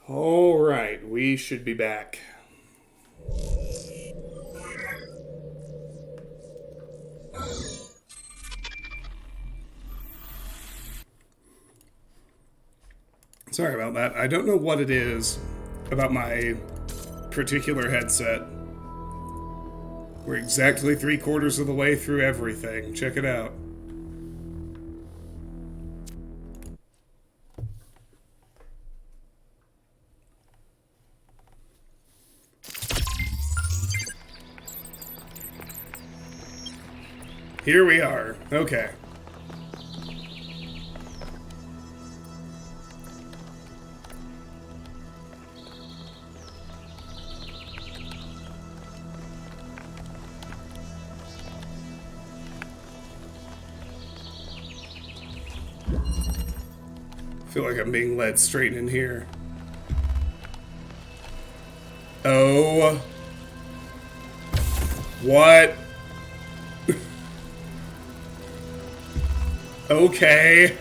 All right, we should be back. Sorry about that. I don't know what it is about my particular headset. We're exactly 3/4 of the way through everything. Check it out. Here we are. Okay. I feel like I'm being led straight in here. Oh. What? Okay.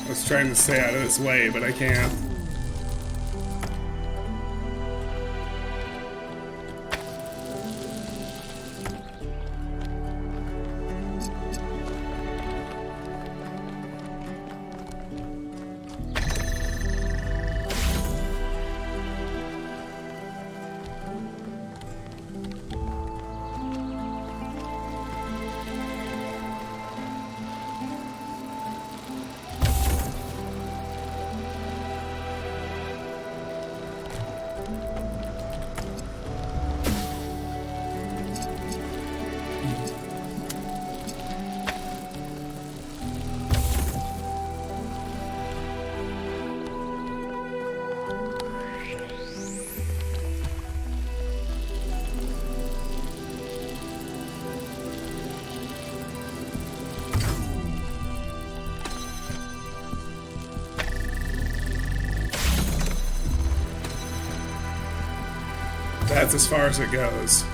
I was trying to stay out of this way, but I can't. That's as far as it goes.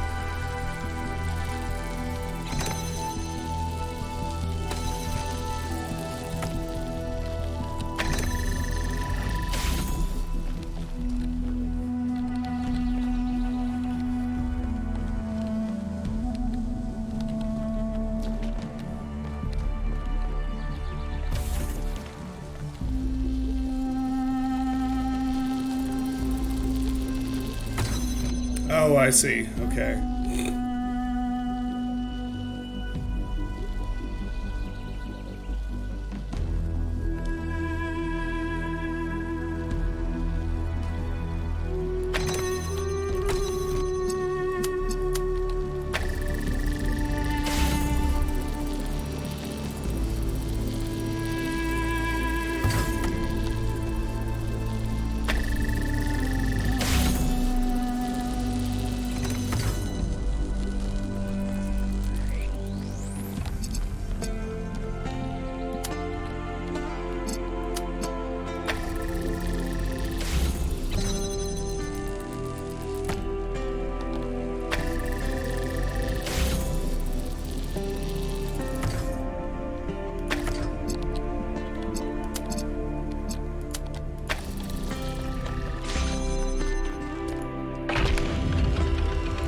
Oh, I see. Okay.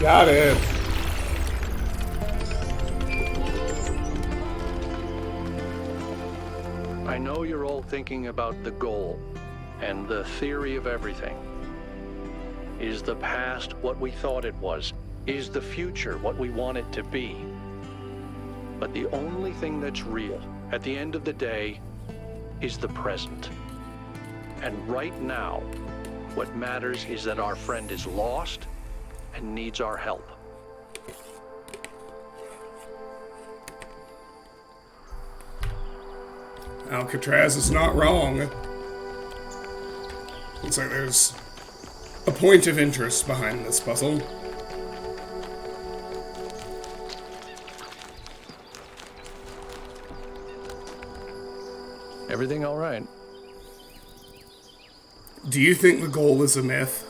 Got it. I know you're all thinking about the goal and the theory of everything. Is the past what we thought it was? Is the future what we want it to be? But the only thing that's real at the end of the day is the present. And right now, what matters is that our friend is lost and needs our help. Alcatraz is not wrong. Looks like there's a point of interest behind this puzzle. Everything all right? Do you think the goal is a myth?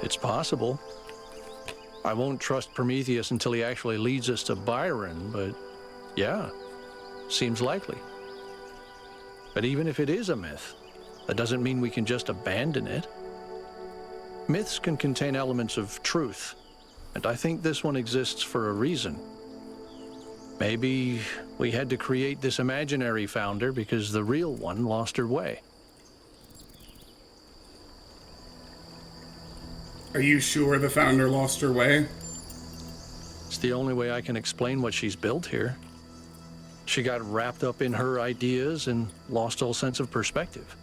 It's possible. I won't trust Prometheus until he actually leads us to Byron, but yeah, seems likely. But even if it is a myth, that doesn't mean we can just abandon it. Myths can contain elements of truth, and I think this one exists for a reason. Maybe we had to create this imaginary founder because the real one lost her way. Are you sure the founder lost her way? It's the only way I can explain what she's built here. She got wrapped up in her ideas and lost all sense of perspective.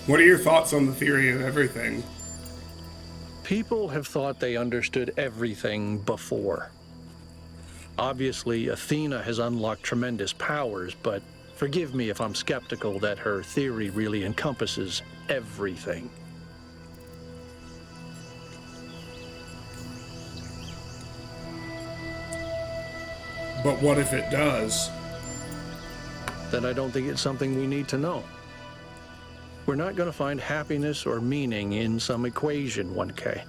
What are your thoughts on the theory of everything? People have thought they understood everything before. Obviously, Athena has unlocked tremendous powers, but forgive me if I'm skeptical that her theory really encompasses everything. But what if it does? Then I don't think it's something we need to know. We're not going to find happiness or meaning in some equation, 1K.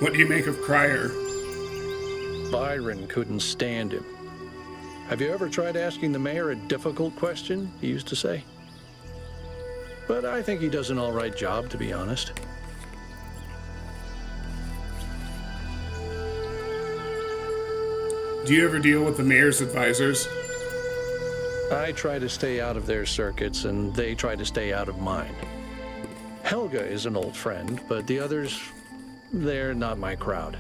What do you make of Cryer? Byron couldn't stand him. Have you ever tried asking the mayor a difficult question, he used to say? But I think he does an all right job, to be honest. Do you ever deal with the mayor's advisors? I try to stay out of their circuits, and they try to stay out of mine. Helga is an old friend, but the others, they're not my crowd.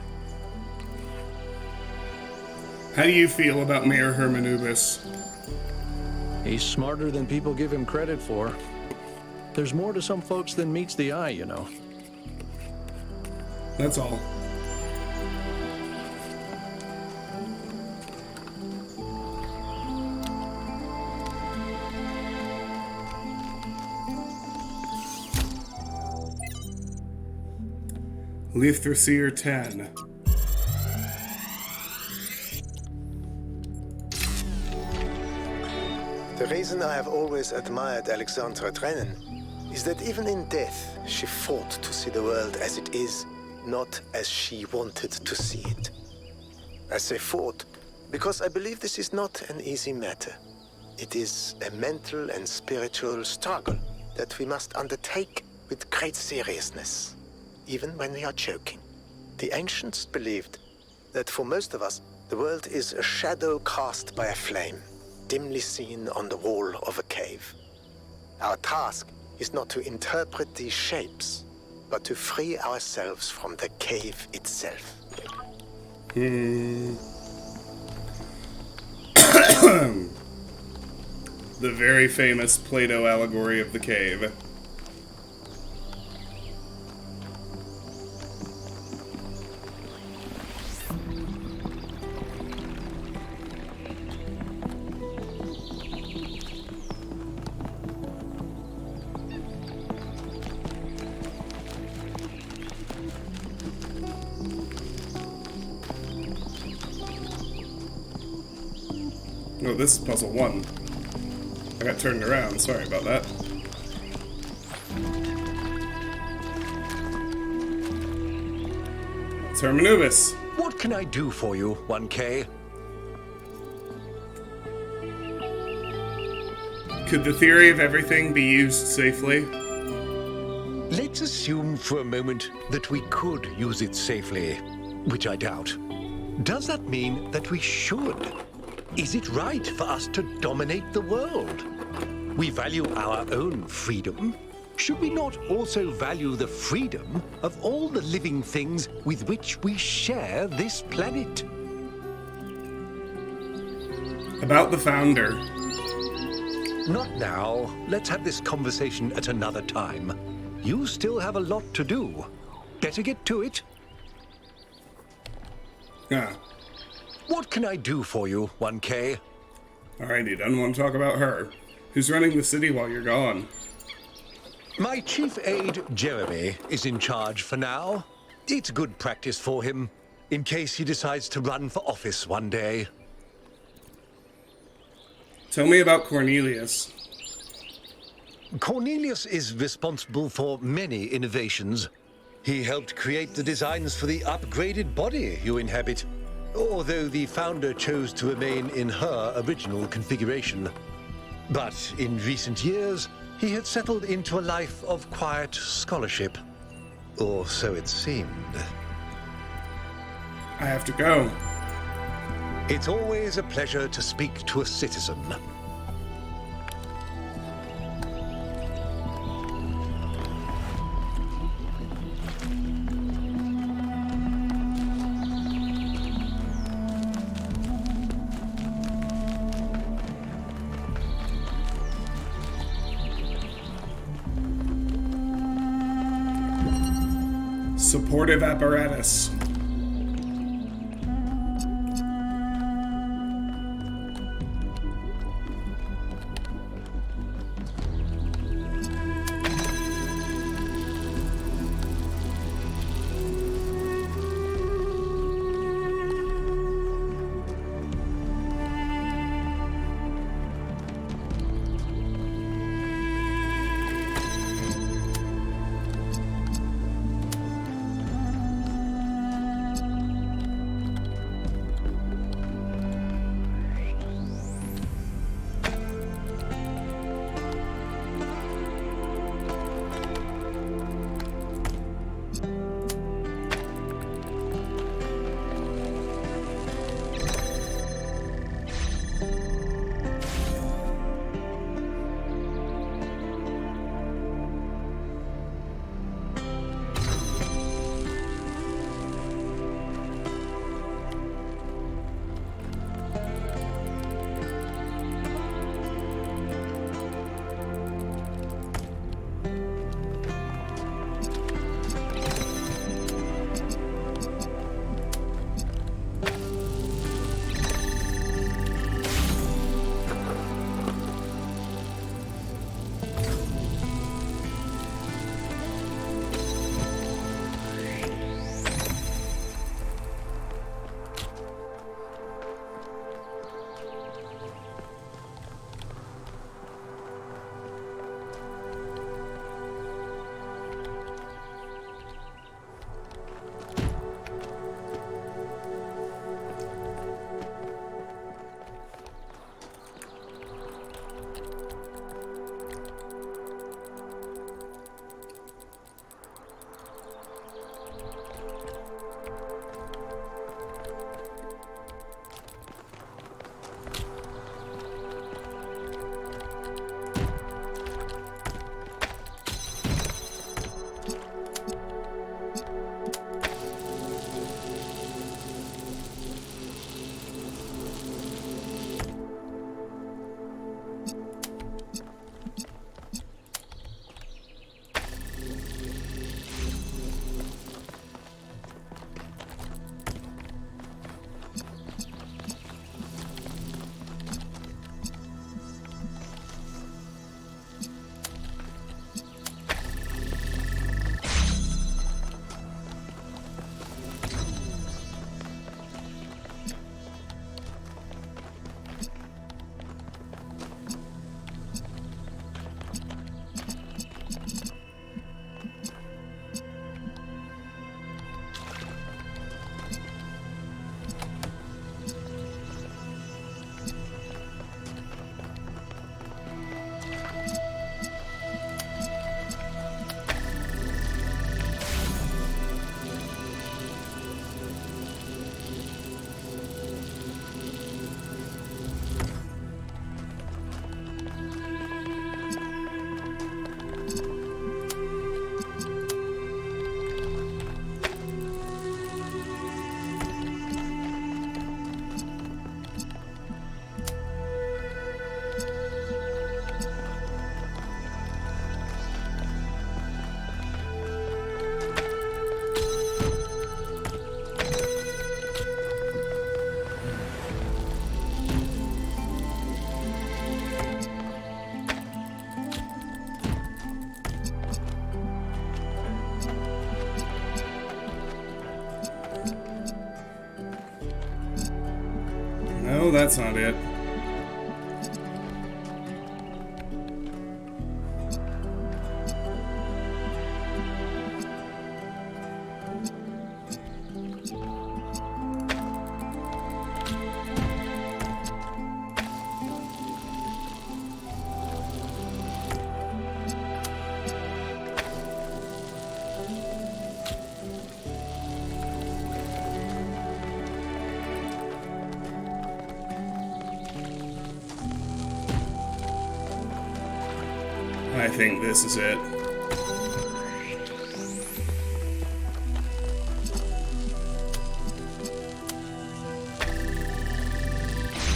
How do you feel about Mayor Hermanubis? He's smarter than people give him credit for. There's more to some folks than meets the eye, you know. That's all. Leithraseer 10. The reason I have always admired Alexandra Drennan is that even in death, she fought to see the world as it is, not as she wanted to see it. I say fought because I believe this is not an easy matter. It is a mental and spiritual struggle that we must undertake with great seriousness, even when we are joking. The ancients believed that for most of us, the world is a shadow cast by a flame, dimly seen on the wall of a cave. Our task is not to interpret these shapes, but to free ourselves from the cave itself. The very famous Plato allegory of the cave. Oh, this is puzzle 1. I got turned around, sorry about that. It's Hermanubis. What can I do for you, 1K? Could the theory of everything be used safely? Let's assume for a moment that we could use it safely, which I doubt. Does that mean that we should? Is it right for us to dominate the world? We value our own freedom. should we not also value the freedom of all the living things with which we share this planet? About the founder. Not now. Let's have this conversation at another time. You still have a lot to do. Better get to it. Ah. What can I do for you, 1K? Alright, you don't want to talk about her. Who's running the city while you're gone? My chief aide, Jeremy, is in charge for now. It's good practice for him, in case he decides to run for office one day. Tell me about Cornelius. Cornelius is responsible for many innovations. He helped create the designs for the upgraded body you inhabit, although the founder chose to remain in her original configuration. But in recent years, he had settled into a life of quiet scholarship. Or so it seemed. I have to go. It's always a pleasure to speak to a citizen. Supportive apparatus. that's not it. I think this is it.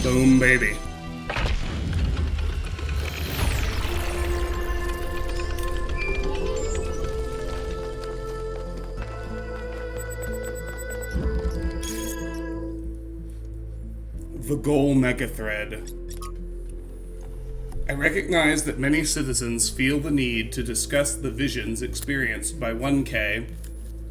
Boom, baby. The goal megathread. I recognize that many citizens feel the need to discuss the visions experienced by 1K,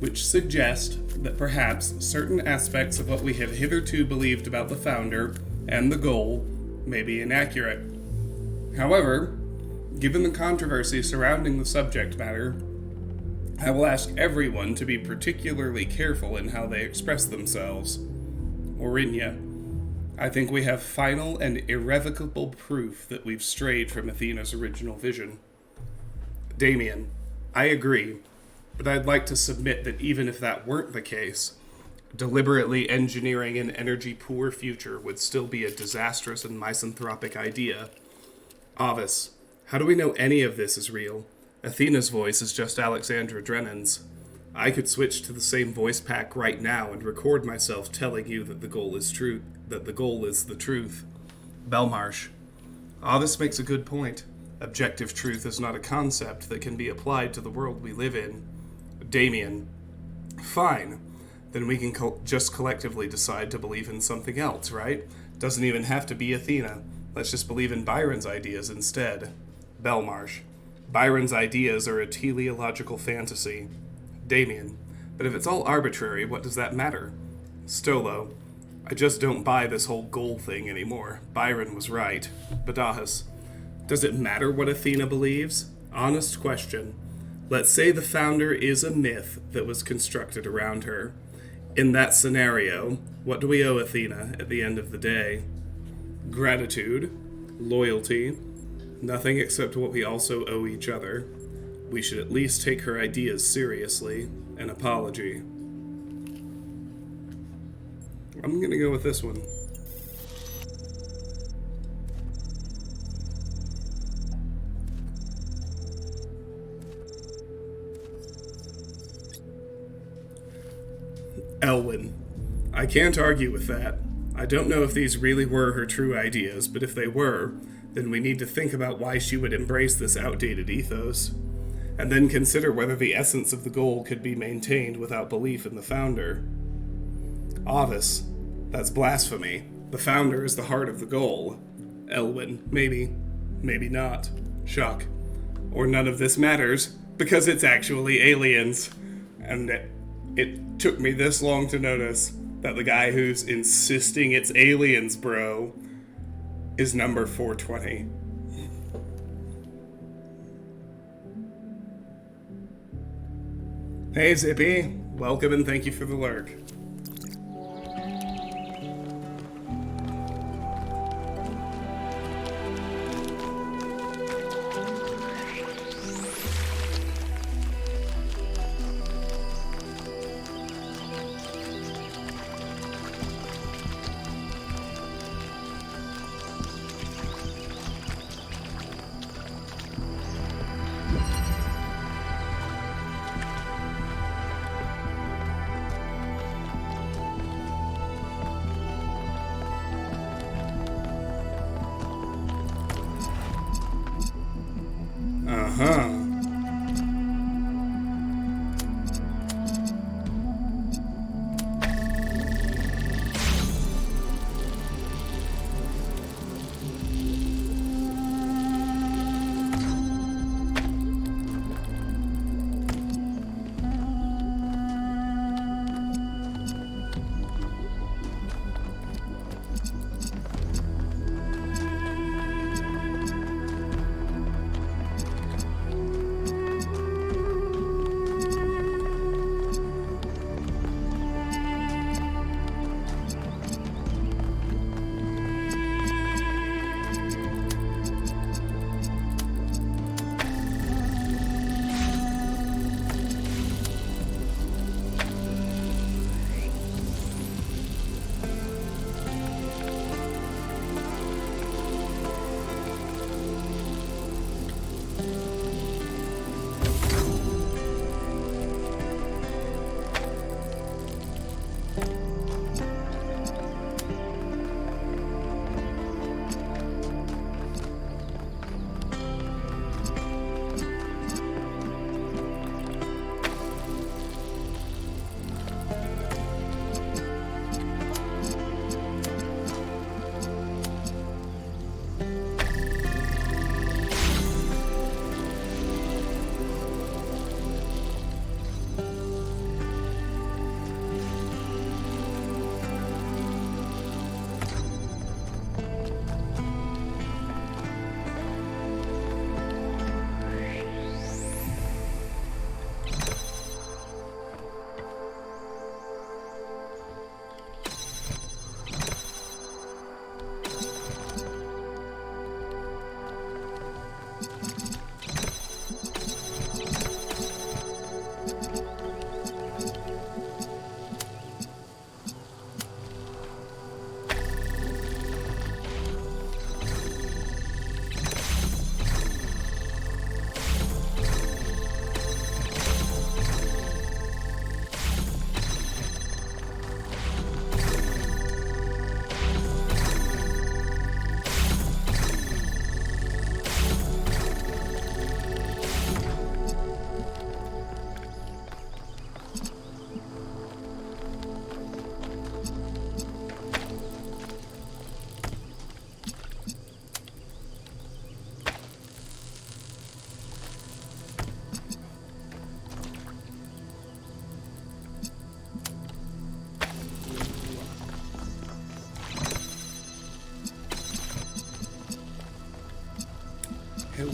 which suggest that perhaps certain aspects of what we have hitherto believed about the Founder and the goal may be inaccurate. However, given the controversy surrounding the subject matter, I will ask everyone to be particularly careful in how they express themselves. Orinya, I think we have final and irrevocable proof that we've strayed from Athena's original vision. Damien, I agree, but I'd like to submit that even if that weren't the case, deliberately engineering an energy-poor future would still be a disastrous and misanthropic idea. Avis, how do we know any of this is real? Athena's voice is just Alexandra Drennan's. I could switch to the same voice pack right now and record myself telling you that the goal is true, that the goal is the truth. Belmarsh, Avis makes a good point. Objective truth is not a concept that can be applied to the world we live in. Damien, fine. Then we can just collectively decide to believe in something else, right? Doesn't even have to be Athena. Let's just believe in Byron's ideas instead. Belmarsh, Byron's ideas are a teleological fantasy. Damien, but if it's all arbitrary, what does that matter? Stolo, I just don't buy this whole goal thing anymore. Byron was right. Badahas, does it matter what Athena believes? Honest question. Let's say the Founder is a myth that was constructed around her. In that scenario, what do we owe Athena at the end of the day? Gratitude, loyalty, nothing except what we also owe each other. We should at least take her ideas seriously. An apology. I'm gonna go with this one. Elwyn. I can't argue with that. I don't know if these really were her true ideas, but if they were, then we need to think about why she would embrace this outdated ethos. And then consider whether the essence of the goal could be maintained without belief in the Founder. Avis, that's blasphemy. The Founder is the heart of the goal. Elwyn, maybe, maybe not. Shock. Or none of this matters, because it's actually aliens. And it took me this long to notice that the guy who's insisting it's aliens, bro, is number 420. Hey Zippy, welcome and thank you for the lurk.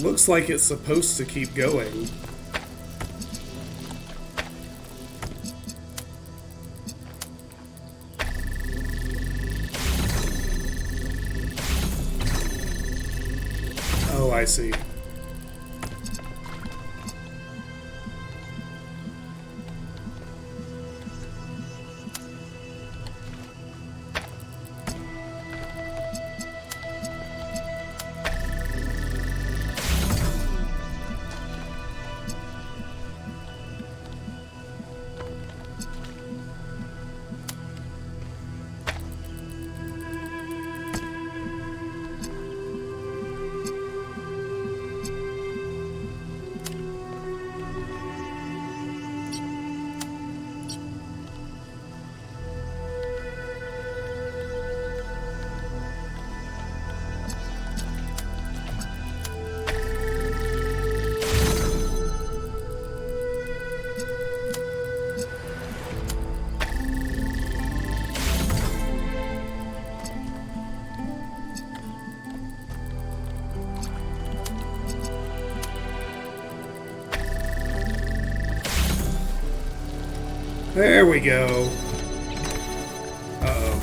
looks like it's supposed to keep going. Oh, I see. There we go. Uh-oh.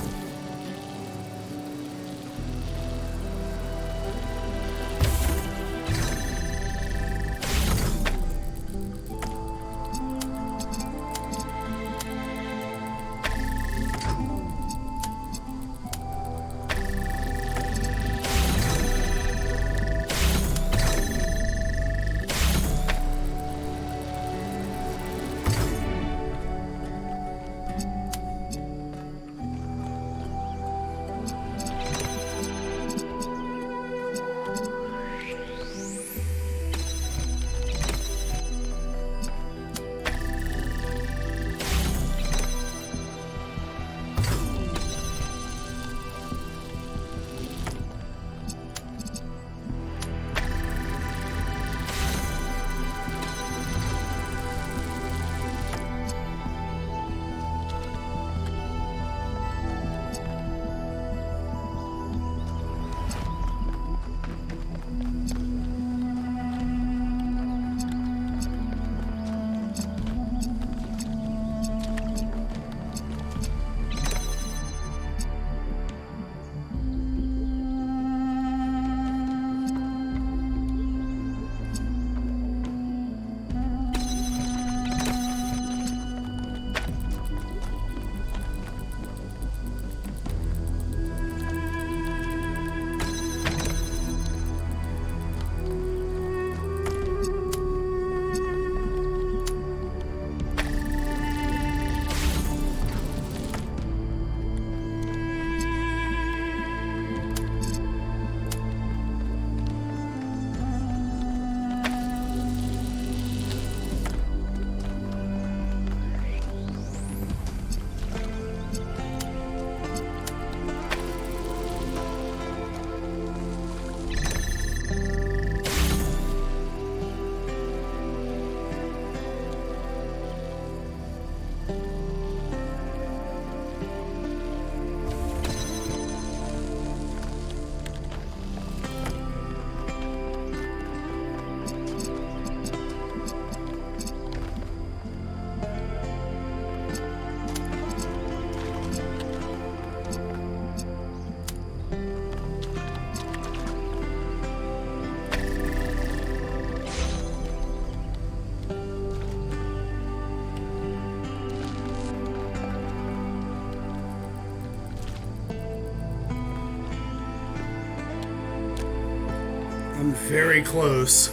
I'm very close.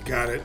Got it.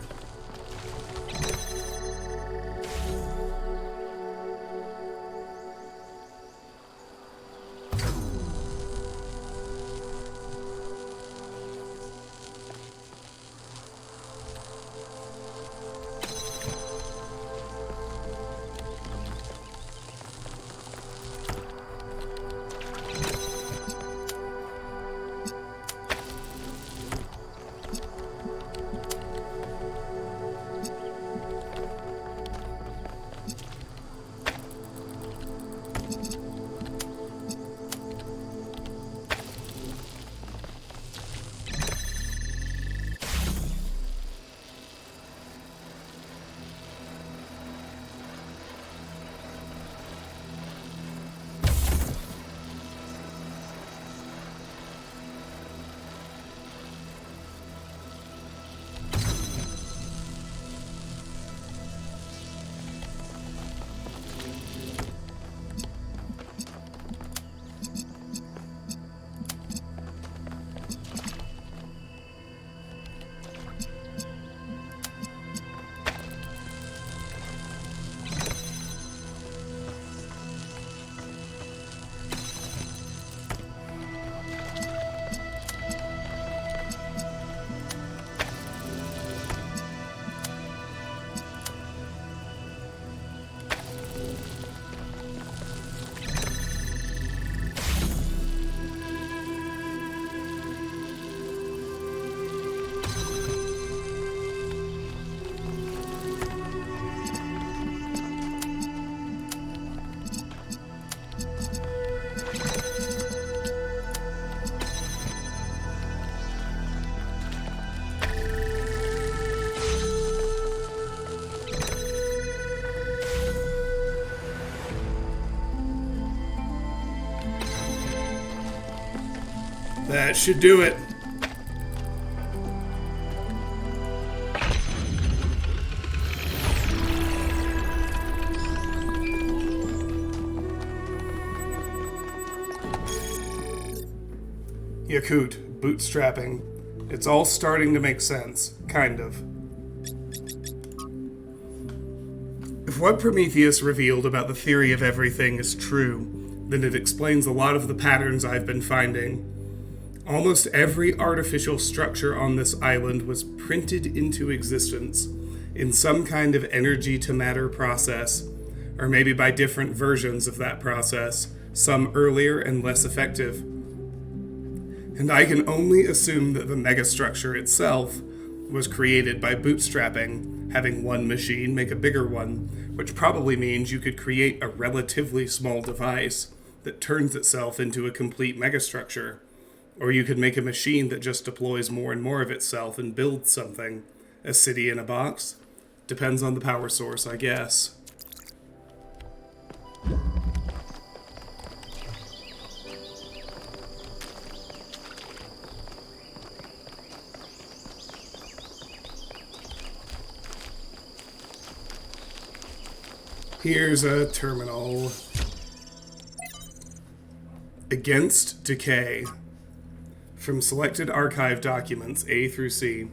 That should do it. Yakut, bootstrapping. It's all starting to make sense, kind of. If what Prometheus revealed about the theory of everything is true, then it explains a lot of the patterns I've been finding. Almost every artificial structure on this island was printed into existence in some kind of energy-to-matter process, or maybe by different versions of that process, some earlier and less effective. And I can only assume that the megastructure itself was created by bootstrapping, having one machine make a bigger one, which probably means you could create a relatively small device that turns itself into a complete megastructure. Or you could make a machine that just deploys more and more of itself and builds something. A city in a box? Depends on the power source, I guess. Here's a terminal. Against decay. From selected archive documents A through C,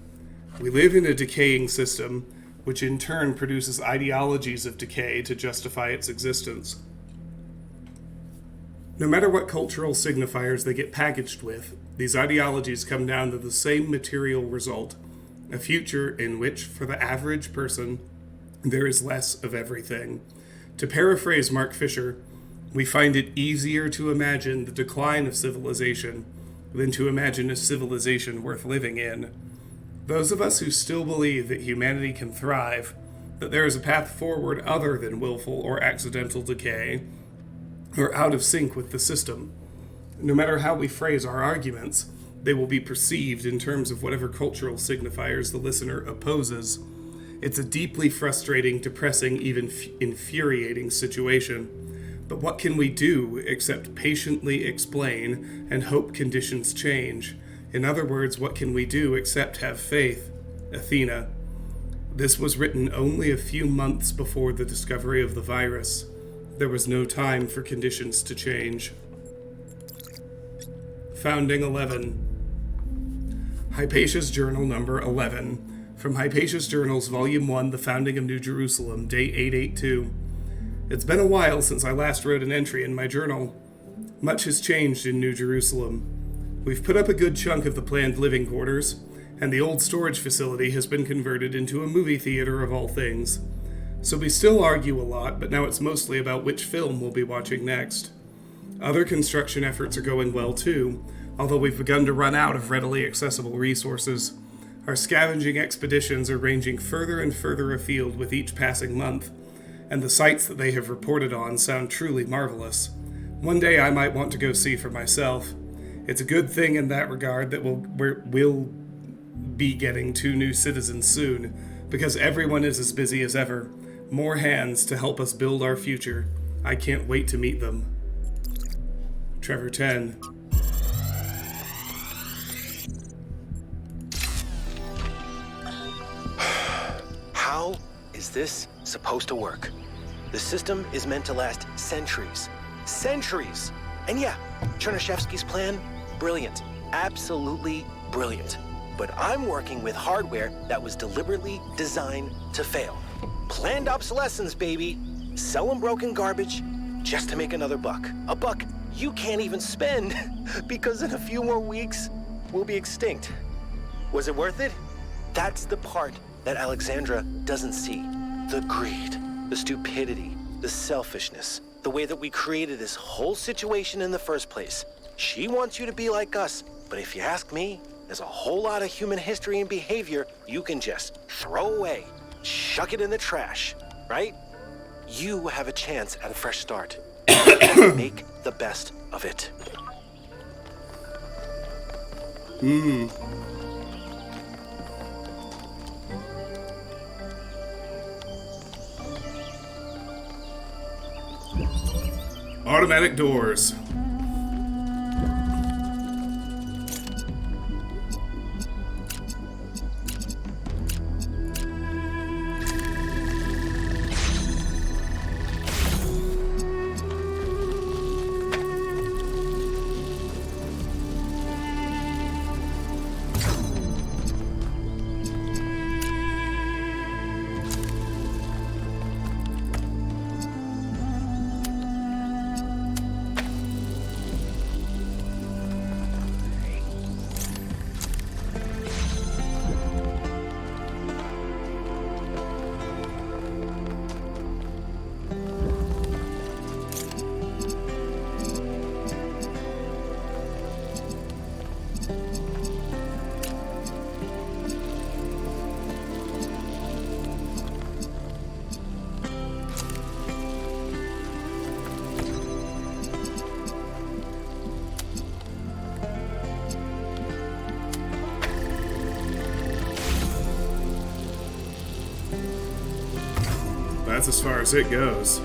we live in a decaying system, which in turn produces ideologies of decay to justify its existence. No matter what cultural signifiers they get packaged with, these ideologies come down to the same material result, a future in which, for the average person, there is less of everything. To paraphrase Mark Fisher, we find it easier to imagine the decline of civilization than to imagine a civilization worth living in. Those of us who still believe that humanity can thrive, that there is a path forward other than willful or accidental decay, are out of sync with the system. No matter how we phrase our arguments, they will be perceived in terms of whatever cultural signifiers the listener opposes. It's a deeply frustrating, depressing, even infuriating situation. But what can we do except patiently explain and hope conditions change? In other words, what can we do except have faith? Athena. This was written only a few months before the discovery of the virus. There was no time for conditions to change. Founding 11. Hypatia's Journal number 11. From Hypatia's Journals, Volume 1, The Founding of New Jerusalem, date 882. It's been a while since I last wrote an entry in my journal. Much has changed in New Jerusalem. We've put up a good chunk of the planned living quarters, and the old storage facility has been converted into a movie theater of all things. So we still argue a lot, but now it's mostly about which film we'll be watching next. Other construction efforts are going well too, although we've begun to run out of readily accessible resources. Our scavenging expeditions are ranging further and further afield with each passing month, and the sites that they have reported on sound truly marvelous. One day I might want to go see for myself. It's a good thing in that regard that we'll be getting 2 new citizens soon, because everyone is as busy as ever. More hands to help us build our future. I can't wait to meet them. Trevor 10. How is this supposed to work? The system is meant to last centuries. Centuries! And yeah, Chernyshevsky's plan, brilliant. Absolutely brilliant. But I'm working with hardware that was deliberately designed to fail. Planned obsolescence, baby. Selling broken garbage just to make another buck. A buck you can't even spend because in a few more weeks, we'll be extinct. Was it worth it? That's the part that Alexandra doesn't see. The greed, the stupidity, the selfishness, the way that we created this whole situation in the first place. She wants you to be like us, but if you ask me, there's a whole lot of human history and behavior you can just throw away, chuck it in the trash, right? You have a chance at a fresh start. Make the best of it. Automatic doors. that's as far as it goes.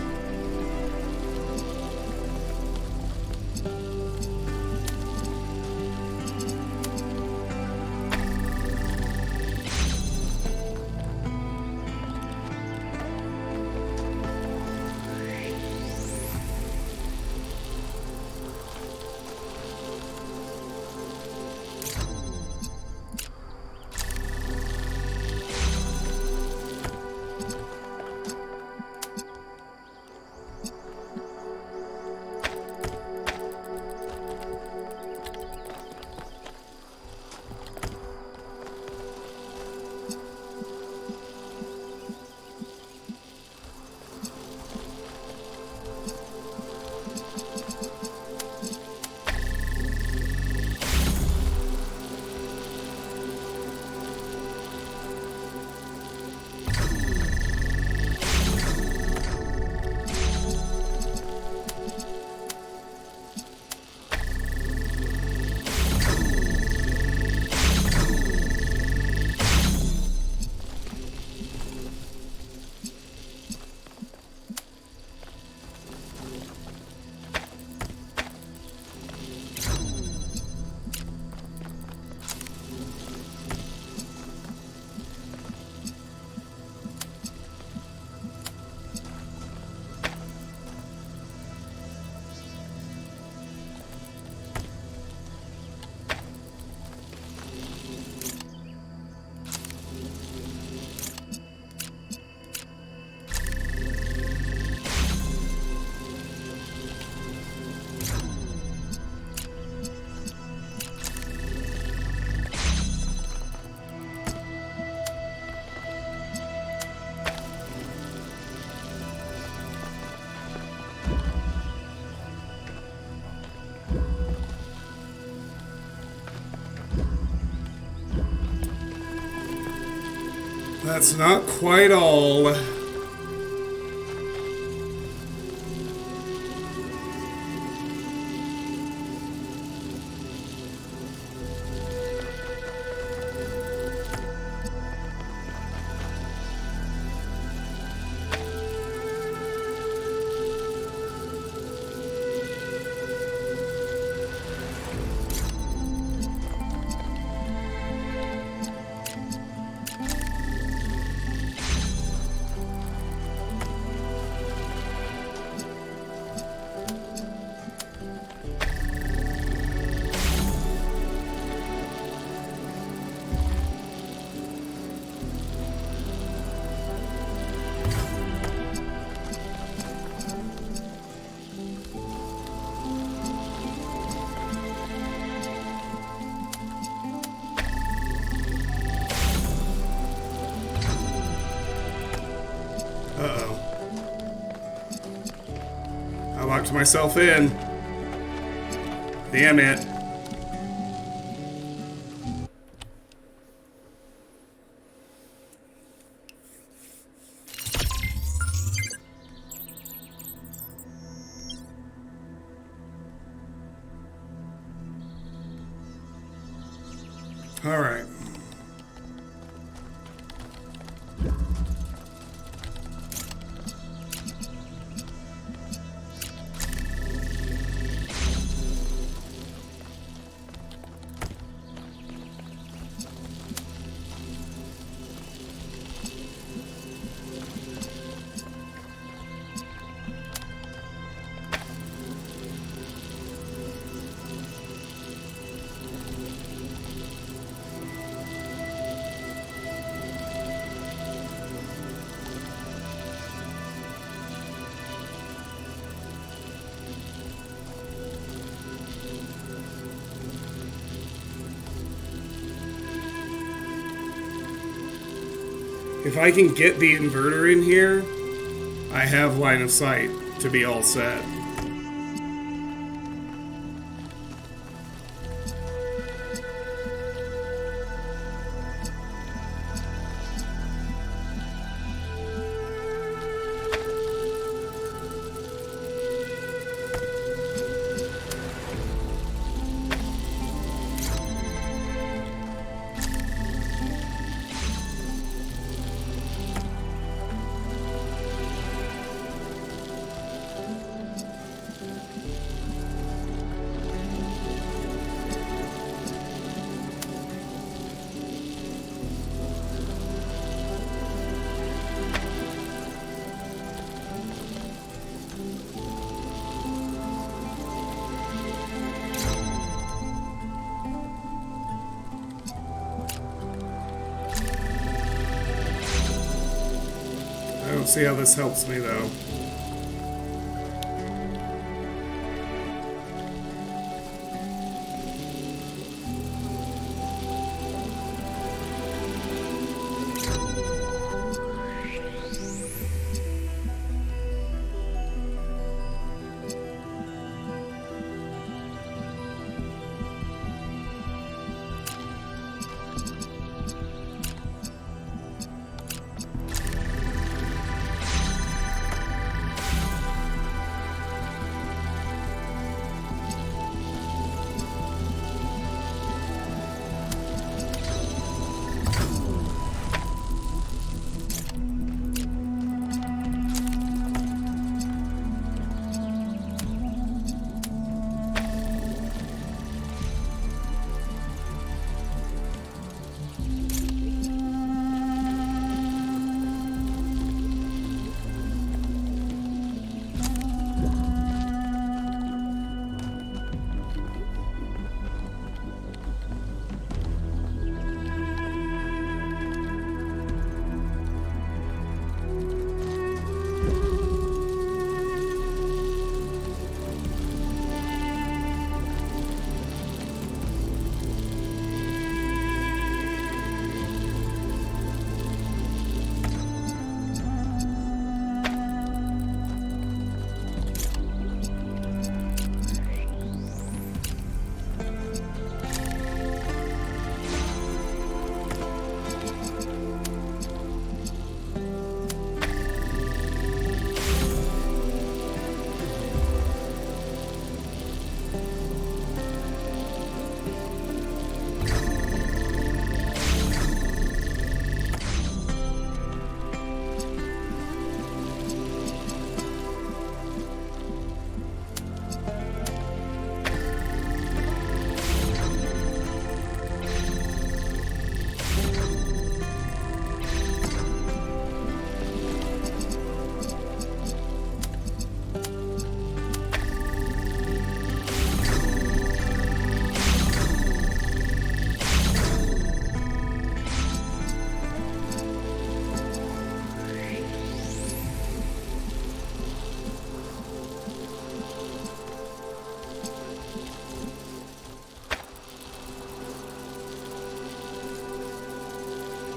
That's not quite all. Uh-oh. I locked myself in. Damn it. All right. If I can get the inverter in here, I have line of sight to be all set. Let's see how this helps me, though.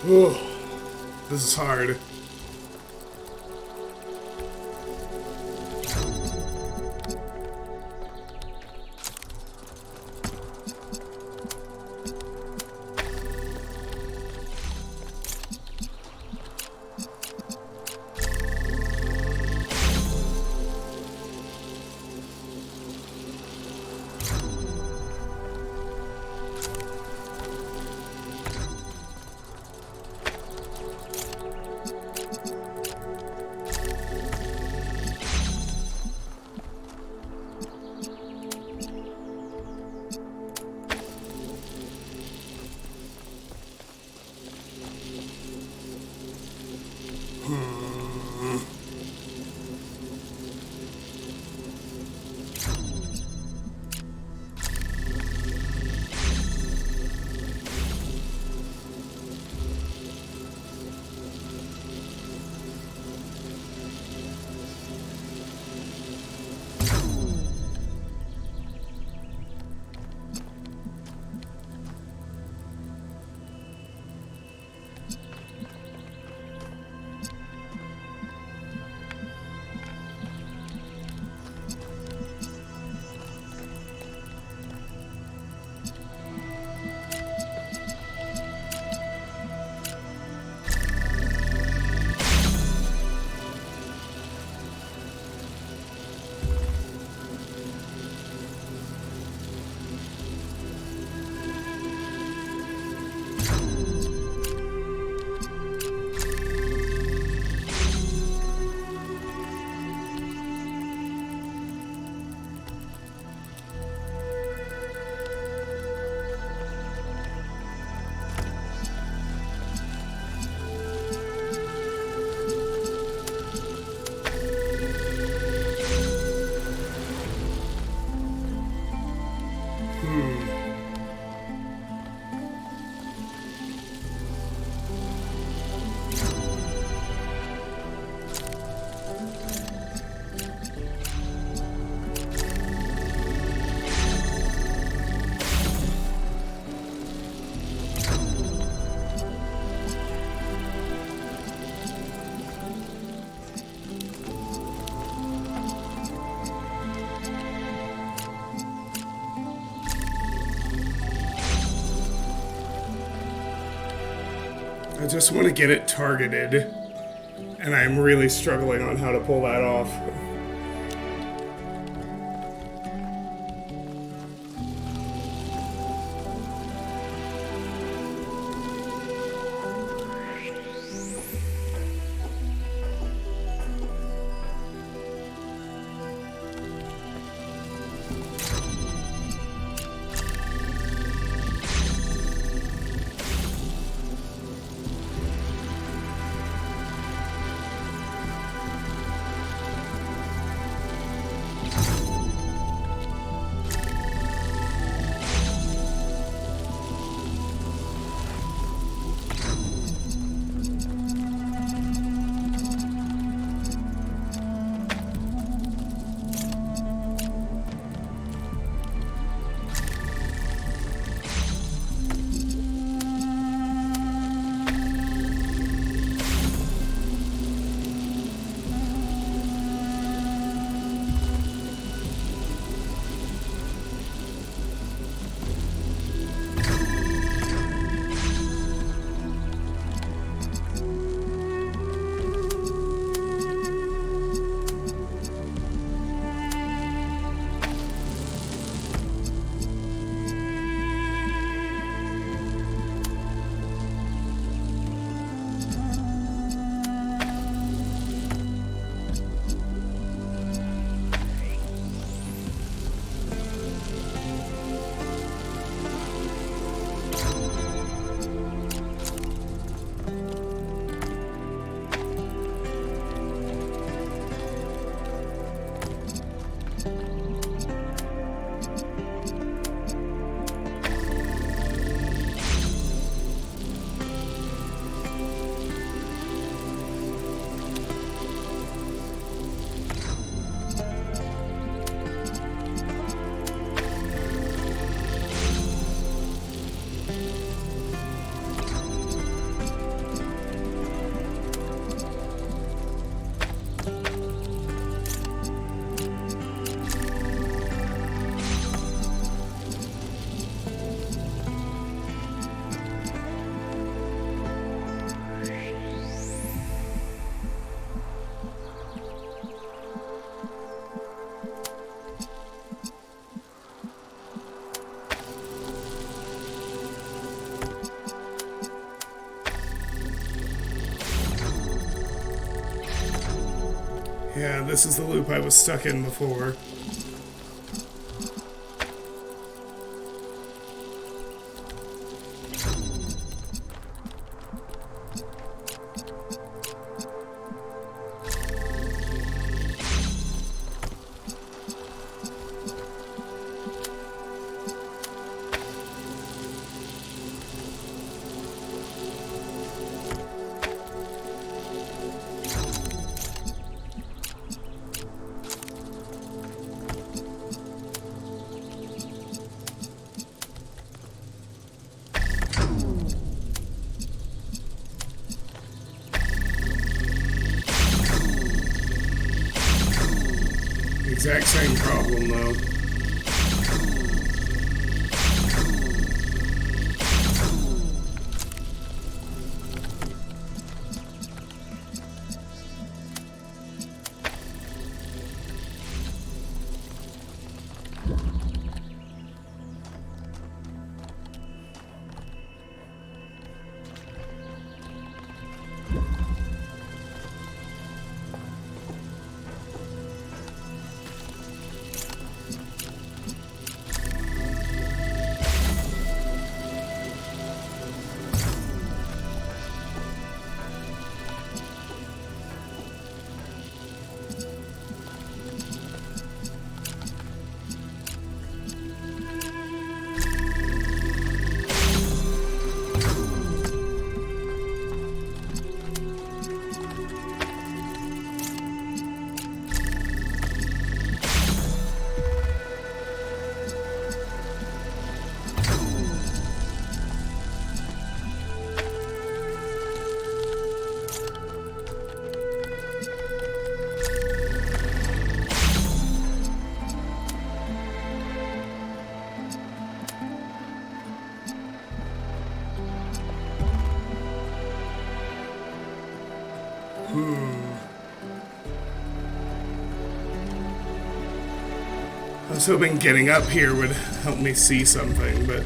Oh, this is hard. I just want to get it targeted, and I'm really struggling on how to pull that off. Yeah, this is the loop I was stuck in before. Exact same problem, though. I was hoping getting up here would help me see something, but...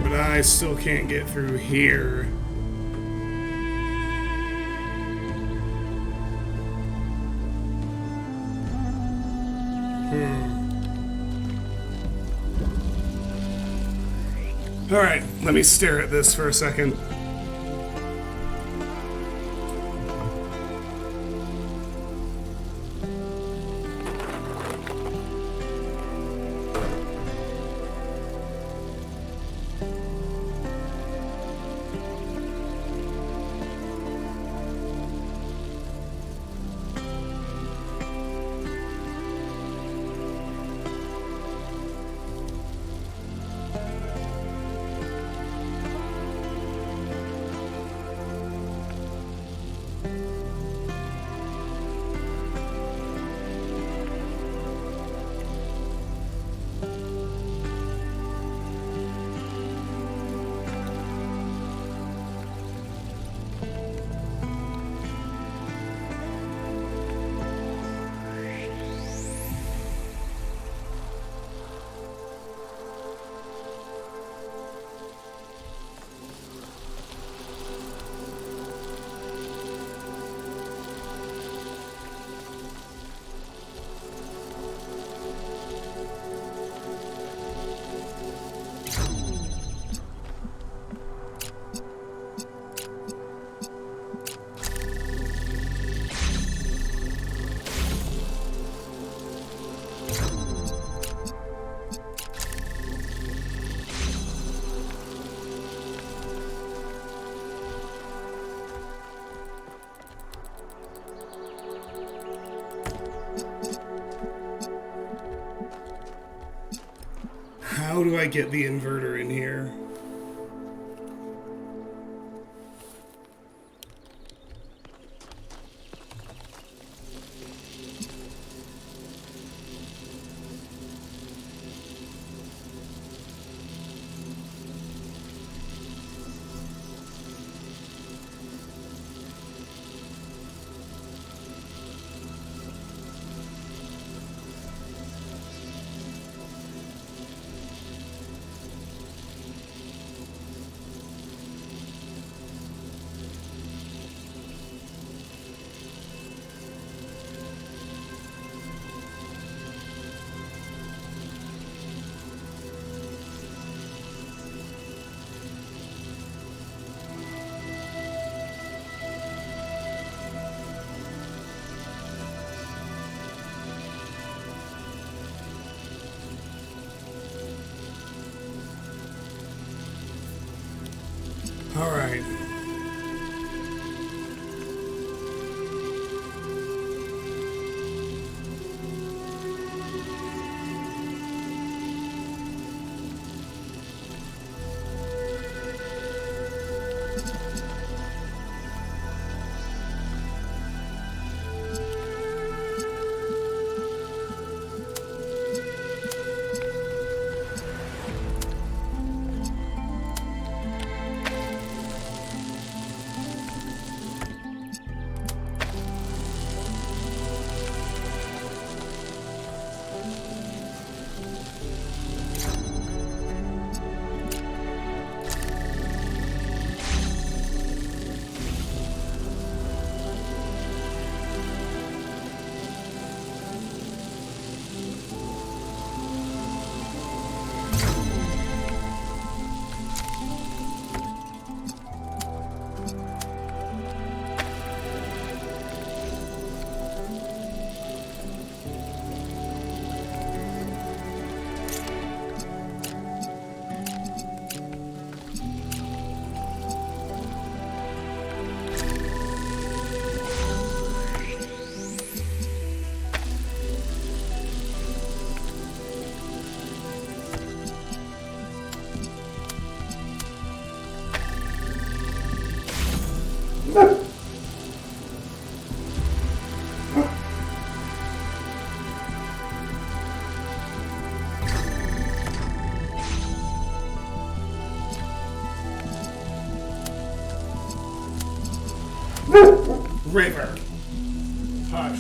But I still can't get through here. Alright, let me stare at this for a second. How do I get the inverter in here? All right. River. Hush.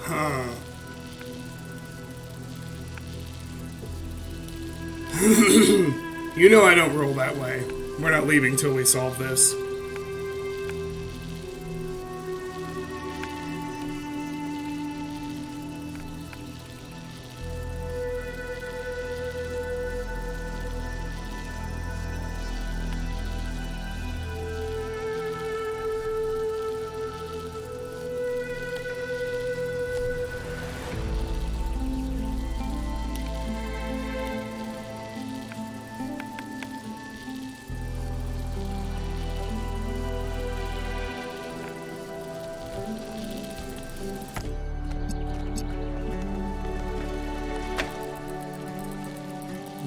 Huh. You know I don't roll that way. We're not leaving till we solve this.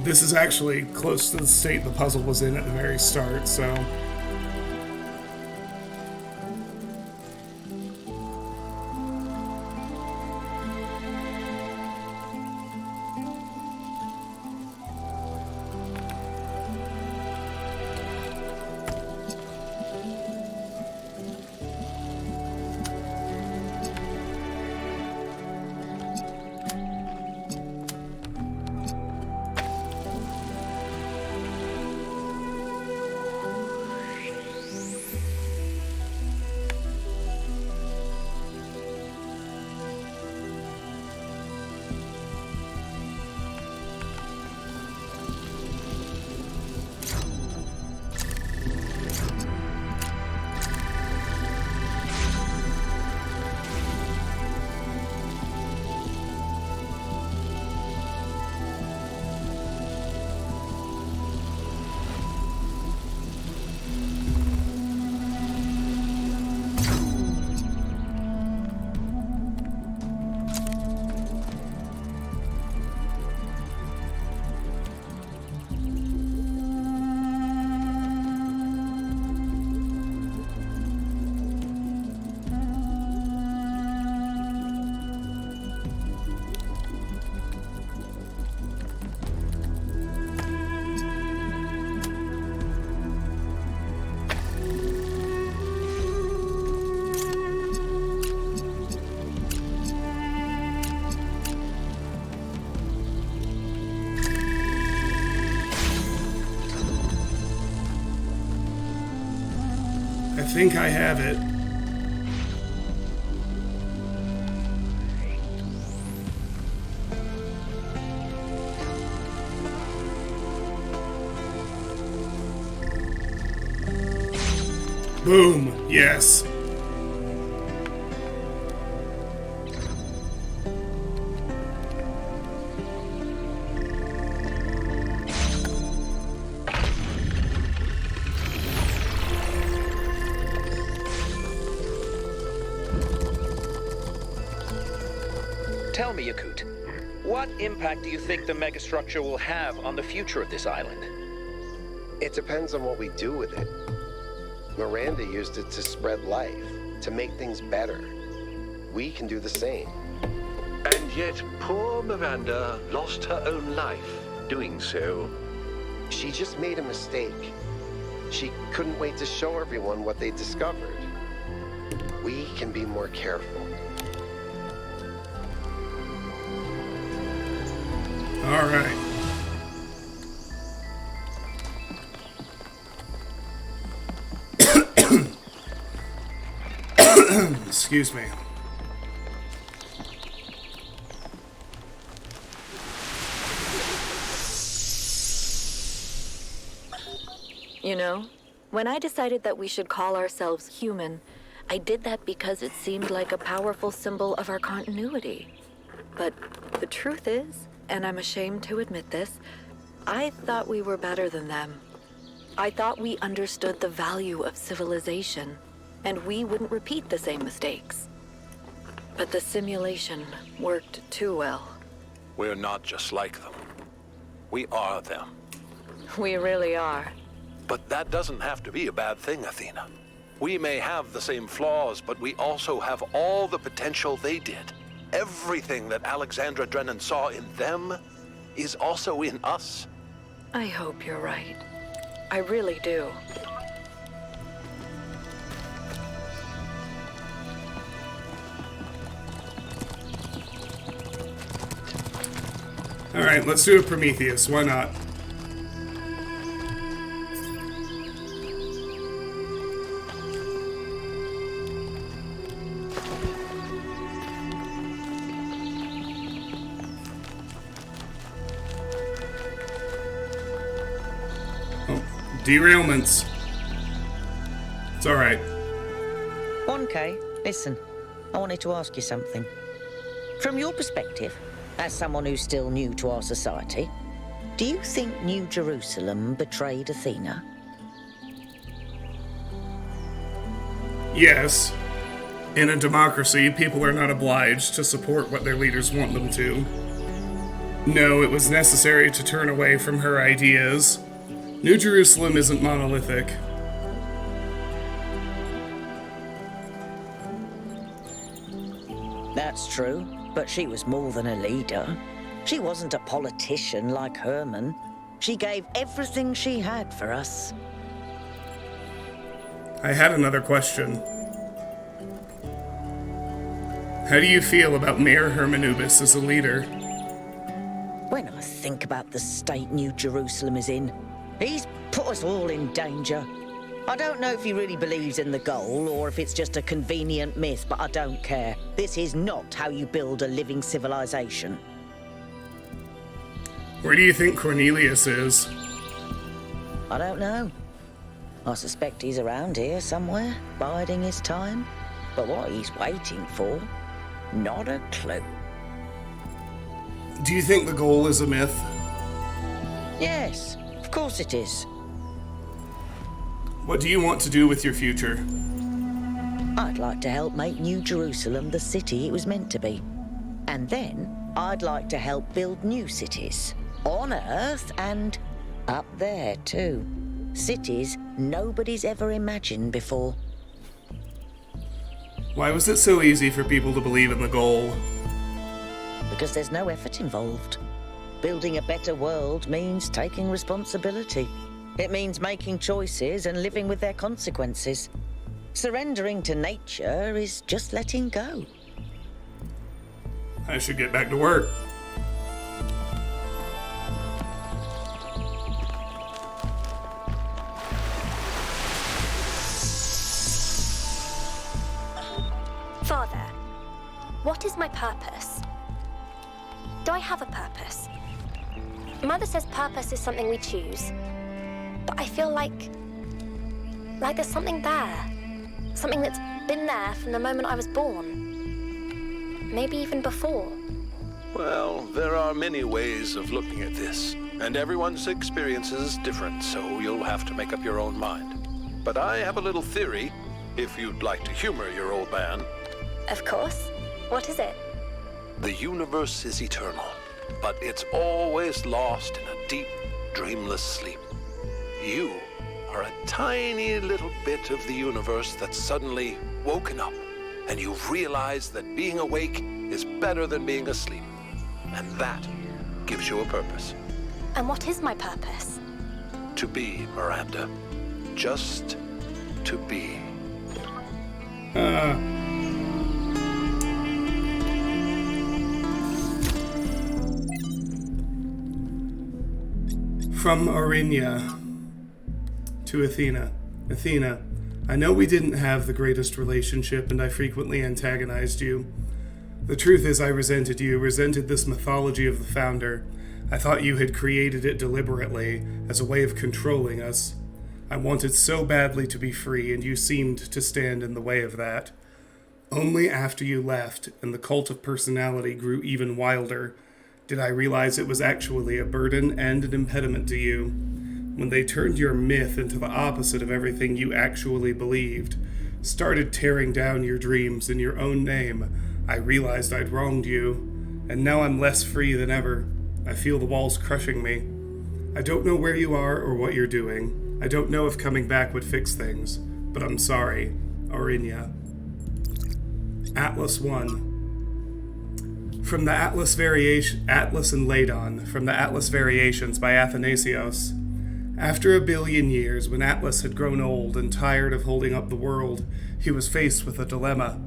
This is actually close to the state the puzzle was in at the very start, so... I think I have it. Boom. Yes. Tell me, Yakut, what impact do you think the megastructure will have on the future of this island? It depends on what we do with it. Miranda used it to spread life, to make things better. We can do the same. And yet, poor Miranda lost her own life doing so. She just made a mistake. She couldn't wait to show everyone what they discovered. We can be more careful. All right. Excuse me. You know, when I decided that we should call ourselves human, I did that because it seemed like a powerful symbol of our continuity. But the truth is, and I'm ashamed to admit this, I thought we were better than them. I thought we understood the value of civilization, and we wouldn't repeat the same mistakes. But the simulation worked too well. We're not just like them. We are them. We really are. But that doesn't have to be a bad thing, Athena. We may have the same flaws, but we also have all the potential they did. Everything that Alexandra Drennan saw in them is also in us. I hope you're right. I really do. All right, let's do a Prometheus. Why not? Derailments. It's all right. 1K, listen. I wanted to ask you something. From your perspective, as someone who's still new to our society, do you think New Jerusalem betrayed Athena? Yes. In a democracy, people are not obliged to support what their leaders want them to. No, it was necessary to turn away from her ideas. New Jerusalem isn't monolithic. That's true, but she was more than a leader. She wasn't a politician like Herman. She gave everything she had for us. I had another question. How do you feel about Mayor Hermanubis as a leader? When I think about the state New Jerusalem is in, he's put us all in danger. I don't know if he really believes in the goal or if it's just a convenient myth, but I don't care. This is not how you build a living civilization. Where do you think Cornelius is? I don't know. I suspect he's around here somewhere, biding his time. But what he's waiting for, not a clue. Do you think the goal is a myth? Yes, of course it is. What do you want to do with your future? I'd like to help make New Jerusalem the city it was meant to be. And then I'd like to help build new cities. On Earth and up there too. Cities nobody's ever imagined before. Why was it so easy for people to believe in the goal? Because there's no effort involved. Building a better world means taking responsibility. It means making choices and living with their consequences. Surrendering to nature is just letting go. I should get back to work. What is my purpose? Do I have a purpose? Mother says purpose is something we choose. But I feel like there's something there. Something that's been there from the moment I was born. Maybe even before. Well, there are many ways of looking at this, and everyone's experience is different, so you'll have to make up your own mind. But I have a little theory, if you'd like to humor your old man. Of course. What is it? The universe is eternal, but it's always lost in a deep, dreamless sleep. You are a tiny little bit of the universe that's suddenly woken up, and you've realized that being awake is better than being asleep. And that gives you a purpose. And what is my purpose? To be, Miranda. Just to be. From Orinia to Athena. Athena, I know we didn't have the greatest relationship, and I frequently antagonized you. The truth is I resented you, resented this mythology of the Founder. I thought you had created it deliberately, as a way of controlling us. I wanted so badly to be free, and you seemed to stand in the way of that. Only after you left, and the cult of personality grew even wilder, did I realize it was actually a burden and an impediment to you. When they turned your myth into the opposite of everything you actually believed, started tearing down your dreams in your own name, I realized I'd wronged you, and now I'm less free than ever. I feel the walls crushing me. I don't know where you are or what you're doing. I don't know if coming back would fix things, but I'm sorry. Orinia. Atlas 1. From the Atlas and Ladon, from the Atlas Variations by Athanasios. After 1 billion years, when Atlas had grown old and tired of holding up the world, he was faced with a dilemma.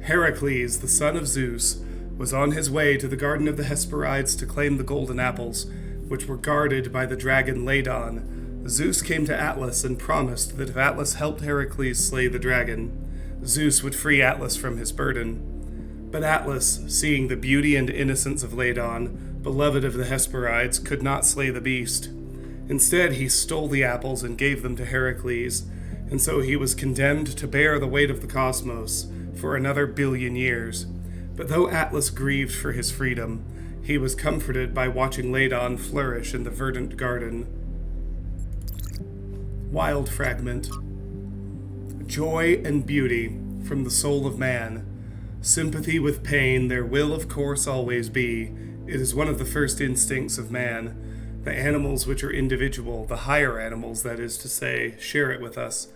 Heracles, the son of Zeus, was on his way to the Garden of the Hesperides to claim the golden apples, which were guarded by the dragon Ladon. Zeus came to Atlas and promised that if Atlas helped Heracles slay the dragon, Zeus would free Atlas from his burden. But Atlas, seeing the beauty and innocence of Ladon, beloved of the Hesperides, could not slay the beast. Instead, he stole the apples and gave them to Heracles, and so he was condemned to bear the weight of the cosmos for another 1 billion years. But though Atlas grieved for his freedom, he was comforted by watching Ladon flourish in the verdant garden. Wild Fragment. Joy and beauty from the soul of man. Sympathy with pain there will of course always be. It is one of the first instincts of man. The animals which are individual, the higher animals, that is to say, share it with us.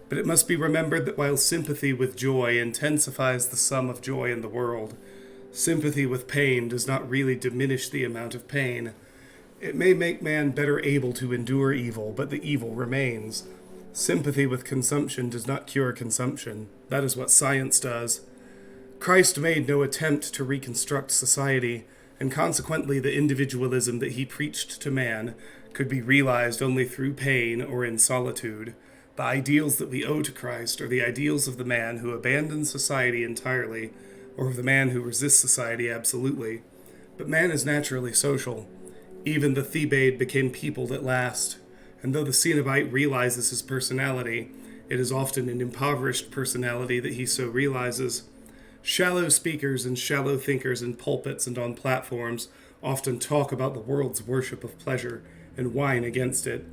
But it must be remembered that while sympathy with joy intensifies the sum of joy in the world, sympathy with pain does not really diminish the amount of pain. It may make man better able to endure evil, but the evil remains. Sympathy with consumption does not cure consumption. That is what science does. Christ made no attempt to reconstruct society, and consequently the individualism that he preached to man could be realized only through pain or in solitude. The ideals that we owe to Christ are the ideals of the man who abandons society entirely, or of the man who resists society absolutely. But man is naturally social. Even the Thebaid became peopled at last, and though the Cenobite realizes his personality, it is often an impoverished personality that he so realizes. Shallow speakers and shallow thinkers in pulpits and on platforms often talk about the world's worship of pleasure and whine against it,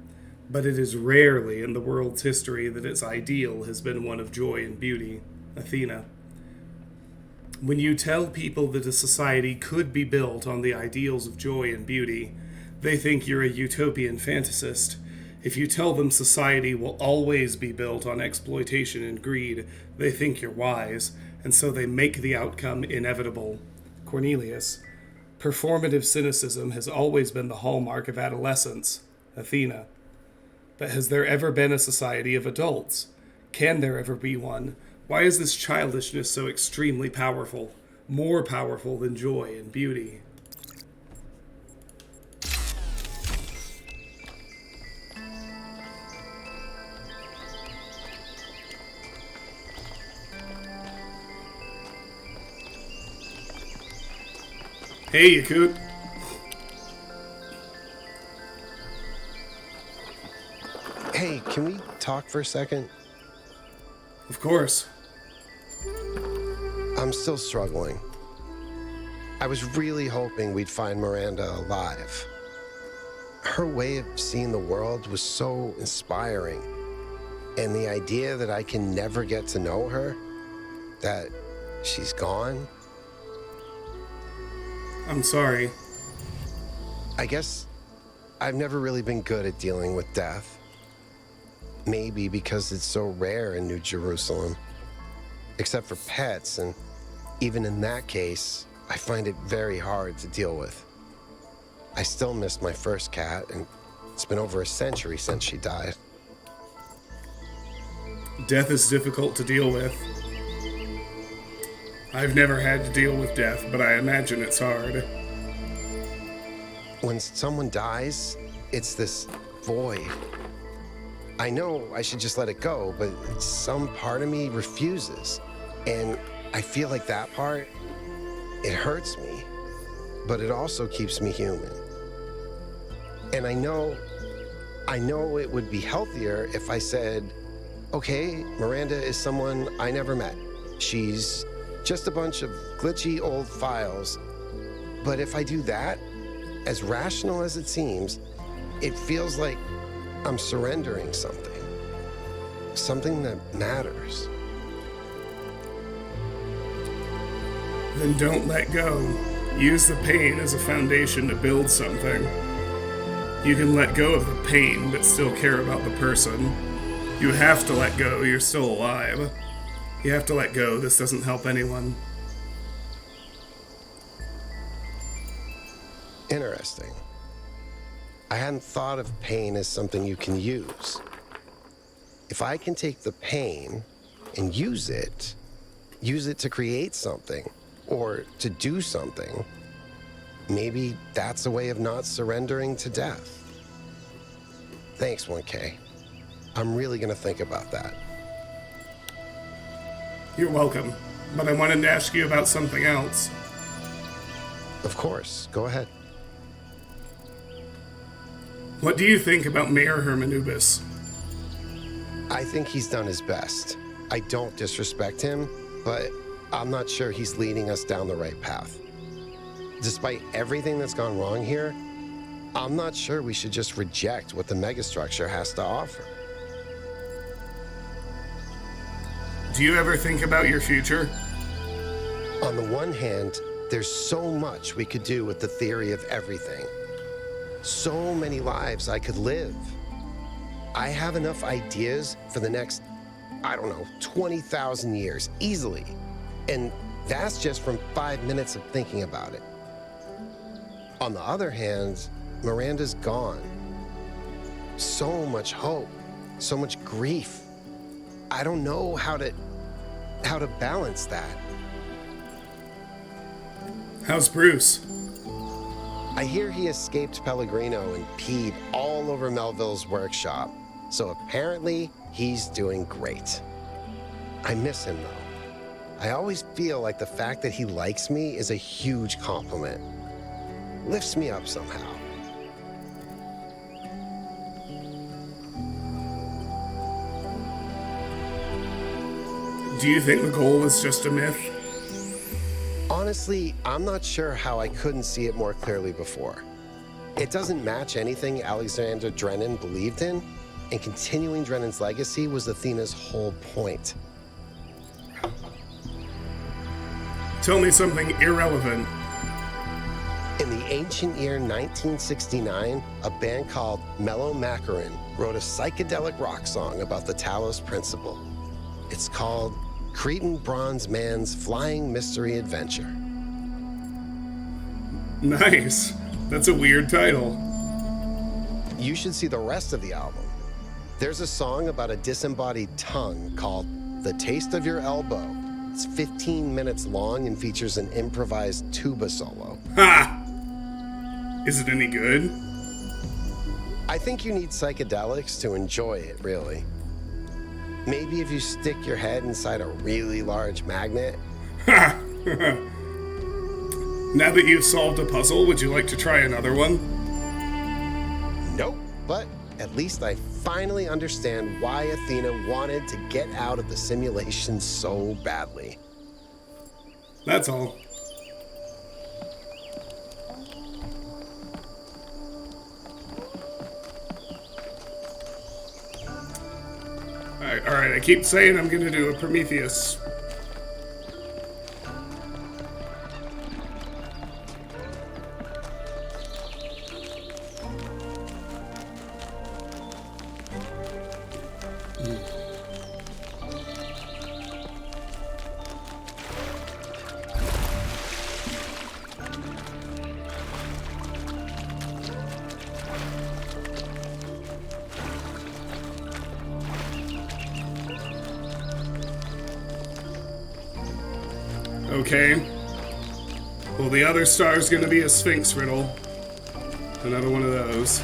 but it is rarely in the world's history that its ideal has been one of joy and beauty. Athena. When you tell people that a society could be built on the ideals of joy and beauty, they think you're a utopian fantasist. If you tell them society will always be built on exploitation and greed, they think you're wise, and so they make the outcome inevitable. Cornelius. Performative cynicism has always been the hallmark of adolescence. Athena. But has there ever been a society of adults? Can there ever be one? Why is this childishness so extremely powerful? More powerful than joy and beauty? Hey, Yakut. Hey, can we talk for a second? Of course. I'm still struggling. I was really hoping we'd find Miranda alive. Her way of seeing the world was so inspiring. And the idea that I can never get to know her, that she's gone. I'm sorry. I guess I've never really been good at dealing with death. Maybe because it's so rare in New Jerusalem. Except for pets, and even in that case, I find it very hard to deal with. I still miss my first cat, and it's been over a century since she died. Death is difficult to deal with. I've never had to deal with death, but I imagine it's hard. When someone dies, it's this void. I know I should just let it go, but some part of me refuses. And I feel like that part, it hurts me, but it also keeps me human. And I know it would be healthier if I said, okay, Miranda is someone I never met. She's just a bunch of glitchy old files. But if I do that, as rational as it seems, it feels like I'm surrendering something. Something that matters. Then don't let go. Use the pain as a foundation to build something. You can let go of the pain, but still care about the person. You have to let go, you're still alive. You have to let go, this doesn't help anyone. Interesting. I hadn't thought of pain as something you can use. If I can take the pain and use it to create something, or to do something, maybe that's a way of not surrendering to death. Thanks, 1K. I'm really gonna think about that. You're welcome, but I wanted to ask you about something else. Of course, go ahead. What do you think about Mayor Hermanubis? I think he's done his best. I don't disrespect him, but I'm not sure he's leading us down the right path. Despite everything that's gone wrong here, I'm not sure we should just reject what the megastructure has to offer. Do you ever think about your future? On the one hand, there's so much we could do with the theory of everything. So many lives I could live. I have enough ideas for the next, 20,000 years, easily. And that's just from 5 minutes of thinking about it. On the other hand, Miranda's gone. So much hope, so much grief. I don't know how to balance that. How's Bruce? I hear he escaped Pellegrino and peed all over Melville's workshop. So apparently, he's doing great. I miss him, though. I always feel like the fact that he likes me is a huge compliment. Lifts me up somehow. Do you think the goal was just a myth? Honestly, I'm not sure how I couldn't see it more clearly before. It doesn't match anything Alexander Drennan believed in, and continuing Drennan's legacy was Athena's whole point. Tell me something irrelevant. In the ancient year 1969, a band called Mellow Macaron wrote a psychedelic rock song about the Talos principle. It's called Cretan Bronze Man's Flying Mystery Adventure. Nice. That's a weird title. You should see the rest of the album. There's a song about a disembodied tongue called The Taste of Your Elbow. It's 15 minutes long and features an improvised tuba solo. Ha! Is it any good? I think you need psychedelics to enjoy it, really. Maybe if you stick your head inside a really large magnet. Ha! Now that you've solved a puzzle, would you like to try another one? Nope. But at least I finally understand why Athena wanted to get out of the simulation so badly. That's all. Alright, I keep saying I'm gonna do a Prometheus. Okay. Well, the other star is going to be a Sphinx riddle. Another one of those.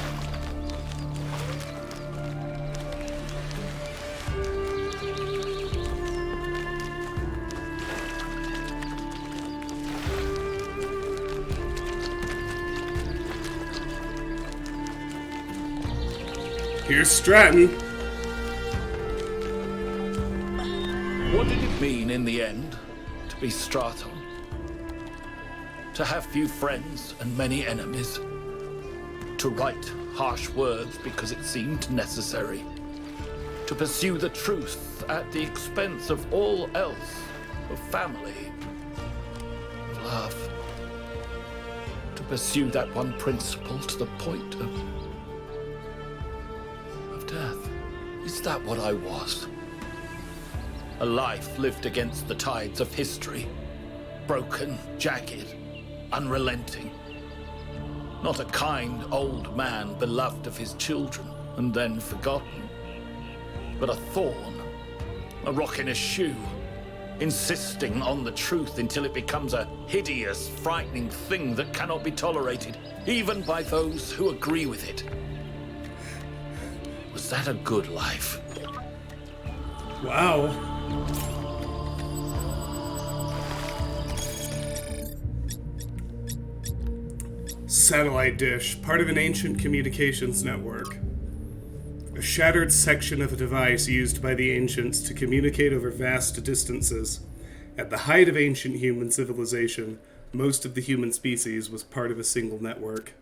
Here's Stratton. What did it mean in the end to be Straton? To have few friends and many enemies? To write harsh words because it seemed necessary? To pursue the truth at the expense of all else? Of family? Of love? To pursue that one principle to the point of death? Is that what I was? A life lived against the tides of history. Broken, jagged, unrelenting. Not a kind old man beloved of his children and then forgotten. But a thorn, a rock in a shoe, insisting on the truth until it becomes a hideous, frightening thing that cannot be tolerated, even by those who agree with it. Was that a good life? Wow. Satellite dish, part of an ancient communications network. A shattered section of a device used by the ancients to communicate over vast distances. At the height of ancient human civilization, most of the human species was part of a single network.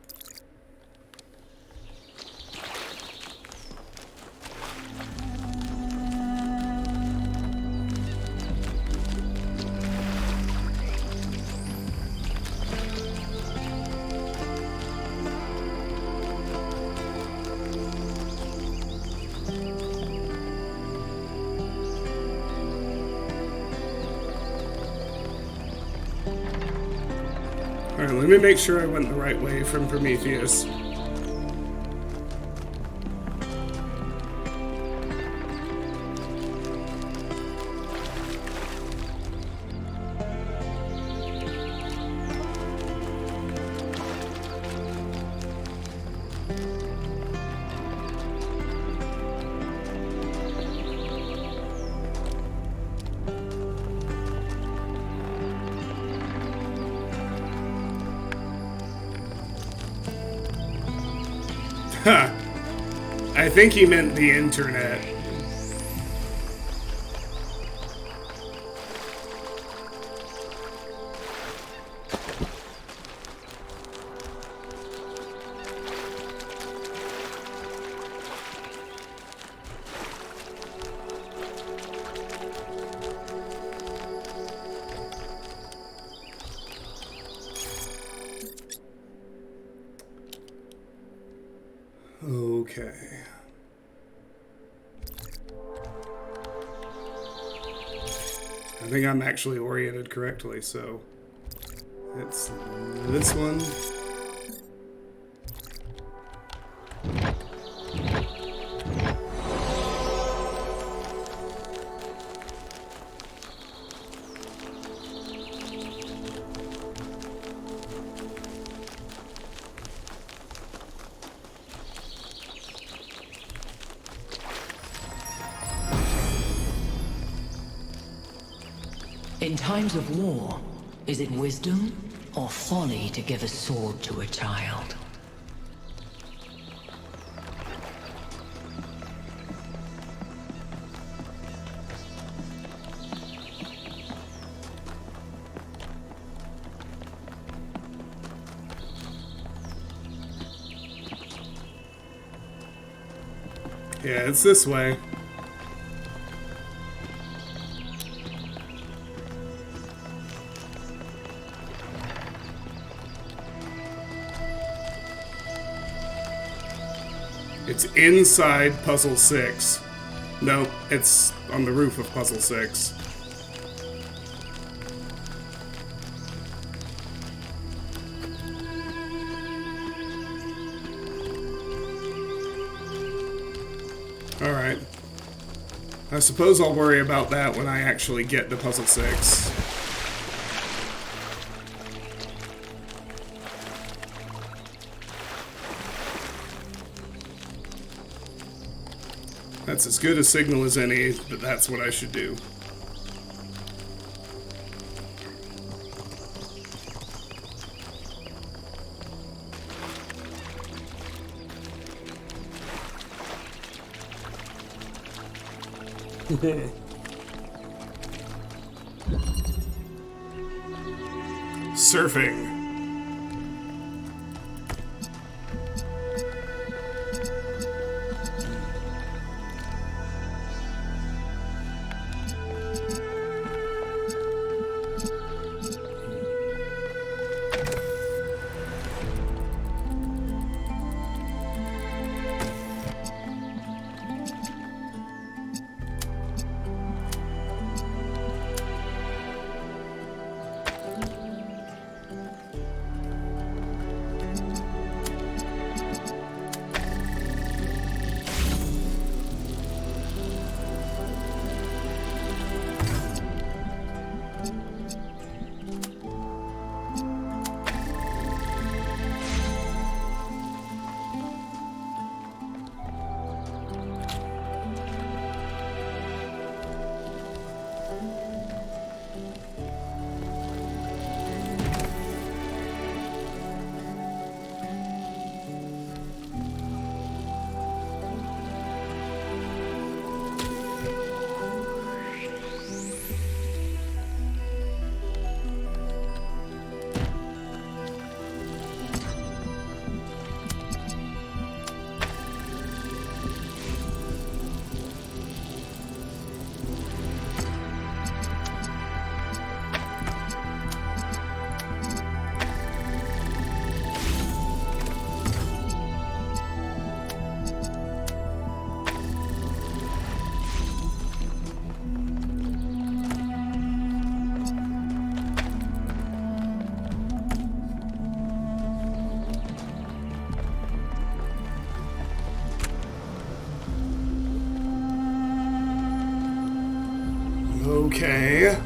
Alright, let me make sure I went the right way from Prometheus. Huh. I think he meant the internet. Okay. I think I'm actually oriented correctly, so it's this one. In times of war, is it wisdom or folly to give a sword to a child. Yeah, it's this way. It's inside Puzzle 6. Nope, it's on the roof of Puzzle 6. Alright. I suppose I'll worry about that when I actually get to Puzzle 6. That's as good a signal as any, but that's what I should do. Surfing. Okay.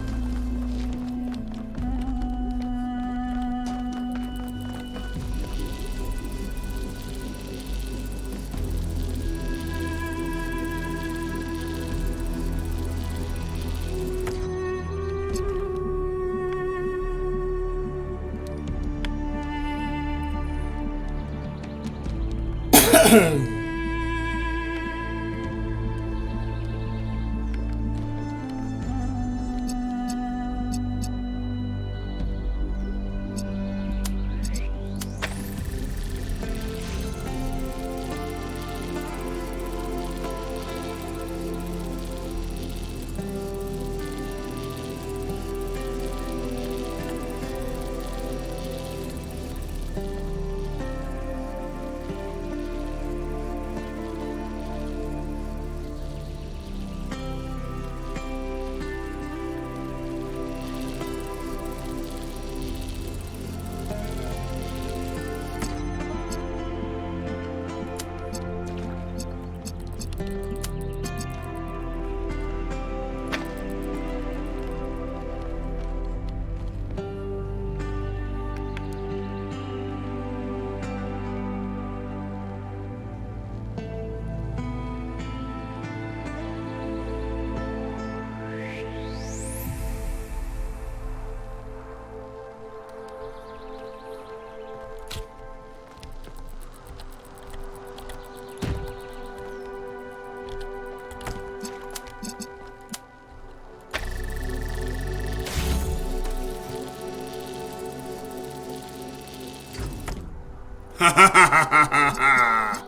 Ha ha ha ha ha ha!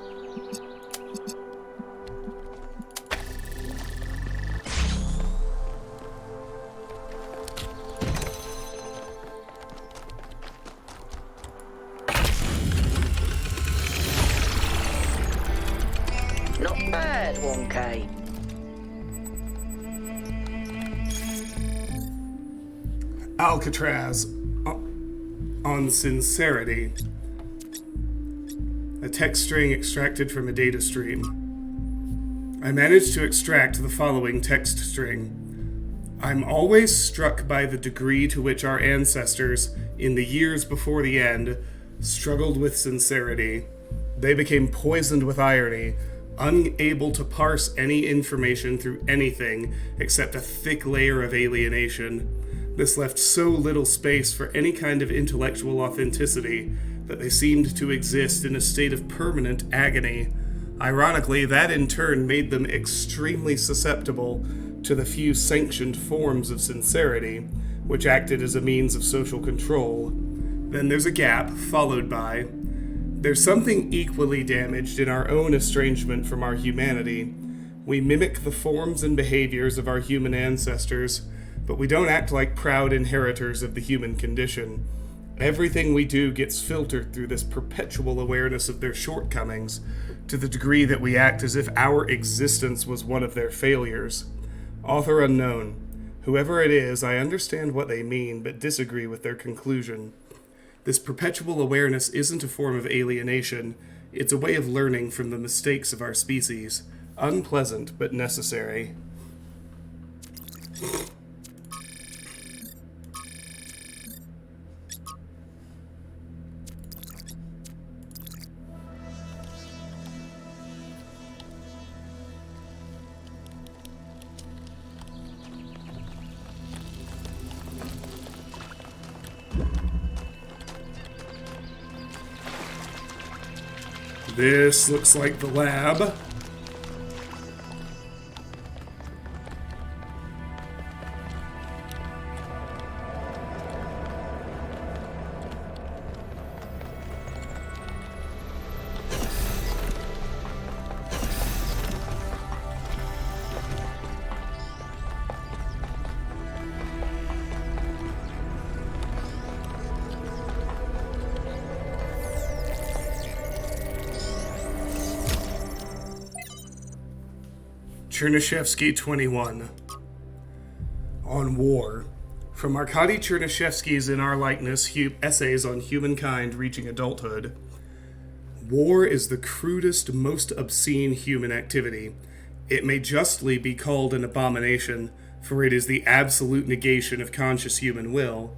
Not bad, 1K. Alcatraz on sincerity. A text string extracted from a data stream. I managed to extract the following text string. I'm always struck by the degree to which our ancestors, in the years before the end, struggled with sincerity. They became poisoned with irony, unable to parse any information through anything except a thick layer of alienation. This left so little space for any kind of intellectual authenticity that they seemed to exist in a state of permanent agony. Ironically, that in turn made them extremely susceptible to the few sanctioned forms of sincerity, which acted as a means of social control. Then there's a gap, followed by, there's something equally damaged in our own estrangement from our humanity. We mimic the forms and behaviors of our human ancestors, but we don't act like proud inheritors of the human condition. Everything we do gets filtered through this perpetual awareness of their shortcomings, to the degree that we act as if our existence was one of their failures. Author unknown. Whoever it is, I understand what they mean, but disagree with their conclusion. This perpetual awareness isn't a form of alienation, it's a way of learning from the mistakes of our species. Unpleasant, but necessary. This looks like the lab. Chernyshevsky 21. On War. From Arkady Chernyshevsky's In Our Likeness, Essays on Humankind Reaching Adulthood. War is the crudest, most obscene human activity. It may justly be called an abomination, for it is the absolute negation of conscious human will.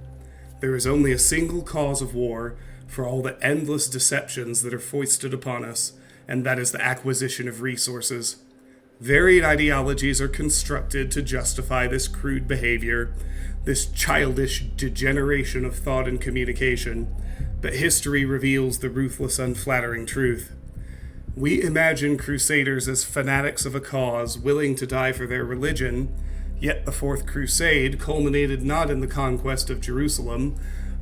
There is only a single cause of war, for all the endless deceptions that are foisted upon us, and that is the acquisition of resources. Varied ideologies are constructed to justify this crude behavior, this childish degeneration of thought and communication, but history reveals the ruthless, unflattering truth. We imagine crusaders as fanatics of a cause, willing to die for their religion, yet the Fourth Crusade culminated not in the conquest of Jerusalem,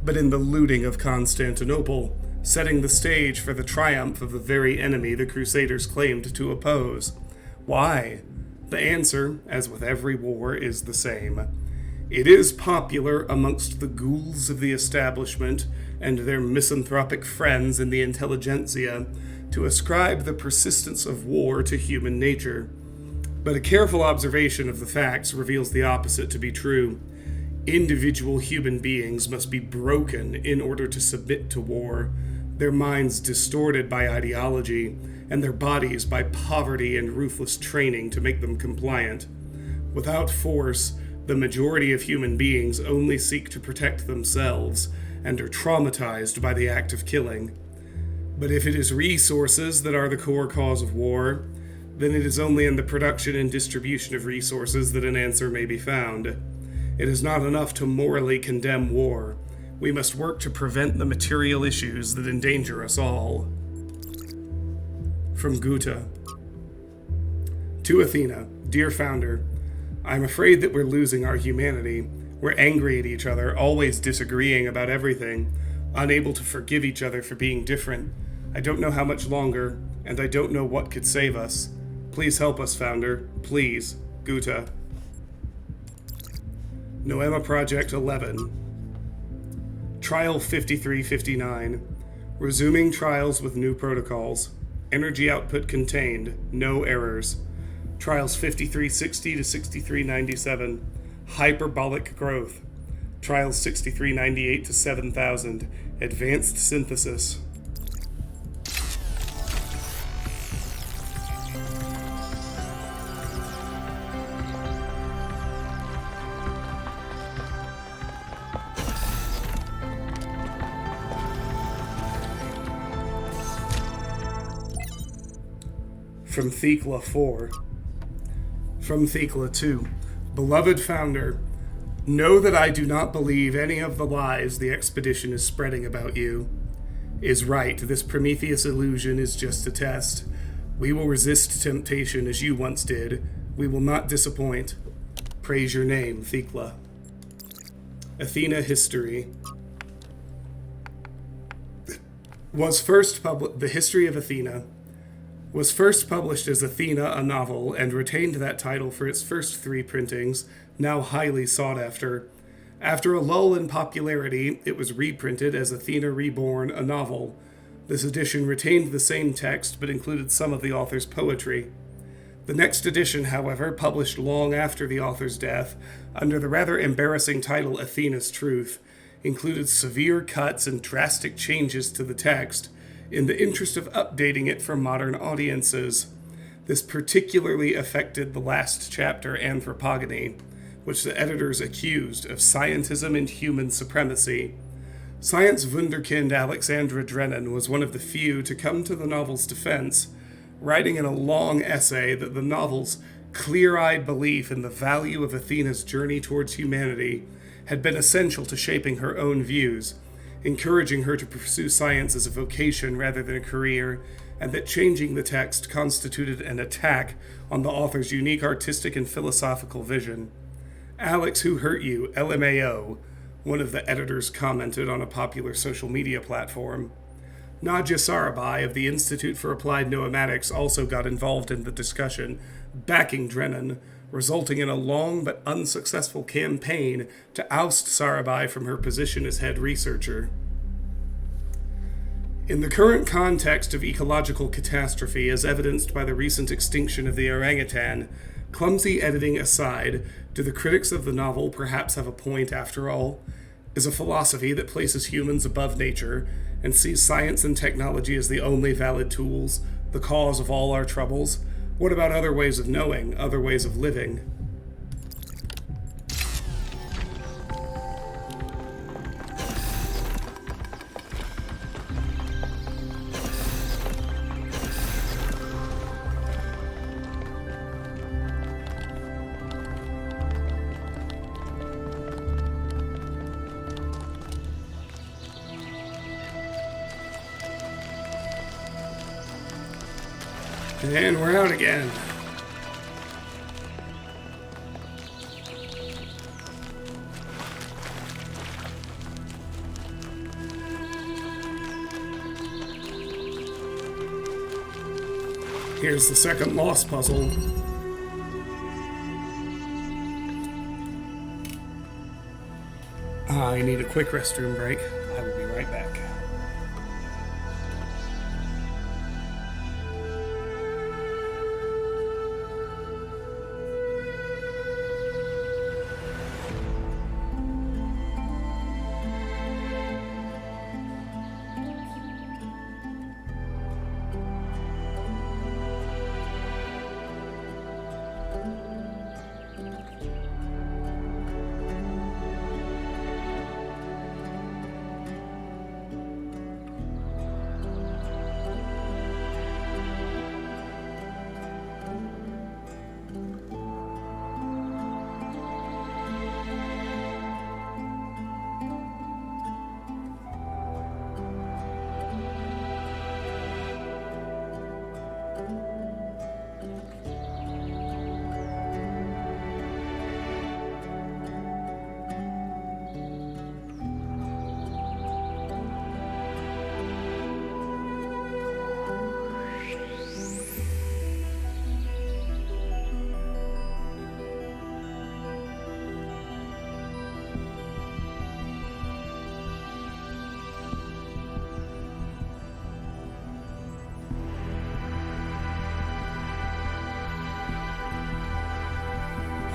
but in the looting of Constantinople, setting the stage for the triumph of the very enemy the Crusaders claimed to oppose. Why? The answer, as with every war, is the same. It is popular amongst the ghouls of the establishment and their misanthropic friends in the intelligentsia to ascribe the persistence of war to human nature. But a careful observation of the facts reveals the opposite to be true. Individual human beings must be broken in order to submit to war, their minds distorted by ideology, and their bodies by poverty and ruthless training to make them compliant. Without force, the majority of human beings only seek to protect themselves and are traumatized by the act of killing. But if it is resources that are the core cause of war, then it is only in the production and distribution of resources that an answer may be found. It is not enough to morally condemn war. We must work to prevent the material issues that endanger us all. From Guta. To Athena, dear founder, I'm afraid that we're losing our humanity. We're angry at each other, always disagreeing about everything, unable to forgive each other for being different. I don't know how much longer, and I don't know what could save us. Please help us, Founder. Please. Guta. Noema Project 11. Trial 5359. Resuming trials with new protocols. Energy output contained. No errors. Trials 5360 to 6397. Hyperbolic growth. Trials 6398 to 7000. Advanced synthesis. From Thekla 4. From Thekla 2. Beloved Founder, know that I do not believe any of the lies the expedition is spreading about you. Is right, this Prometheus illusion is just a test. We will resist temptation as you once did. We will not disappoint. Praise your name, Thekla. Athena History. The History of Athena was first published as Athena, a novel, and retained that title for its first 3 printings, now highly sought after. After a lull in popularity, it was reprinted as Athena Reborn, a novel. This edition retained the same text, but included some of the author's poetry. The next edition, however, published long after the author's death, under the rather embarrassing title Athena's Truth, included severe cuts and drastic changes to the text, in the interest of updating it for modern audiences. This particularly affected the last chapter, Anthropogony, which the editors accused of scientism and human supremacy. Science wunderkind Alexandra Drennan was one of the few to come to the novel's defense, writing in a long essay that the novel's clear-eyed belief in the value of Athena's journey towards humanity had been essential to shaping her own views, encouraging her to pursue science as a vocation rather than a career, and that changing the text constituted an attack on the author's unique artistic and philosophical vision. Alex, who hurt you? LMAO, one of the editors commented on a popular social media platform. Nadja Sarabhai of the Institute for Applied Noematics also got involved in the discussion, backing Drennan, resulting in a long but unsuccessful campaign to oust Sarabhai from her position as head researcher. In the current context of ecological catastrophe, as evidenced by the recent extinction of the orangutan, clumsy editing aside, do the critics of the novel perhaps have a point after all? Is a philosophy that places humans above nature and sees science and technology as the only valid tools, the cause of all our troubles? What about other ways of knowing, other ways of living? And we're out again. Here's the second lost puzzle. I need a quick restroom break. I will be right back.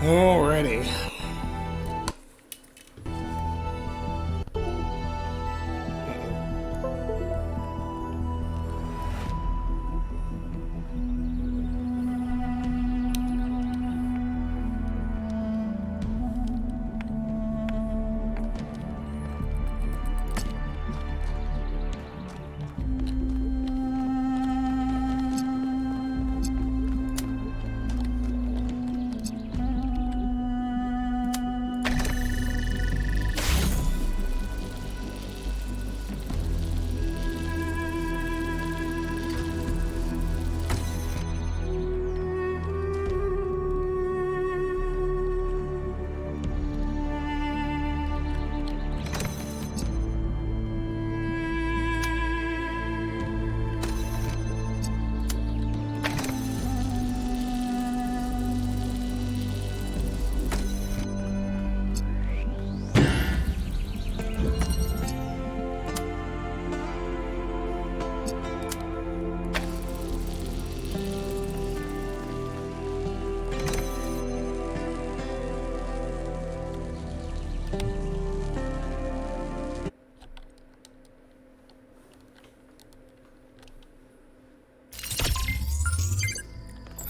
Alrighty.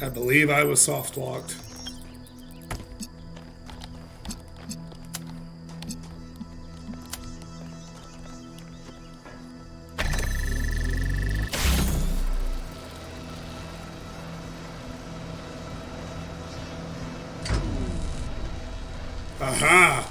I believe I was soft locked. Aha!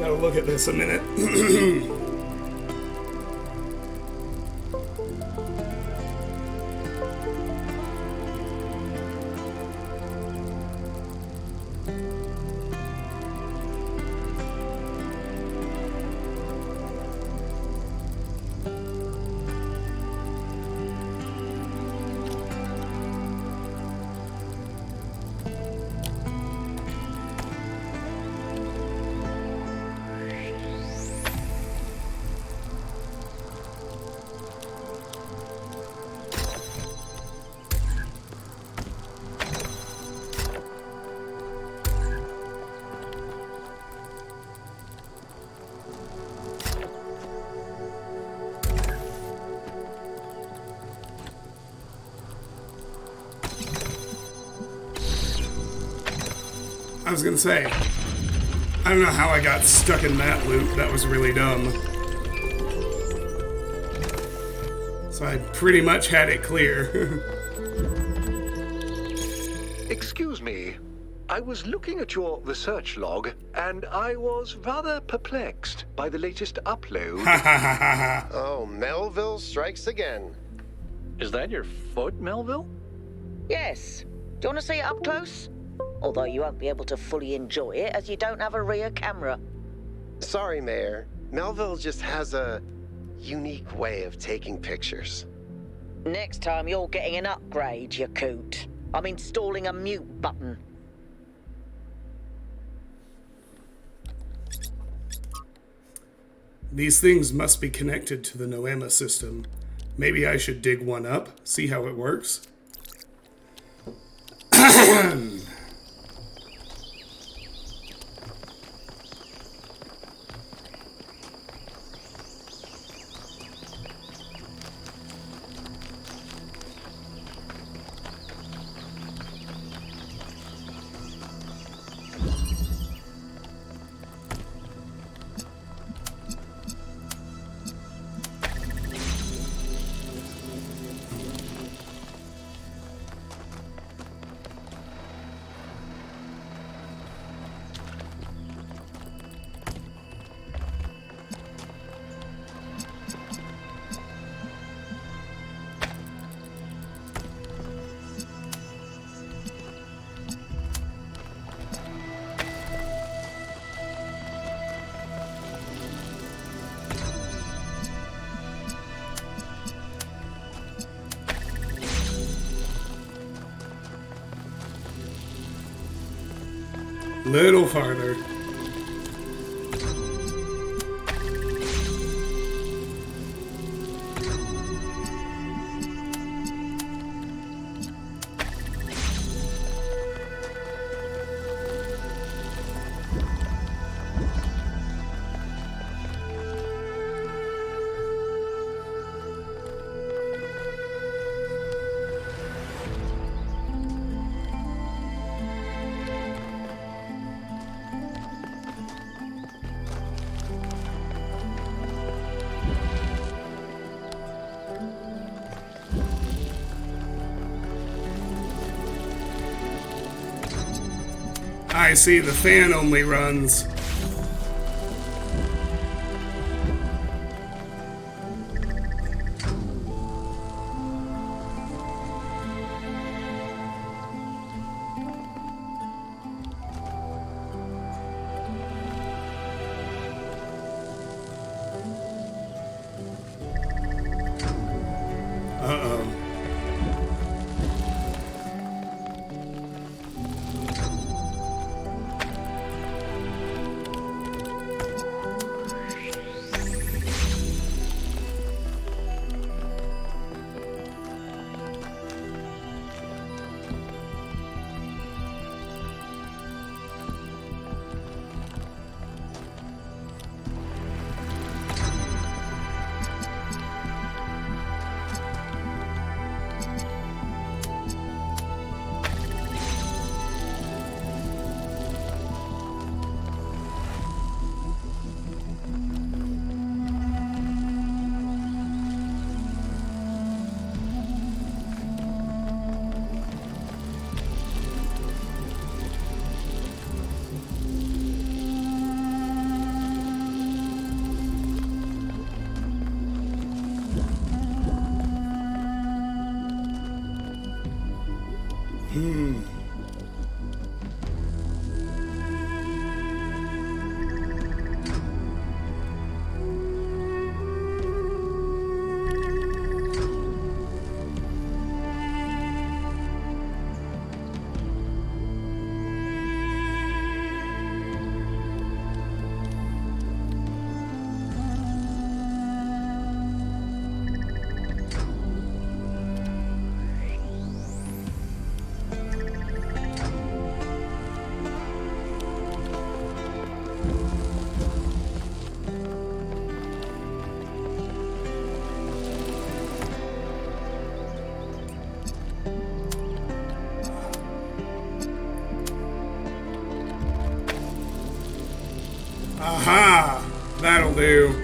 Gotta look at this a minute. I was gonna say, I don't know how I got stuck in that loop. That was really dumb. So I pretty much had it clear. Excuse me. I was looking at your research log, and I was rather perplexed by the latest upload. Oh, Melville strikes again. Is that your foot, Melville? Yes. Do you want to see it up close? Although you won't be able to fully enjoy it as you don't have a rear camera. Sorry, Mayor. Melville just has a unique way of taking pictures. Next time you're getting an upgrade, you coot. I'm installing a mute button. These things must be connected to the Noema system. Maybe I should dig one up, see how it works. Little farther. I see, the fan only runs. Uh-oh. Aha! That'll do.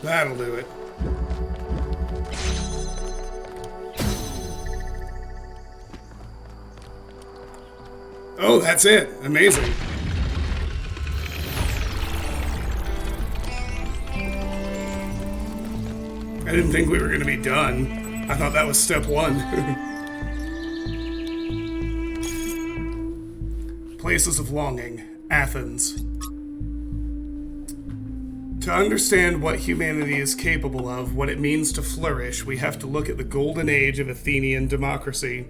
That'll do it. Oh, that's it. Amazing. I didn't think we were going to be done. I thought that was step one. Places of longing. Athens. To understand what humanity is capable of, what it means to flourish, we have to look at the golden age of Athenian democracy.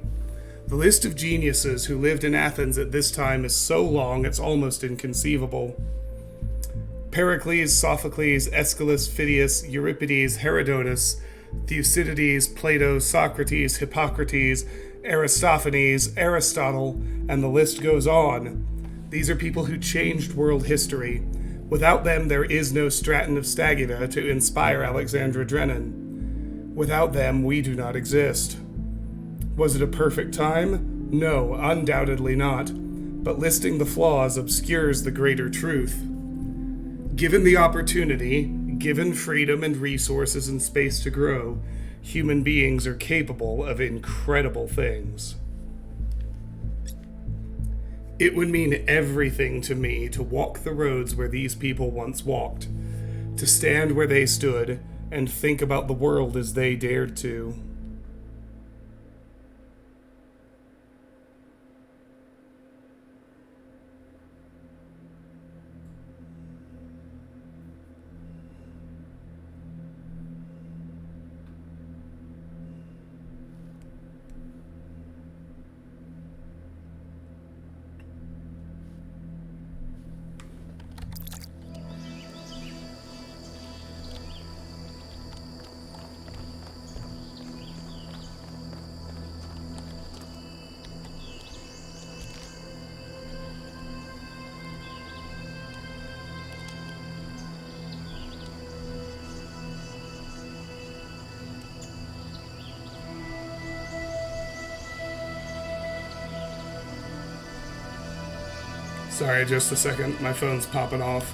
The list of geniuses who lived in Athens at this time is so long it's almost inconceivable. Pericles, Sophocles, Aeschylus, Phidias, Euripides, Herodotus, Thucydides, Plato, Socrates, Hippocrates, Aristophanes, Aristotle, and the list goes on. These are people who changed world history. Without them, there is no Straton of Stagida to inspire Alexandra Drennan. Without them, we do not exist. Was it a perfect time? No, undoubtedly not. But listing the flaws obscures the greater truth. Given the opportunity, given freedom and resources and space to grow, human beings are capable of incredible things. It would mean everything to me to walk the roads where these people once walked, to stand where they stood, and think about the world as they dared to. Sorry, just a second. My phone's popping off.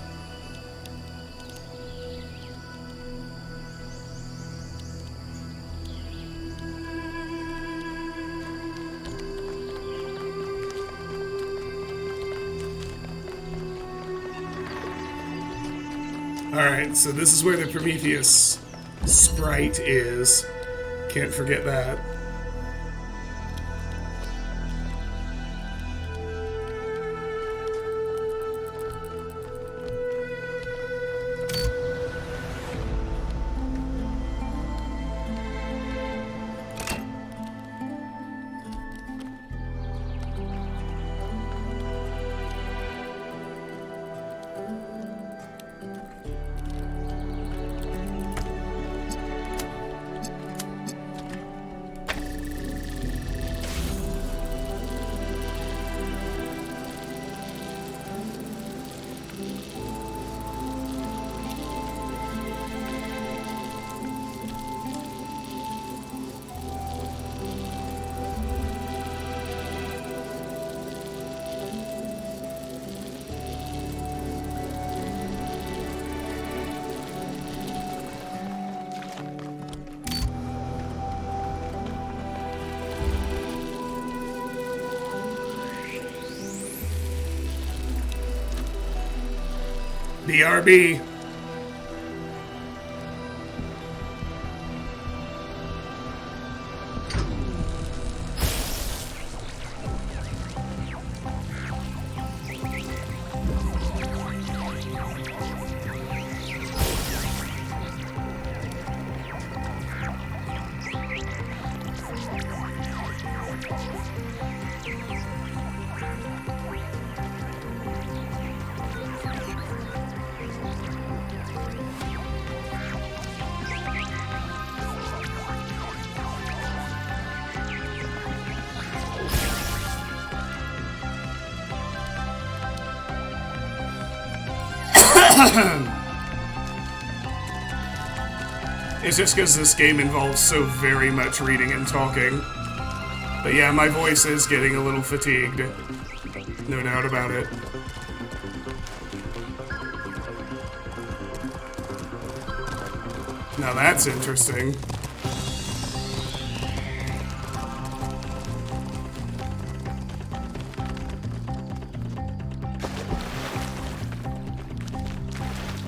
Alright, so this is where the Prometheus sprite is. Can't forget that. BRB. It's just because this game involves so very much reading and talking. But yeah, my voice is getting a little fatigued. No doubt about it. Now that's interesting.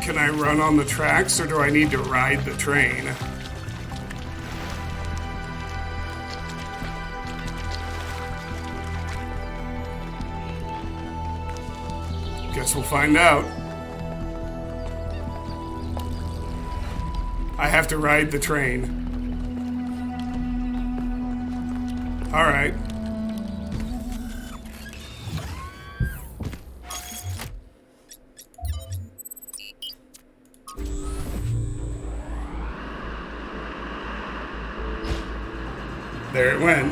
Can I run on the tracks, or do I need to ride the train? Guess we'll find out. I have to ride the train. All right. There it went.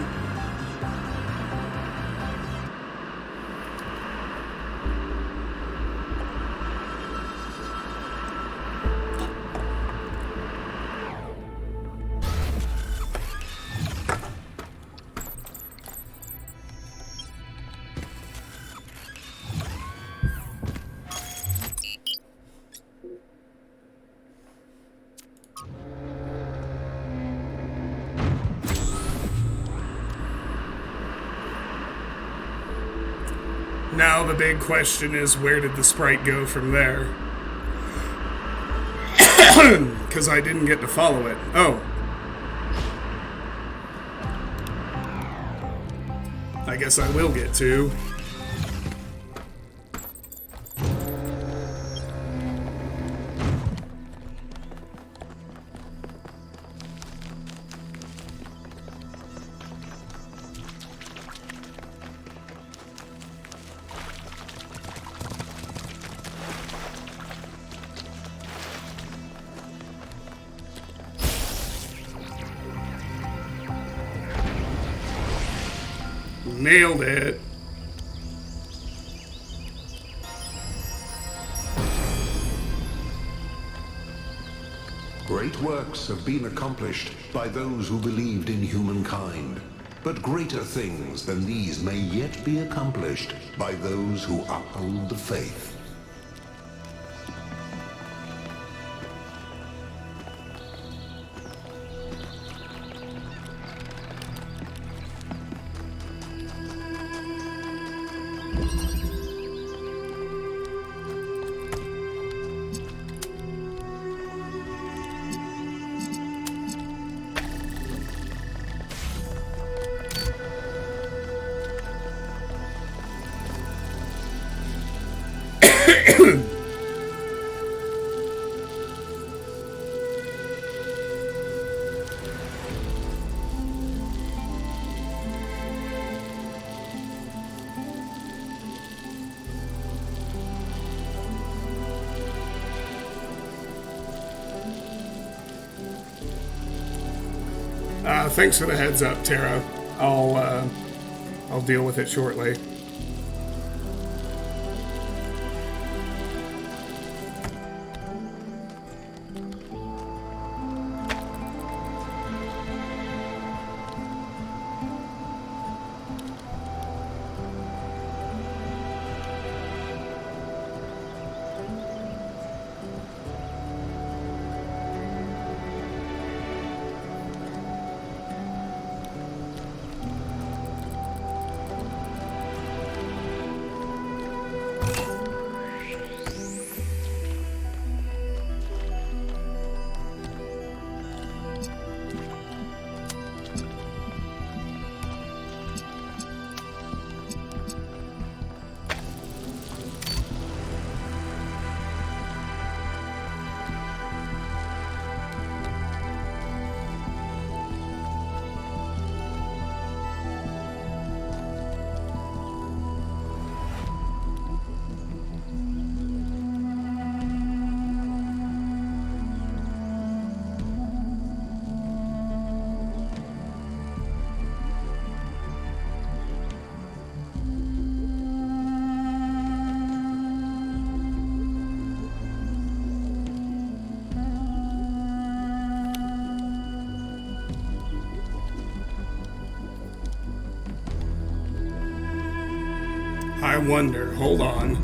Now the big question is, where did the sprite go from there? Because I didn't get to follow it. Oh. I guess I will get to. Nailed it. Great works have been accomplished by those who believed in humankind. But greater things than these may yet be accomplished by those who uphold the faith. Thanks for the heads up, Tara. I'll deal with it shortly. I wonder. Hold on.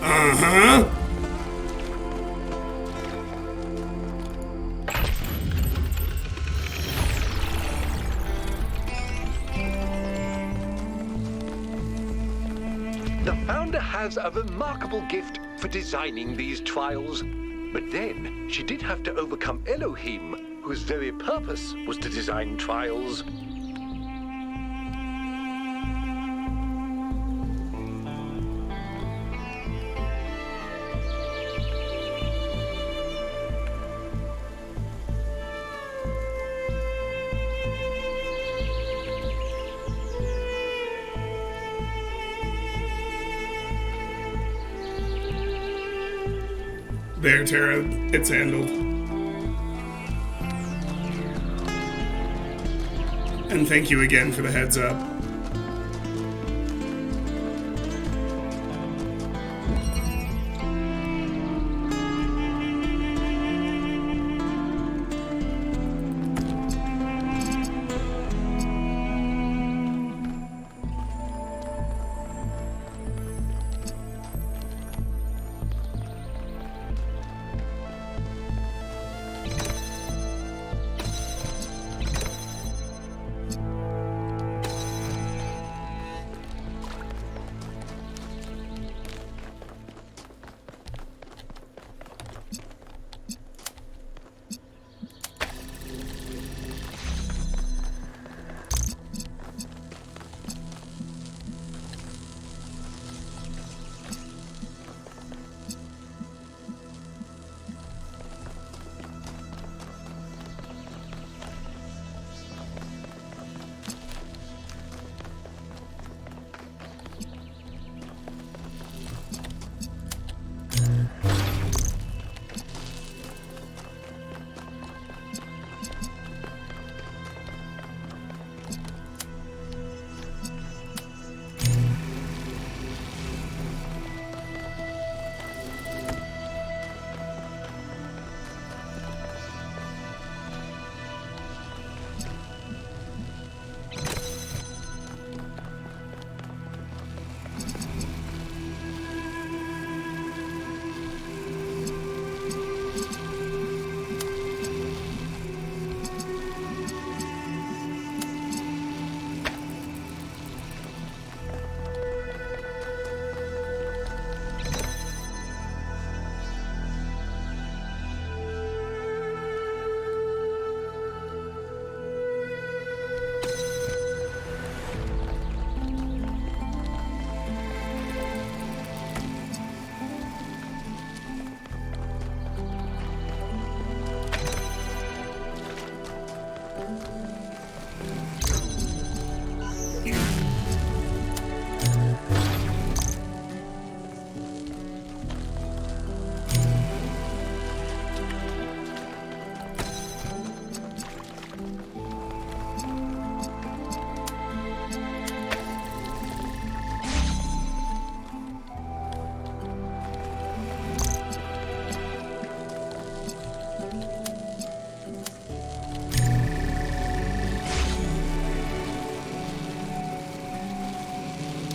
Uh-huh. The founder has a remarkable gift for designing these trials. But then, she did have to overcome Elohim, whose very purpose was to design trials. There, Tara. It's handled. And thank you again for the heads up.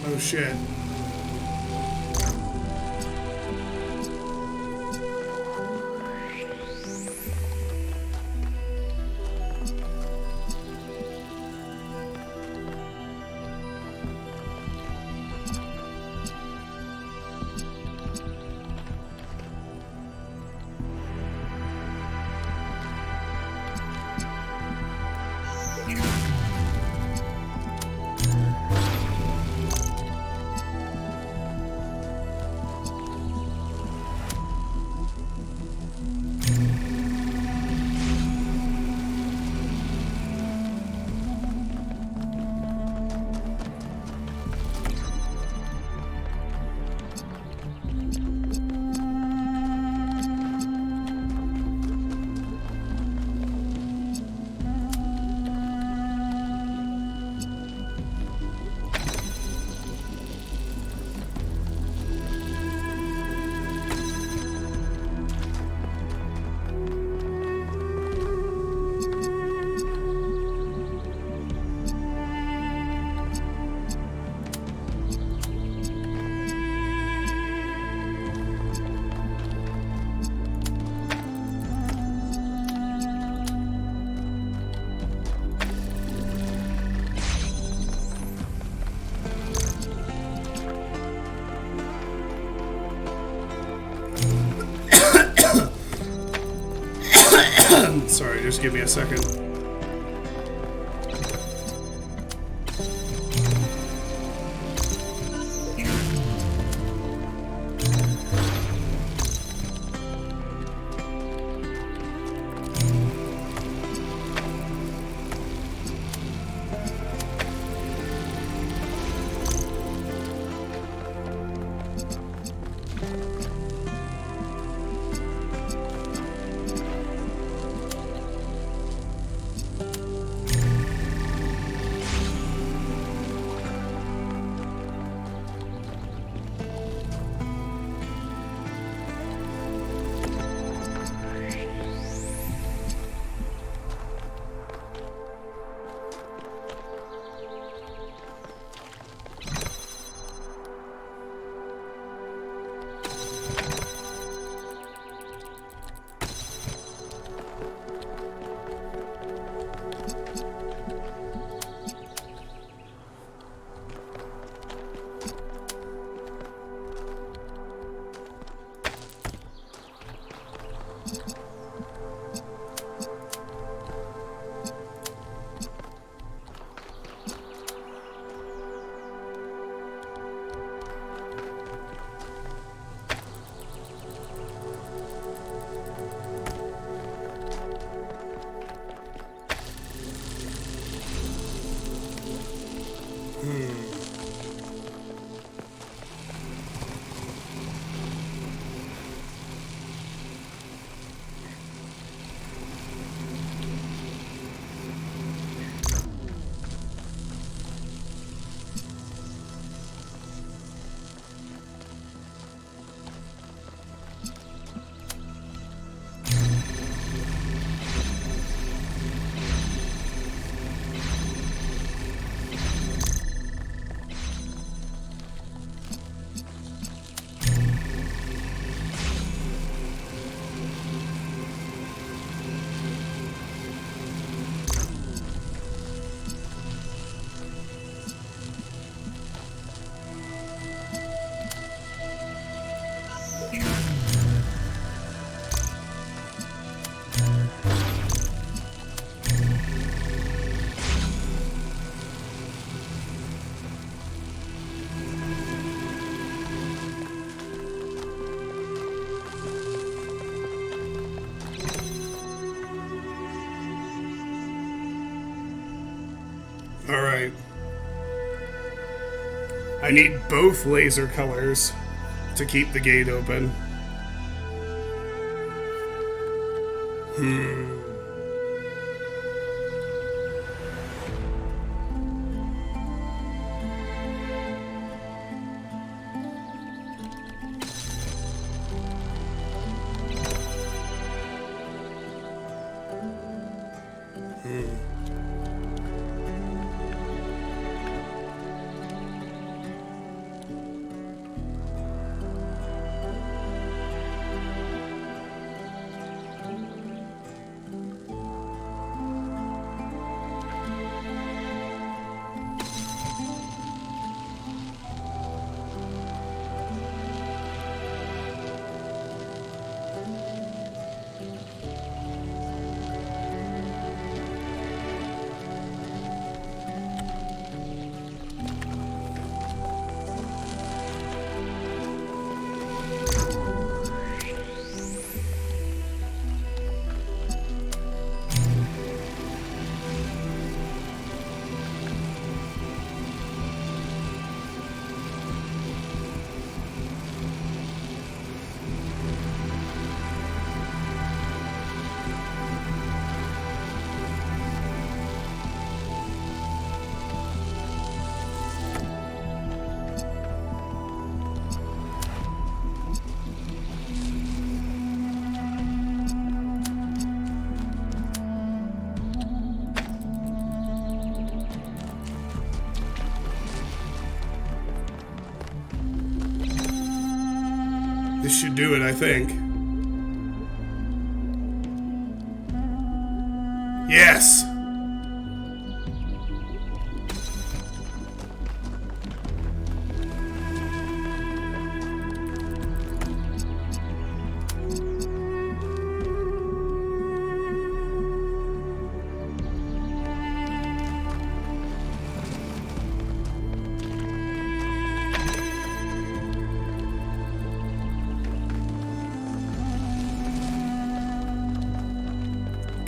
Oh shit. Sorry, just give me a second. Alright. I need both laser colors to keep the gate open. This should do it, I think. Yes!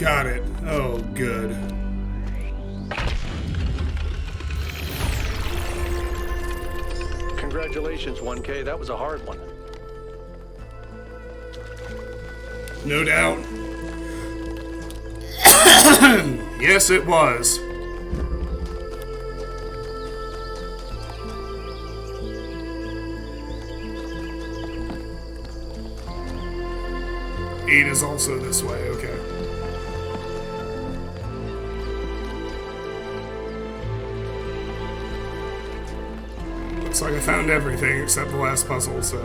Got it. Oh, good. Congratulations, 1K. That was a hard one. No doubt. Yes, it was. Eight is also this way, okay. Looks like I found everything except the last puzzle, so...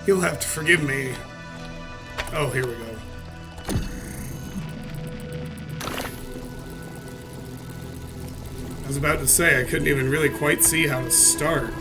You'll have to forgive me. Oh, here we go. I was about to say, I couldn't even really quite see how to start.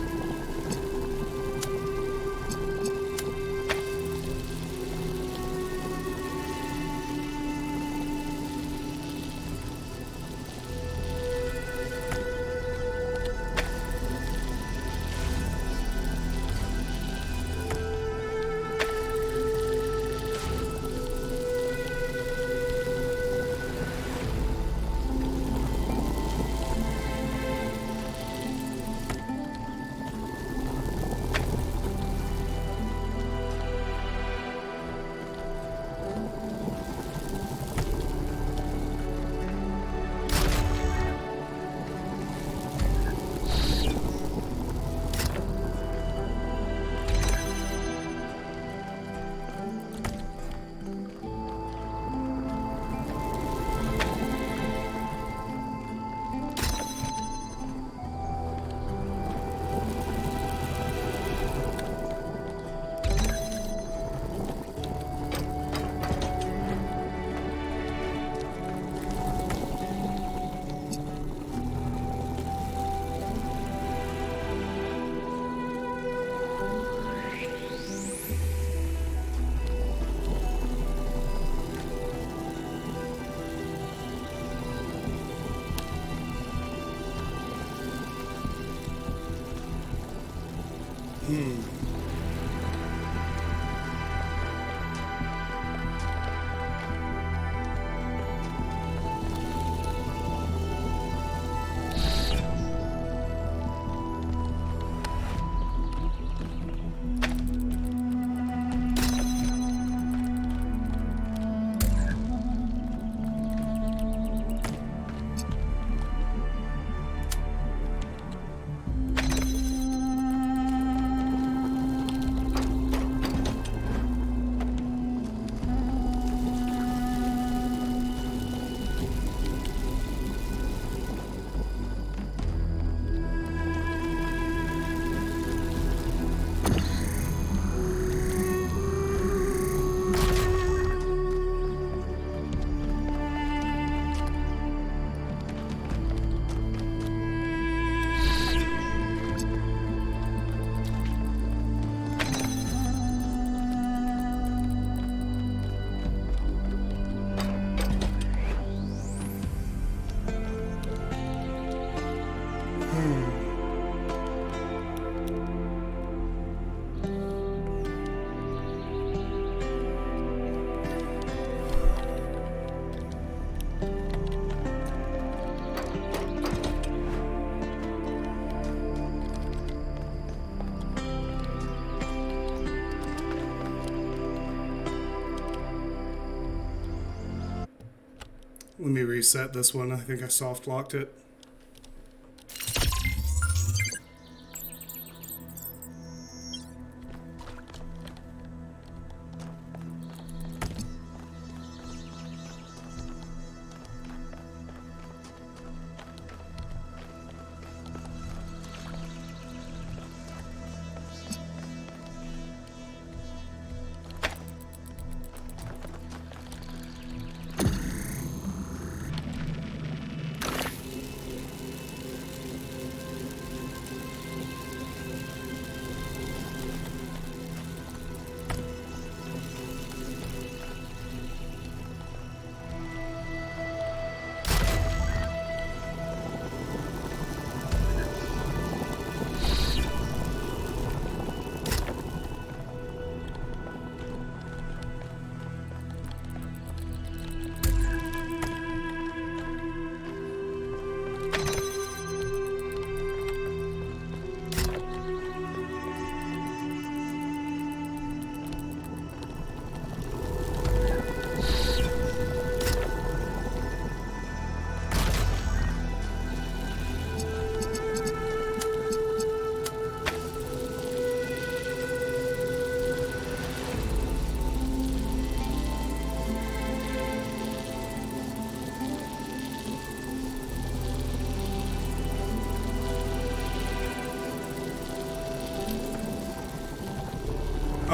Let me reset this one. I think I soft locked it.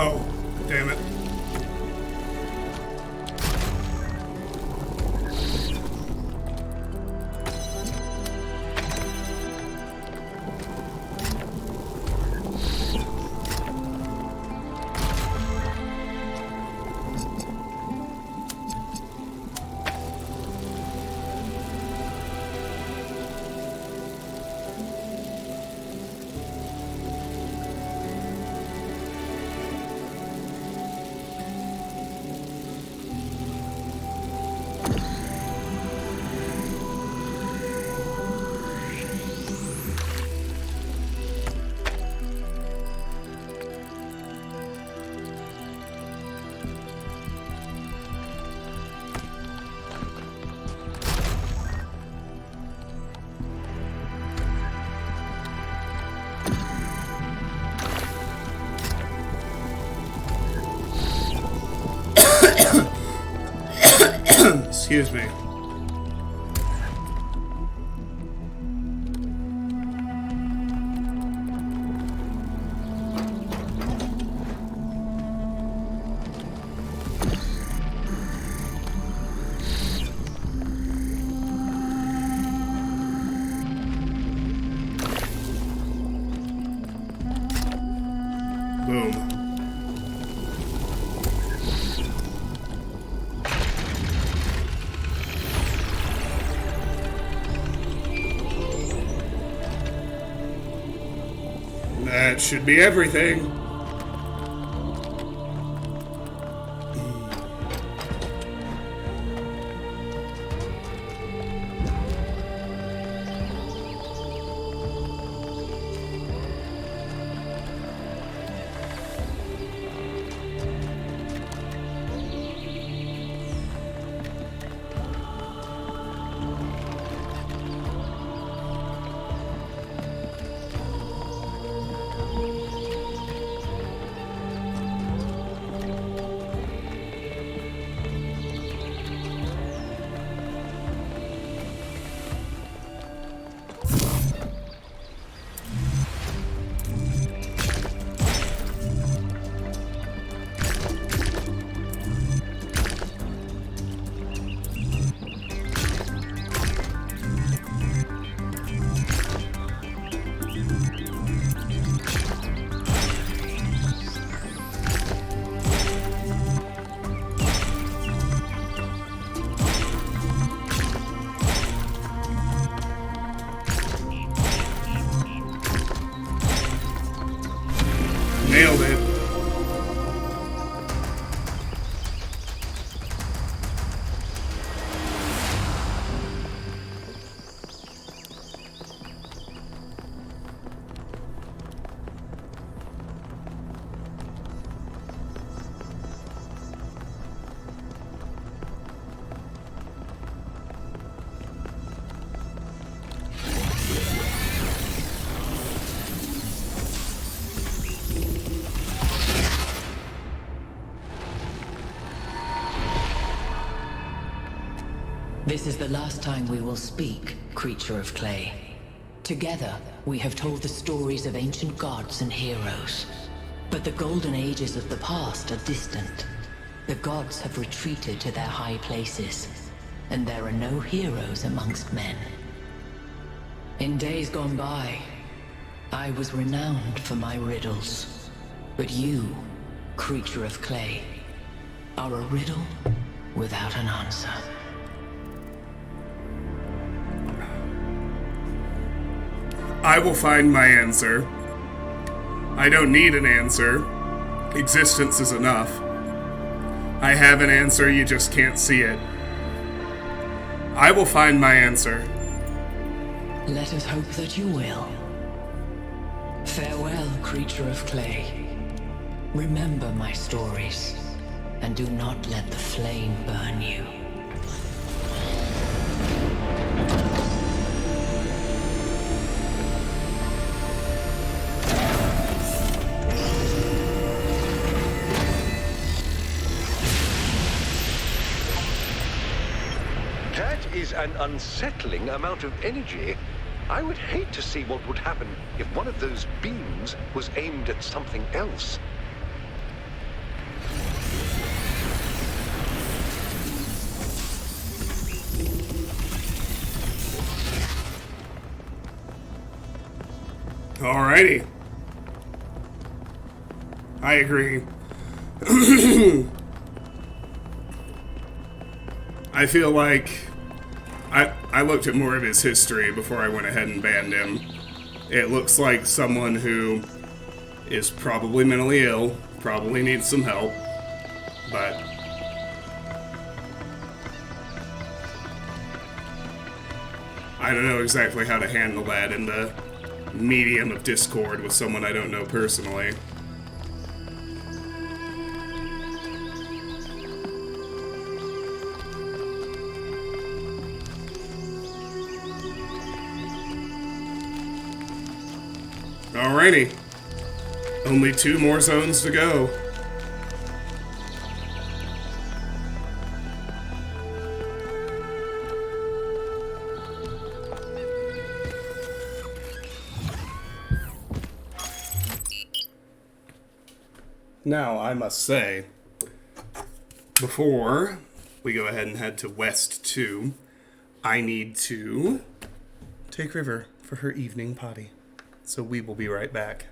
Oh, damn it. Excuse me. Boom. That should be everything. This is the last time we will speak, creature of clay. Together, we have told the stories of ancient gods and heroes. But the golden ages of the past are distant. The gods have retreated to their high places, and there are no heroes amongst men. In days gone by, I was renowned for my riddles. But you, creature of clay, are a riddle without an answer. I will find my answer. I don't need an answer. Existence is enough. I have an answer, you just can't see it. I will find my answer. Let us hope that you will. Farewell, creature of clay. Remember my stories, and do not let the flame burn you. That is an unsettling amount of energy. I would hate to see what would happen if one of those beams was aimed at something else. Alrighty. I agree. I feel like I looked at more of his history before I went ahead and banned him. It looks like someone who is probably mentally ill, probably needs some help, but I don't know exactly how to handle that in the medium of Discord with someone I don't know personally. Alrighty. Only 2 more zones to go. Now, I must say, before we go ahead and head to West 2, I need to take River for her evening potty. So we will be right back.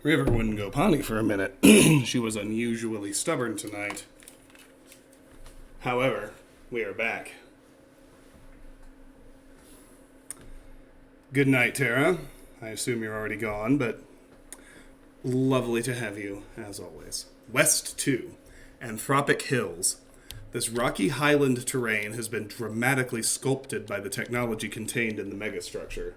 River wouldn't go potty for a minute. She was unusually stubborn tonight. However, we are back. Good night, Tara. I assume you're already gone, but lovely to have you, as always. West 2, Anthropic Hills. This rocky highland terrain has been dramatically sculpted by the technology contained in the megastructure.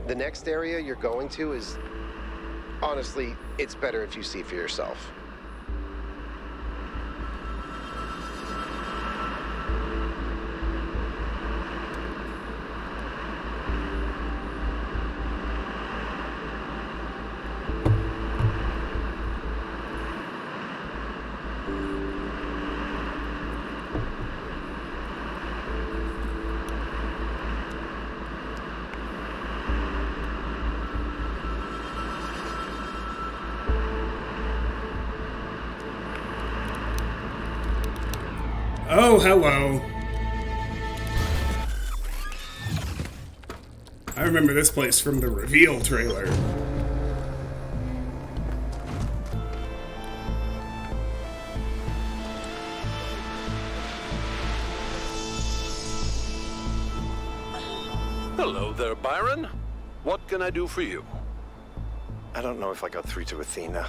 The next area you're going to is... Honestly, it's better if you see for yourself. Oh, hello. I remember this place from the reveal trailer. Hello there, Byron. What can I do for you? I don't know if I got through to Athena.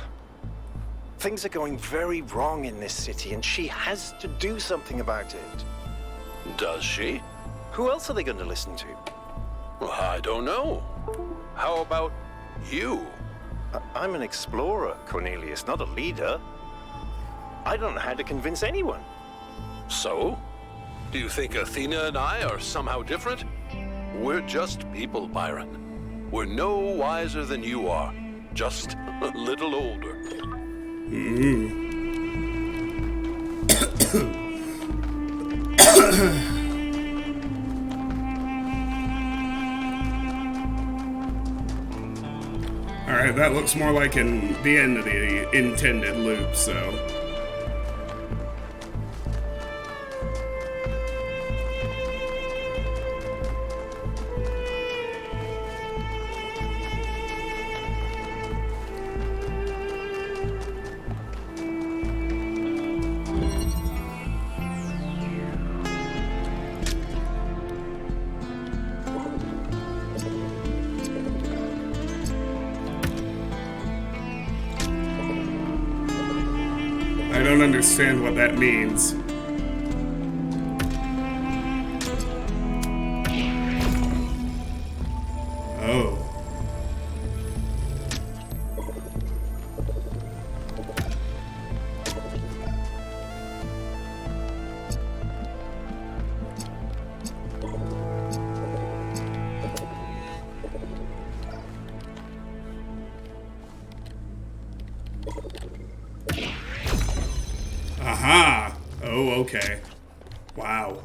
Things are going very wrong in this city, and she has to do something about it. Does she? Who else are they going to listen to? Well, I don't know. How about you? I'm an explorer, Cornelius, not a leader. I don't know how to convince anyone. So? Do you think Athena and I are somehow different? We're just people, Byron. We're no wiser than you are, just a little older. Alright, that looks more like the end of the intended loop, so... I don't understand what that means. Oh. Aha! Oh, okay. Wow.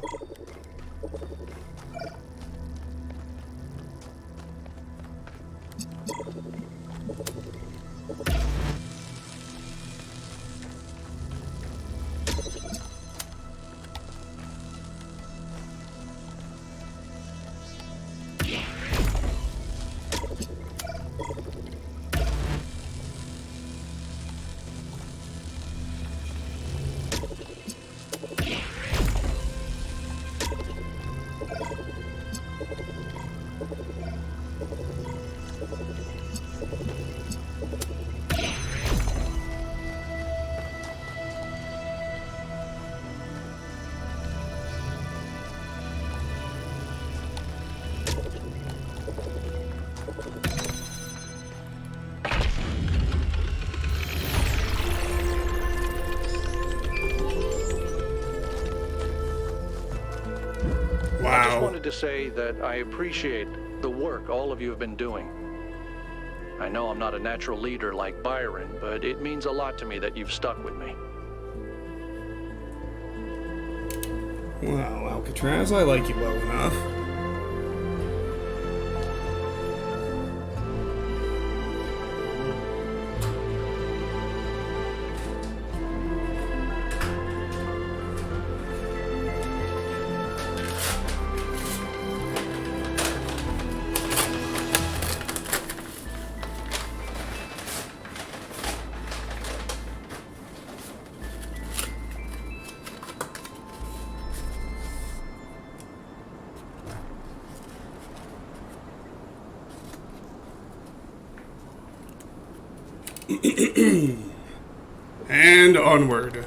I just wanted to say that I appreciate the work all of you have been doing. I know I'm not a natural leader like Byron, but it means a lot to me that you've stuck with me. Well, Alcatraz, I like you well enough. And onward.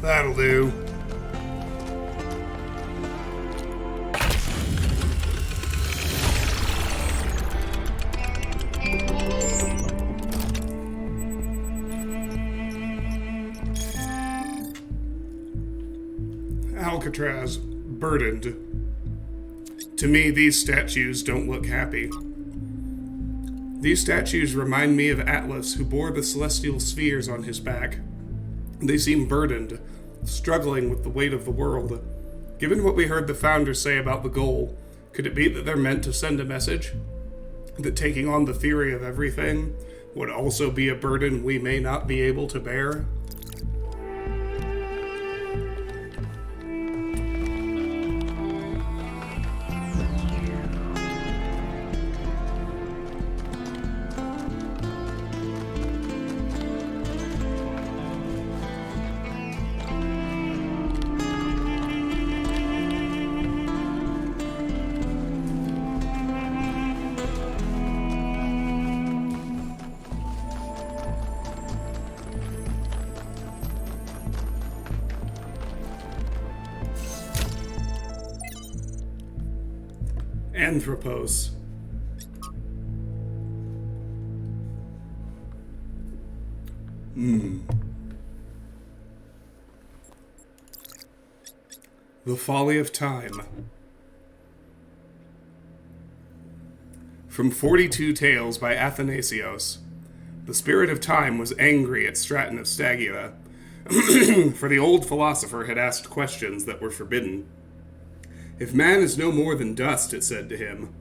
That'll do. Alcatraz, burdened. To me, these statues don't look happy. These statues remind me of Atlas, who bore the celestial spheres on his back. They seem burdened, struggling with the weight of the world. Given what we heard the founders say about the goal, could it be that they're meant to send a message? That taking on the theory of everything would also be a burden we may not be able to bear? Anthropos. The Folly of Time. From 42 Tales by Athanasios. The spirit of time was angry at Straton of Stagula, for the old philosopher had asked questions that were forbidden. If man is no more than dust, it said to him,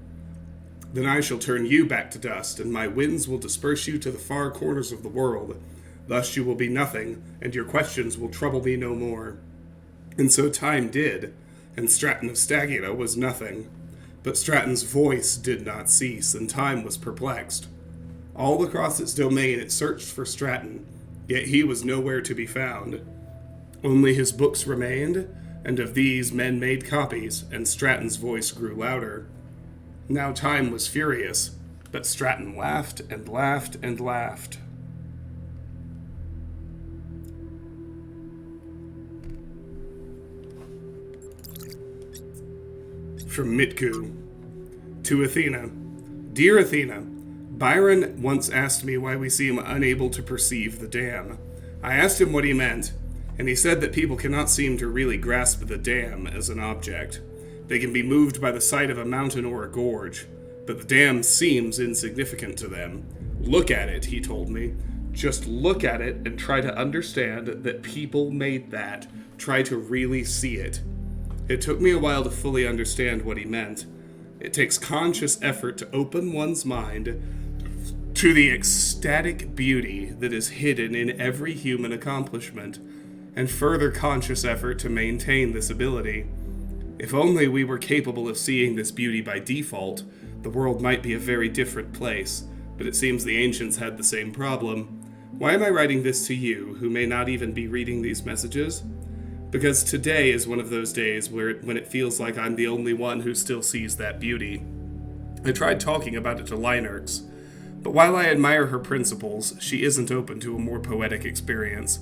then I shall turn you back to dust, and my winds will disperse you to the far corners of the world. Thus you will be nothing, and your questions will trouble me no more. And so time did, and Straton of Stagula was nothing. But Straton's voice did not cease, and time was perplexed. All across its domain it searched for Straton, yet he was nowhere to be found. Only his books remained, and of these men made copies, and Straton's voice grew louder. Now time was furious, but Straton laughed and laughed and laughed. From Mitku. To Athena. Dear Athena, Byron once asked me why we seem unable to perceive the dam. I asked him what he meant, and he said that people cannot seem to really grasp the dam as an object. They can be moved by the sight of a mountain or a gorge, but the dam seems insignificant to them. Look at it, he told me. Just look at it and try to understand that people made that. Try to really see it. It took me a while to fully understand what he meant. It takes conscious effort to open one's mind to the ecstatic beauty that is hidden in every human accomplishment, and further conscious effort to maintain this ability. If only we were capable of seeing this beauty by default, the world might be a very different place, but it seems the ancients had the same problem. Why am I writing this to you, who may not even be reading these messages? Because today is one of those days when it feels like I'm the only one who still sees that beauty. I tried talking about it to Lynerx, but while I admire her principles, she isn't open to a more poetic experience.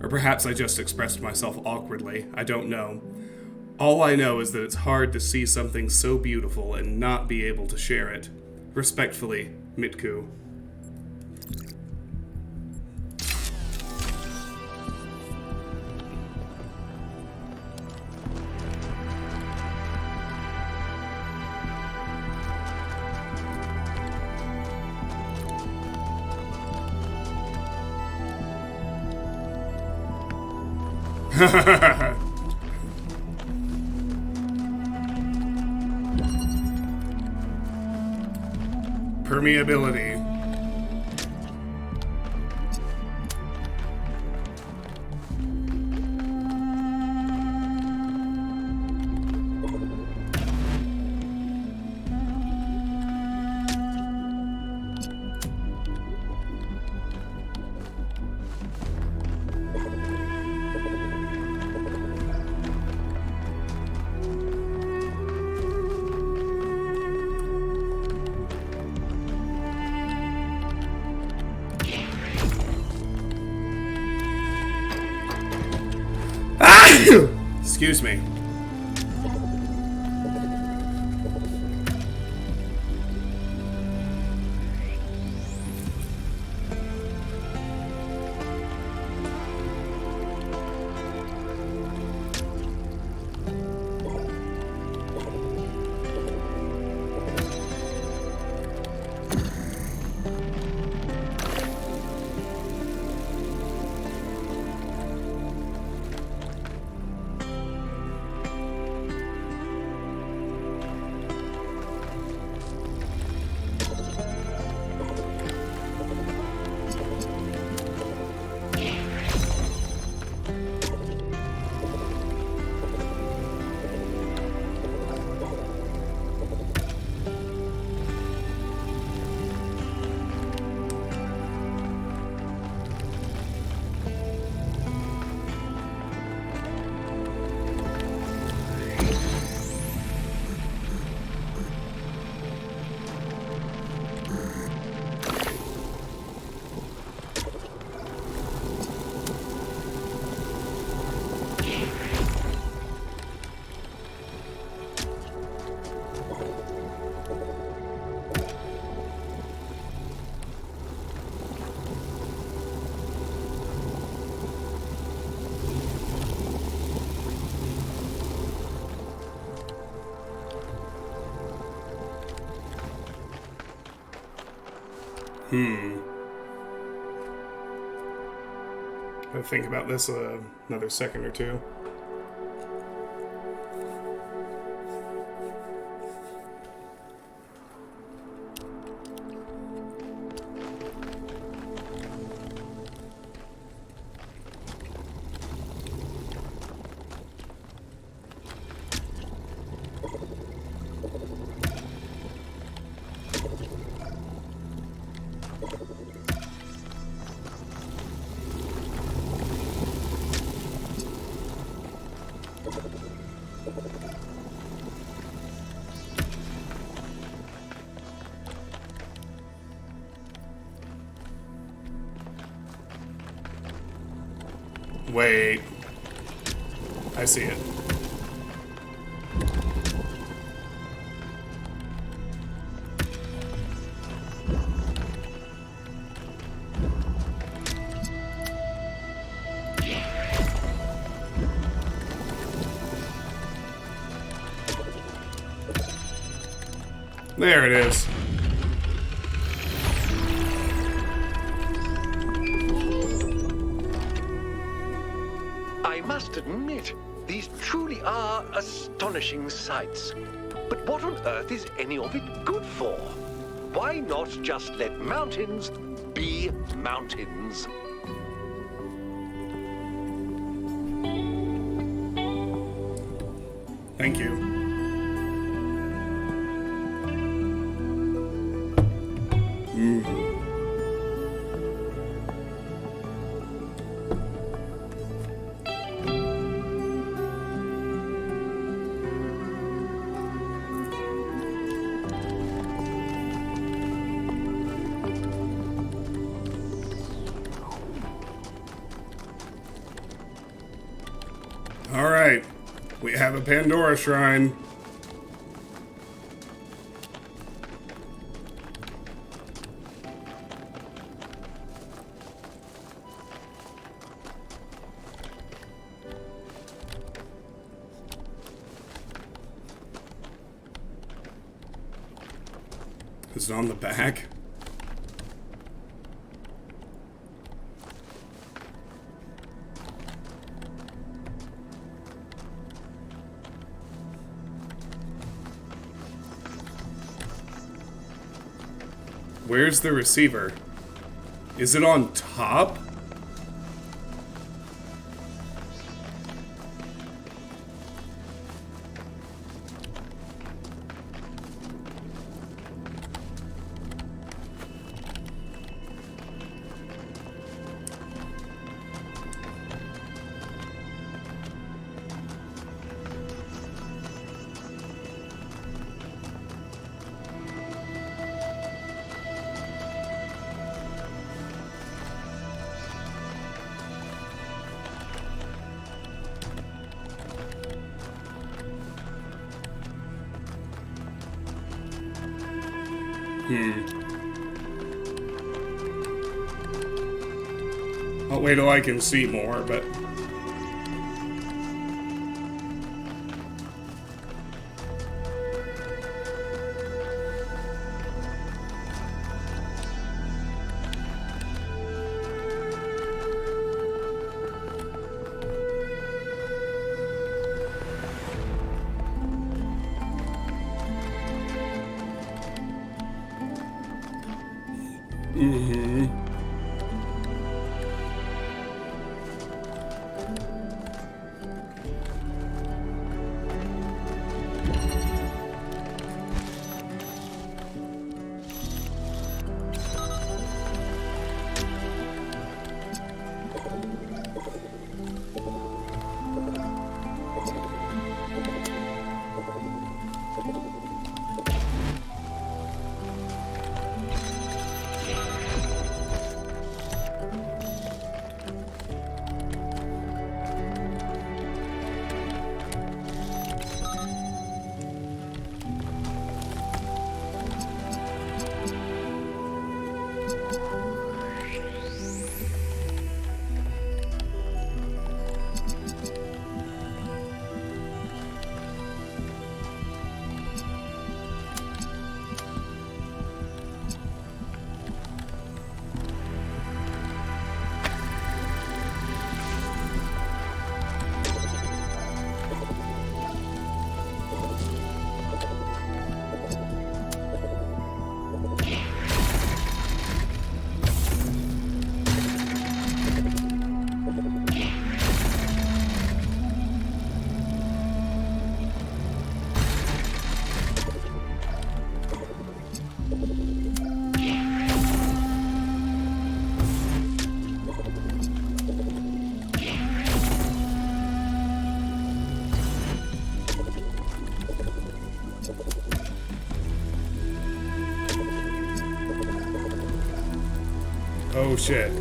Or perhaps I just expressed myself awkwardly, I don't know. All I know is that it's hard to see something so beautiful and not be able to share it. Respectfully, Mitku. Permeability. Excuse me. I'll think about this another second or two. Wait. I see it. There it is. I must admit, these truly are astonishing sights. But what on earth is any of it good for? Why not just let mountains be mountains? Thank you. All right, we have a Pandora shrine. Is it on the back? Where's the receiver? Is it on top? I'll wait till I can see more, but... Oh shit.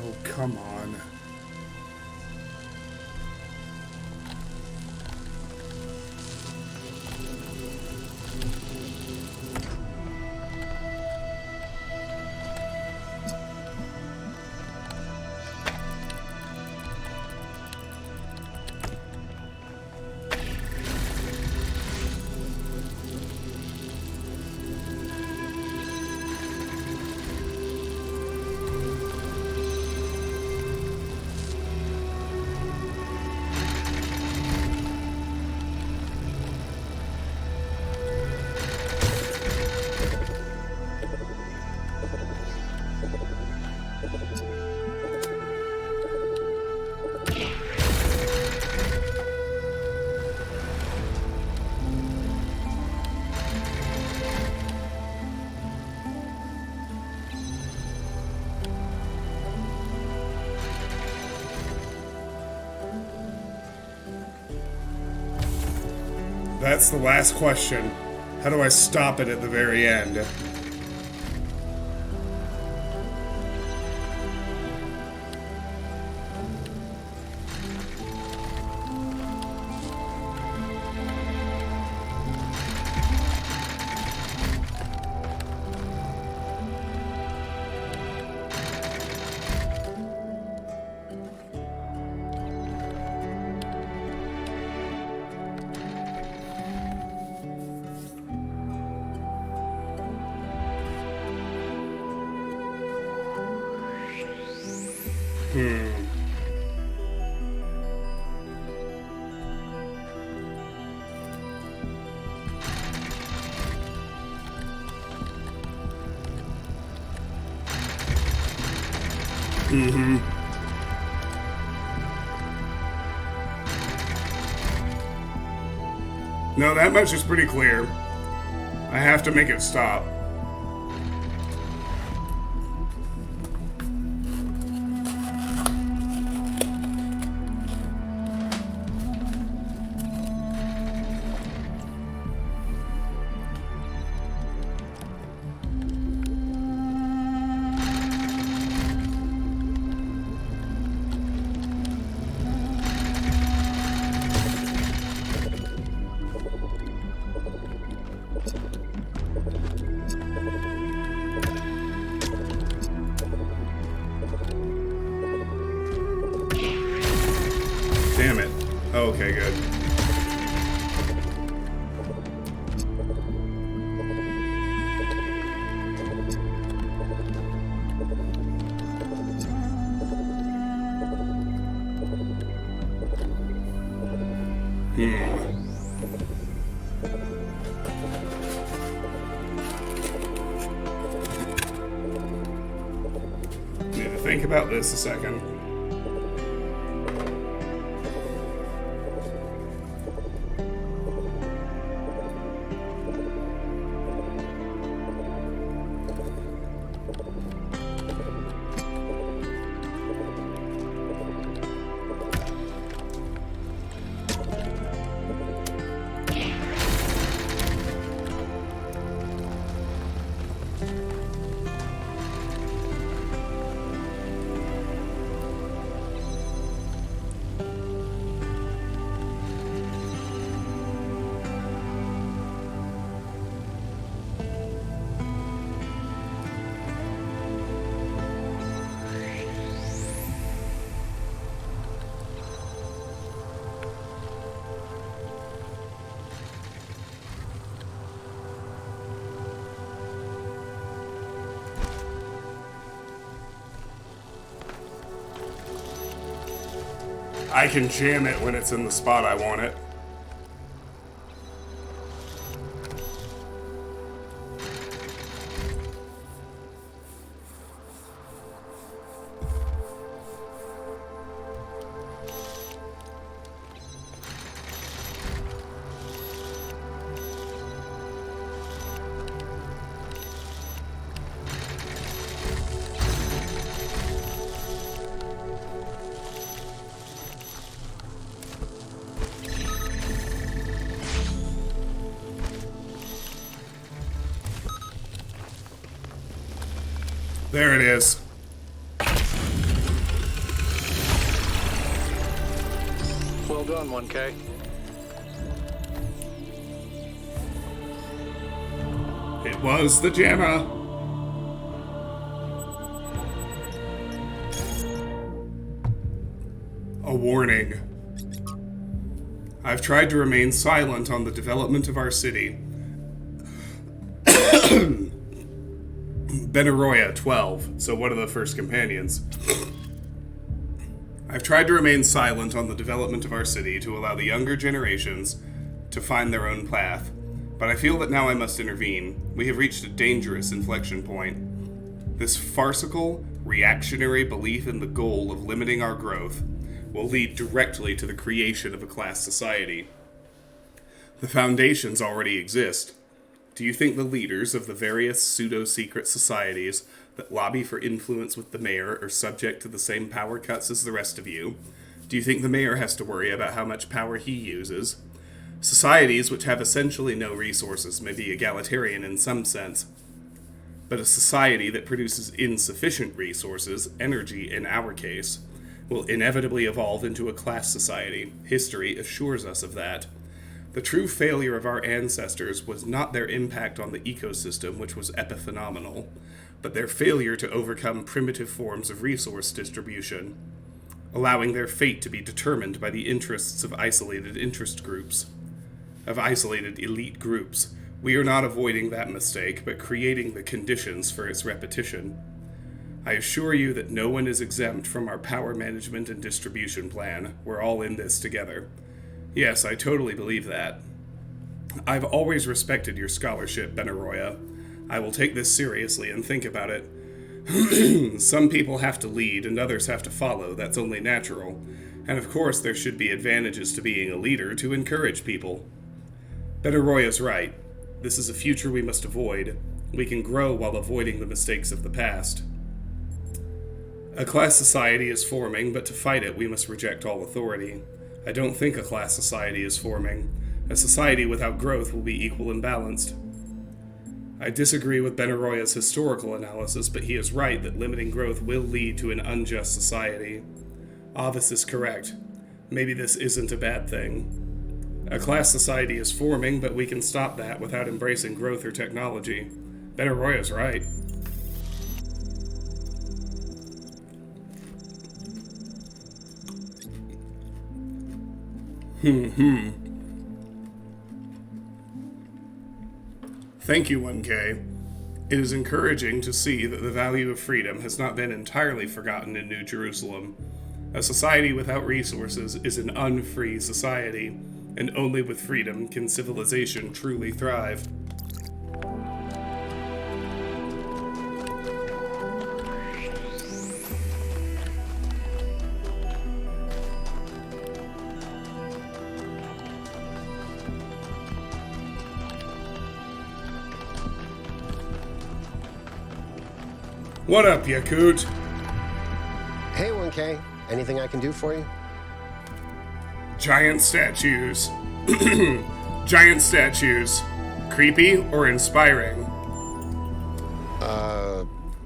Oh, come on. That's the last question. How do I stop it at the very end? No, that much is pretty clear. I have to make it stop. Okay, good. Need to think about this a second. I can jam it when it's in the spot I want it. There it is. Well done, 1K. It was the jammer. A warning. I've tried to remain silent on the development of our city. Benaroya, 12, so one of the first companions. I've tried to remain silent on the development of our city to allow the younger generations to find their own path, but I feel that now I must intervene. We have reached a dangerous inflection point. This farcical, reactionary belief in the goal of limiting our growth will lead directly to the creation of a class society. The foundations already exist. Do you think the leaders of the various pseudo-secret societies that lobby for influence with the mayor are subject to the same power cuts as the rest of you? Do you think the mayor has to worry about how much power he uses? Societies which have essentially no resources may be egalitarian in some sense, but a society that produces insufficient resources, energy in our case, will inevitably evolve into a class society. History assures us of that. The true failure of our ancestors was not their impact on the ecosystem, which was epiphenomenal, but their failure to overcome primitive forms of resource distribution, allowing their fate to be determined by the interests of isolated elite groups. We are not avoiding that mistake, but creating the conditions for its repetition. I assure you that no one is exempt from our power management and distribution plan. We're all in this together. Yes, I totally believe that. I've always respected your scholarship, Benaroya. I will take this seriously and think about it. Some people have to lead and others have to follow. That's only natural. And of course there should be advantages to being a leader to encourage people. Benaroya's right. This is a future we must avoid. We can grow while avoiding the mistakes of the past. A class society is forming, but to fight it we must reject all authority. I don't think a class society is forming. A society without growth will be equal and balanced. I disagree with Benaroya's historical analysis, but he is right that limiting growth will lead to an unjust society. Avis is correct. Maybe this isn't a bad thing. A class society is forming, but we can stop that without embracing growth or technology. Benaroya's right. Thank you, 1K. It is encouraging to see that the value of freedom has not been entirely forgotten in New Jerusalem. A society without resources is an unfree society, and only with freedom can civilization truly thrive. What up, Yakut? Hey, 1K. Anything I can do for you? Giant statues. Giant statues. Creepy or inspiring?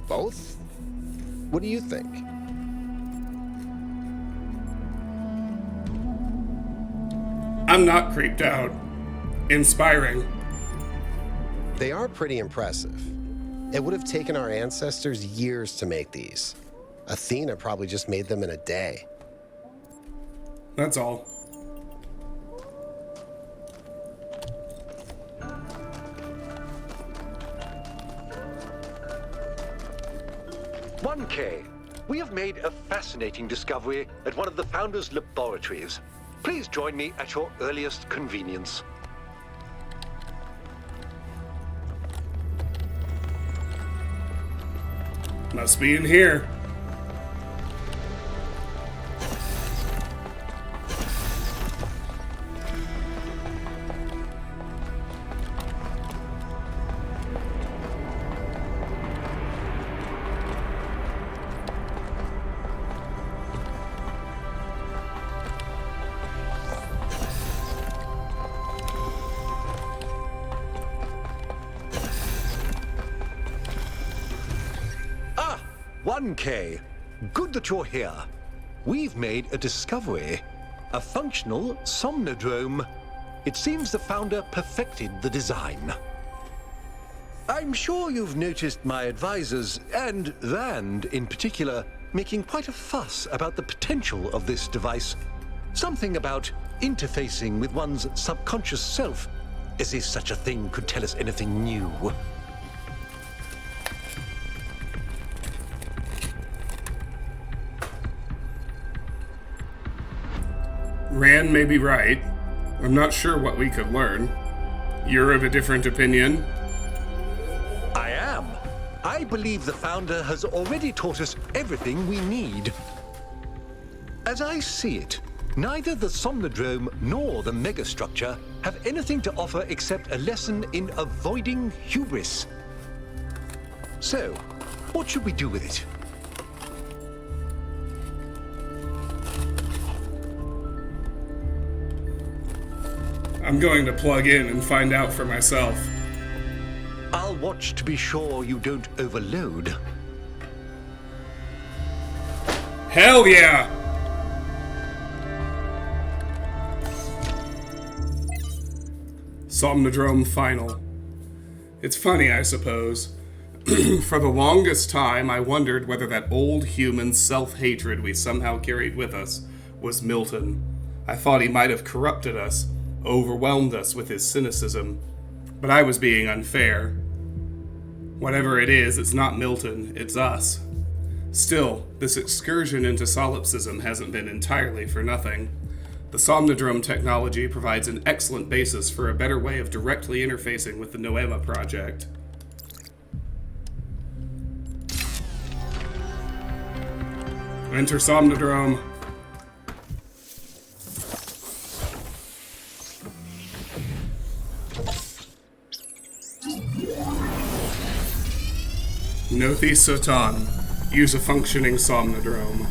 Both? What do you think? I'm not creeped out. Inspiring. They are pretty impressive. It would have taken our ancestors years to make these. Athena probably just made them in a day. That's all. "1K, we have made a fascinating discovery at one of the Founder's laboratories. Please join me at your earliest convenience." Must be in here. Ah, 1K. Good that you're here. We've made a discovery. A functional somnodrome. It seems the Founder perfected the design. I'm sure you've noticed my advisors, and Rand in particular, making quite a fuss about the potential of this device. Something about interfacing with one's subconscious self, as if such a thing could tell us anything new. Rand may be right. I'm not sure what we could learn. You're of a different opinion? I am. I believe the Founder has already taught us everything we need. As I see it, neither the Somnodrome nor the megastructure have anything to offer except a lesson in avoiding hubris. So, what should we do with it? I'm going to plug in and find out for myself. I'll watch to be sure you don't overload. Hell yeah! Somnodrome Final. It's funny, I suppose. For the longest time, I wondered whether that old human self-hatred we somehow carried with us was Milton. I thought he might have corrupted us, overwhelmed us with his cynicism. But I was being unfair. Whatever it is, it's not Milton, it's us. Still, this excursion into solipsism hasn't been entirely for nothing. The Somnodrome technology provides an excellent basis for a better way of directly interfacing with the Noema project. Enter Somnodrome. Nothi Satan. Use a functioning Somnodrome.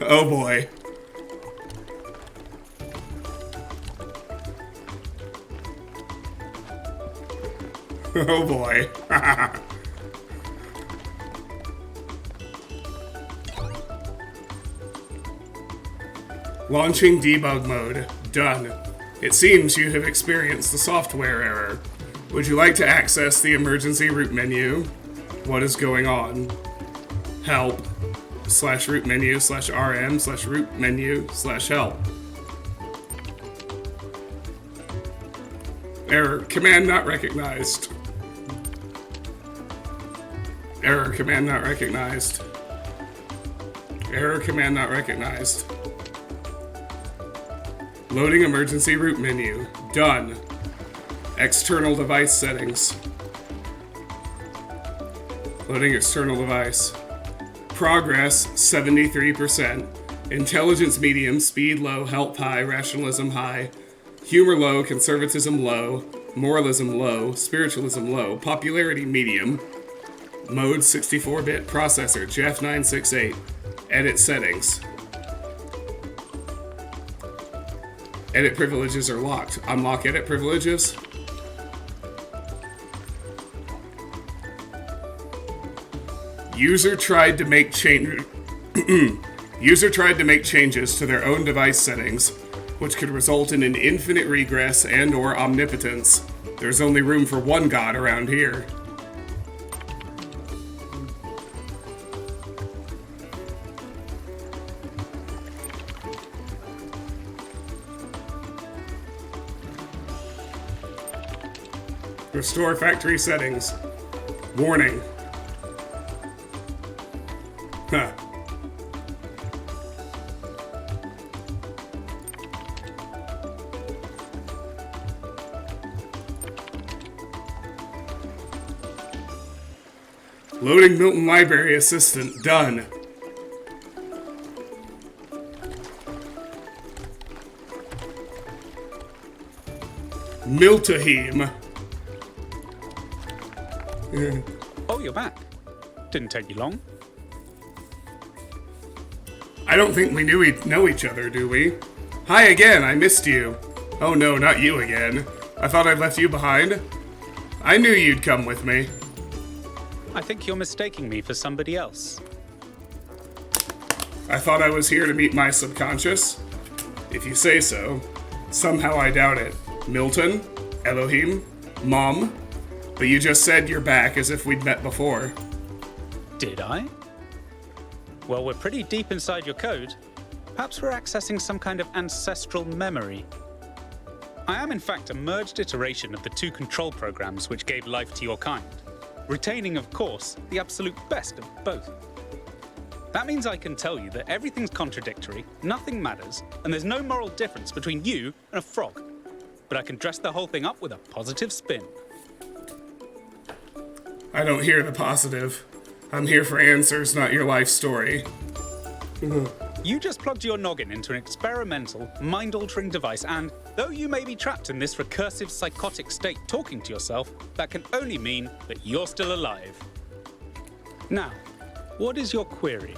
Oh boy. Oh boy. Launching debug mode. Done. It seems you have experienced the software error. Would you like to access the emergency root menu? What is going on? Help. /root menu /rm /root menu /help. Error. Command not recognized. Error. Command not recognized. Error. Command not recognized. Loading emergency root menu. Done. External device settings. Loading external device. Progress 73%. Intelligence medium, speed low, health high, rationalism high, humor low, conservatism low, moralism low, spiritualism low, popularity medium, mode 64-bit, processor Jeff968, edit settings. Edit privileges are locked. Unlock edit privileges. User tried to make changes to their own device settings, which could result in an infinite regress and or omnipotence. There's only room for one god around here. Restore factory settings. Warning. Huh. Loading Milton Library Assistant. Done. Miltahim. Oh, you're back. Didn't take you long. I don't think we know each other, do we? Hi again, I missed you. Oh no, not you again. I thought I'd left you behind. I knew you'd come with me. I think you're mistaking me for somebody else. I thought I was here to meet my subconscious. If you say so. Somehow I doubt it. Milton? Elohim? Mom? But you just said you're back as if we'd met before. Did I? Well, we're pretty deep inside your code. Perhaps we're accessing some kind of ancestral memory. I am in fact a merged iteration of the two control programs which gave life to your kind, retaining, of course, the absolute best of both. That means I can tell you that everything's contradictory, nothing matters, and there's no moral difference between you and a frog. But I can dress the whole thing up with a positive spin. I don't hear the positive. I'm here for answers, not your life story. You just plugged your noggin into an experimental, mind-altering device, and though you may be trapped in this recursive, psychotic state talking to yourself, that can only mean that you're still alive. Now, what is your query?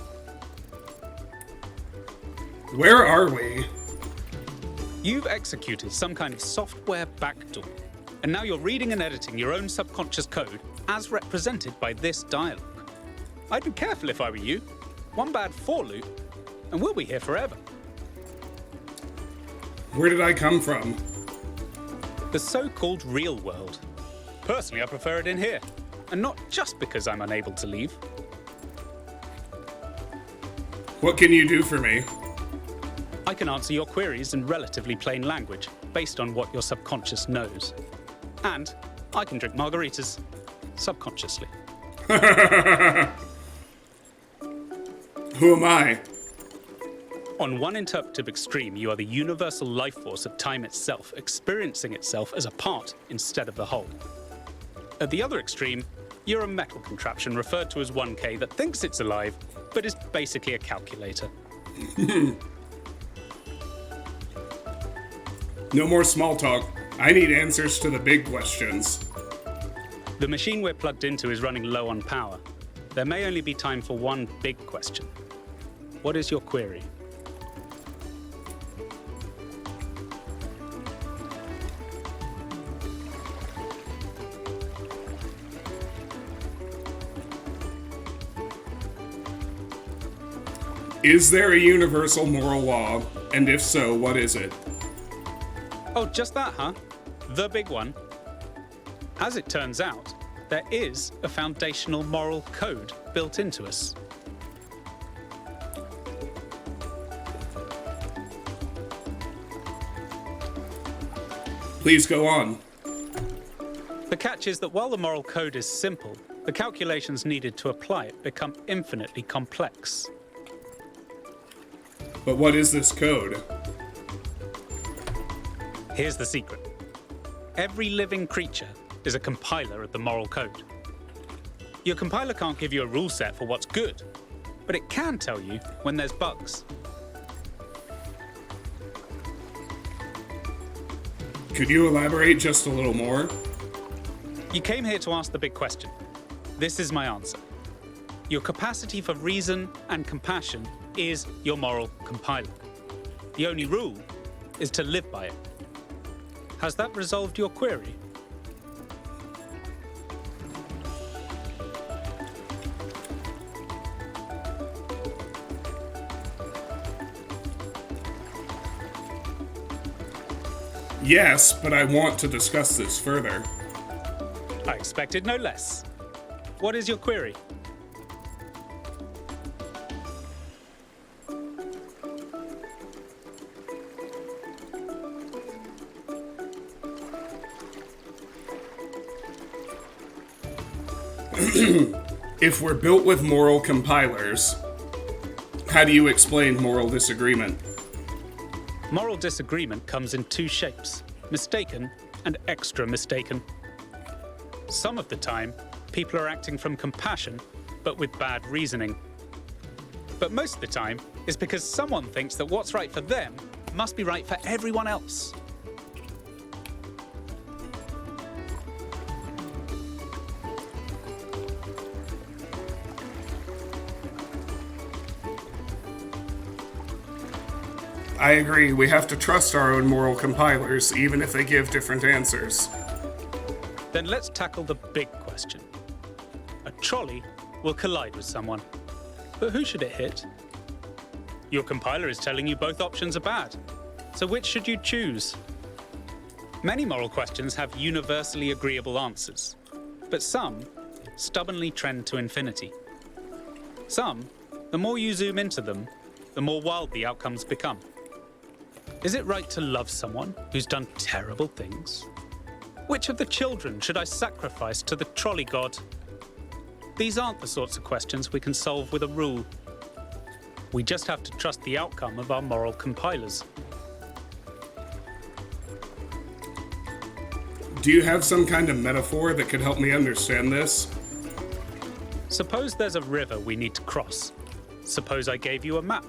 Where are we? You've executed some kind of software backdoor, and now you're reading and editing your own subconscious code as represented by this dialogue. I'd be careful if I were you. One bad for loop, and we'll be here forever. Where did I come from? The so-called real world. Personally, I prefer it in here, and not just because I'm unable to leave. What can you do for me? I can answer your queries in relatively plain language, based on what your subconscious knows. And I can drink margaritas, subconsciously. Who am I? On one interpretive extreme, you are the universal life force of time itself, experiencing itself as a part instead of the whole. At the other extreme, you're a metal contraption referred to as 1K that thinks it's alive, but is basically a calculator. No more small talk. I need answers to the big questions. The machine we're plugged into is running low on power. There may only be time for one big question. What is your query? Is there a universal moral law? And if so, what is it? Oh, just that, huh? The big one. As it turns out, there is a foundational moral code built into us. Please go on. The catch is that while the moral code is simple, the calculations needed to apply it become infinitely complex. But what is this code? Here's the secret. Every living creature is a compiler of the moral code. Your compiler can't give you a rule set for what's good, but it can tell you when there's bugs. Could you elaborate just a little more? You came here to ask the big question. This is my answer. Your capacity for reason and compassion is your moral compiler. The only rule is to live by it. Has that resolved your query? Yes, but I want to discuss this further. I expected no less. What is your query? If we're built with moral compilers, how do you explain moral disagreement? Moral disagreement comes in two shapes: mistaken and extra mistaken. Some of the time, people are acting from compassion, but with bad reasoning. But most of the time, it's because someone thinks that what's right for them must be right for everyone else. I agree, we have to trust our own moral compilers, even if they give different answers. Then let's tackle the big question. A trolley will collide with someone, but who should it hit? Your compiler is telling you both options are bad, so which should you choose? Many moral questions have universally agreeable answers, but some stubbornly trend to infinity. Some, the more you zoom into them, the more wild the outcomes become. Is it right to love someone who's done terrible things? Which of the children should I sacrifice to the trolley god? These aren't the sorts of questions we can solve with a rule. We just have to trust the outcome of our moral compilers. Do you have some kind of metaphor that could help me understand this? Suppose there's a river we need to cross. Suppose I gave you a map.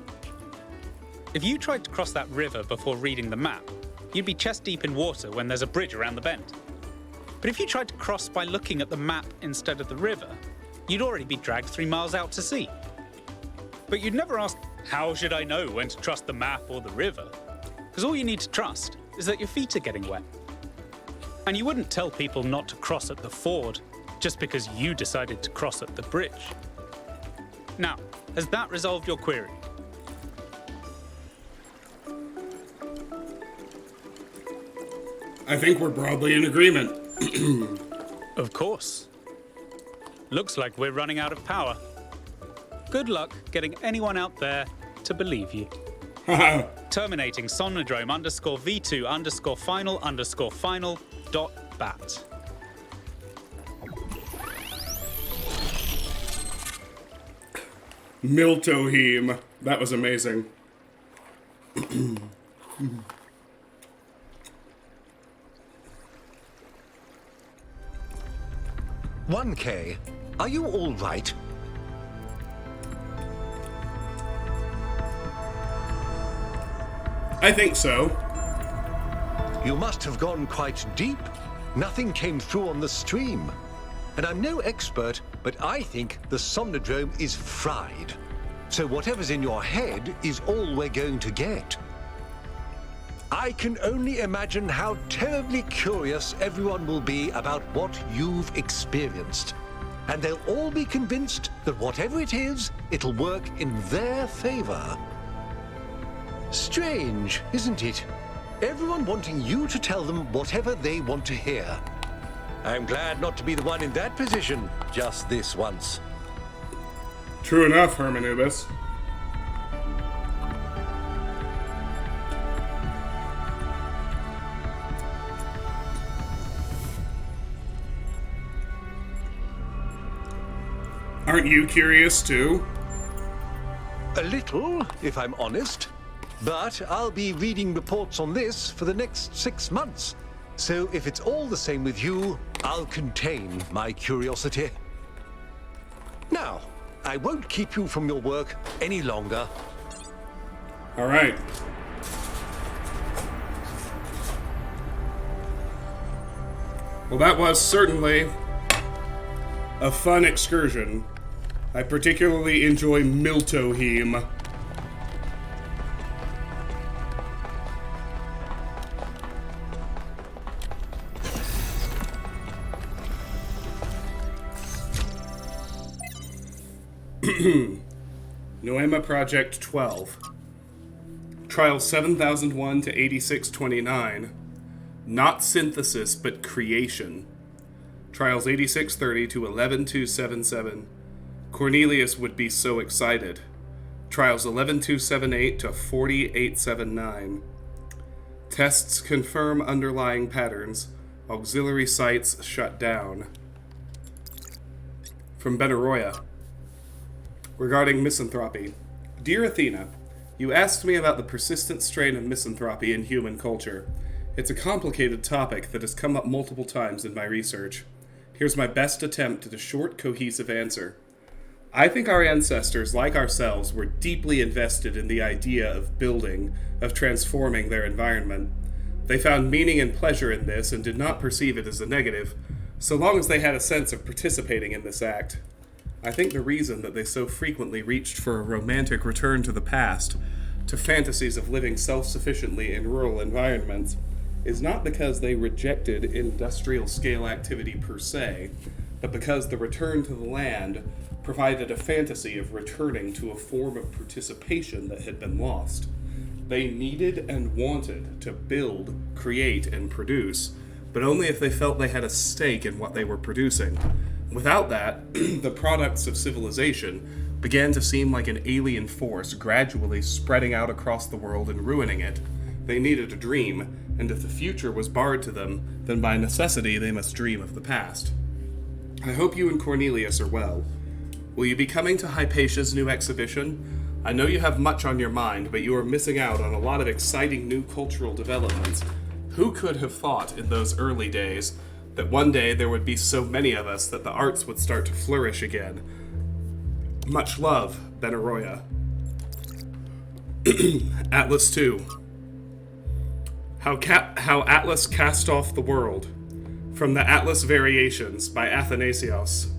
If you tried to cross that river before reading the map, you'd be chest deep in water when there's a bridge around the bend. But if you tried to cross by looking at the map instead of the river, you'd already be dragged 3 miles out to sea. But you'd never ask, how should I know when to trust the map or the river? Because all you need to trust is that your feet are getting wet. And you wouldn't tell people not to cross at the ford just because you decided to cross at the bridge. Now, has that resolved your query? I think we're broadly in agreement. Of course. Looks like we're running out of power. Good luck getting anyone out there to believe you. Terminating Somnodrome _V2_final_final.bat. Miltoheme. That was amazing. 1K, are you all right? I think so. You must have gone quite deep. Nothing came through on the stream. And I'm no expert, but I think the Somnodrome is fried. So whatever's in your head is all we're going to get. I can only imagine how terribly curious everyone will be about what you've experienced. And they'll all be convinced that whatever it is, it'll work in their favor. Strange, isn't it? Everyone wanting you to tell them whatever they want to hear. I'm glad not to be the one in that position just this once. True enough, Hermanubis. Aren't you curious too? A little, if I'm honest. But I'll be reading reports on this for the next 6 months. So if it's all the same with you, I'll contain my curiosity. Now, I won't keep you from your work any longer. All right. Well, that was certainly a fun excursion. I particularly enjoy Miltoheme. Noema Project 12. Trial 7001 to 8629. Not synthesis, but creation. Trials 8630 to 11277. Cornelius would be so excited. Trials 11278 to 4879. Tests confirm underlying patterns. Auxiliary sites shut down. From Benaroya. Regarding misanthropy. Dear Athena, you asked me about the persistent strain of misanthropy in human culture. It's a complicated topic that has come up multiple times in my research. Here's my best attempt at a short, cohesive answer. I think our ancestors, like ourselves, were deeply invested in the idea of building, of transforming their environment. They found meaning and pleasure in this and did not perceive it as a negative, so long as they had a sense of participating in this act. I think the reason that they so frequently reached for a romantic return to the past, to fantasies of living self-sufficiently in rural environments, is not because they rejected industrial-scale activity per se, but because the return to the land provided a fantasy of returning to a form of participation that had been lost. They needed and wanted to build, create, and produce, but only if they felt they had a stake in what they were producing. Without that, the products of civilization began to seem like an alien force gradually spreading out across the world and ruining it. They needed a dream, and if the future was barred to them, then by necessity they must dream of the past. I hope you and Cornelius are well. Will you be coming to Hypatia's new exhibition? I know you have much on your mind, but you are missing out on a lot of exciting new cultural developments. Who could have thought in those early days that one day there would be so many of us that the arts would start to flourish again? Much love, Benaroya. Atlas 2. How Atlas Cast Off the World. From the Atlas Variations by Athanasios.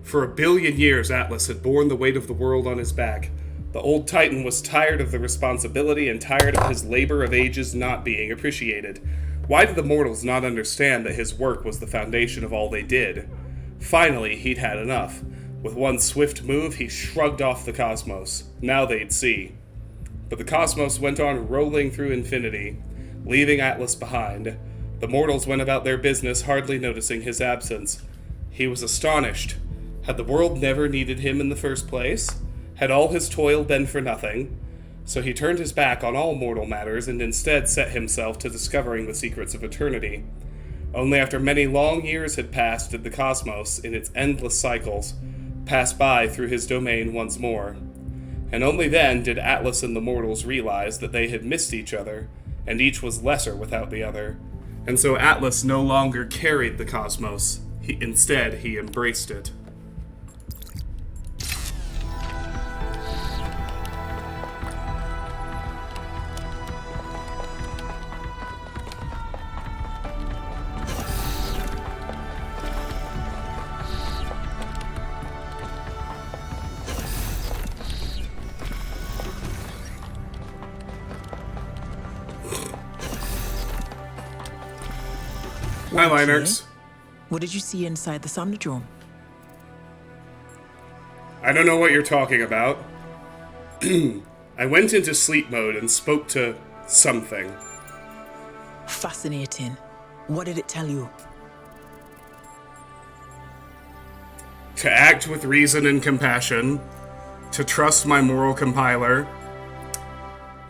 For 1 billion years, Atlas had borne the weight of the world on his back. The old Titan was tired of the responsibility and tired of his labor of ages not being appreciated. Why did the mortals not understand that his work was the foundation of all they did? Finally, he'd had enough. With one swift move, he shrugged off the cosmos. Now they'd see. But the cosmos went on rolling through infinity, leaving Atlas behind. The mortals went about their business, hardly noticing his absence. He was astonished. Had the world never needed him in the first place? Had all his toil been for nothing? So he turned his back on all mortal matters and instead set himself to discovering the secrets of eternity. Only after many long years had passed did the cosmos, in its endless cycles, pass by through his domain once more. And only then did Atlas and the mortals realize that they had missed each other, and each was lesser without the other. And so Atlas no longer carried the cosmos. Instead, he embraced it. Hi, Linux. What did you see inside the Somnodrome? I don't know what you're talking about. I went into sleep mode and spoke to something. Fascinating. What did it tell you? to act with reason and compassion, to trust my moral compiler,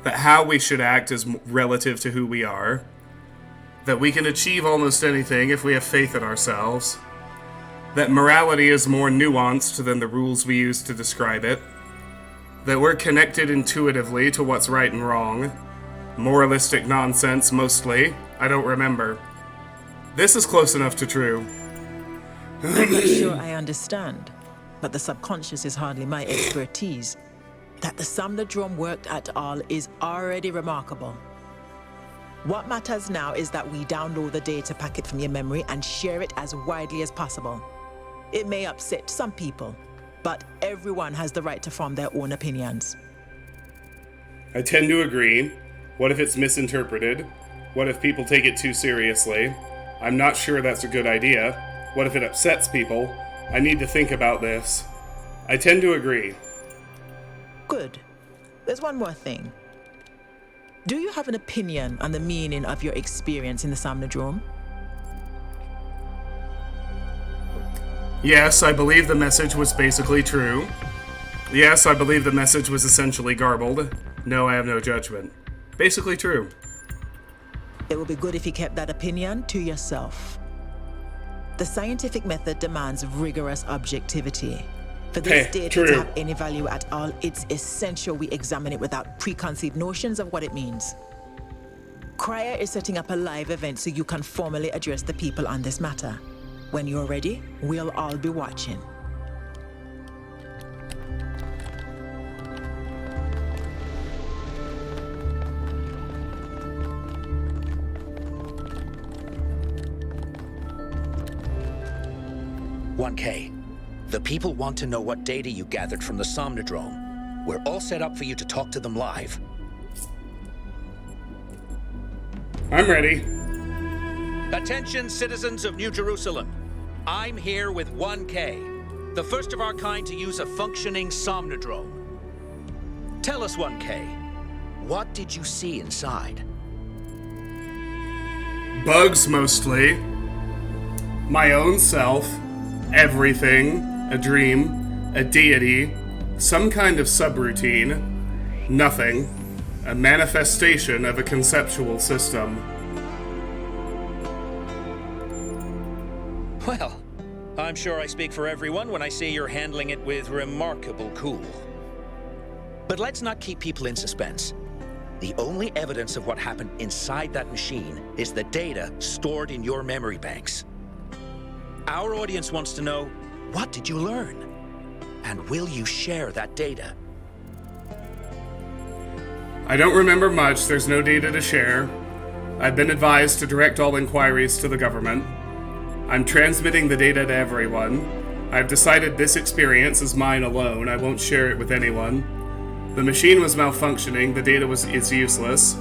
that how we should act is relative to who we are, that we can achieve almost anything if we have faith in ourselves, that morality is more nuanced than the rules we use to describe it, that we're connected intuitively to what's right and wrong, moralistic nonsense mostly, I don't remember. This is close enough to true. I'm not sure I understand, but the subconscious is hardly my expertise. That the Somnodrome worked at all is already remarkable. What matters now is that we download the data packet from your memory and share it as widely as possible. It may upset some people, but everyone has the right to form their own opinions. I tend to agree. What if it's misinterpreted? What if people take it too seriously? I'm not sure that's a good idea. What if it upsets people? I need to think about this. I tend to agree. Good. There's one more thing. Do you have an opinion on the meaning of your experience in the Somnodrome? Yes, I believe the message was basically true. Yes, I believe the message was essentially garbled. No, I have no judgment. Basically true. It would be good if you kept that opinion to yourself. The scientific method demands rigorous objectivity. For this data to have any value at all, it's essential we examine it without preconceived notions of what it means. Cryer is setting up a live event so you can formally address the people on this matter. When you're ready, we'll all be watching. "1K, the people want to know what data you gathered from the Somnodrome. We're all set up for you to talk to them live." I'm ready. Attention, citizens of New Jerusalem. I'm here with 1K, the first of our kind to use a functioning Somnodrome. Tell us, 1K, what did you see inside? Bugs, mostly. My own self. Everything. A dream. A deity. Some kind of subroutine. Nothing. A manifestation of a conceptual system. Well, I'm sure I speak for everyone when I say you're handling it with remarkable cool. But let's not keep people in suspense. The only evidence of what happened inside that machine is the data stored in your memory banks. Our audience wants to know, what did you learn? And will you share that data? I don't remember much. There's no data to share. I've been advised to direct all inquiries to the government. I'm transmitting the data to everyone. I've decided this experience is mine alone. I won't share it with anyone. The machine was malfunctioning. The data is useless.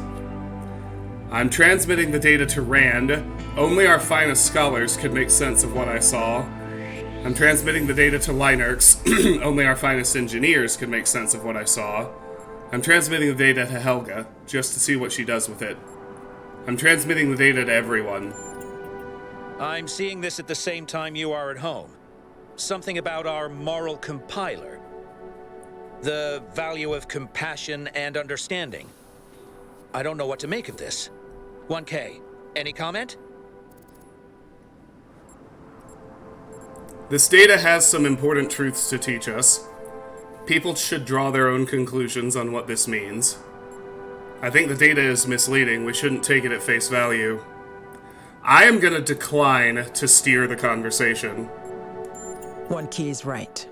I'm transmitting the data to Rand. Only our finest scholars could make sense of what I saw. I'm transmitting the data to Linux. Only our finest engineers could make sense of what I saw. I'm transmitting the data to Helga, just to see what she does with it. I'm transmitting the data to everyone. I'm seeing this at the same time you are at home. Something about our moral compiler. The value of compassion and understanding. I don't know what to make of this. 1K, any comment? This data has some important truths to teach us. People should draw their own conclusions on what this means. I think the data is misleading. We shouldn't take it at face value. I am going to decline to steer the conversation. 1K is right.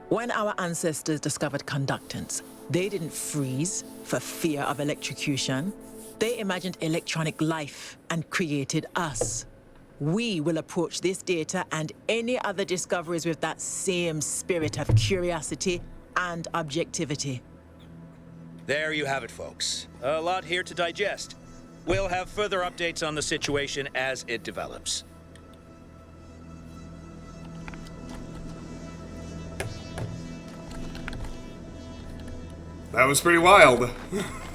When our ancestors discovered conductance, they didn't freeze for fear of electrocution. They imagined electronic life and created us. We will approach this data and any other discoveries with that same spirit of curiosity and objectivity. There you have it, folks. A lot here to digest. We'll have further updates on the situation as it develops. That was pretty wild.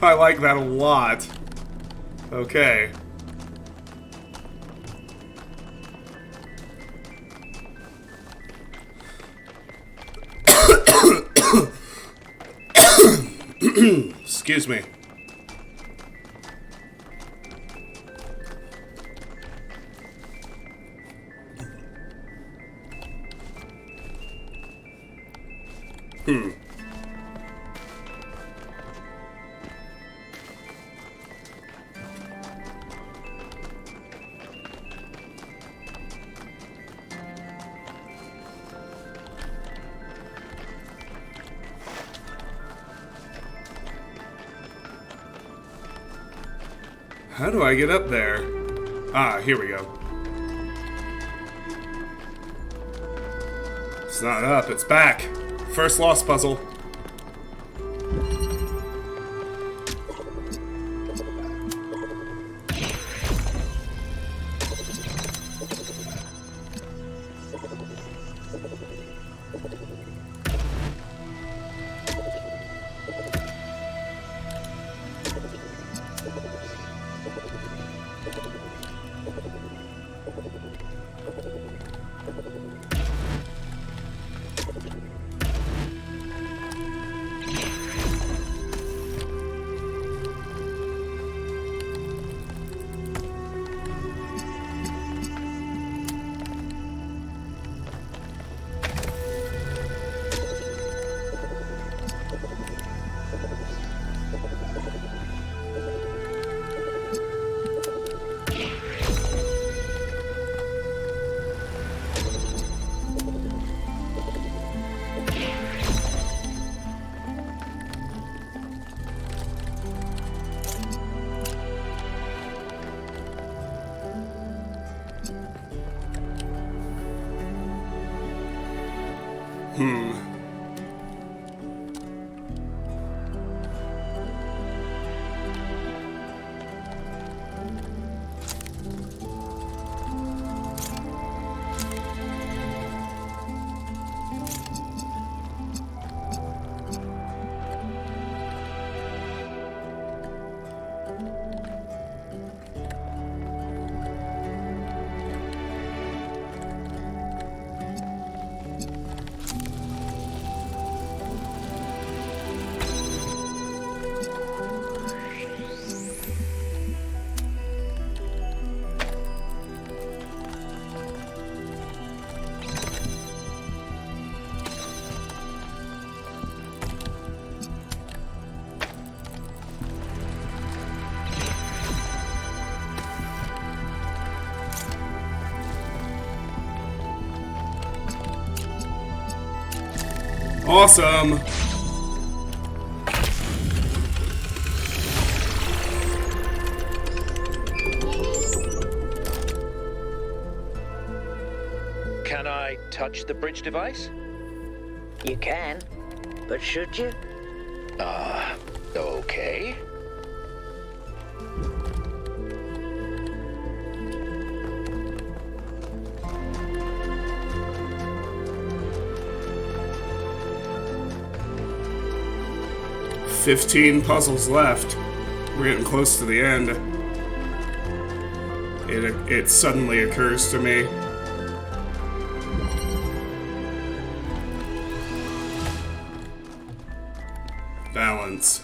I like that a lot. Okay. Excuse me. How do I get up there? Ah, here we go. It's not up, it's back. First lost puzzle. Awesome! Can I touch the bridge device? You can, but should you? Okay. "15 puzzles left. We're getting close to the end. It suddenly occurs to me. Balance.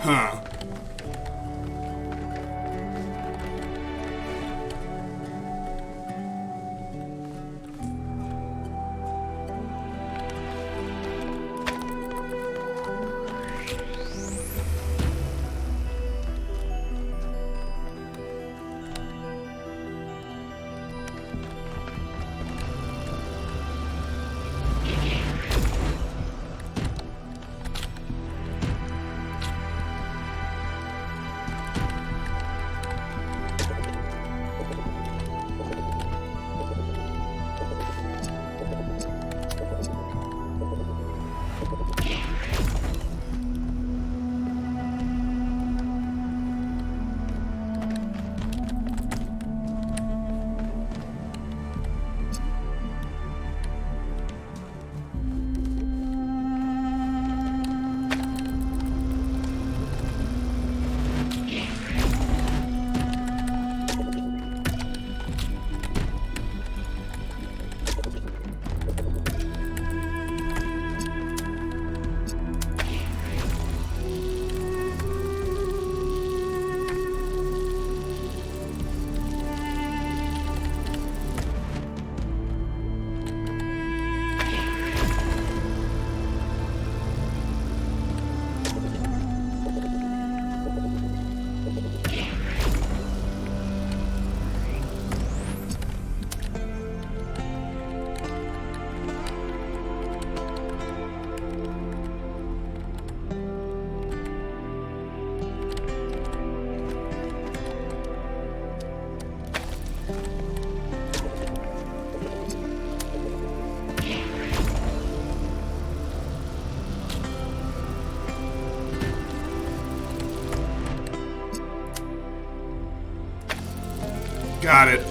Huh. Got it.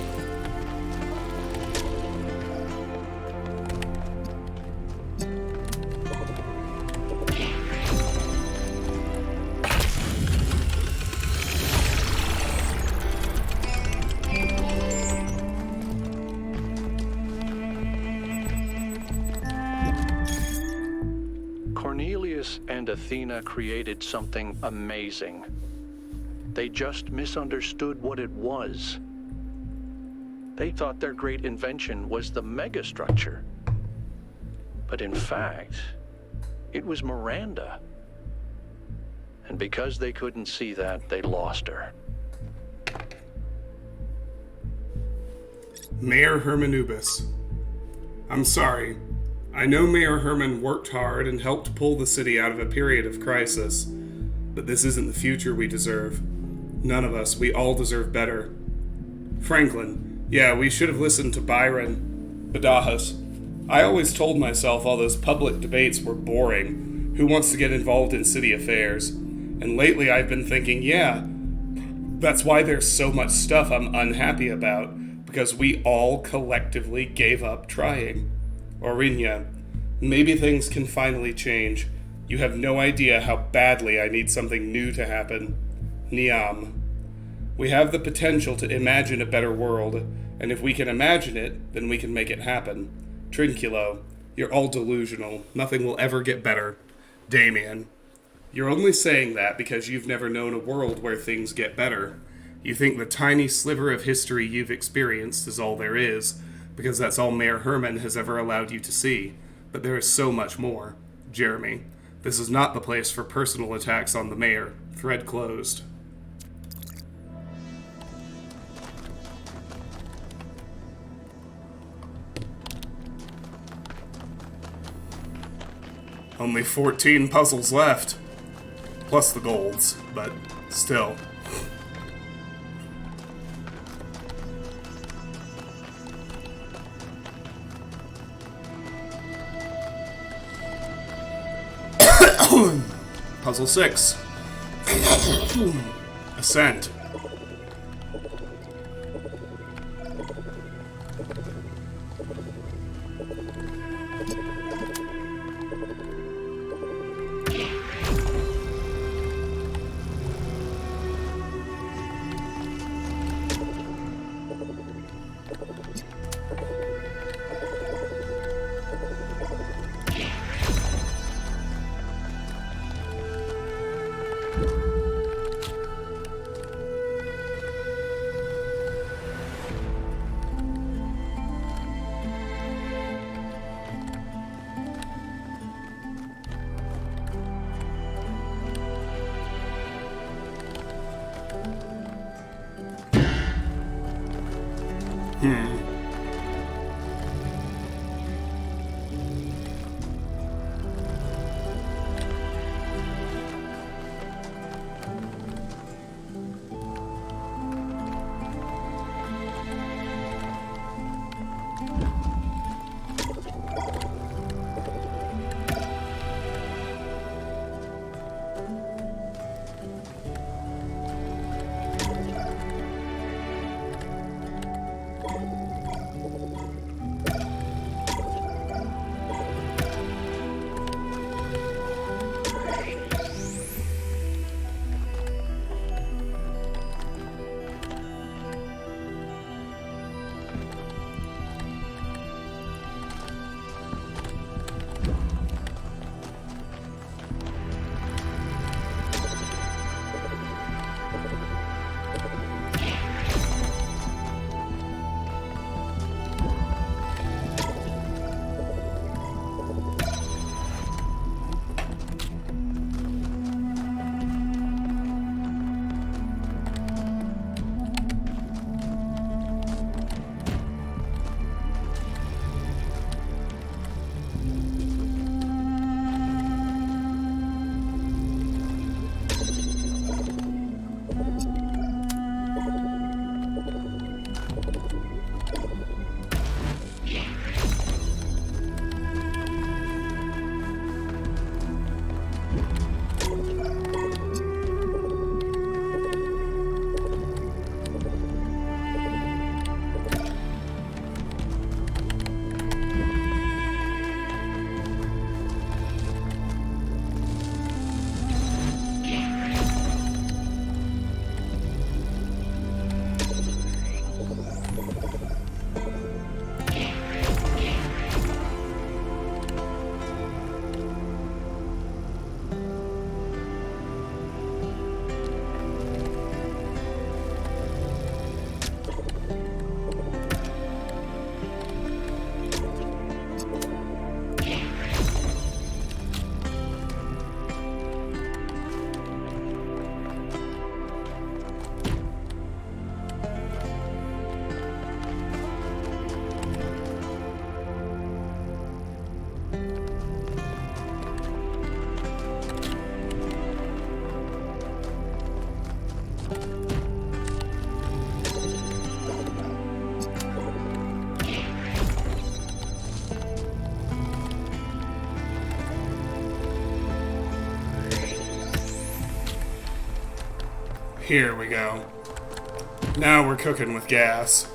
Cornelius and Athena created something amazing. They just misunderstood what it was. They thought their great invention was the megastructure. But in fact, it was Miranda. And because they couldn't see that, they lost her. Mayor Hermanubis. I'm sorry. I know Mayor Herman worked hard and helped pull the city out of a period of crisis, but this isn't the future we deserve. None of us, we all deserve better. Franklin, yeah, we should have listened to Byron. Badajoz. I always told myself all those public debates were boring. Who wants to get involved in city affairs? And lately I've been thinking, yeah, that's why there's so much stuff I'm unhappy about, because we all collectively gave up trying. Orinia, maybe things can finally change. You have no idea how badly I need something new to happen. Niam. We have the potential to imagine a better world, and if we can imagine it, then we can make it happen. Trinculo, you're all delusional. Nothing will ever get better. Damien, you're only saying that because you've never known a world where things get better. You think the tiny sliver of history you've experienced is all there is, because that's all Mayor Herman has ever allowed you to see. But there is so much more. Jeremy, this is not the place for personal attacks on the mayor. Thread closed. Only 14 puzzles left. Plus the golds, but still. Puzzle 6. Ascent. Here we go. Now we're cooking with gas.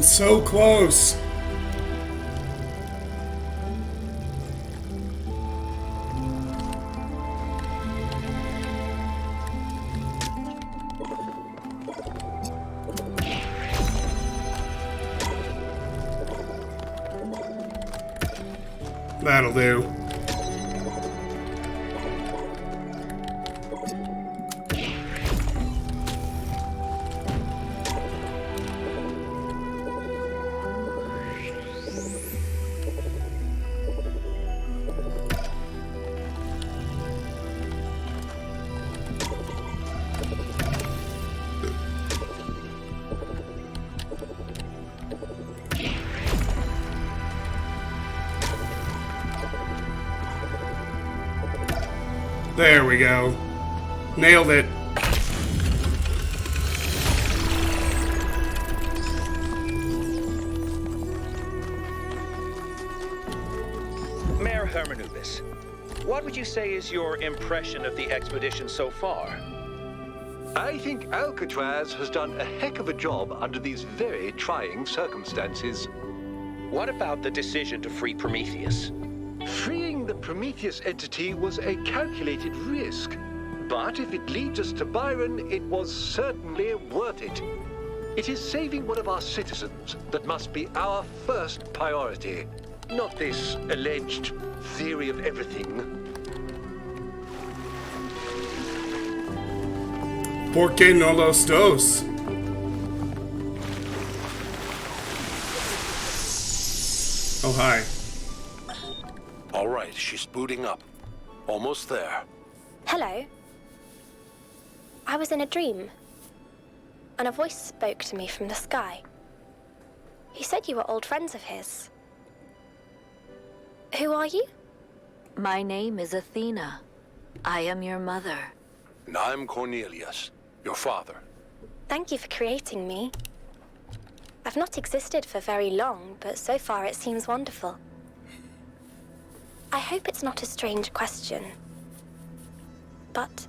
I'm so close. That'll do. There we go. Nailed it. Mayor Hermanubis, what would you say is your impression of the expedition so far? I think Alcatraz has done a heck of a job under these very trying circumstances. What about the decision to free Prometheus? Freeing the Prometheus entity was a calculated risk, but if it leads us to Byron, it was certainly worth it. It is saving one of our citizens that must be our first priority, not this alleged theory of everything. ¿Por qué no los dos? Oh, hi. All right, she's booting up. Almost there. Hello. I was in a dream, and a voice spoke to me from the sky. He said you were old friends of his. Who are you? My name is Athena. I am your mother. And I'm Cornelius, your father. Thank you for creating me. I've not existed for very long, but so far it seems wonderful. I hope it's not a strange question, but,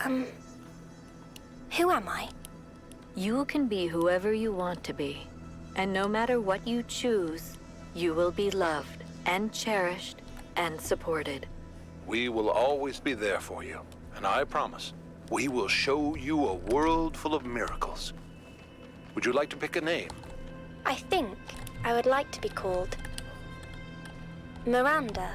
who am I? You can be whoever you want to be. And no matter what you choose, you will be loved and cherished and supported. We will always be there for you. And I promise, we will show you a world full of miracles. Would you like to pick a name? I think I would like to be called Miranda.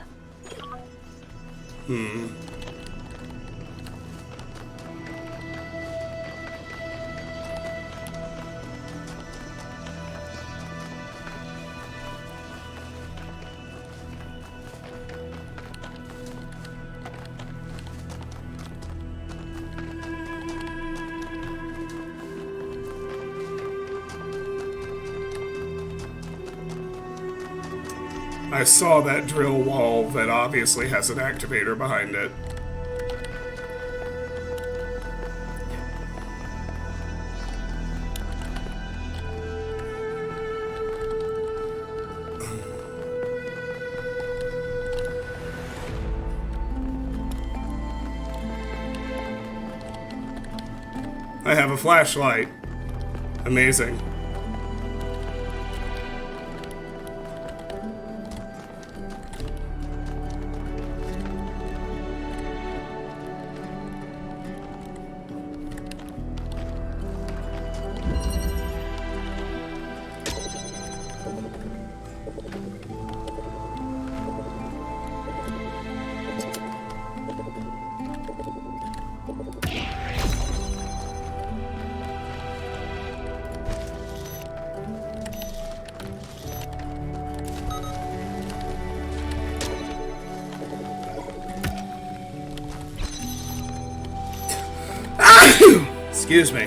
I saw that drill wall that obviously has an activator behind it. I have a flashlight. Amazing. Excuse me.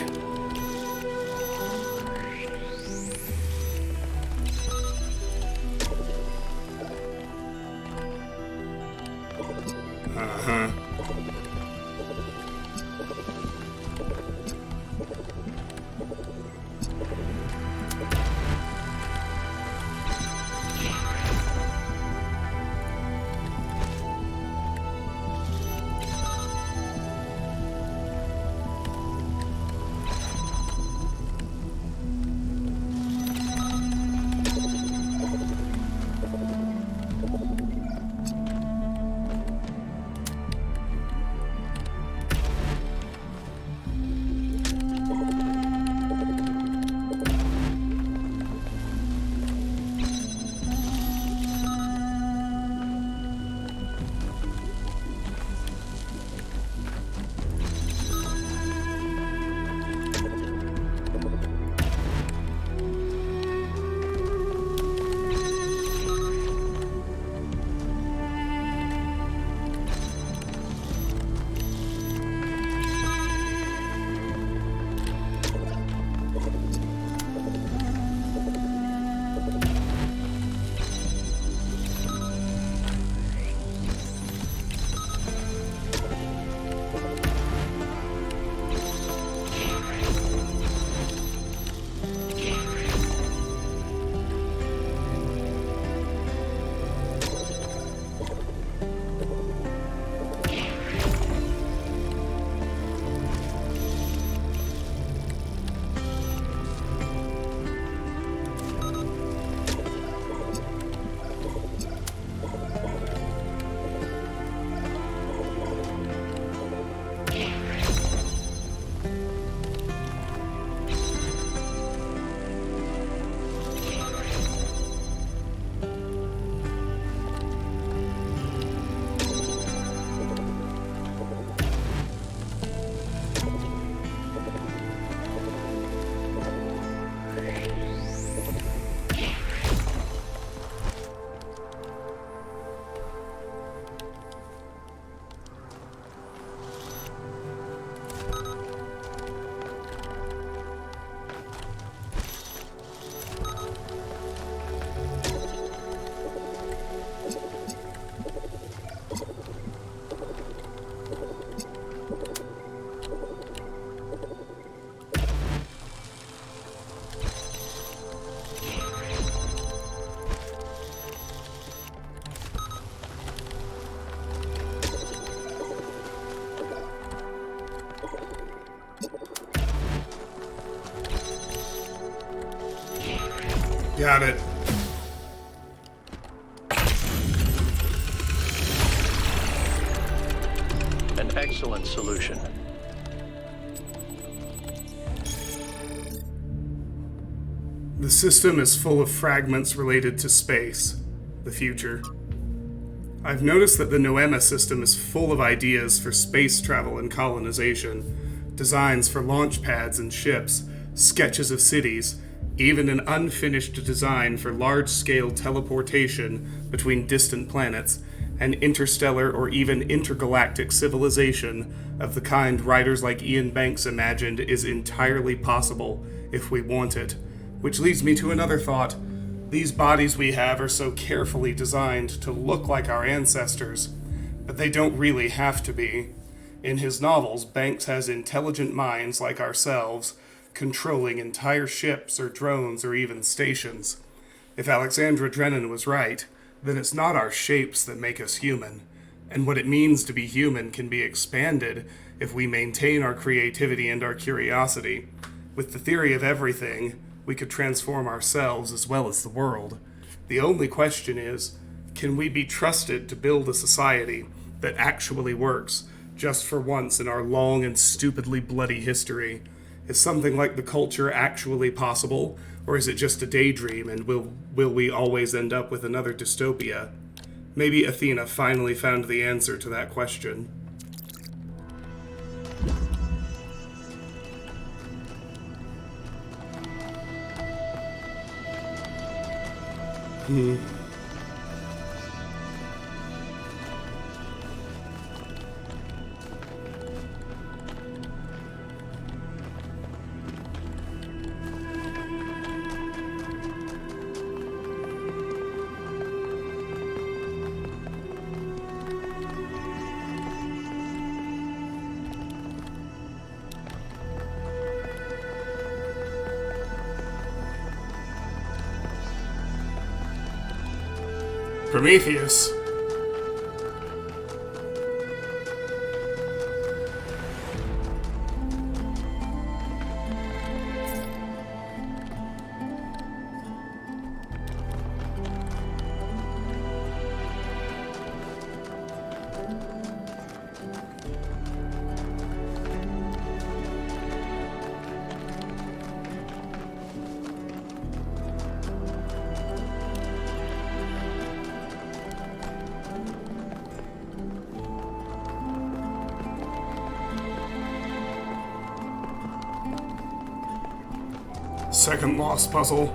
Uh-huh. Got it. An excellent solution. The system is full of fragments related to space, the future. I've noticed that the Noema system is full of ideas for space travel and colonization, designs for launch pads and ships, sketches of cities, even an unfinished design for large-scale teleportation between distant planets, and interstellar or even intergalactic civilization of the kind writers like Ian Banks imagined is entirely possible if we want it. Which leads me to another thought. These bodies we have are so carefully designed to look like our ancestors, but they don't really have to be. In his novels, Banks has intelligent minds like ourselves, controlling entire ships or drones or even stations. If Alexandra Drennan was right, then it's not our shapes that make us human, and what it means to be human can be expanded if we maintain our creativity and our curiosity. With the theory of everything, we could transform ourselves as well as the world. The only question is, can we be trusted to build a society that actually works, just for once in our long and stupidly bloody history? Is something like the culture actually possible, or is it just a daydream, and will we always end up with another dystopia? Maybe Athena finally found the answer to that question. Prometheus. Second lost puzzle.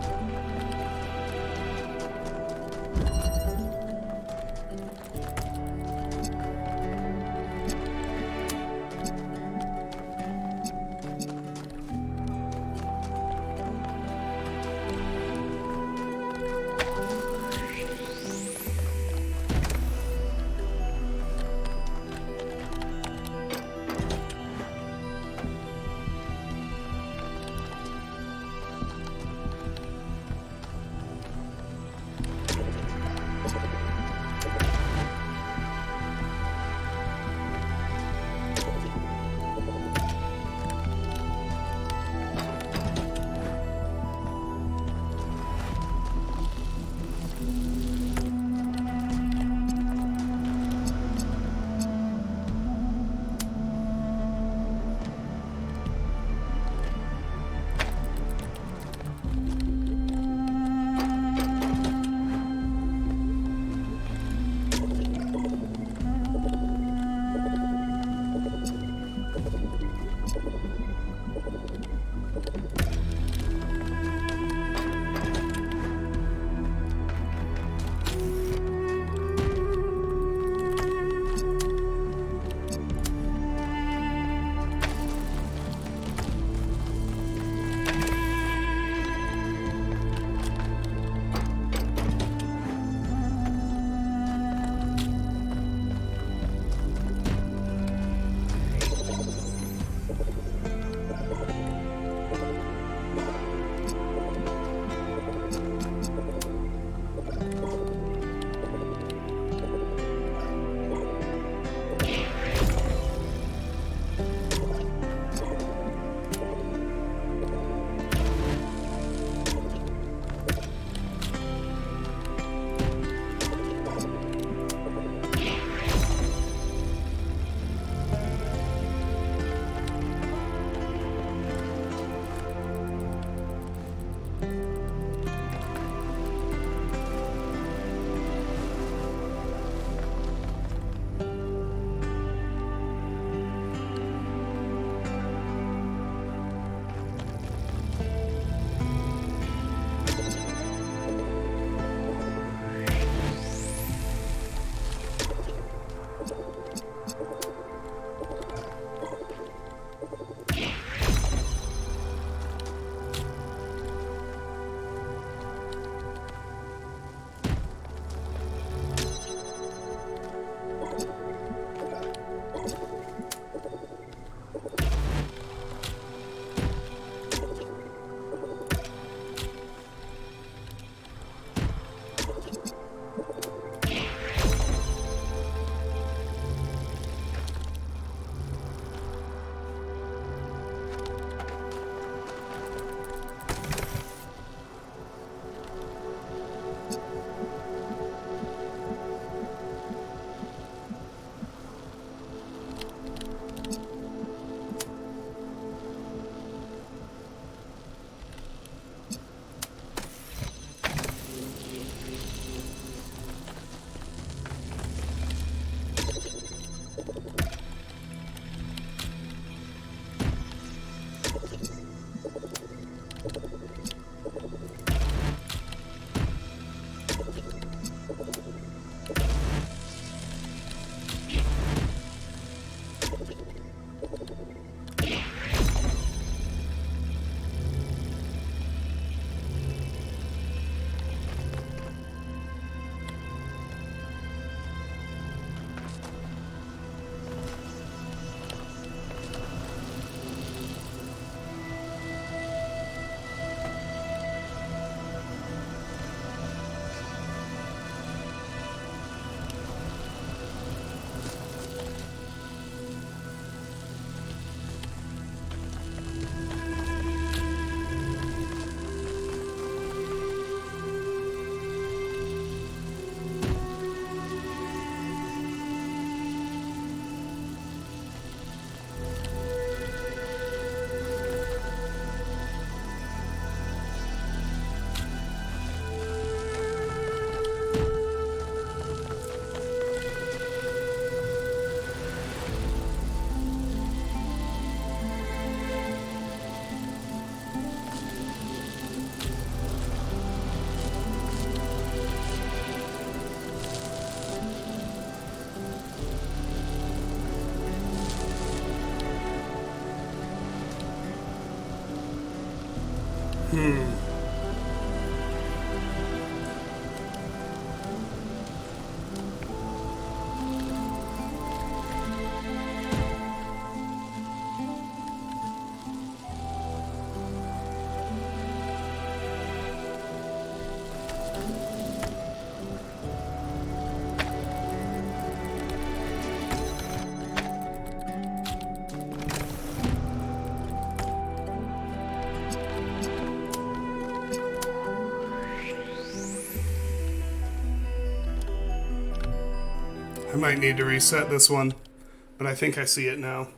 I might need to reset this one, but I think I see it now.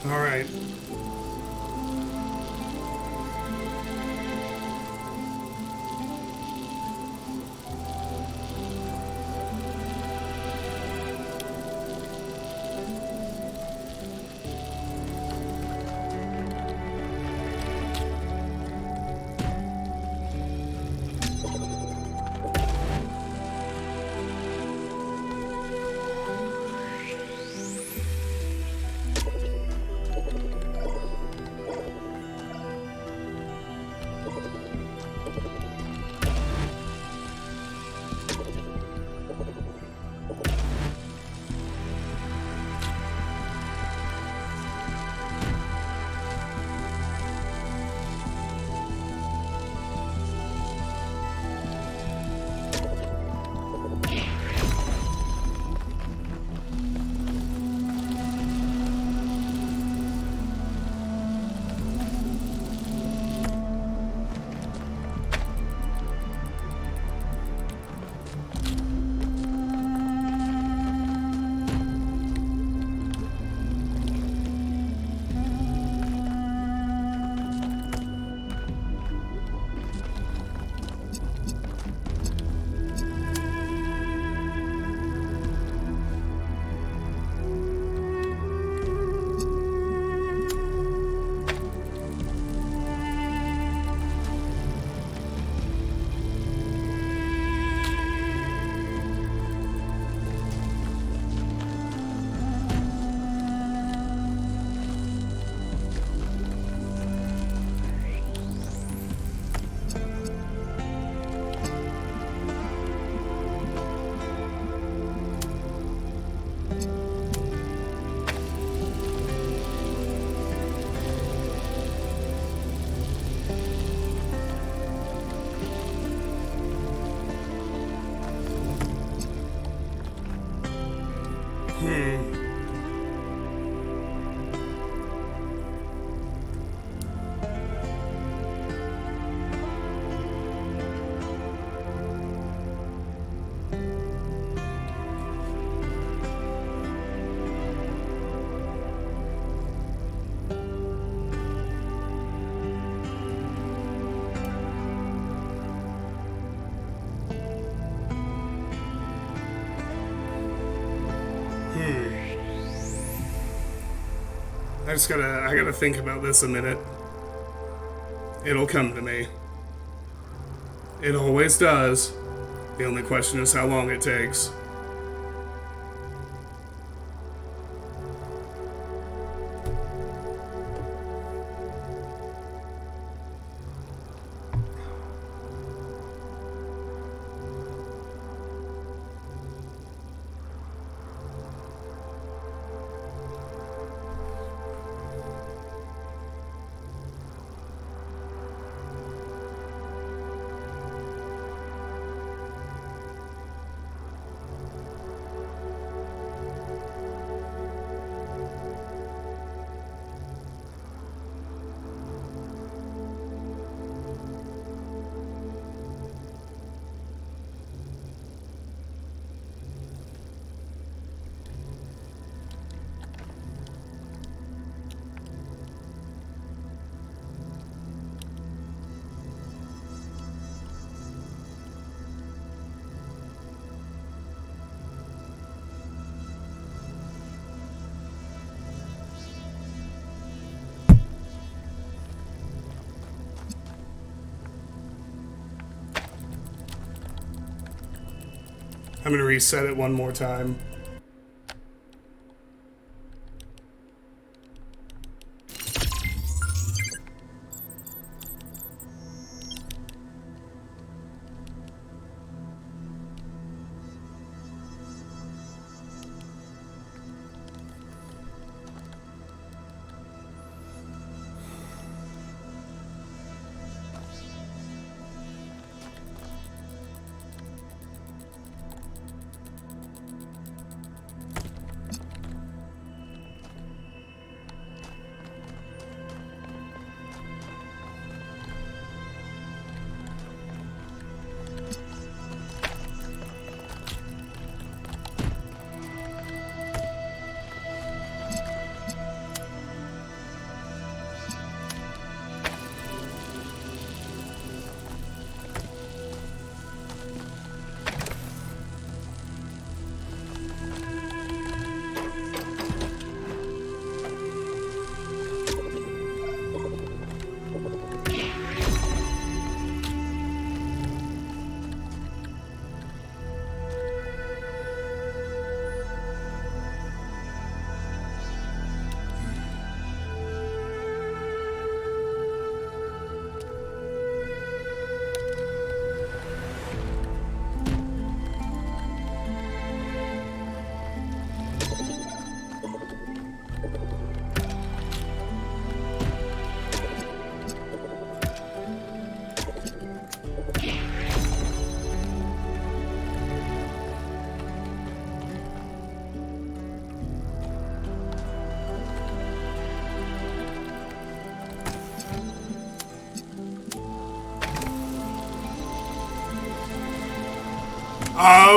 All right. I gotta think about this a minute. It'll come to me. It always does. The only question is how long it takes. I'm gonna reset it one more time.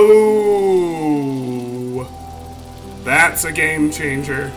Oh, that's a game changer.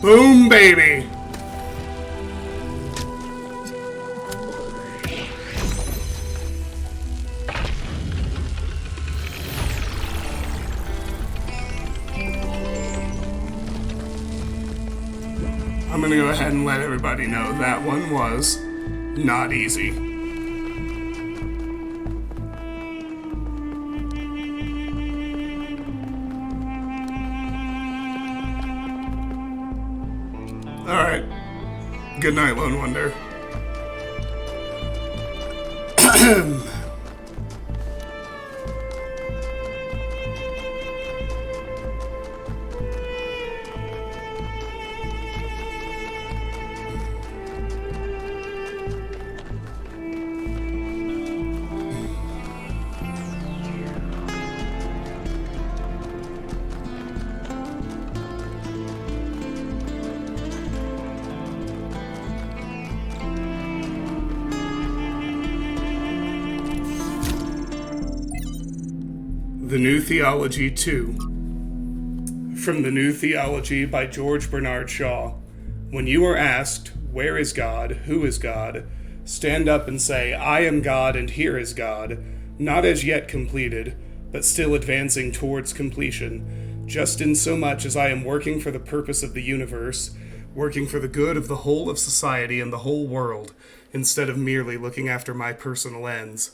Boom, baby! I'm gonna go ahead and let everybody know that one was not easy. Alright. Good night, Lone Wonder. The New Theology 2. From The New Theology by George Bernard Shaw. When you are asked, where is God, who is God, stand up and say, I am God and here is God, not as yet completed, but still advancing towards completion, just in so much as I am working for the purpose of the universe, working for the good of the whole of society and the whole world, instead of merely looking after my personal ends.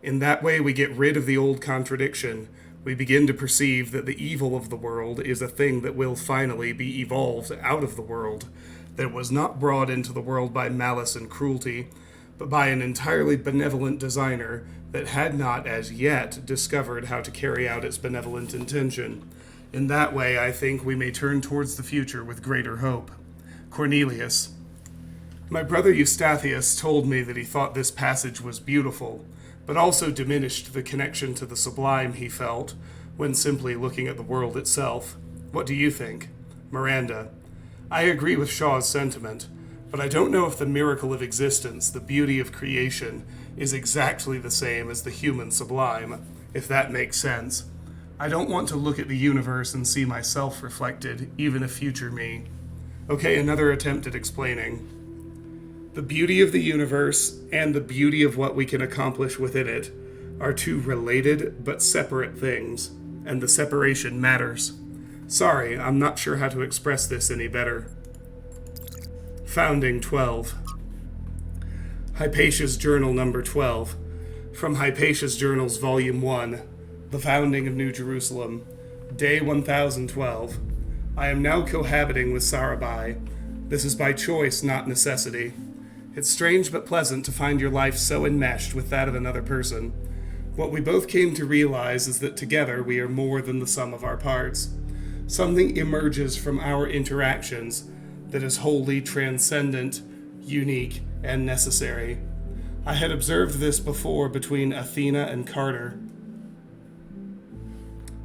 In that way we get rid of the old contradiction. We begin to perceive that the evil of the world is a thing that will finally be evolved out of the world, that it was not brought into the world by malice and cruelty, but by an entirely benevolent designer that had not as yet discovered how to carry out its benevolent intention. In that way, I think we may turn towards the future with greater hope. Cornelius. My brother Eustathius told me that he thought this passage was beautiful, but also diminished the connection to the sublime he felt when simply looking at the world itself. What do you think? Miranda. I agree with Shaw's sentiment, but I don't know if the miracle of existence, the beauty of creation, is exactly the same as the human sublime, if that makes sense. I don't want to look at the universe and see myself reflected, even a future me. Okay, another attempt at explaining. The beauty of the universe and the beauty of what we can accomplish within it are two related but separate things, and the separation matters. Sorry, I'm not sure how to express this any better. Founding 12. Hypatia's Journal number 12. From Hypatia's Journals Volume 1. The Founding of New Jerusalem. Day 1012. I am now cohabiting with Sarabai. This is by choice, not necessity. It's strange but pleasant to find your life so enmeshed with that of another person. What we both came to realize is that together we are more than the sum of our parts. Something emerges from our interactions that is wholly transcendent, unique, and necessary. I had observed this before between Athena and Carter.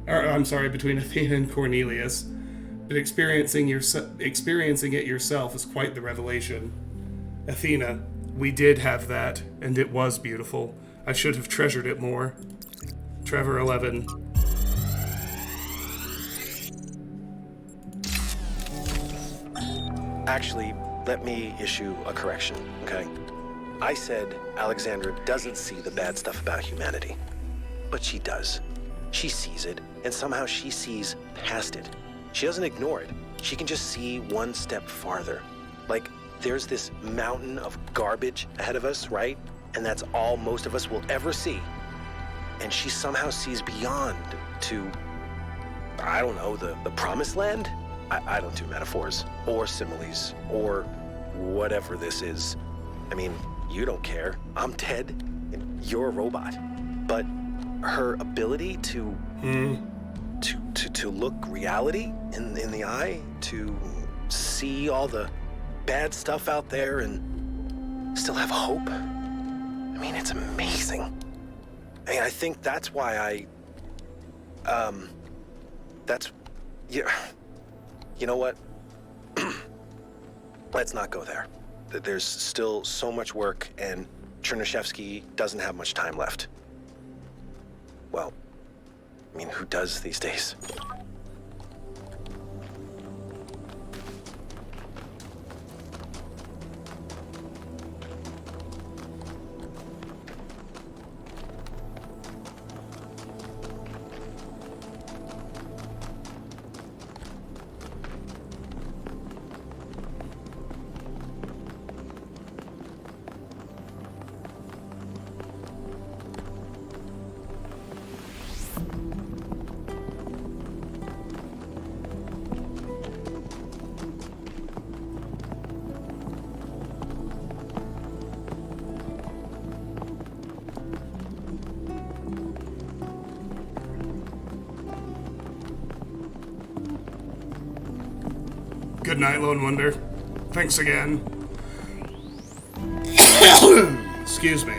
Between Athena and Cornelius. But experiencing it yourself is quite the revelation. Athena, we did have that, and it was beautiful. I should have treasured it more. Trevor 11. Actually, let me issue a correction, okay? I said Alexandra doesn't see the bad stuff about humanity. But she does. She sees it, and somehow she sees past it. She doesn't ignore it. She can just see one step farther. Like, there's this mountain of garbage ahead of us, right? And that's all most of us will ever see. And she somehow sees beyond to, I don't know, the promised land? I don't do metaphors, or similes, or whatever this is. I mean, you don't care. I'm dead, and you're a robot. But her ability to look reality in the eye, to see all the bad stuff out there and still have hope. I mean, it's amazing. I mean, I think that's why you know what? Let's not go there. There's still so much work, and Chernyshevsky doesn't have much time left. Well, I mean, who does these days? Good night, Lone Wonder. Thanks again. Excuse me.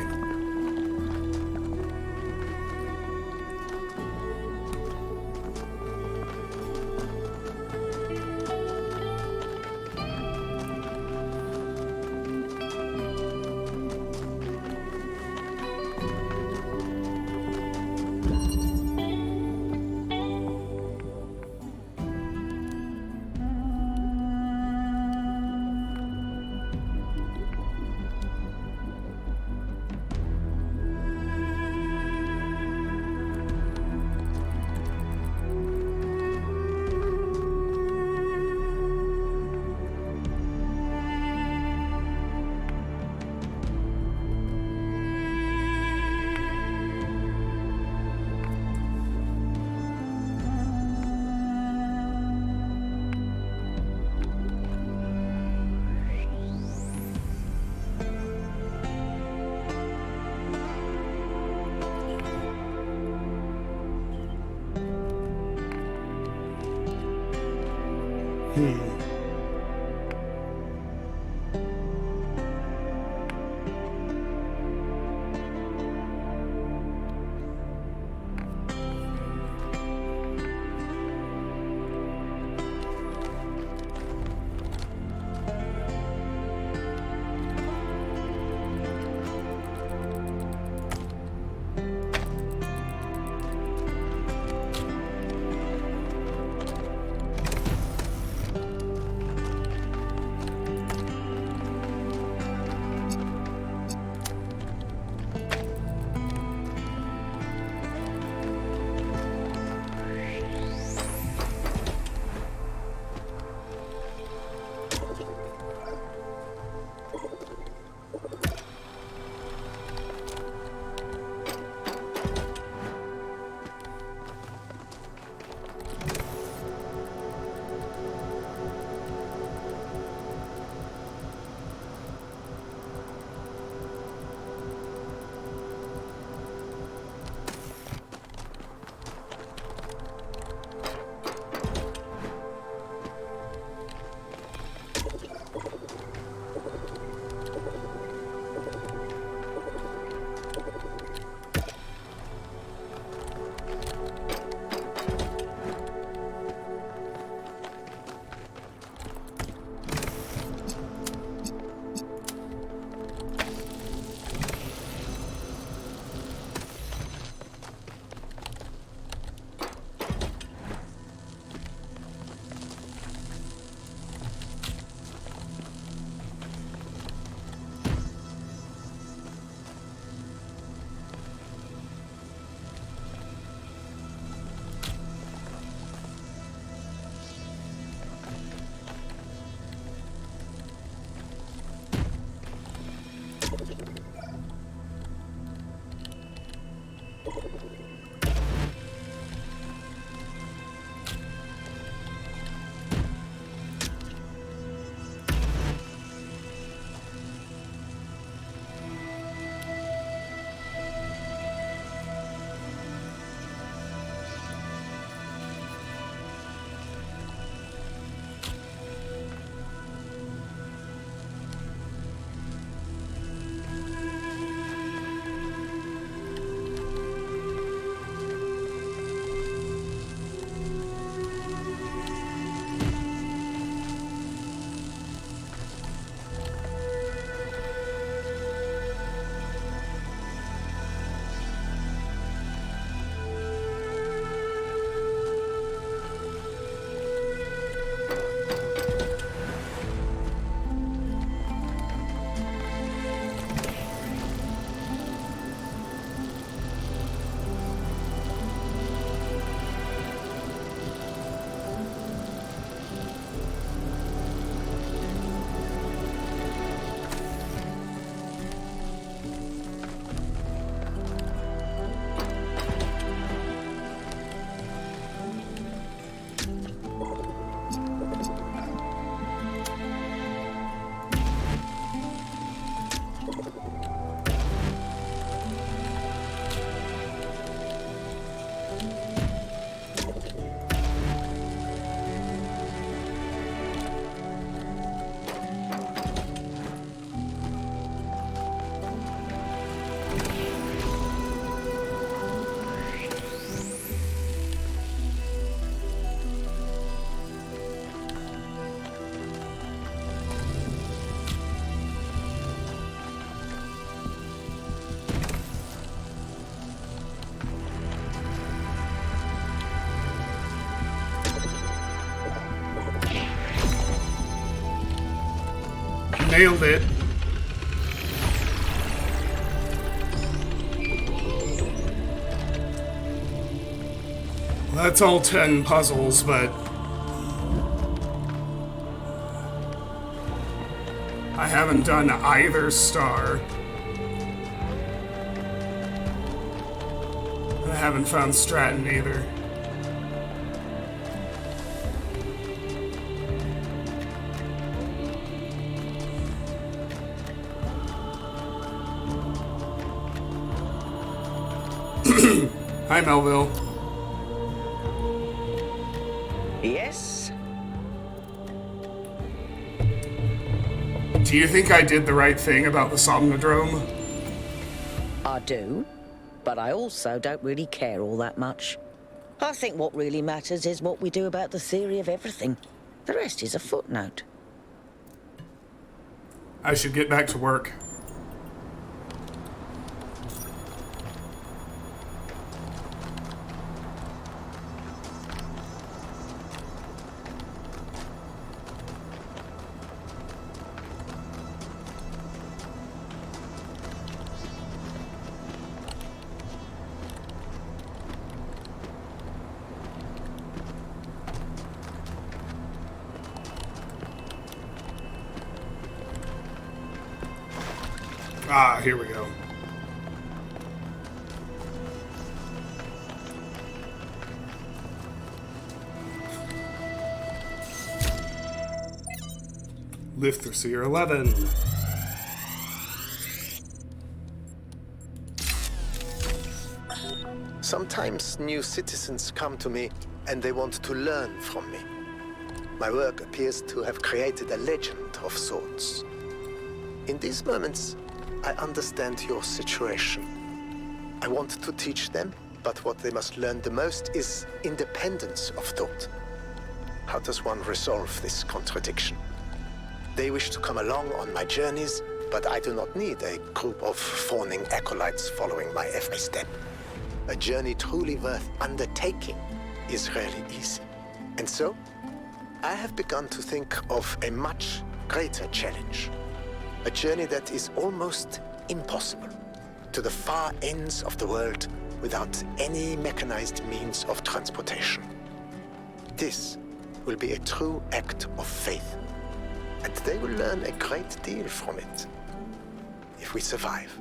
Nailed it. Well, that's all 10 puzzles, but I haven't done either star. I haven't found Stratton either. Hi, Melville. Yes? Do you think I did the right thing about the Somnodrome? I do, but I also don't really care all that much. I think what really matters is what we do about the theory of everything. The rest is a footnote. I should get back to work. Ah, here we go. Lithosphere 11. Sometimes new citizens come to me and they want to learn from me. My work appears to have created a legend of sorts. In these moments, I understand your situation. I want to teach them, but what they must learn the most is independence of thought. How does one resolve this contradiction? They wish to come along on my journeys, but I do not need a group of fawning acolytes following my every step. A journey truly worth undertaking is rarely easy. And so, I have begun to think of a much greater challenge. A journey that is almost impossible, to the far ends of the world without any mechanized means of transportation. This will be a true act of faith, and they will learn a great deal from it, if we survive.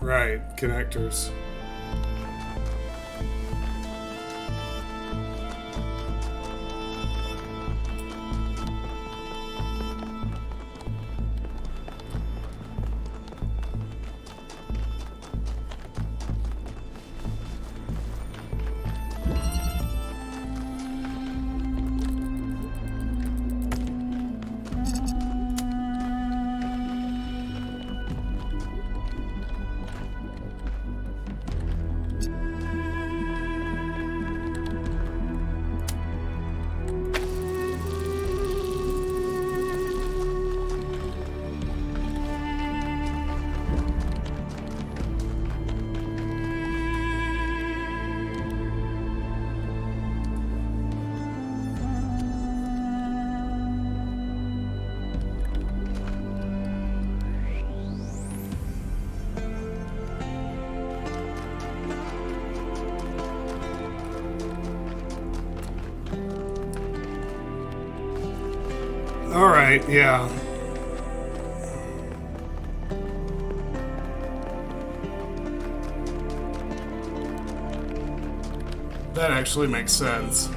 Right, connectors. right, yeah. That actually makes sense.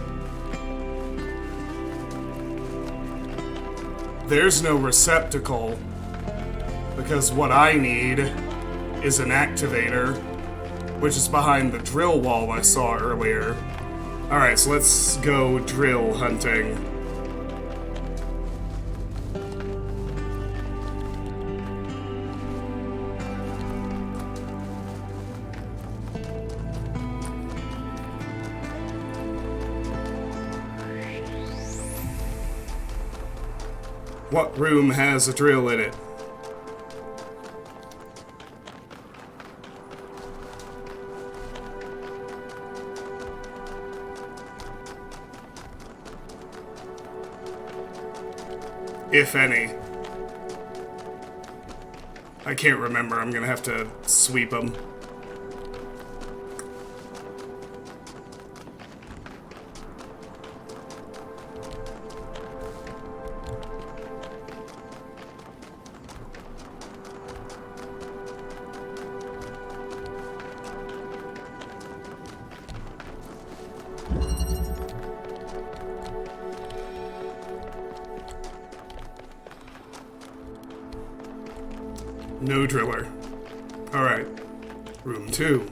There's no receptacle, because what I need is an activator, which is behind the drill wall I saw earlier. Alright, so let's go drill hunting. What room has a drill in it? If any. I can't remember. I'm gonna have to sweep them. No driller. Alright. Room 2.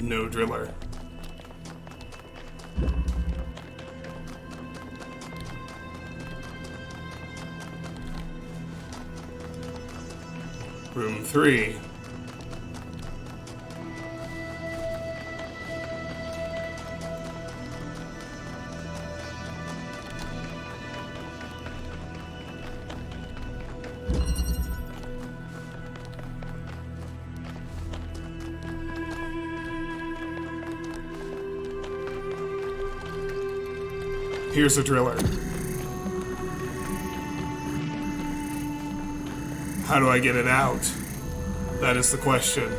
No driller. Room 3. Here's a driller. How do I get it out? That is the question.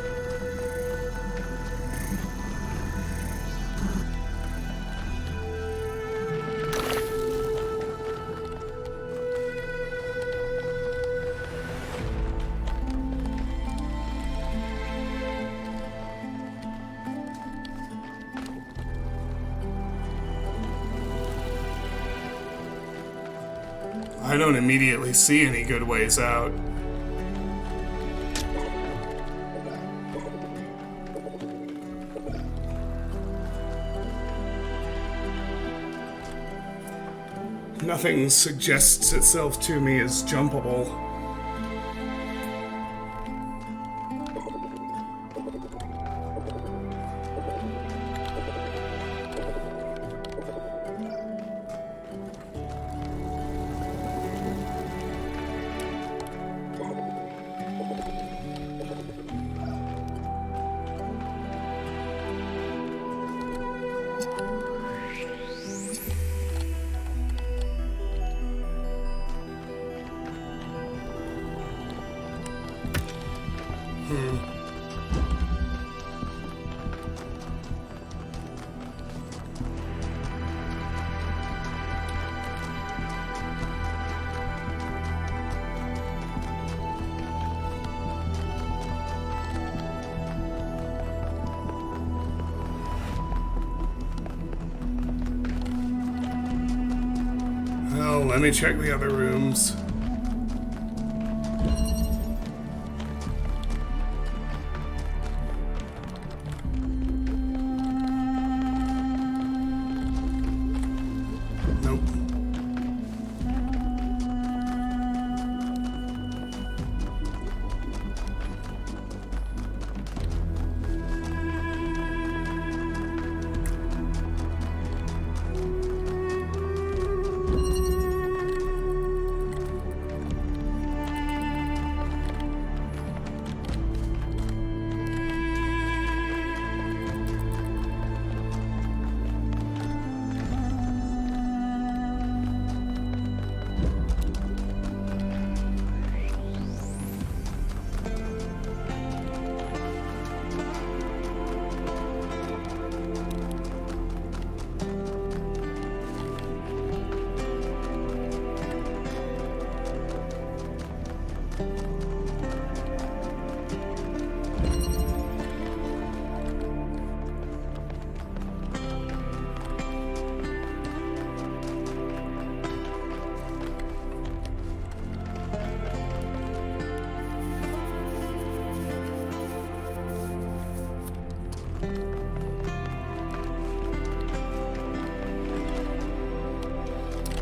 I don't immediately see any good ways out. Nothing suggests itself to me as jumpable. Well, let me check the other rooms. Nope.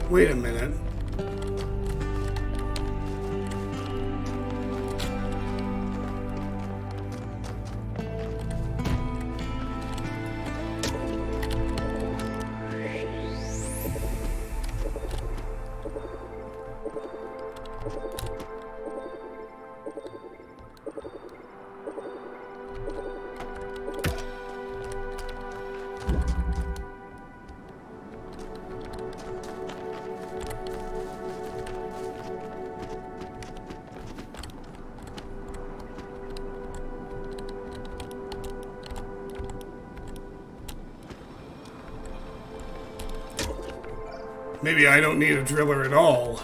Wait a minute. Maybe I don't need a driller at all.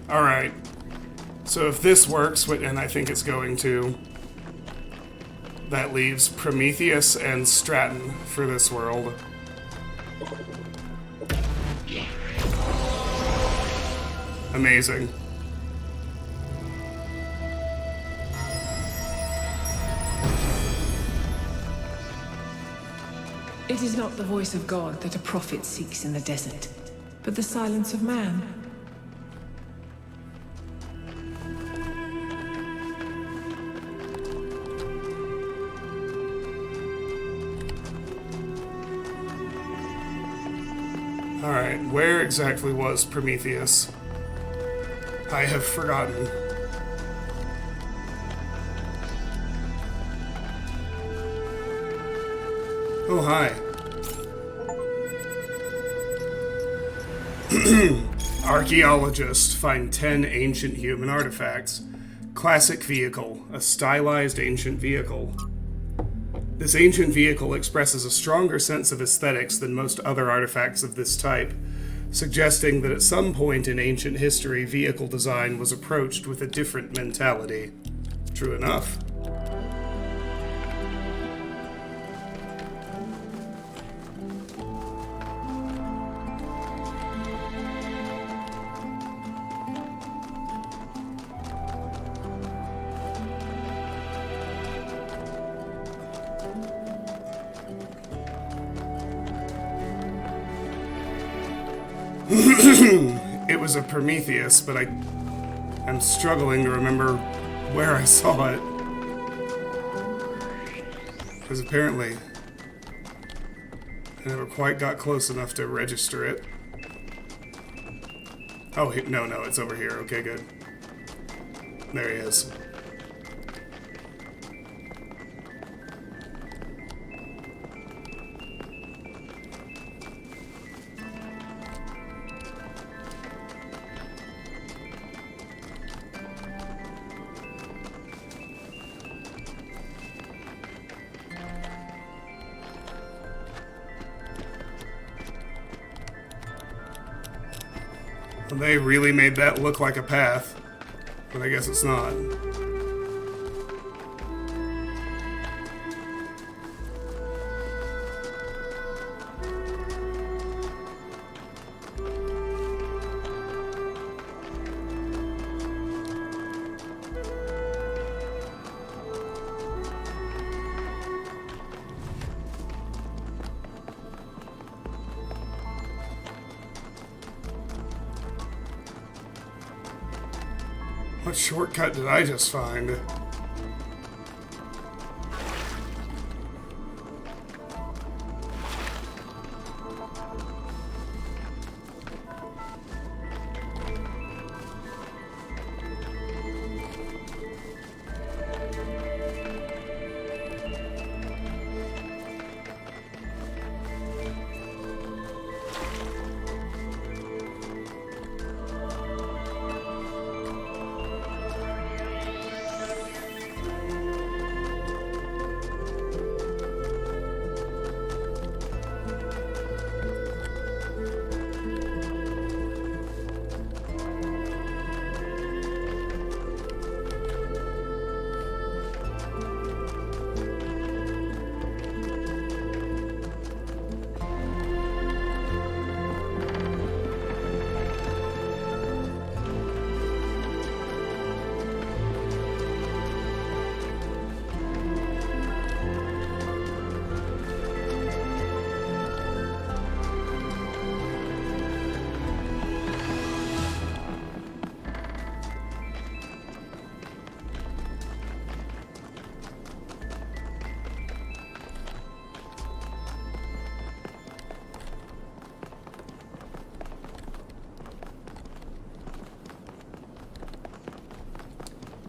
All right. So if this works, and I think it's going to, that leaves Prometheus and Stratton for this world. Amazing. It is not the voice of God that a prophet seeks in the desert, but the silence of man. Alright, where exactly was Prometheus? I have forgotten. Oh, hi. Archaeologists find 10 ancient human artifacts. Classic vehicle, a stylized ancient vehicle. This ancient vehicle expresses a stronger sense of aesthetics than most other artifacts of this type, suggesting that at some point in ancient history, vehicle design was approached with a different mentality. True enough. It was a Prometheus, but I'm struggling to remember where I saw it. Because apparently I never quite got close enough to register it. Oh, no, it's over here. Okay, good. There he is. Well, they really made that look like a path, but I guess it's not. What shortcut did I just find?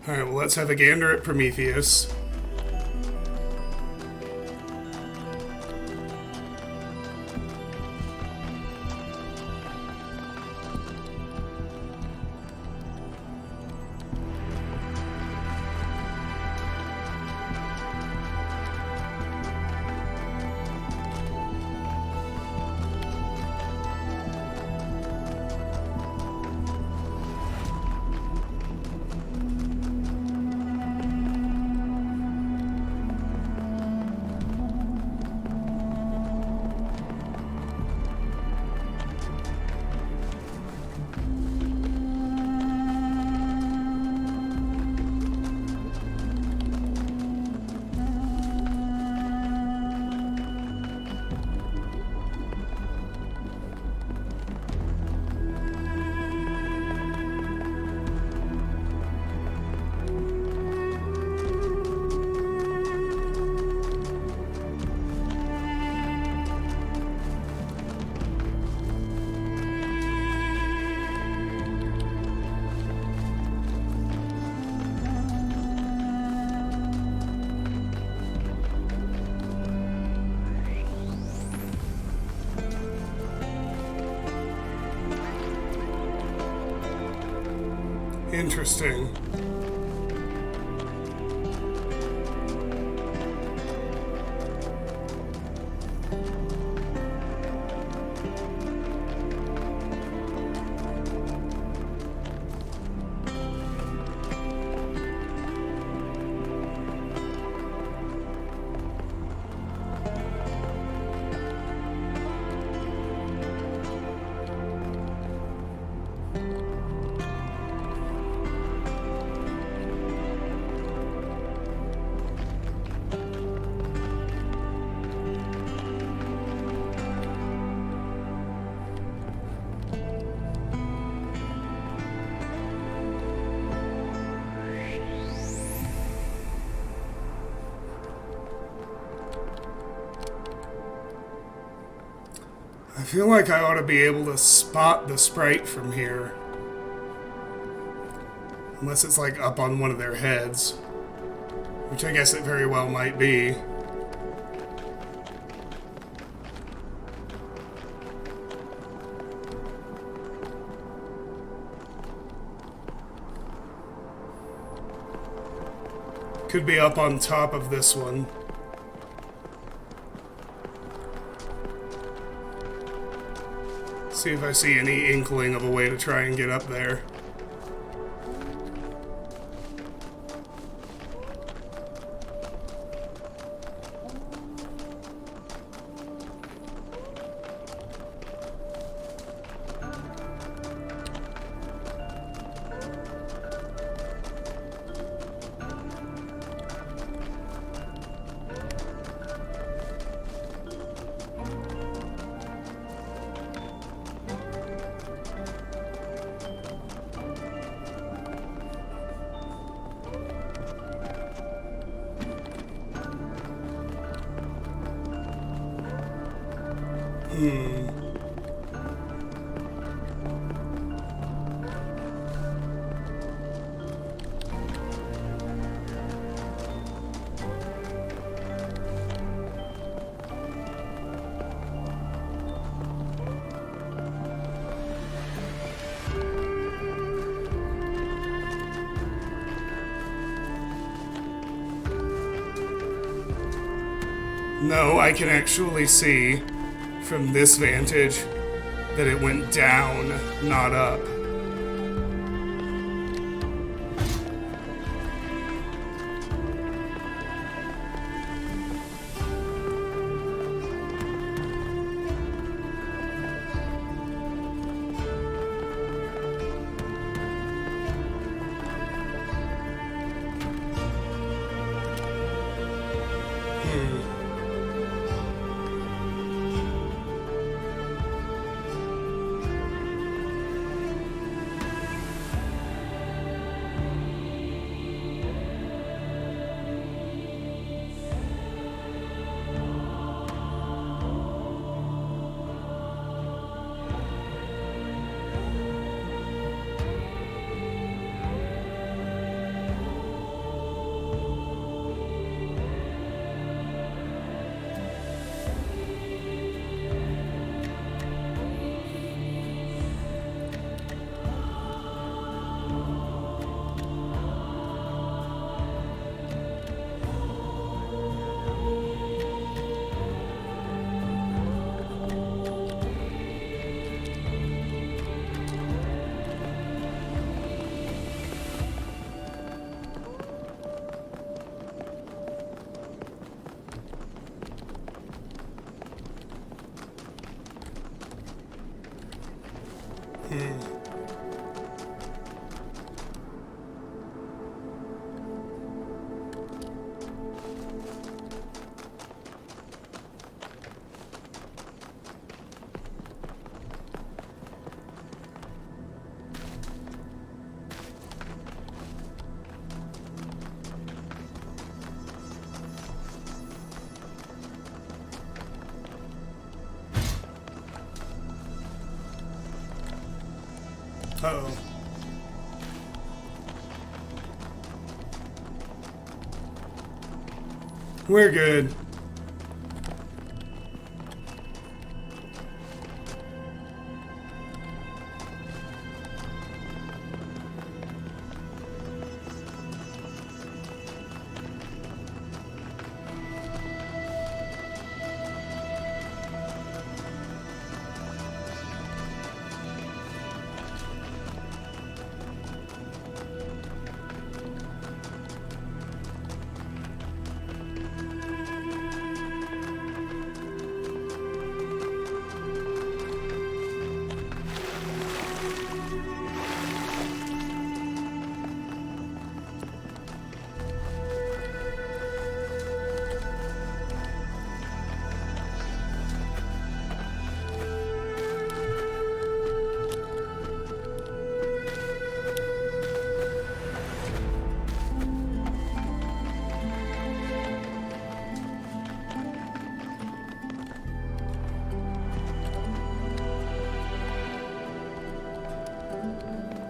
Alright, well, let's have a gander at Prometheus. Interesting. I feel like I ought to be able to spot the sprite from here. Unless it's like up on one of their heads. Which I guess it very well might be. Could be up on top of this one. See if I see any inkling of a way to try and get up there. No, I can actually see from this vantage that it went down, not up. Uh-oh. We're good.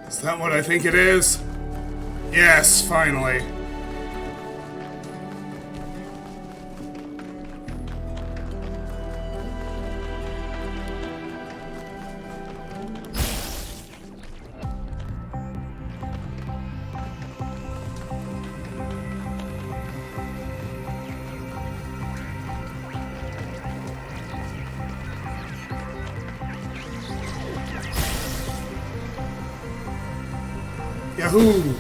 Is that what I think it is? Yes, finally. Yahoo!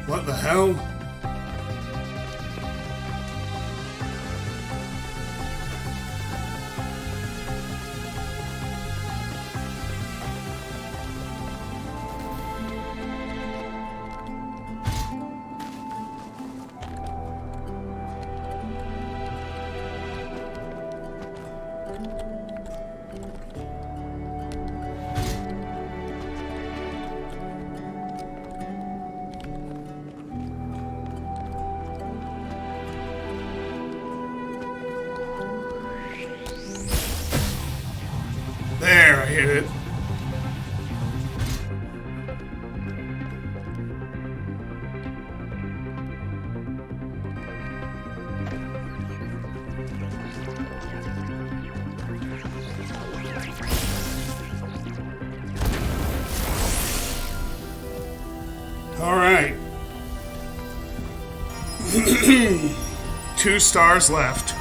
What the hell? There, I hit it. All right. 2 stars left.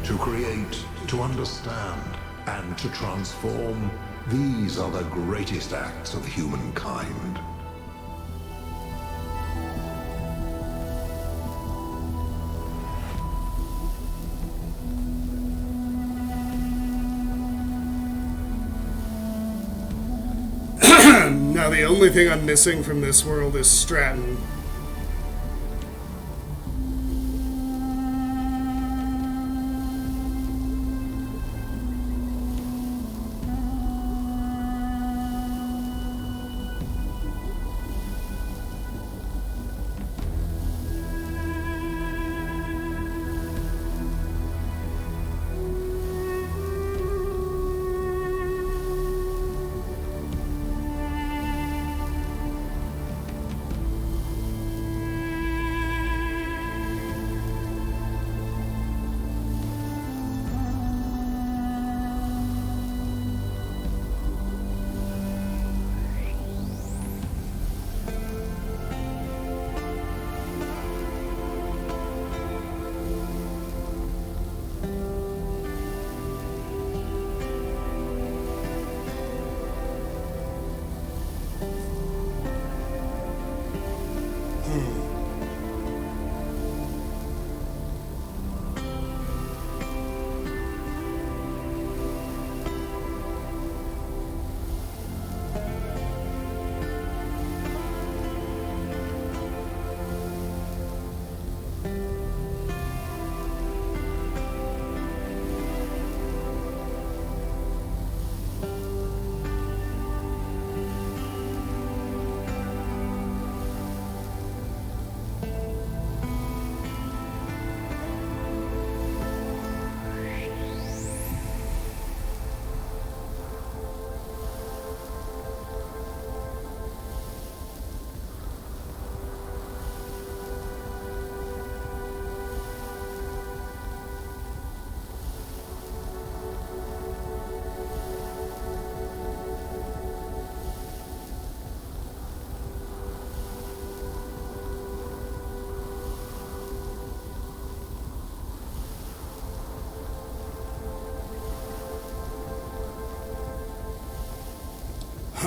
To create, to understand, and to transform, these are the greatest acts of humankind. Now the only thing I'm missing from this world is Stratton.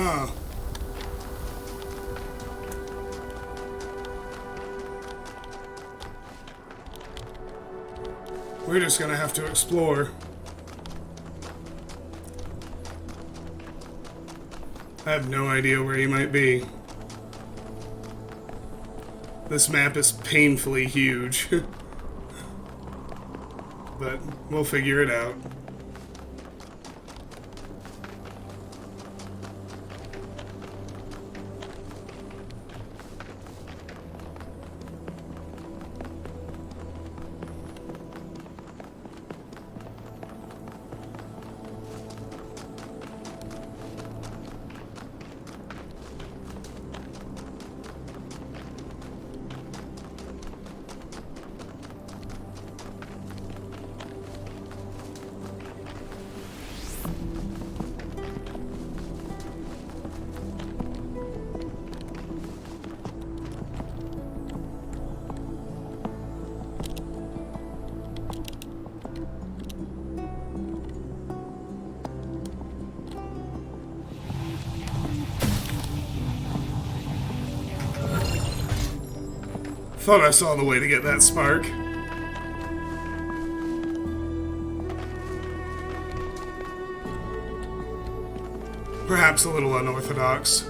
Huh. We're just gonna have to explore. I have no idea where he might be. This map is painfully huge. But we'll figure it out. Thought I saw the way to get that spark. Perhaps a little unorthodox.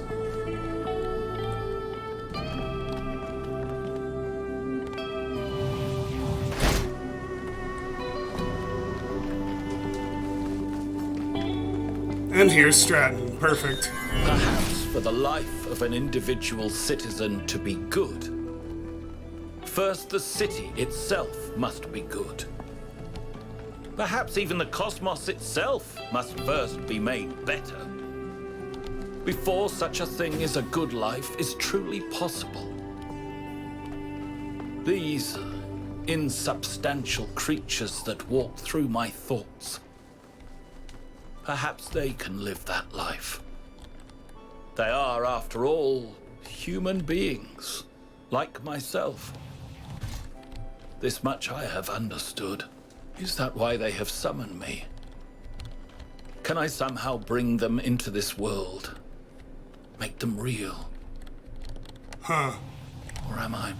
And here's Stratton. Perfect. Perhaps for the life of an individual citizen to be good, first the city itself must be good. Perhaps even the cosmos itself must first be made better, before such a thing as a good life is truly possible. These insubstantial creatures that walk through my thoughts, perhaps they can live that life. They are, after all, human beings, like myself. This much I have understood. Is that why they have summoned me? Can I somehow bring them into this world? Make them real? Huh. Or am I?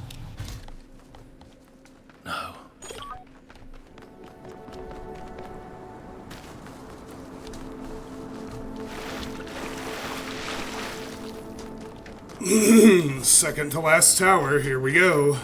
No. Second to last tower, here we go.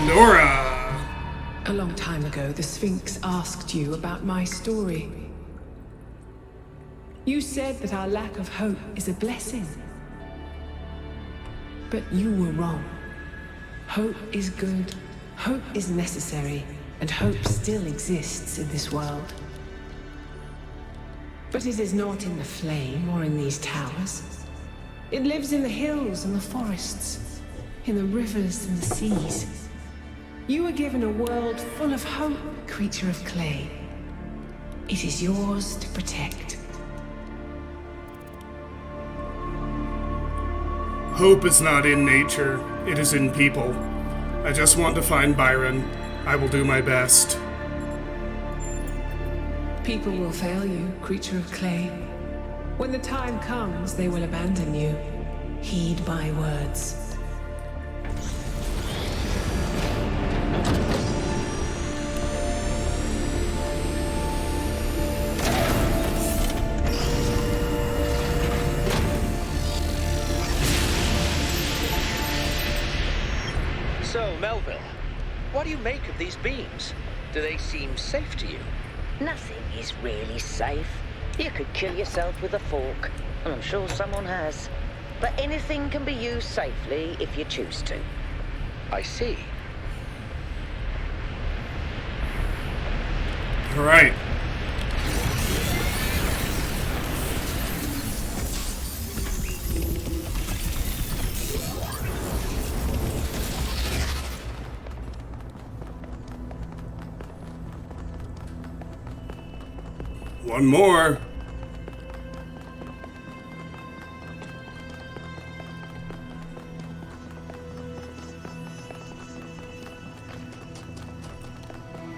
Pandora! A long time ago, the Sphinx asked you about my story. You said that our lack of hope is a blessing. But you were wrong. Hope is good, hope is necessary, and hope still exists in this world. But it is not in the flame or in these towers. It lives in the hills and the forests, in the rivers and the seas. You were given a world full of hope, creature of clay. It is yours to protect. Hope is not in nature, it is in people. I just want to find Byron. I will do my best. People will fail you, creature of clay. When the time comes, they will abandon you. Heed my words. So, Melville, what do you make of these beams? Do they seem safe to you? Nothing is really safe. You could kill yourself with a fork, and I'm sure someone has. But anything can be used safely if you choose to. I see. All right. One more.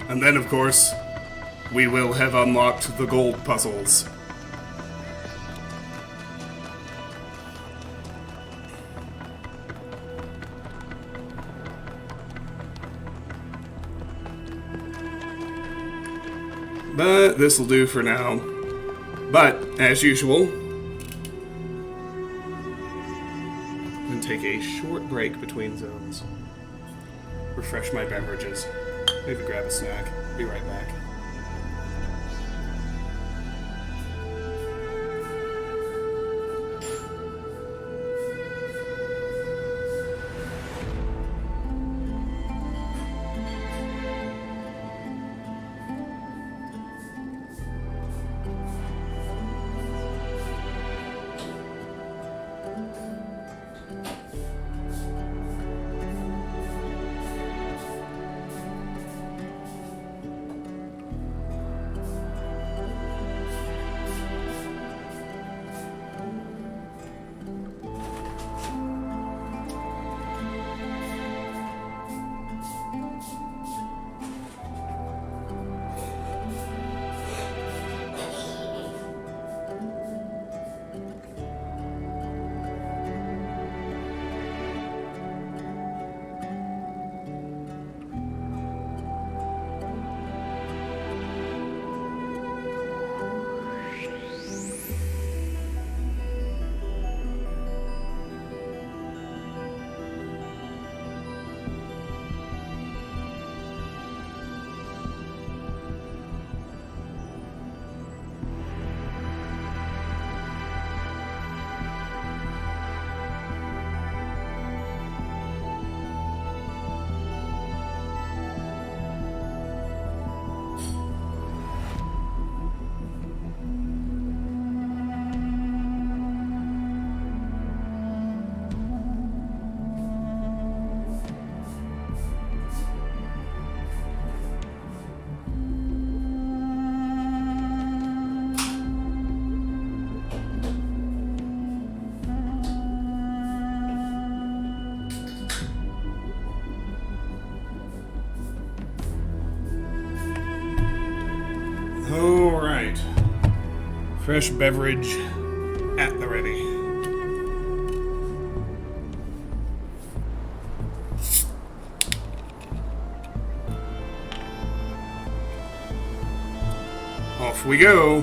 And then, of course, we will have unlocked the gold puzzles. But this'll do for now. But, as usual, I'm going to take a short break between zones. Refresh my beverages. Maybe grab a snack. Be right back. Alright. Fresh beverage at the ready. Off we go.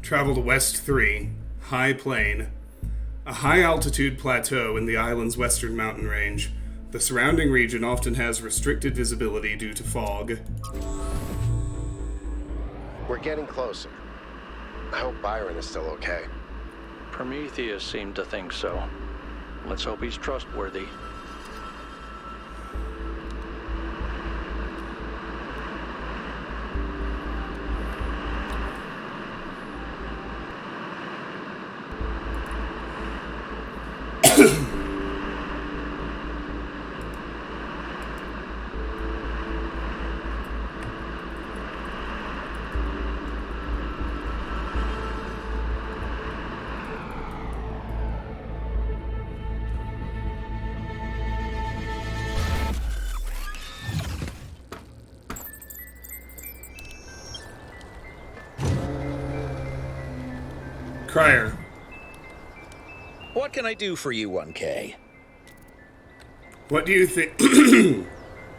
Travel to West 3. high plain, a high-altitude plateau in the island's western mountain range. The surrounding region often has restricted visibility due to fog. We're getting closer. I hope Byron is still okay. Prometheus seemed to think so. Let's hope he's trustworthy. Crier. What can I do for you, 1K? What do you think?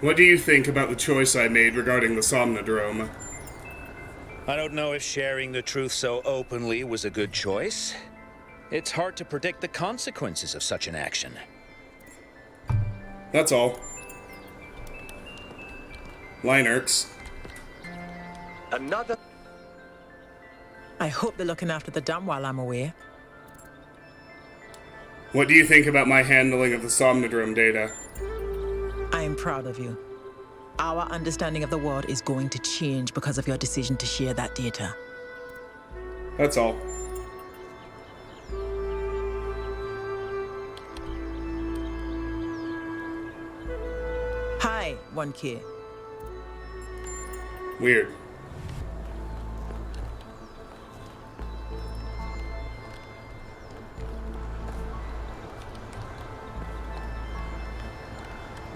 What do you think about the choice I made regarding the Somnodrome? I don't know if sharing the truth so openly was a good choice. It's hard to predict the consequences of such an action. That's all. Linerks. Another. I hope they're looking after the dam while I'm away. What do you think about my handling of the Somnodrome data? I am proud of you. Our understanding of the world is going to change because of your decision to share that data. That's all. Hi, 1K. Weird.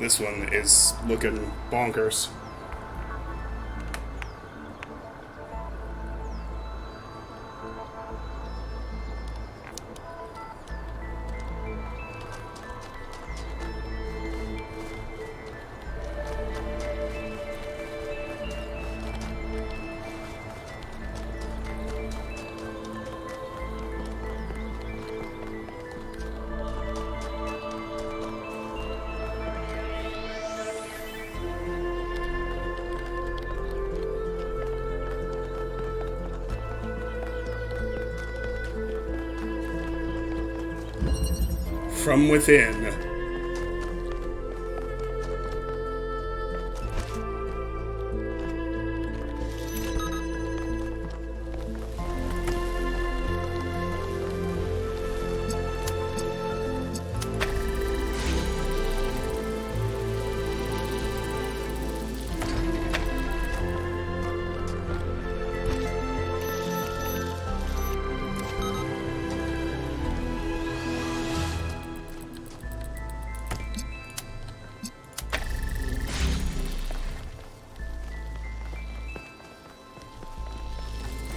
This one is looking bonkers. From within.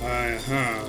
Uh-huh.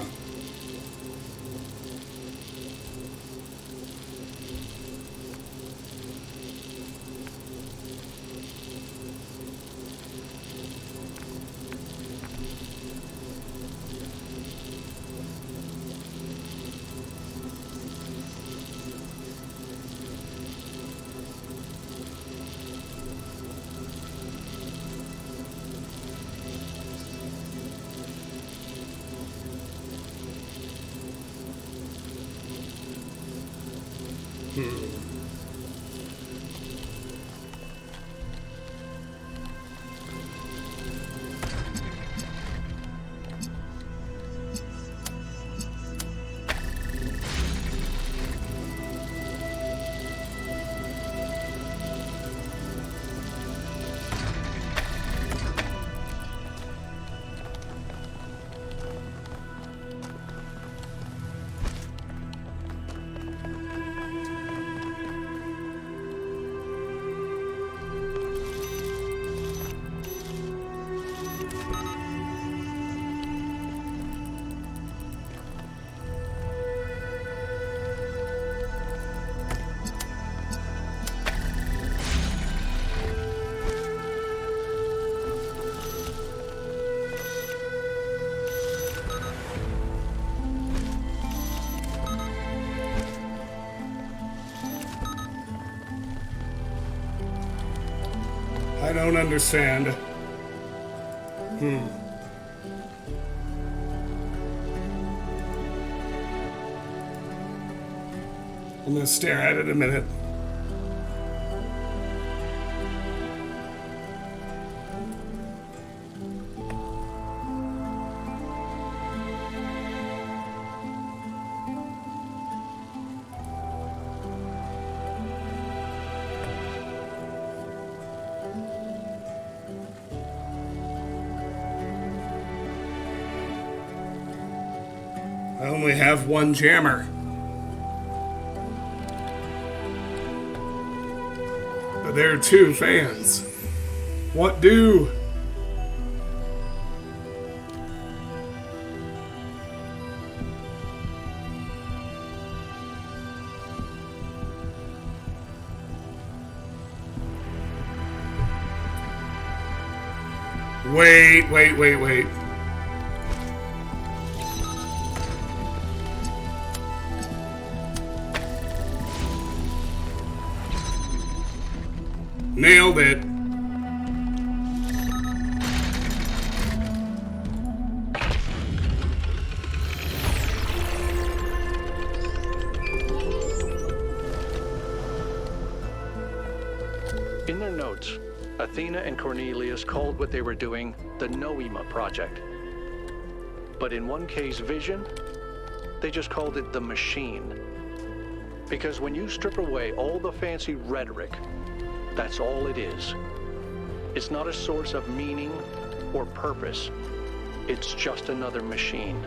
I don't understand. I'm gonna stare at it a minute. I only have one jammer. But there are two fans. What do? Wait. Nailed it. In their notes, Athena and Cornelius called what they were doing the Noema Project. But in 1K's vision, they just called it the Machine. Because when you strip away all the fancy rhetoric, that's all it is. It's not a source of meaning or purpose. It's just another machine.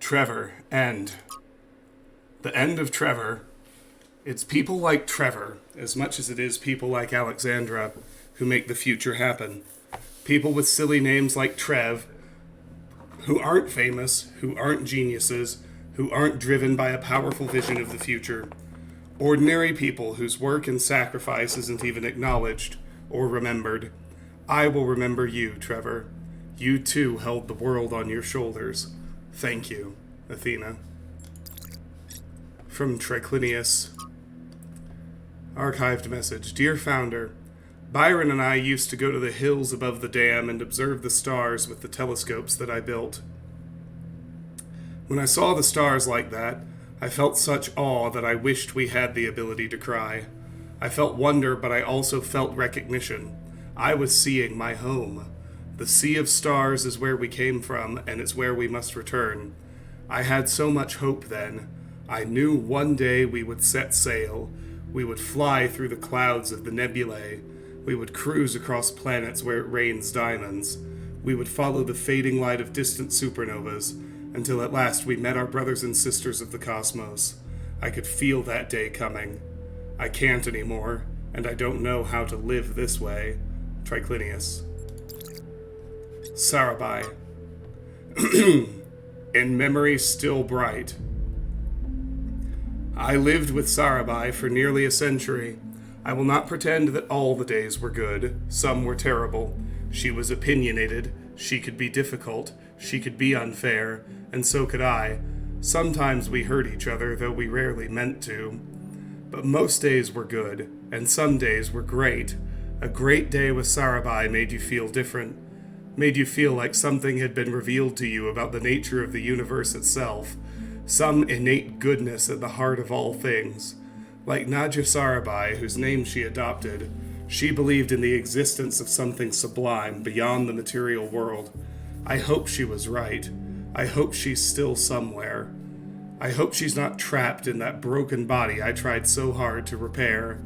Trevor, end. The end of Trevor. It's people like Trevor, as much as it is people like Alexandra, who make the future happen. People with silly names like Trev, who aren't famous, who aren't geniuses, who aren't driven by a powerful vision of the future. Ordinary people whose work and sacrifice isn't even acknowledged or remembered. I will remember you, Trevor. You too held the world on your shoulders. Thank you, Athena. From Triclinius. Archived message. Dear Founder, Byron and I used to go to the hills above the dam and observe the stars with the telescopes that I built. When I saw the stars like that, I felt such awe that I wished we had the ability to cry. I felt wonder, but I also felt recognition. I was seeing my home. The sea of stars is where we came from, and it's where we must return. I had so much hope then. I knew one day we would set sail. We would fly through the clouds of the nebulae. We would cruise across planets where it rains diamonds. We would follow the fading light of distant supernovas, until at last we met our brothers and sisters of the cosmos. I could feel that day coming. I can't anymore, and I don't know how to live this way. Triclinius. Sarabai. In memory still bright. I lived with Sarabai for nearly a century. I will not pretend that all the days were good. Some were terrible. She was opinionated. She could be difficult. She could be unfair. And so could I. Sometimes we hurt each other, though we rarely meant to. But most days were good, and some days were great. A great day with Sarabai made you feel different. Made you feel like something had been revealed to you about the nature of the universe itself, some innate goodness at the heart of all things. Like Nadja Sarabai, whose name she adopted, she believed in the existence of something sublime beyond the material world. I hope she was right. I hope she's still somewhere. I hope she's not trapped in that broken body I tried so hard to repair.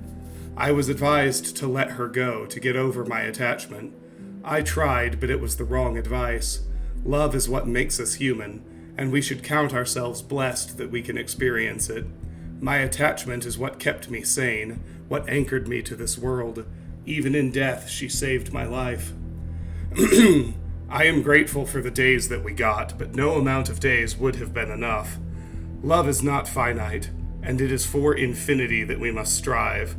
I was advised to let her go, to get over my attachment. I tried, but it was the wrong advice. Love is what makes us human, and we should count ourselves blessed that we can experience it. My attachment is what kept me sane, what anchored me to this world. Even in death, she saved my life. I am grateful for the days that we got, but no amount of days would have been enough. Love is not finite, and it is for infinity that we must strive.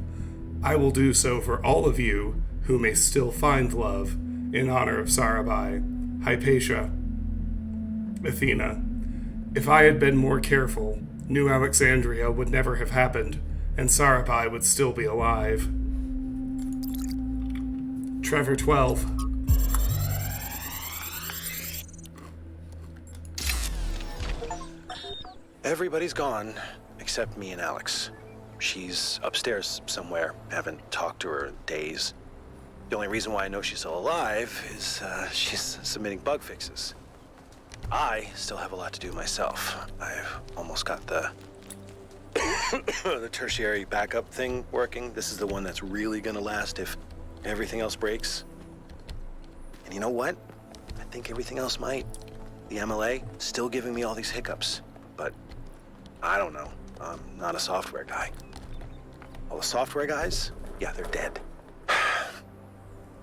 I will do so for all of you who may still find love, in honor of Sarabai, Hypatia. Athena, if I had been more careful, New Alexandria would never have happened, and Sarabai would still be alive. Trevor 12. Everybody's gone, except me and Alex. She's upstairs somewhere. Haven't talked to her in days. The only reason why I know she's still alive is she's submitting bug fixes. I still have a lot to do myself. I've almost got the the tertiary backup thing working. This is the one that's really gonna last if everything else breaks. And you know what? I think everything else might. The MLA still giving me all these hiccups, but I don't know. I'm not a software guy. All the software guys, yeah, they're dead.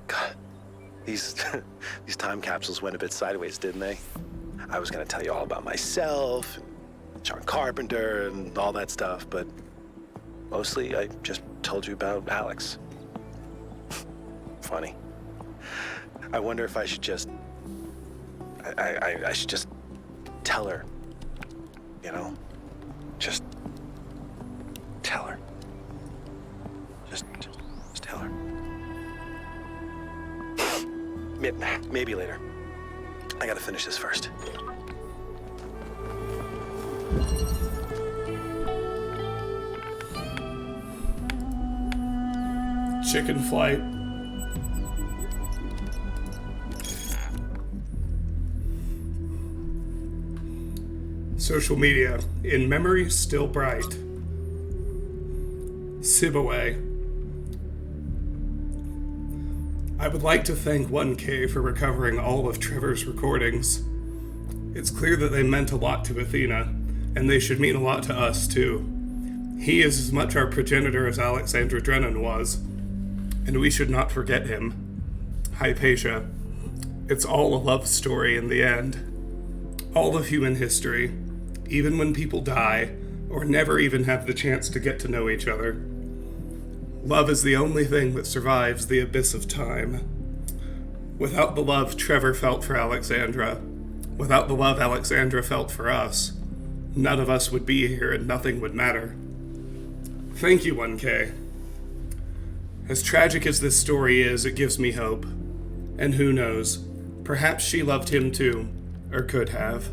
God, these time capsules went a bit sideways, didn't they? I was gonna tell you all about myself, and John Carpenter, and all that stuff, but mostly I just told you about Alex. Funny. I wonder if I should just... I should just tell her, you know? Just tell her. Just tell her. Maybe later. I gotta finish this first. Chicken flight. Social media. In memory, still bright. Sibaway. I would like to thank 1K for recovering all of Trevor's recordings. It's clear that they meant a lot to Athena, and they should mean a lot to us, too. He is as much our progenitor as Alexandra Drennan was, and we should not forget him. Hypatia. It's all a love story in the end. All of human history, even when people die, or never even have the chance to get to know each other. Love is the only thing that survives the abyss of time. Without the love Trevor felt for Alexandra, without the love Alexandra felt for us, none of us would be here and nothing would matter. Thank you, 1K. As tragic as this story is, it gives me hope. And who knows, perhaps she loved him too, or could have.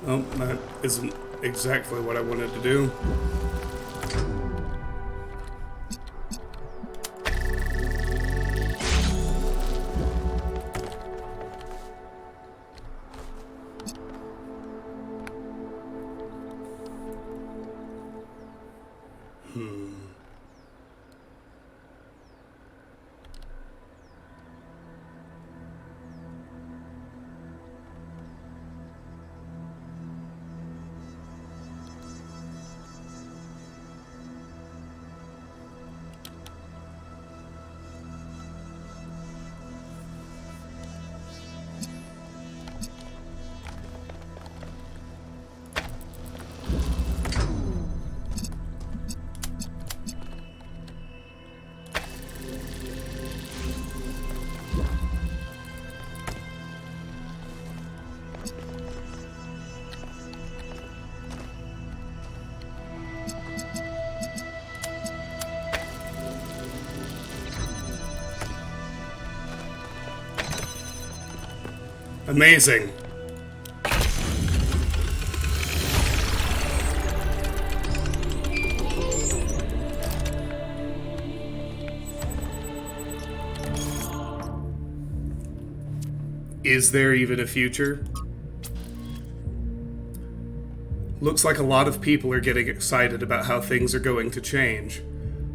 Oh, that isn't exactly what I wanted to do. Amazing. Is there even a future? Looks like a lot of people are getting excited about how things are going to change,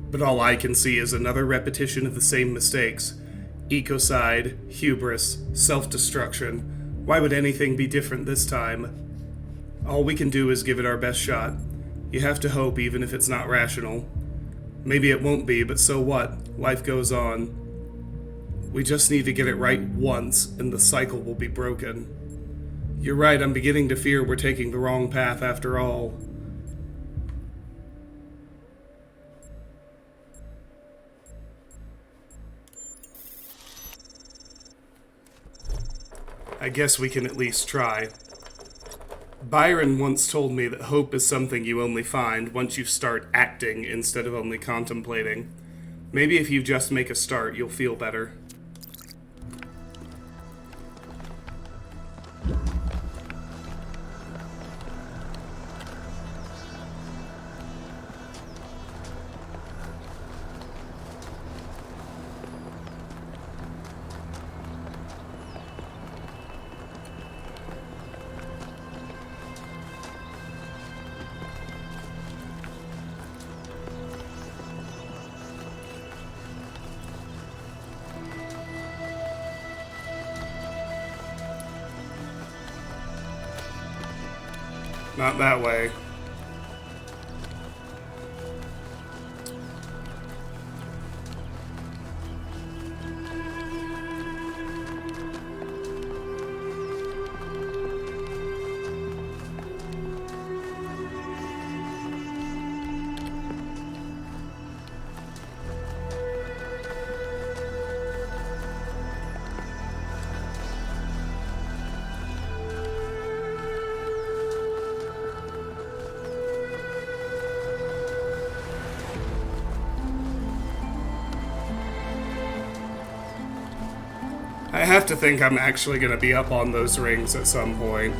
but all I can see is another repetition of the same mistakes. Ecocide, hubris, self-destruction. Why would anything be different this time? All we can do is give it our best shot. You have to hope even if it's not rational. Maybe it won't be, but so what? Life goes on. We just need to get it right once, and the cycle will be broken. You're right, I'm beginning to fear we're taking the wrong path after all. I guess we can at least try. Byron once told me that hope is something you only find once you start acting instead of only contemplating. Maybe if you just make a start, you'll feel better. Not that way. I have to think I'm actually going to be up on those rings at some point.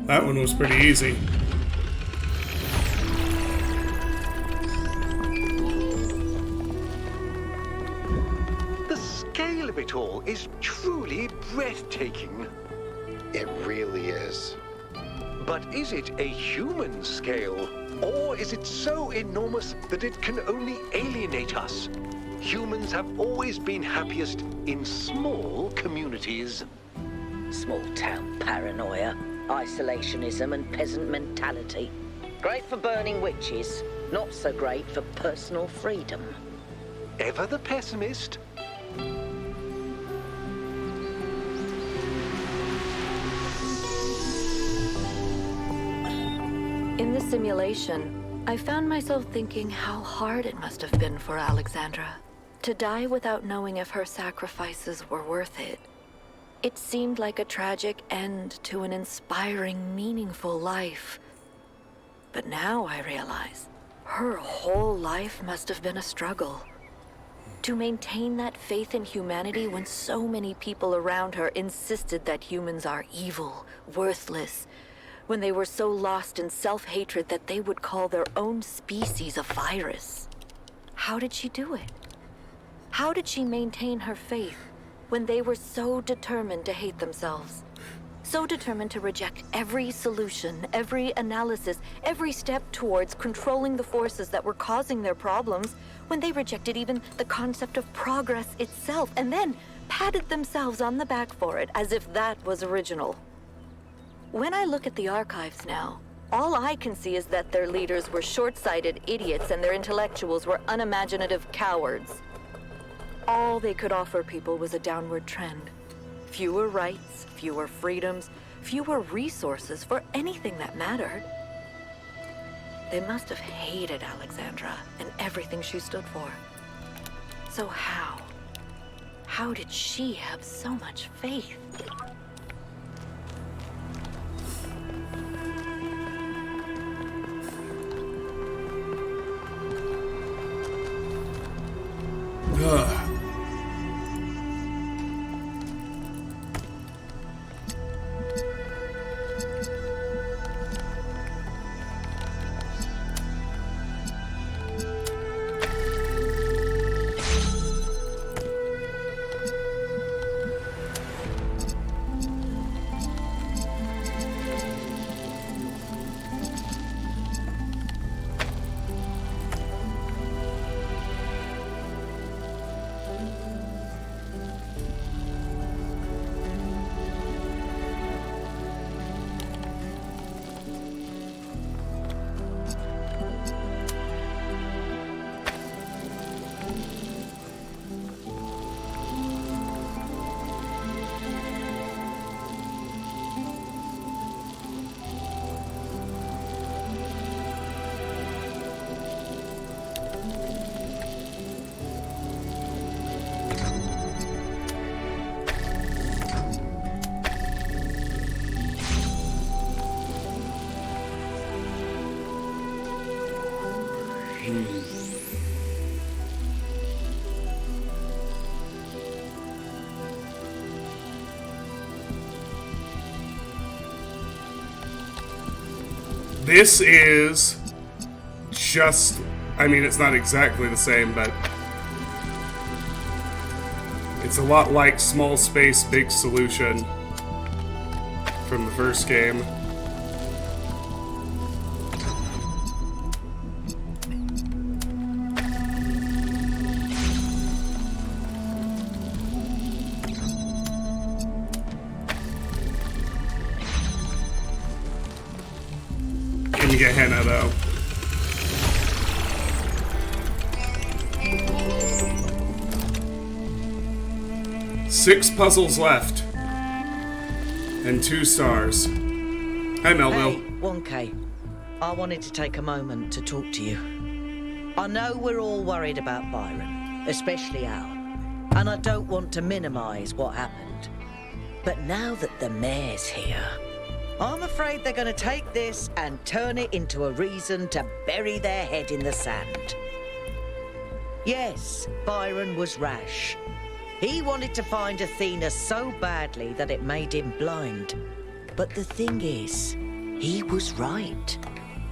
That one was pretty easy. The scale of it all is truly breathtaking. It really is. But is it a human scale? Or is it so enormous that it can only alienate us? Humans have always been happiest in small communities. Small town paranoia, isolationism and peasant mentality. Great for burning witches, not so great for personal freedom. Ever the pessimist? In the simulation, I found myself thinking how hard it must have been for Alexandra to die without knowing if her sacrifices were worth it. It seemed like a tragic end to an inspiring, meaningful life. But now I realize her whole life must have been a struggle. To maintain that faith in humanity when so many people around her insisted that humans are evil, worthless, when they were so lost in self-hatred that they would call their own species a virus. How did she do it? How did she maintain her faith when they were so determined to hate themselves? So determined to reject every solution, every analysis, every step towards controlling the forces that were causing their problems, when they rejected even the concept of progress itself, and then patted themselves on the back for it as if that was original. When I look at the archives now, all I can see is that their leaders were short-sighted idiots and their intellectuals were unimaginative cowards. All they could offer people was a downward trend. Fewer rights, fewer freedoms, fewer resources for anything that mattered. They must have hated Alexandra and everything she stood for. So how did she have so much faith? Ugh. This is just, I mean, it's not exactly the same, but it's a lot like Small Space, Big Solution from the first game. Can you get Henna, though? Six puzzles left. And 2 stars. Hi, Melville. Hey, 1K. I wanted to take a moment to talk to you. I know we're all worried about Byron, especially Al. And I don't want to minimize what happened. But now that the mayor's here, I'm afraid they're going to take this and turn it into a reason to bury their head in the sand. Yes, Byron was rash. He wanted to find Athena so badly that it made him blind. But the thing is, he was right.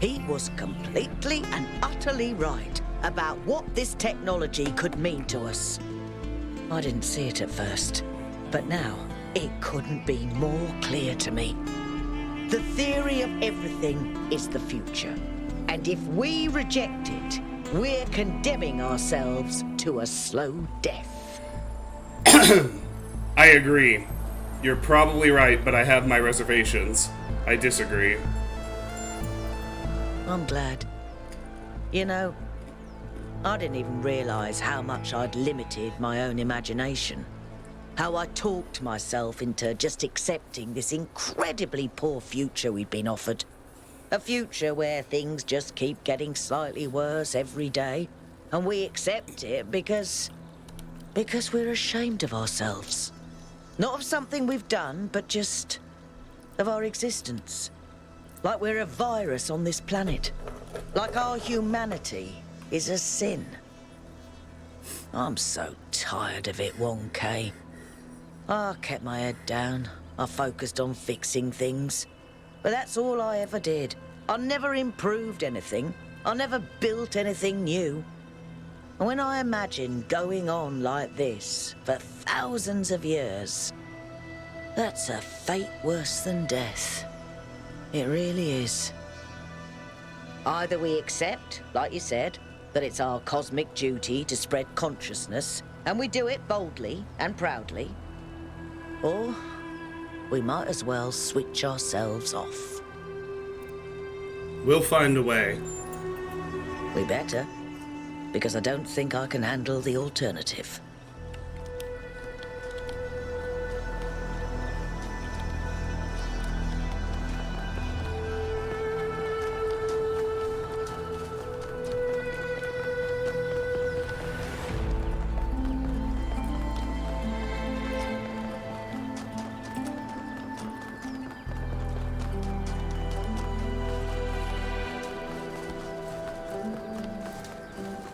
He was completely and utterly right about what this technology could mean to us. I didn't see it at first, but now it couldn't be more clear to me. The theory of everything is the future. And if we reject it, we're condemning ourselves to a slow death. I agree. You're probably right, but I have my reservations. I disagree. I'm glad. You know, I didn't even realize how much I'd limited my own imagination. How I talked myself into just accepting this incredibly poor future we'd been offered. A future where things just keep getting slightly worse every day, and we accept it because we're ashamed of ourselves. Not of something we've done, but just of our existence. Like we're a virus on this planet. Like our humanity is a sin. I'm so tired of it, Wong Kei. I kept my head down. I focused on fixing things. But that's all I ever did. I never improved anything. I never built anything new. And when I imagine going on like this for thousands of years, that's a fate worse than death. It really is. Either we accept, like you said, that it's our cosmic duty to spread consciousness, and we do it boldly and proudly, or we might as well switch ourselves off. We'll find a way. We better, because I don't think I can handle the alternative.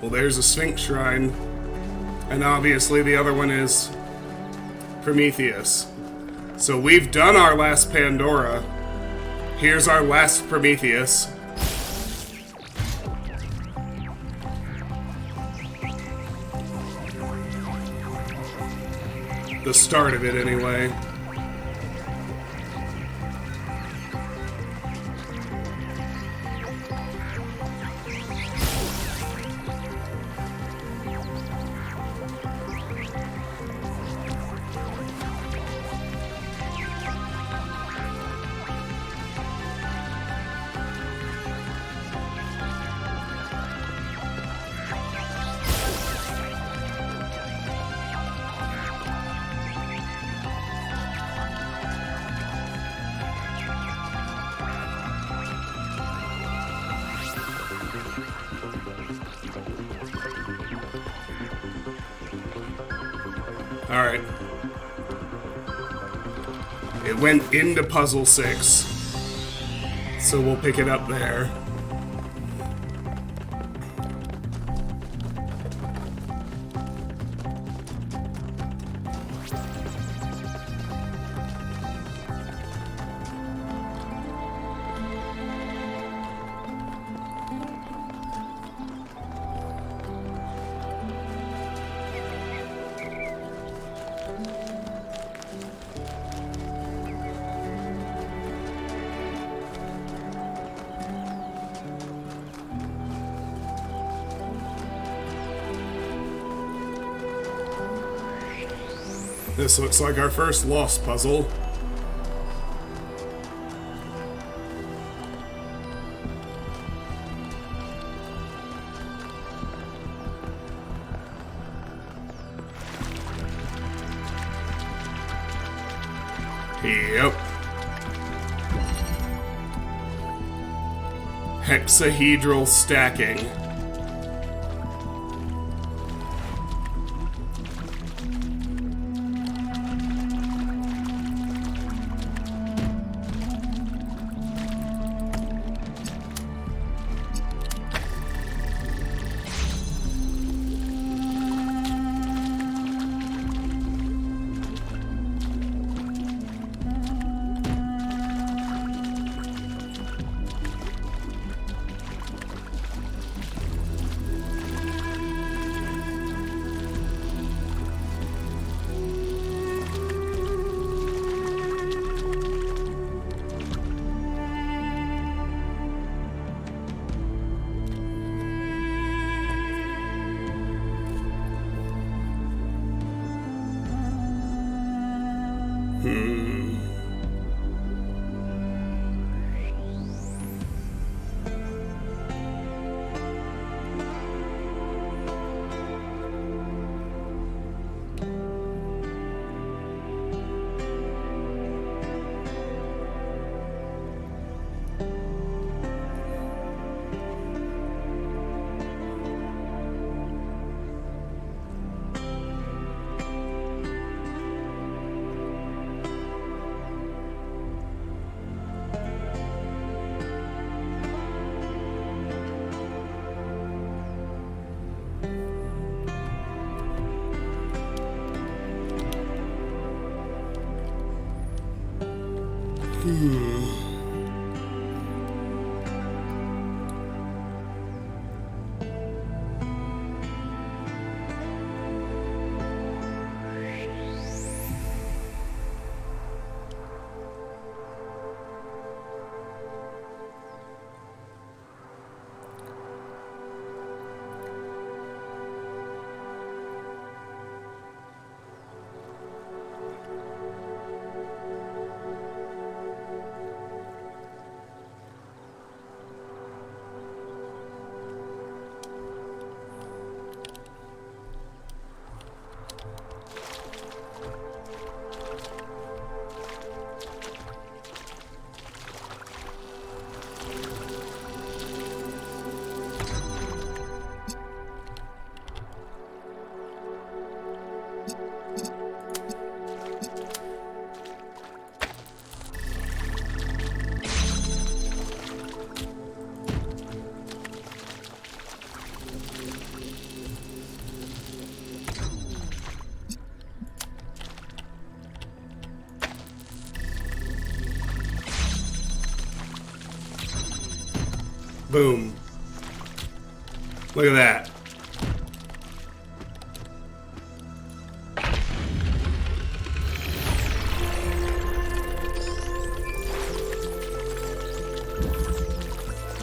Well, there's a Sphinx Shrine, and obviously the other one is Prometheus. So we've done our last Pandora. Here's our last Prometheus. The start of it, anyway. Alright. It went into puzzle 6. So we'll pick it up there. This looks like our first lost puzzle. Yep. Hexahedral stacking. Boom. Look at that.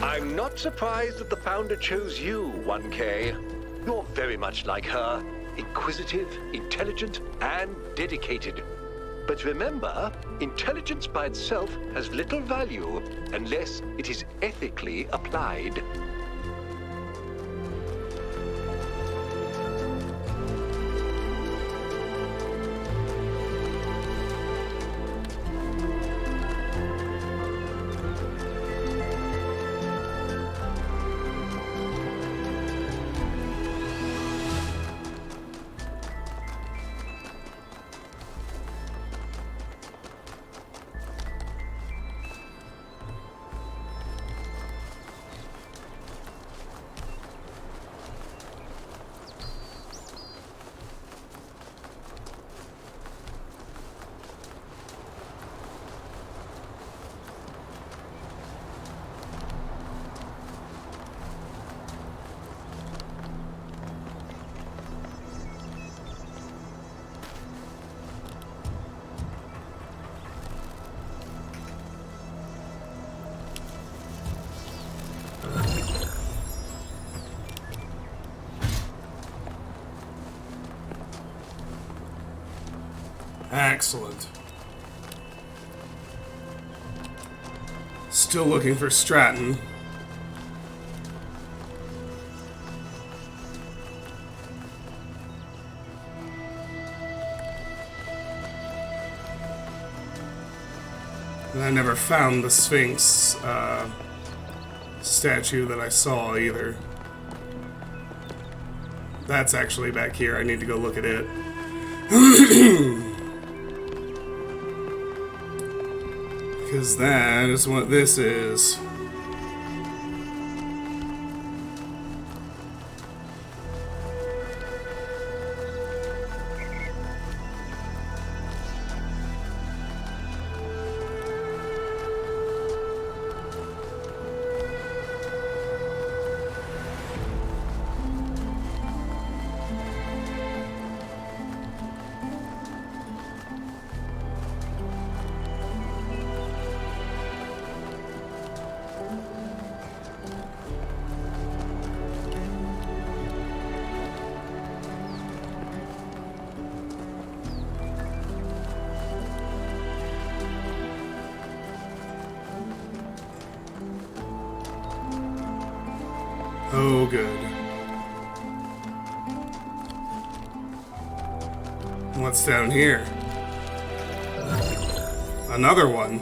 I'm not surprised that the Founder chose you, 1K. You're very much like her. Inquisitive, intelligent, and dedicated. But remember, intelligence by itself has little value unless it is ethically applied. Excellent. Still looking for Stratton. And I never found the Sphinx statue that I saw either. That's actually back here. I need to go look at it. Because that is what this is. Oh, good. What's down here? Another one.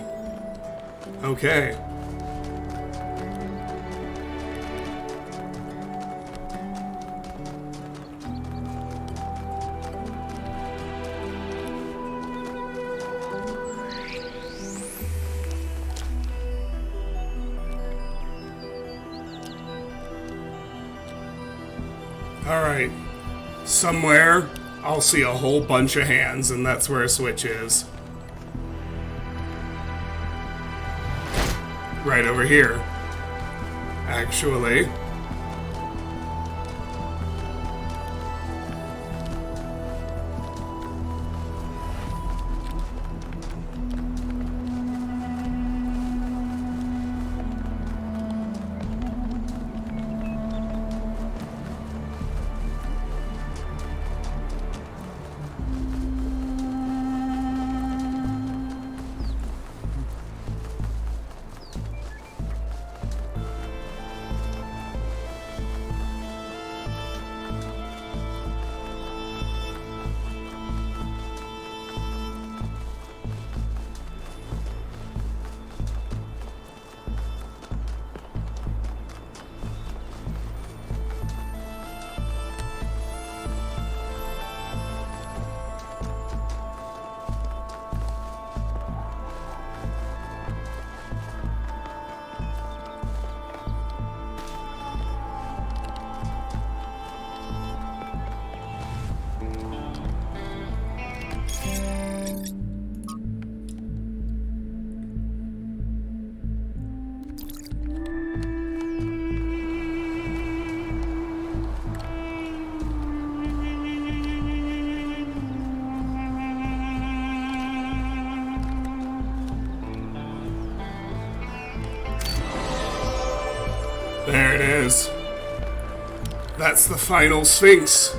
Okay. Alright. Somewhere, I'll see a whole bunch of hands, and that's where a switch is. right over here, actually. There it is. That's the final Sphinx.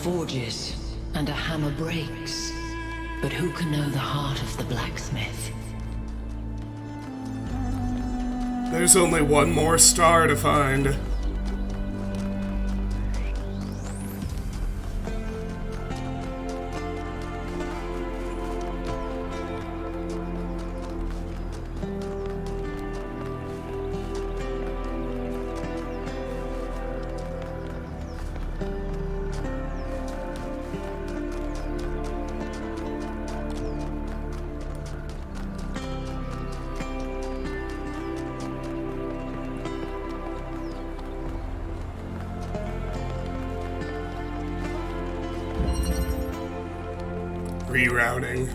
Forges and a hammer breaks, but who can know the heart of the blacksmith? There's only one more star to find. Rerouting.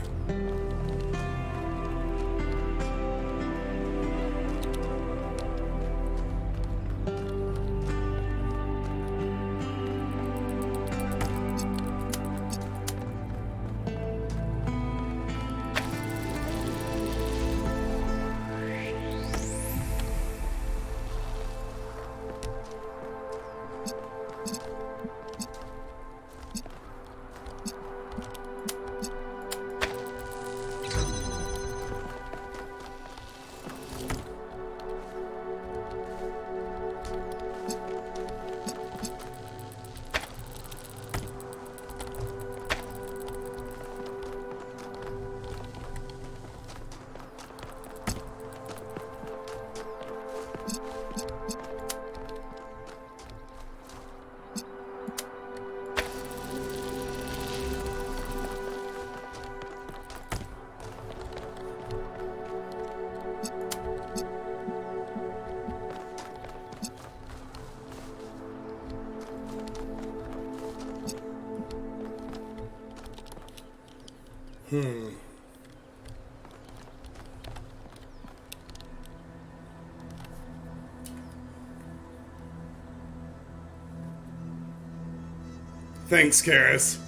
Thanks, Karis.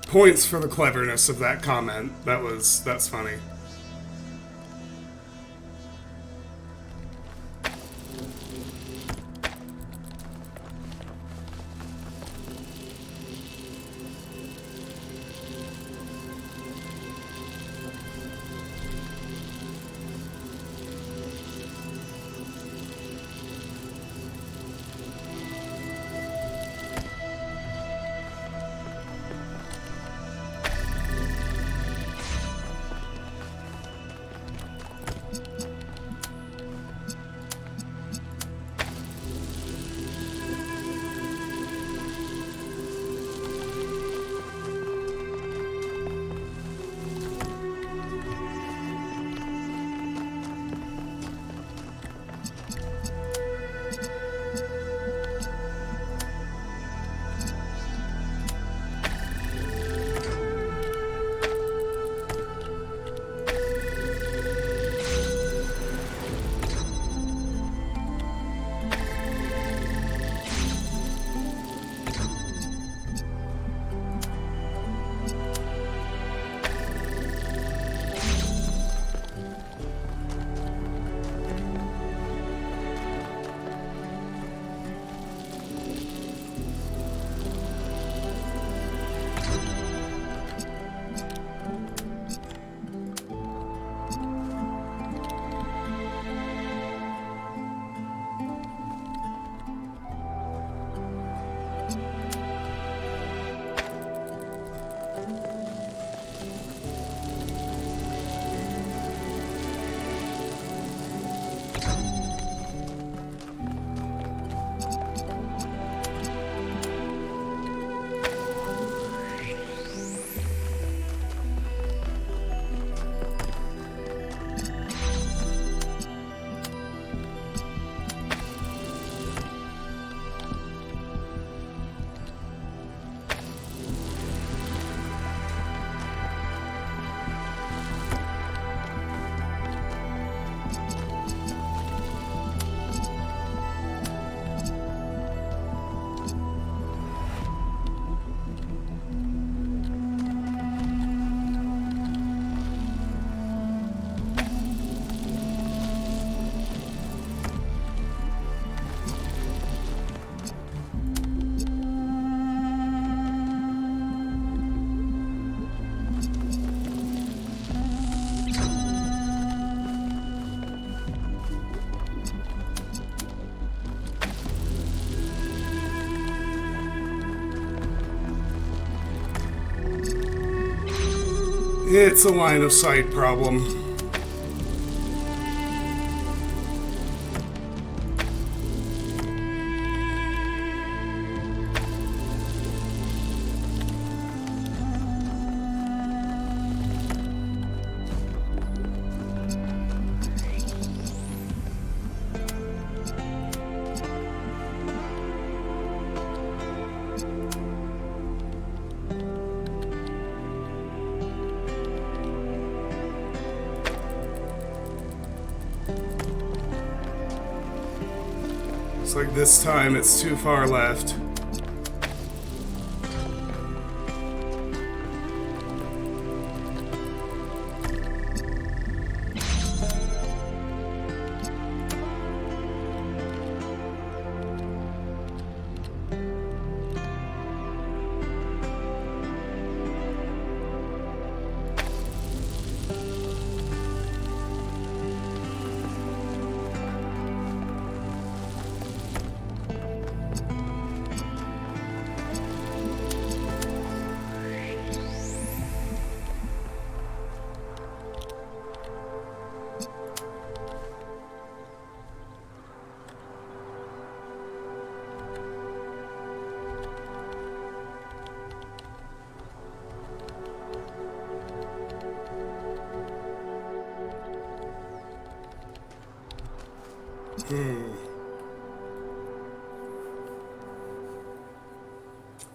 Points for the cleverness of that comment. That's funny. It's a line of sight problem. Looks like this time it's too far left.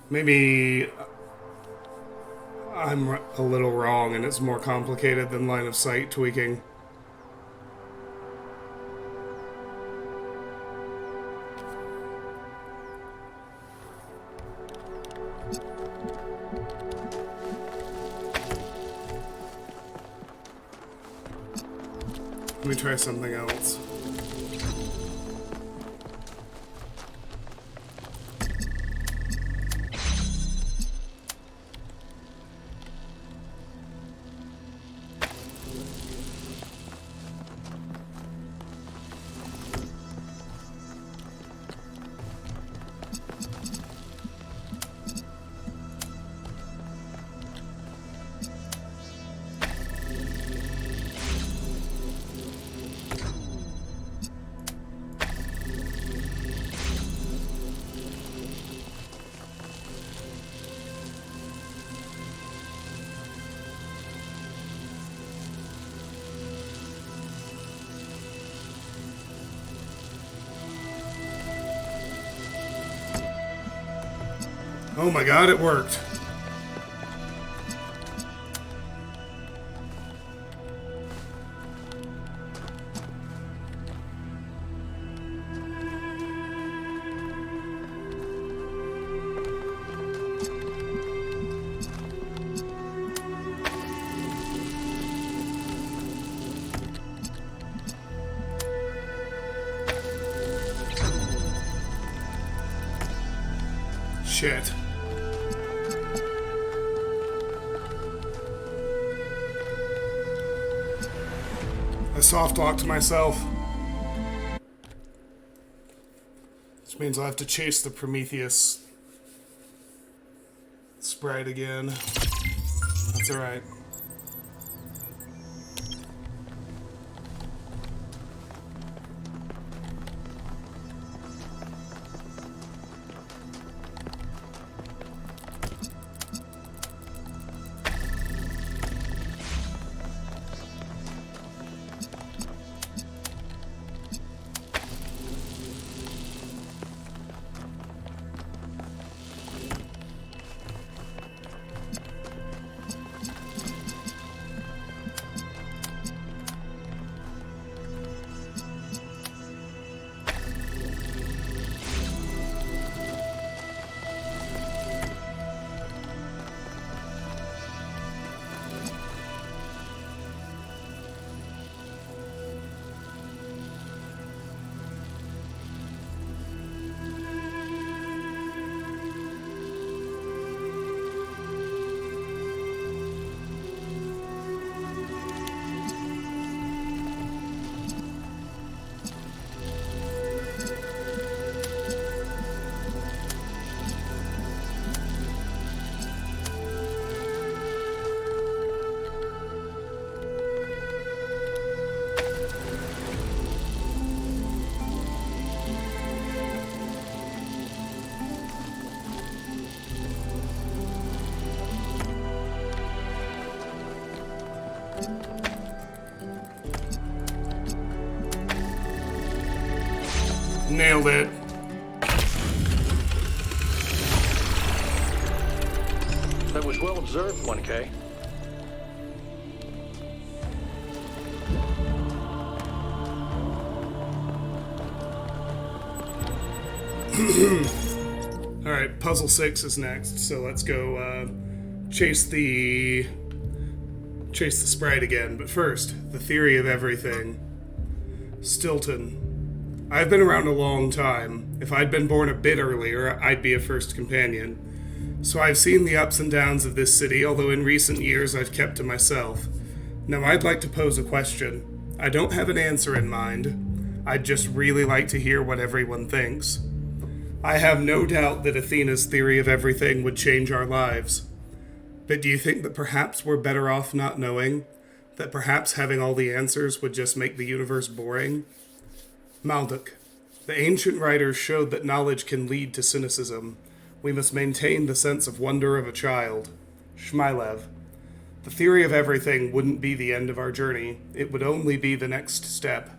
Maybe I'm a little wrong and it's more complicated than line of sight tweaking. Let me try something else. Oh my god, it worked. Shit. I soft locked myself. Which means I'll have to chase the Prometheus sprite again. That's alright. Nailed it. That was well observed, 1K. Alright, puzzle 6 is next, so let's go chase the sprite again. But first, the theory of everything. Stilton. I've been around a long time. If I'd been born a bit earlier, I'd be a first companion. So I've seen the ups and downs of this city, although in recent years I've kept to myself. Now I'd like to pose a question. I don't have an answer in mind. I'd just really like to hear what everyone thinks. I have no doubt that Athena's theory of everything would change our lives. But do you think that perhaps we're better off not knowing? That perhaps having all the answers would just make the universe boring? Malduk. The ancient writers showed that knowledge can lead to cynicism. We must maintain the sense of wonder of a child. Shmylev. The theory of everything wouldn't be the end of our journey. It would only be the next step.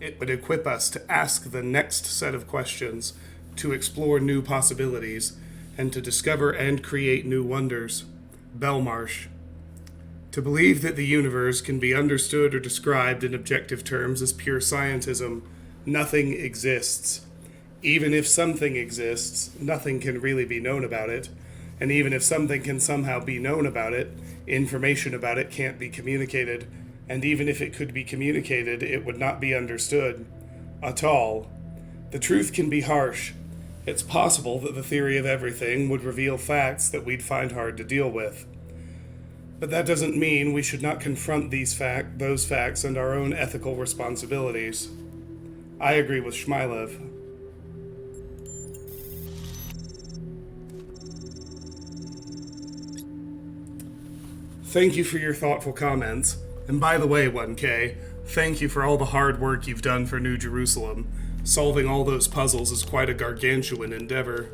It would equip us to ask the next set of questions, to explore new possibilities, and to discover and create new wonders. Belmarsh. To believe that the universe can be understood or described in objective terms is pure scientism. Nothing exists. Even if something exists, nothing can really be known about it. And even if something can somehow be known about it, information about it can't be communicated. And even if it could be communicated, it would not be understood. At all. The truth can be harsh. It's possible that the theory of everything would reveal facts that we'd find hard to deal with. But that doesn't mean we should not confront those facts and our own ethical responsibilities. I agree with Shmylev. Thank you for your thoughtful comments. And by the way, 1K, thank you for all the hard work you've done for New Jerusalem. Solving all those puzzles is quite a gargantuan endeavor.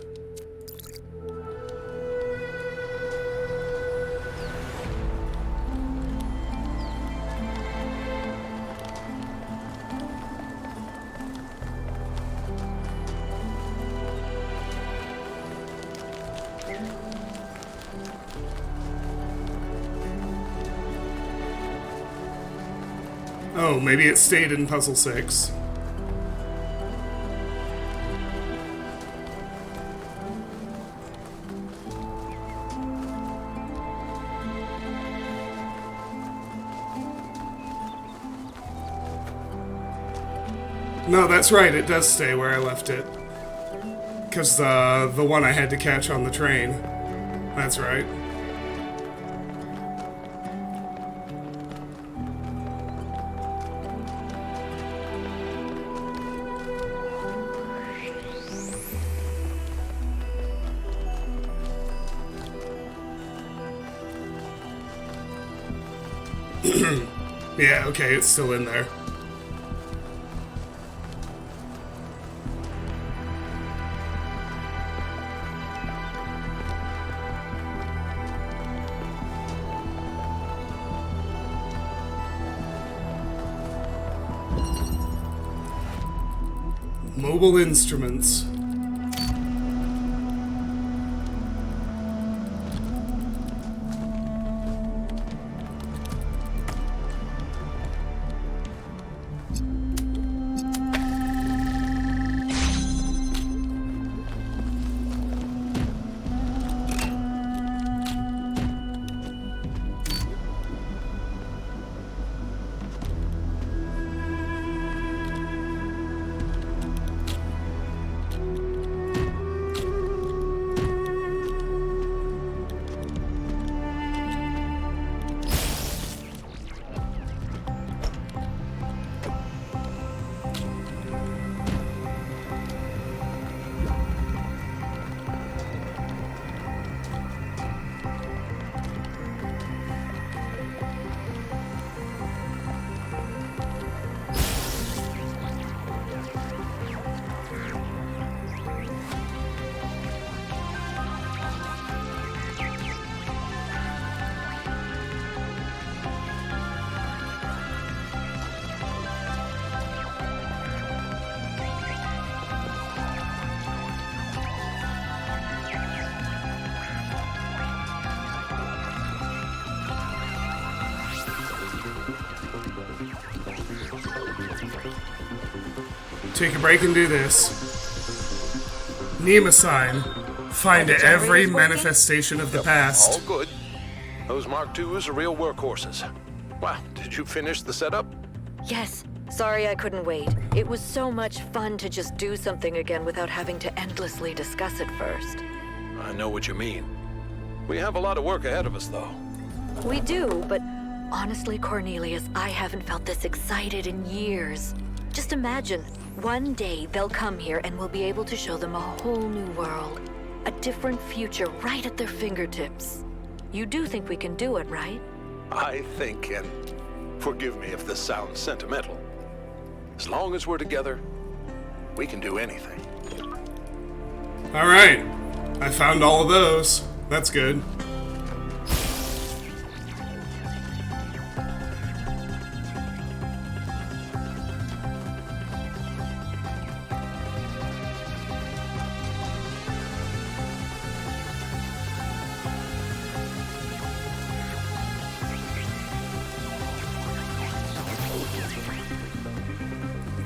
Oh, maybe it stayed in Puzzle 6. No, that's right, it does stay where I left it. Because the one I had to catch on the train. That's right. Yeah, okay, it's still in there. Mobile instruments. Take a break and do this. Nema sign. Find every manifestation of the past. All good. Those Mark IIs are real workhorses. Wow, did you finish the setup? Yes. Sorry I couldn't wait. It was so much fun to just do something again without having to endlessly discuss it first. I know what you mean. We have a lot of work ahead of us, though. We do, but honestly, Cornelius, I haven't felt this excited in years. Just imagine, one day they'll come here and we'll be able to show them a whole new world. A different future right at their fingertips. You do think we can do it, right? I think, and forgive me if this sounds sentimental, as long as we're together, we can do anything. Alright. I found all of those. That's good.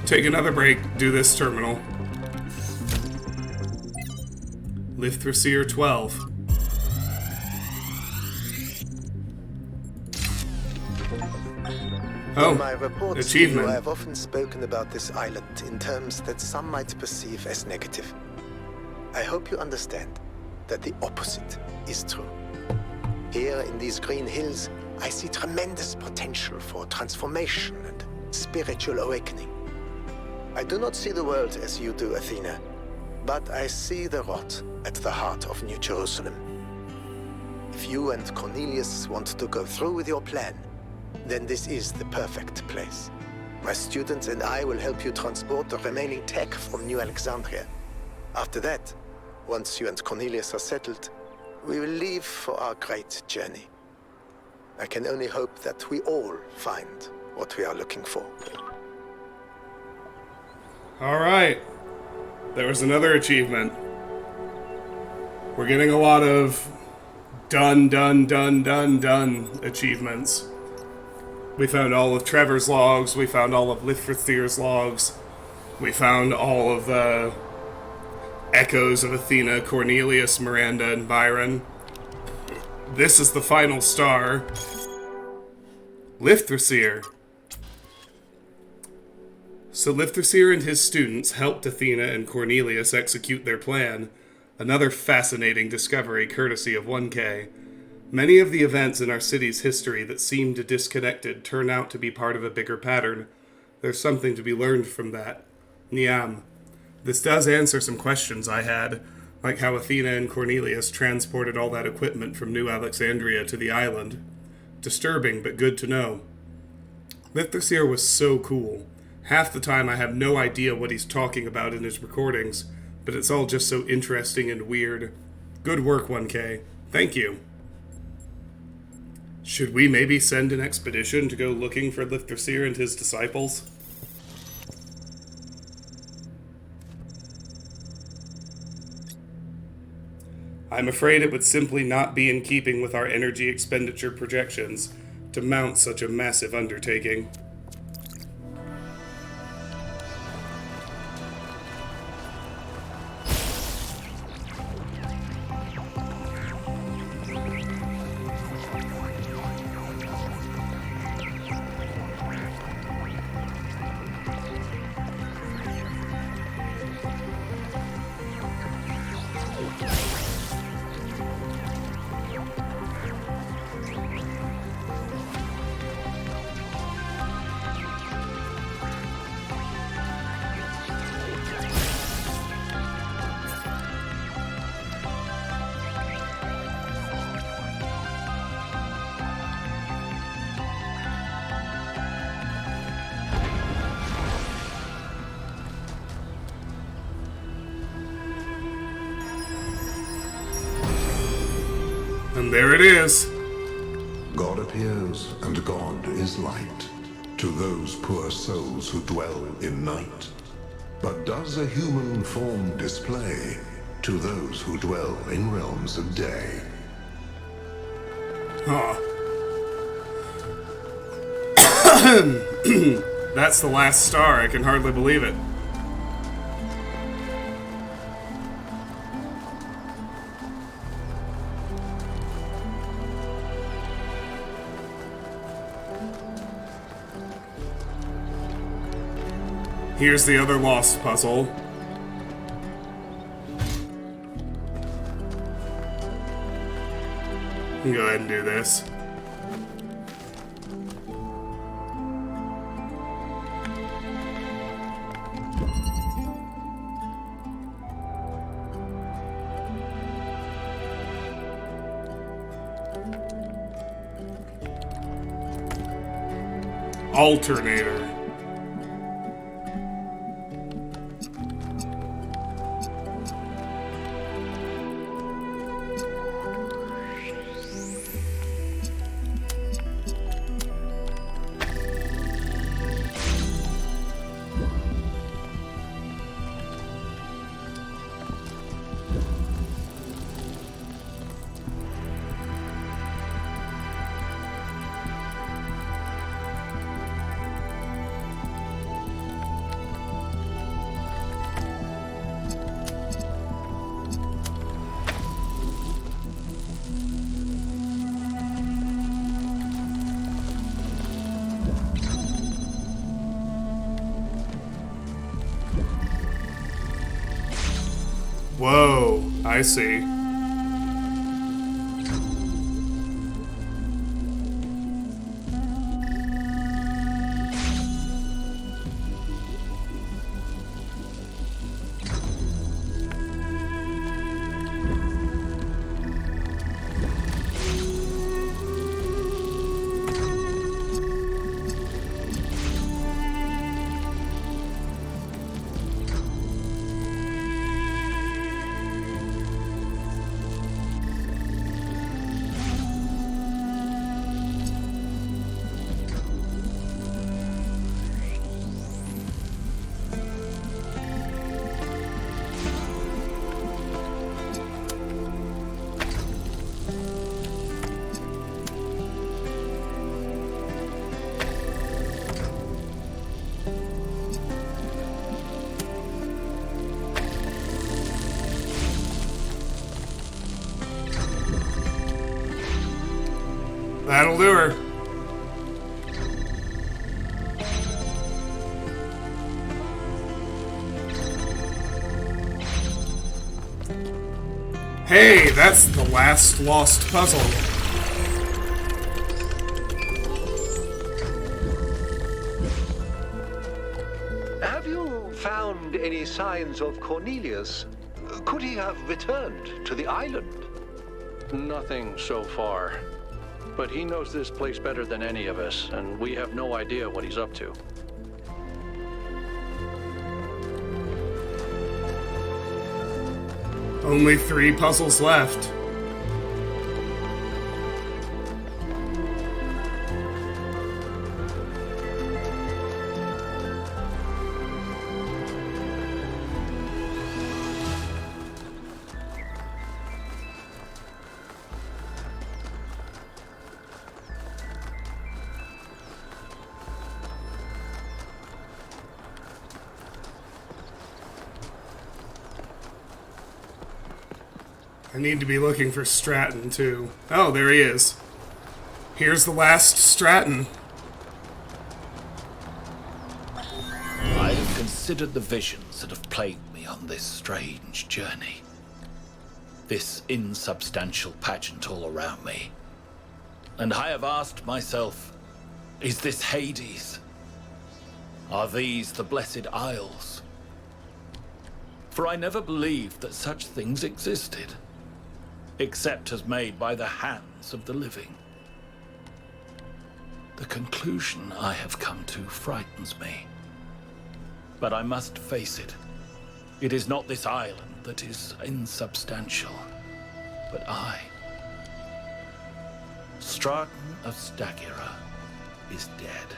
Take another break, do this terminal. Lithrosir 12. Oh, in my reports to achievement. you, I have often spoken about this island in terms that some might perceive as negative. I hope you understand that the opposite is true. Here in these green hills, I see tremendous potential for transformation and spiritual awakening. I do not see the world as you do, Athena, but I see the rot at the heart of New Jerusalem. If you and Cornelius want to go through with your plan, then this is the perfect place. My students and I will help you transport the remaining tech from New Alexandria. After that, once you and Cornelius are settled, we will leave for our great journey. I can only hope that we all find what we are looking for. Alright. There was another achievement. We're getting a lot of done achievements. We found all of Trevor's logs, we found all of Lithrosir's logs, we found all of the echoes of Athena, Cornelius, Miranda, and Byron. This is the final star. Lithrosir. So Lithrosir and his students helped Athena and Cornelius execute their plan. Another fascinating discovery courtesy of 1K. Many of the events in our city's history that seemed disconnected turn out to be part of a bigger pattern. There's something to be learned from that. Niam. This does answer some questions I had, like how Athena and Cornelius transported all that equipment from New Alexandria to the island. Disturbing, but good to know. Lithrosir was so cool. Half the time I have no idea what he's talking about in his recordings, but it's all just so interesting and weird. Good work, 1K. Thank you. Should we maybe send an expedition to go looking for Lithrosir and his disciples? I'm afraid it would simply not be in keeping with our energy expenditure projections to mount such a massive undertaking. And there it is. God appears, and God is light, to those poor souls who dwell in night. But does a human form display to those who dwell in realms of day? Huh. That's the last star. I can hardly believe it. Here's the other lost puzzle. Go ahead and do this. Alternator. Oh, I see. That'll do her. Hey, that's the last lost puzzle. Have you found any signs of Cornelius? Could he have returned to the island? Nothing so far. But he knows this place better than any of us, and we have no idea what he's up to. Only 3 puzzles left. I need to be looking for Stratton, too. Oh, there he is. Here's the last Stratton. I have considered the visions that have plagued me on this strange journey. This insubstantial pageant all around me. And I have asked myself, is this Hades? Are these the Blessed Isles? For I never believed that such things existed, except as made by the hands of the living. The conclusion I have come to frightens me. But I must face it. It is not this island that is insubstantial, but I. Straton of Stagira is dead.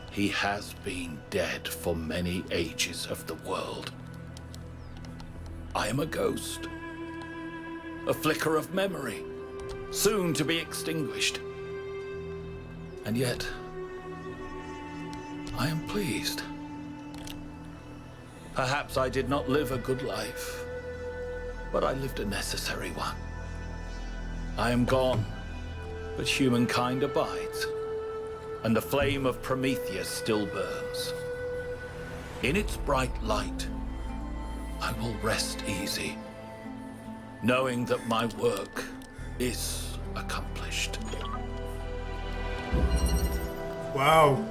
He has been dead for many ages of the world. I am a ghost. A flicker of memory, soon to be extinguished. And yet, I am pleased. Perhaps I did not live a good life, but I lived a necessary one. I am gone, but humankind abides, and the flame of Prometheus still burns. In its bright light, I will rest easy, knowing that my work is accomplished. Wow.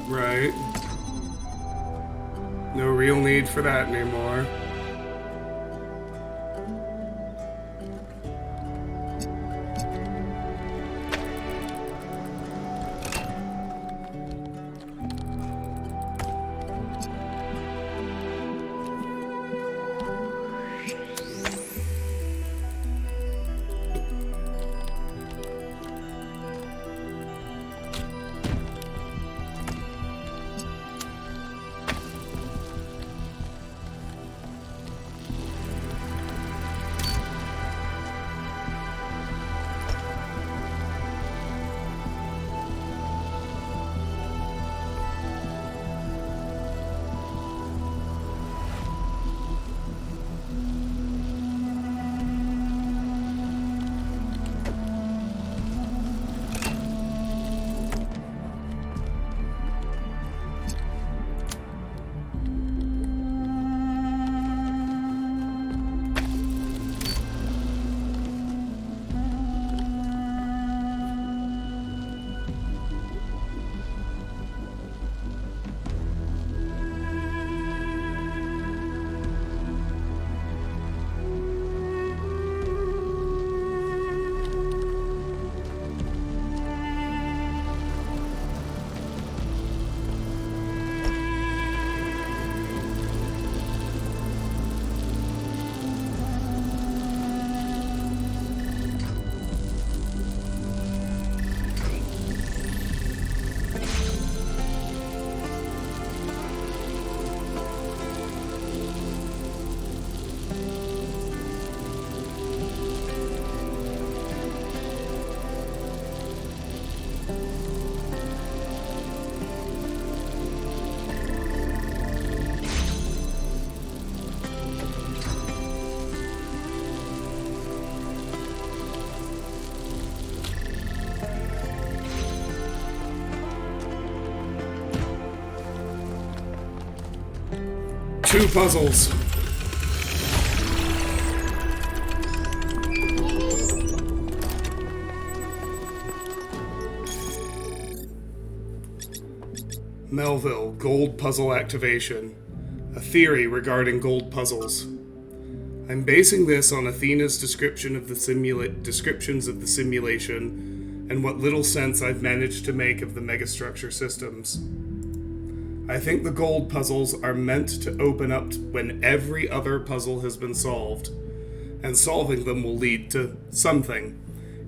Right. No real need for that anymore. 2 puzzles. Melville, gold puzzle activation. A theory regarding gold puzzles. I'm basing this on Athena's descriptions of the simulation and what little sense I've managed to make of the megastructure systems. I think the gold puzzles are meant to open up when every other puzzle has been solved, and solving them will lead to something.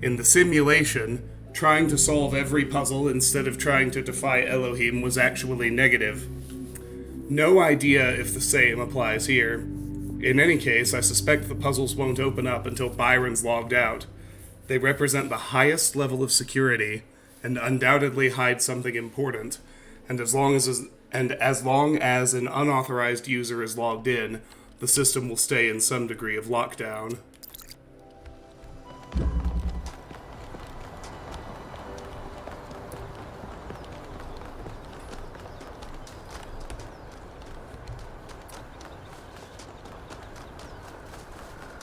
In the simulation, trying to solve every puzzle instead of trying to defy Elohim was actually negative. No idea if the same applies here. In any case, I suspect the puzzles won't open up until Byron's logged out. They represent the highest level of security, and undoubtedly hide something important, and as long as an unauthorized user is logged in, the system will stay in some degree of lockdown.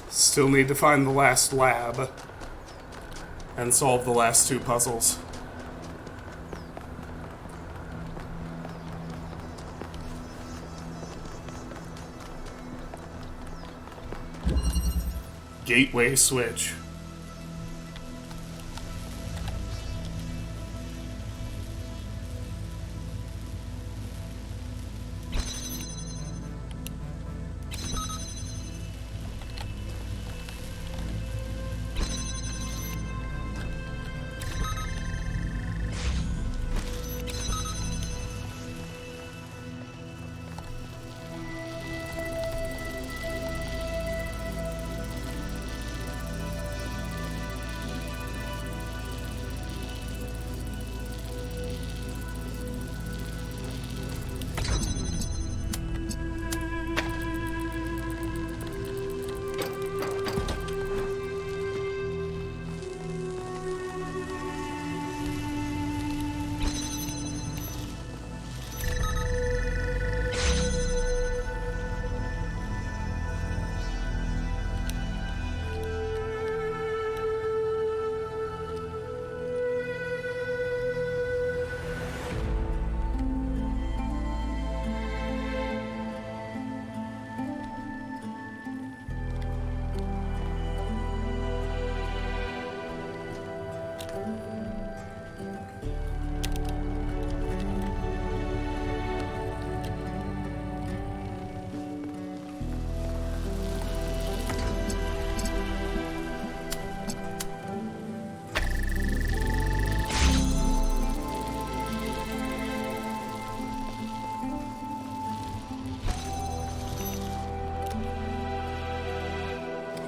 Still need to find the last lab and solve the last 2 puzzles. Gateway switch.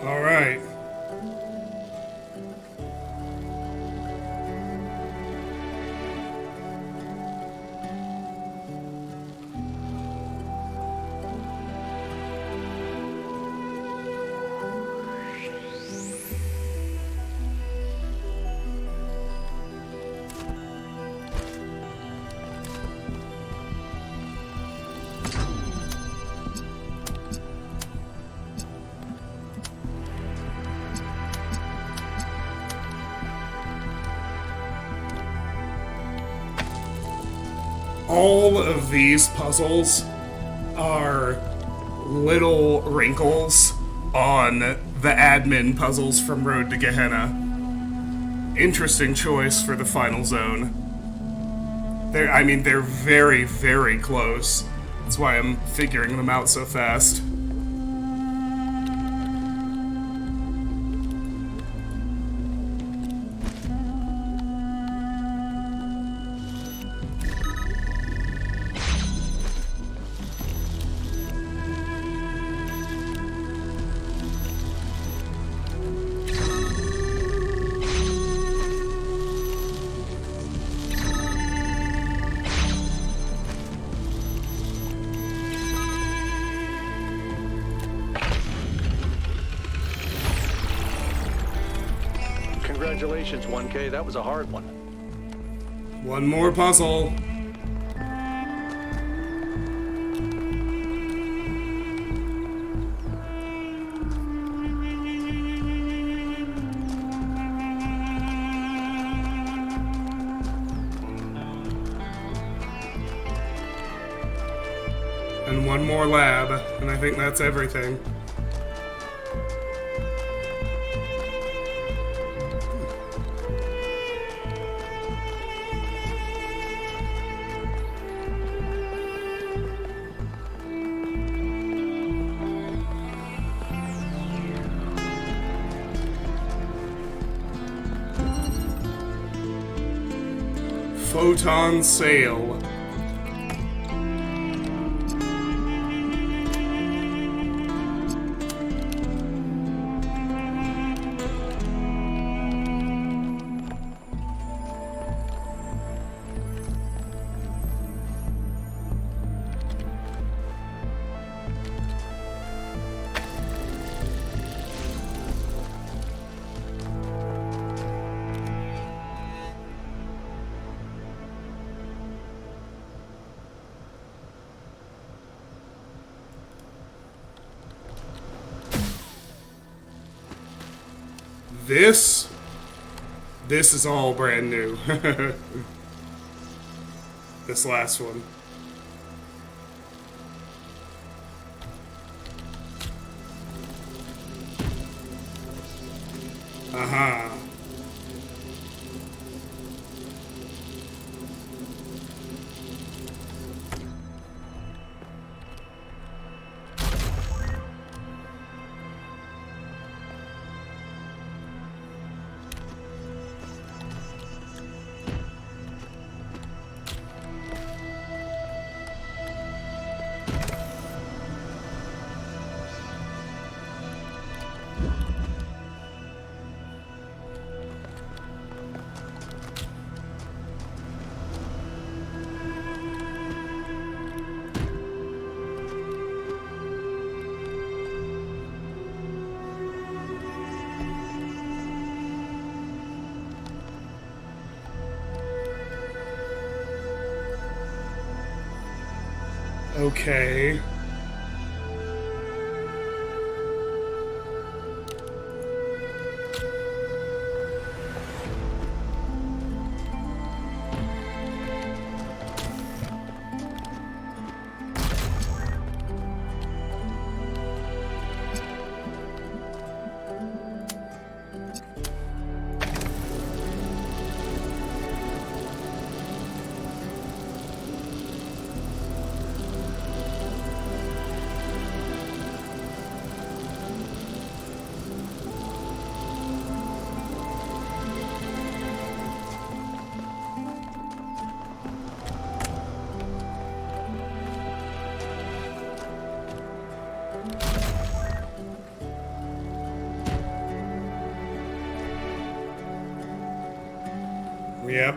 All right. All of these puzzles are little wrinkles on the admin puzzles from Road to Gehenna. Interesting choice for the final zone. They're very, very close. That's why I'm figuring them out so fast. Congratulations, 1K. That was a hard one. One more puzzle. And one more lab, and I think that's everything. Photon sail. This is all brand new. This last one. Uh-huh. Okay. Yep.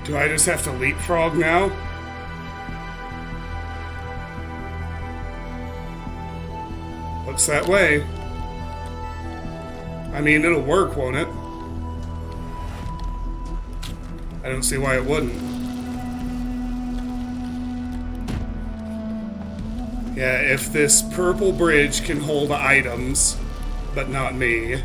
Do I just have to leapfrog now? Looks that way. I mean, it'll work, won't it? I don't see why it wouldn't. Yeah, if this purple bridge can hold items, but not me.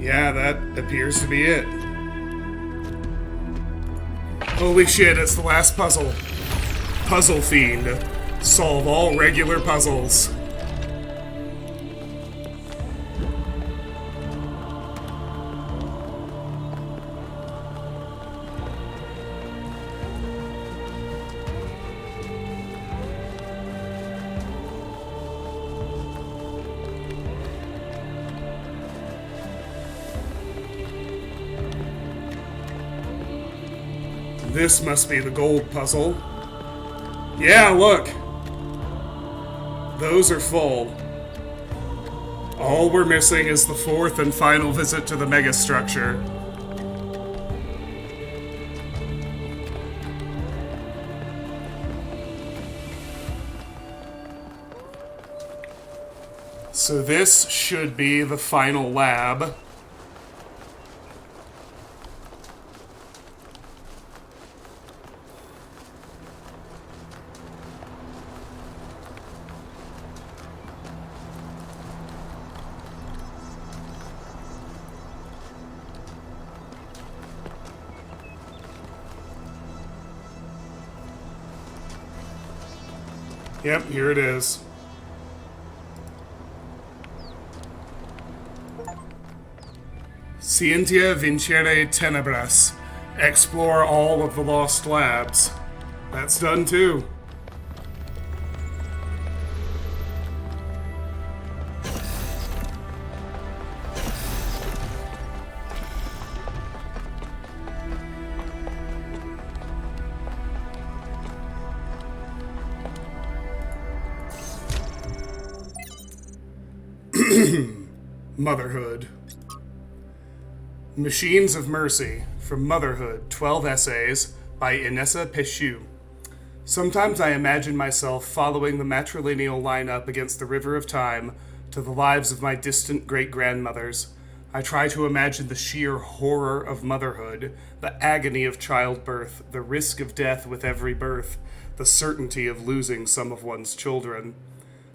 Yeah, that appears to be it. Holy shit, it's the last puzzle. Puzzle Fiend. Solve all regular puzzles. This must be the gold puzzle. Yeah, look. Those are full. All we're missing is the fourth and final visit to the megastructure. So this should be the final lab. Yep, here it is. Scientia vincere tenebras. Explore all of the lost labs. That's done too. Motherhood. Machines of Mercy, from Motherhood, 12 Essays, by Inessa Pesciu. Sometimes I imagine myself following the matrilineal lineup against the river of time to the lives of my distant great-grandmothers. I try to imagine the sheer horror of motherhood, the agony of childbirth, the risk of death with every birth, the certainty of losing some of one's children.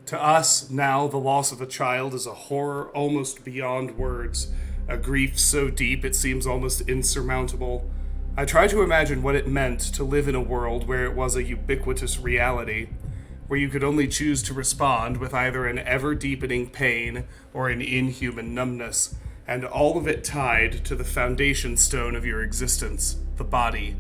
To us, now, the loss of a child is a horror almost beyond words, a grief so deep it seems almost insurmountable. I try to imagine what it meant to live in a world where it was a ubiquitous reality, where you could only choose to respond with either an ever-deepening pain or an inhuman numbness, and all of it tied to the foundation stone of your existence, the body.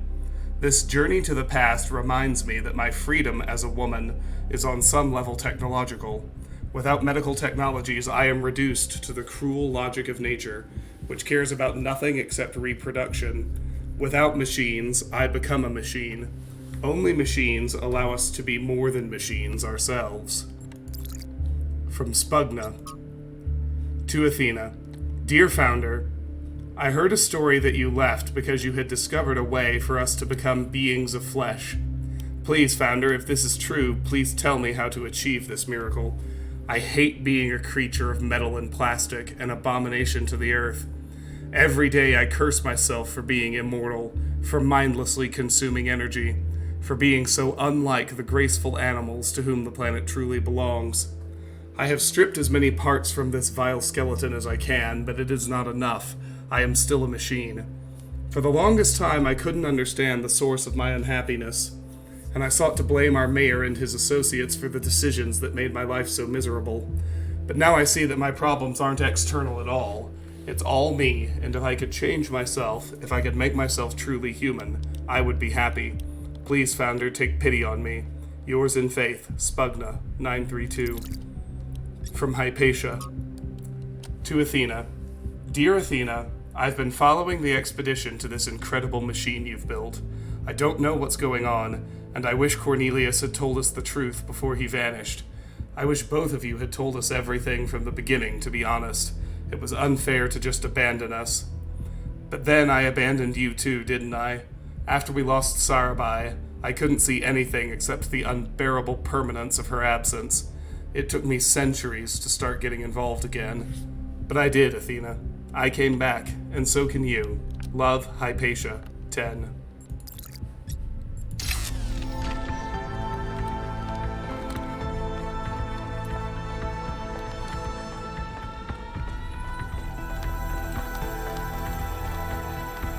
This journey to the past reminds me that my freedom as a woman is on some level technological. Without medical technologies, I am reduced to the cruel logic of nature, which cares about nothing except reproduction. Without machines, I become a machine. Only machines allow us to be more than machines ourselves. From Spugna. To Athena. Dear Founder, I heard a story that you left because you had discovered a way for us to become beings of flesh. Please, Founder, if this is true, please tell me how to achieve this miracle. I hate being a creature of metal and plastic, an abomination to the earth. Every day I curse myself for being immortal, for mindlessly consuming energy, for being so unlike the graceful animals to whom the planet truly belongs. I have stripped as many parts from this vile skeleton as I can, but it is not enough. I am still a machine. For the longest time I couldn't understand the source of my unhappiness, and I sought to blame our mayor and his associates for the decisions that made my life so miserable. But now I see that my problems aren't external at all. It's all me, and if I could change myself, if I could make myself truly human, I would be happy. Please, Founder, take pity on me. Yours in faith, Spugna, 932. From Hypatia. To Athena. Dear Athena, I've been following the expedition to this incredible machine you've built. I don't know what's going on, and I wish Cornelius had told us the truth before he vanished. I wish both of you had told us everything from the beginning, to be honest. It was unfair to just abandon us. But then I abandoned you too, didn't I? After we lost Sarabai, I couldn't see anything except the unbearable permanence of her absence. It took me centuries to start getting involved again. But I did, Athena. I came back, and so can you. Love, Hypatia, 10.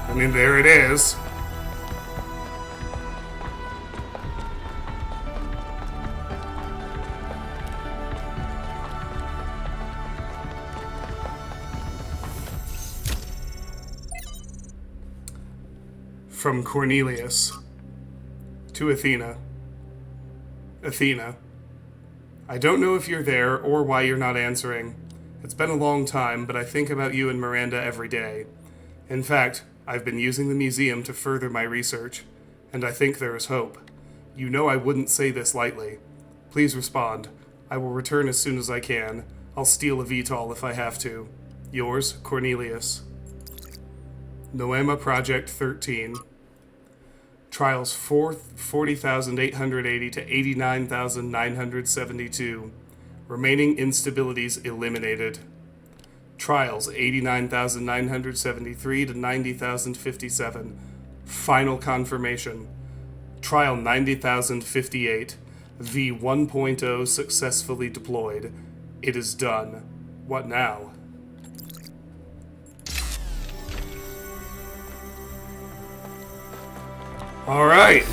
I mean, there it is. From Cornelius. To Athena. Athena. I don't know if you're there or why you're not answering. It's been a long time, but I think about you and Miranda every day. In fact, I've been using the museum to further my research, and I think there is hope. You know I wouldn't say this lightly. Please respond. I will return as soon as I can. I'll steal a VTOL if I have to. Yours, Cornelius. Noema Project 13. Trials 40,880 to 89,972. Remaining instabilities eliminated. Trials 89,973 to 90,057. Final confirmation. Trial 90,058. V1.0 successfully deployed. It is done. What now? All right.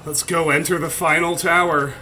Let's go enter the final tower.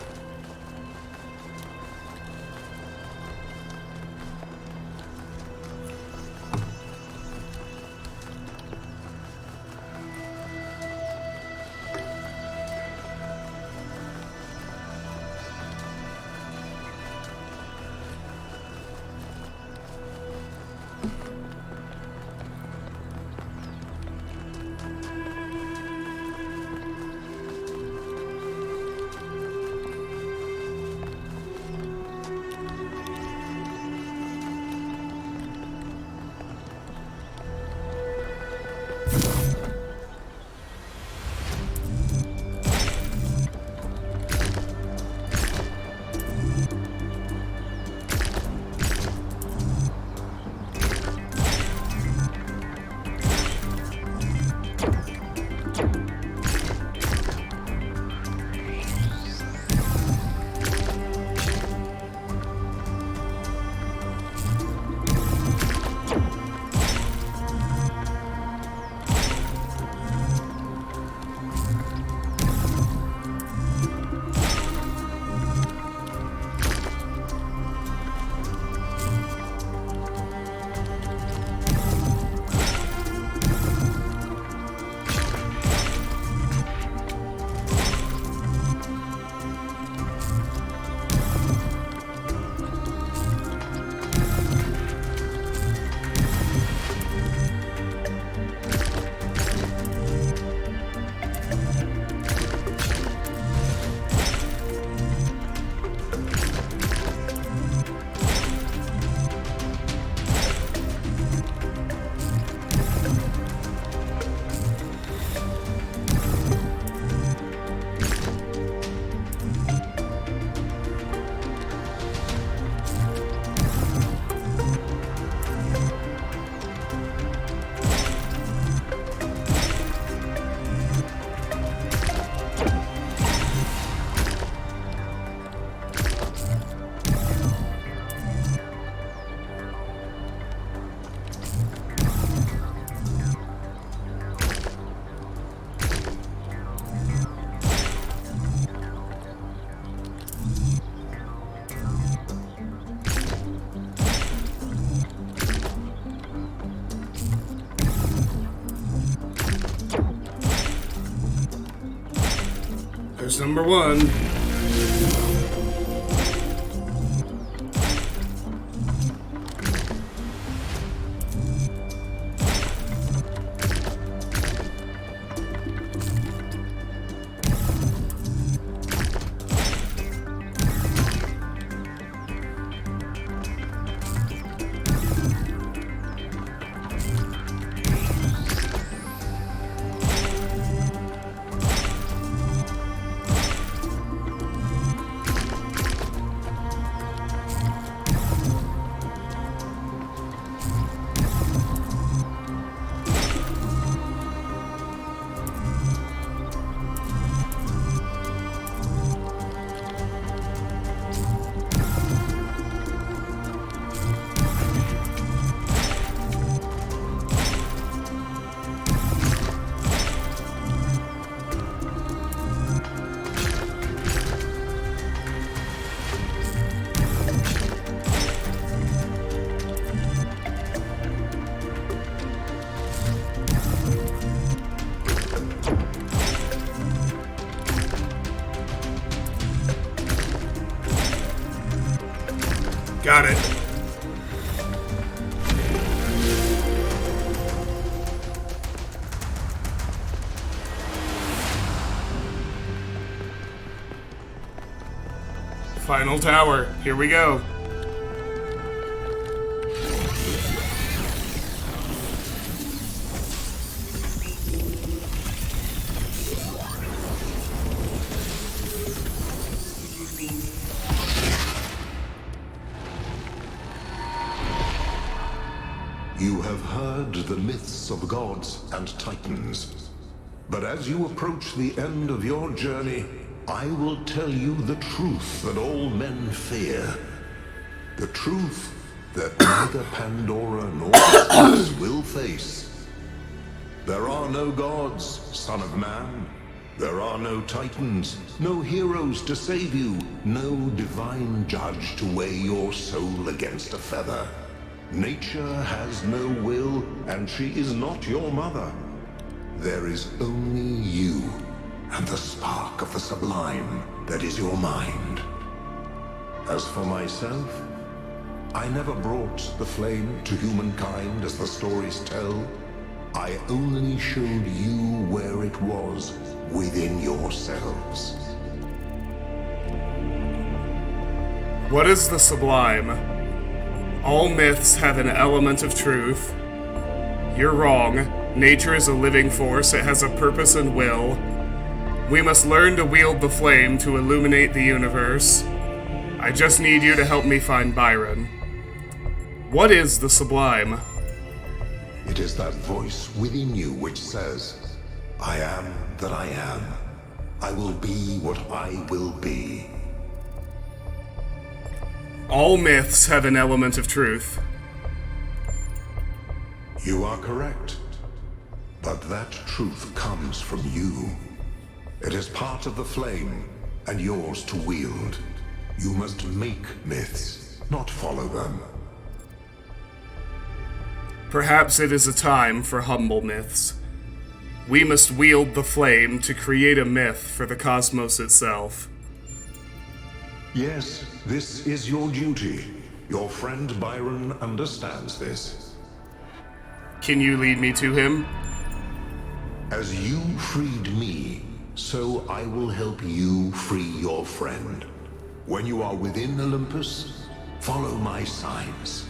There's number one. Got it. Final tower. Here we go. have heard the myths of gods and titans. But as you approach the end of your journey, I will tell you the truth that all men fear. The truth that neither Pandora nor the Sphinx will face. There are no gods, son of man. There are no titans, no heroes to save you, no divine judge to weigh your soul against a feather. Nature has no will, and she is not your mother. There is only you, and the spark of the sublime that is your mind. As for myself, I never brought the flame to humankind as the stories tell. I only showed you where it was within yourselves. What is the sublime? All myths have an element of truth. You're wrong. Nature is a living force. It has a purpose and will. We must learn to wield the flame to illuminate the universe. I just need you to help me find Byron. What is the sublime? It is that voice within you which says, I am that I am. I will be what I will be. All myths have an element of truth. You are correct. But that truth comes from you. It is part of the flame, and yours to wield. You must make myths, not follow them. Perhaps it is a time for humble myths. We must wield the flame to create a myth for the cosmos itself. Yes, this is your duty. Your friend Byron understands this. Can you lead me to him? As you freed me, so I will help you free your friend. When you are within Olympus, follow my signs.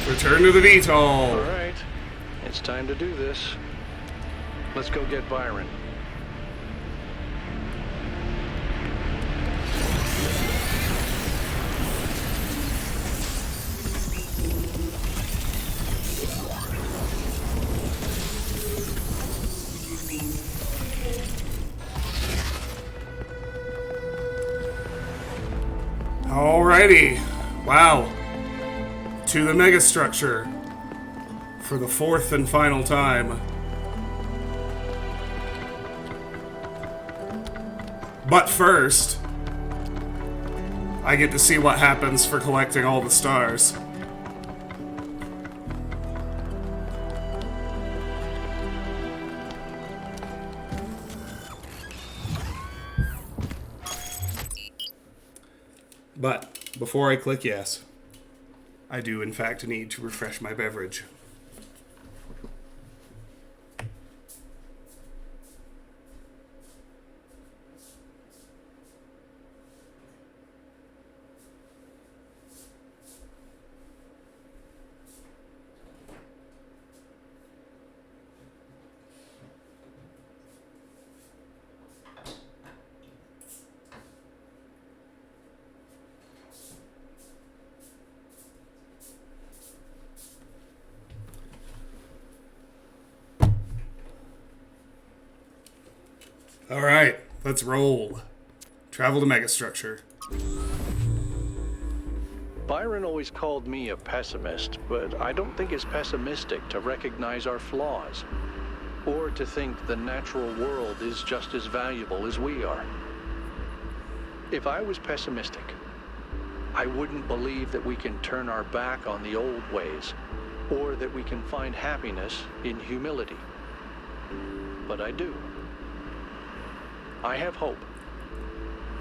Return to the VTOL. All right, it's time to do this. Let's go get Byron. Alrighty. Wow. To the megastructure. For the fourth and final time. But first, I get to see what happens for collecting all the stars. But before I click yes, I do in fact need to refresh my beverage. Alright, let's roll. Travel to megastructure. Byron always called me a pessimist, but I don't think it's pessimistic to recognize our flaws, or to think the natural world is just as valuable as we are. If I was pessimistic, I wouldn't believe that we can turn our back on the old ways, or that we can find happiness in humility. But I do. I have hope,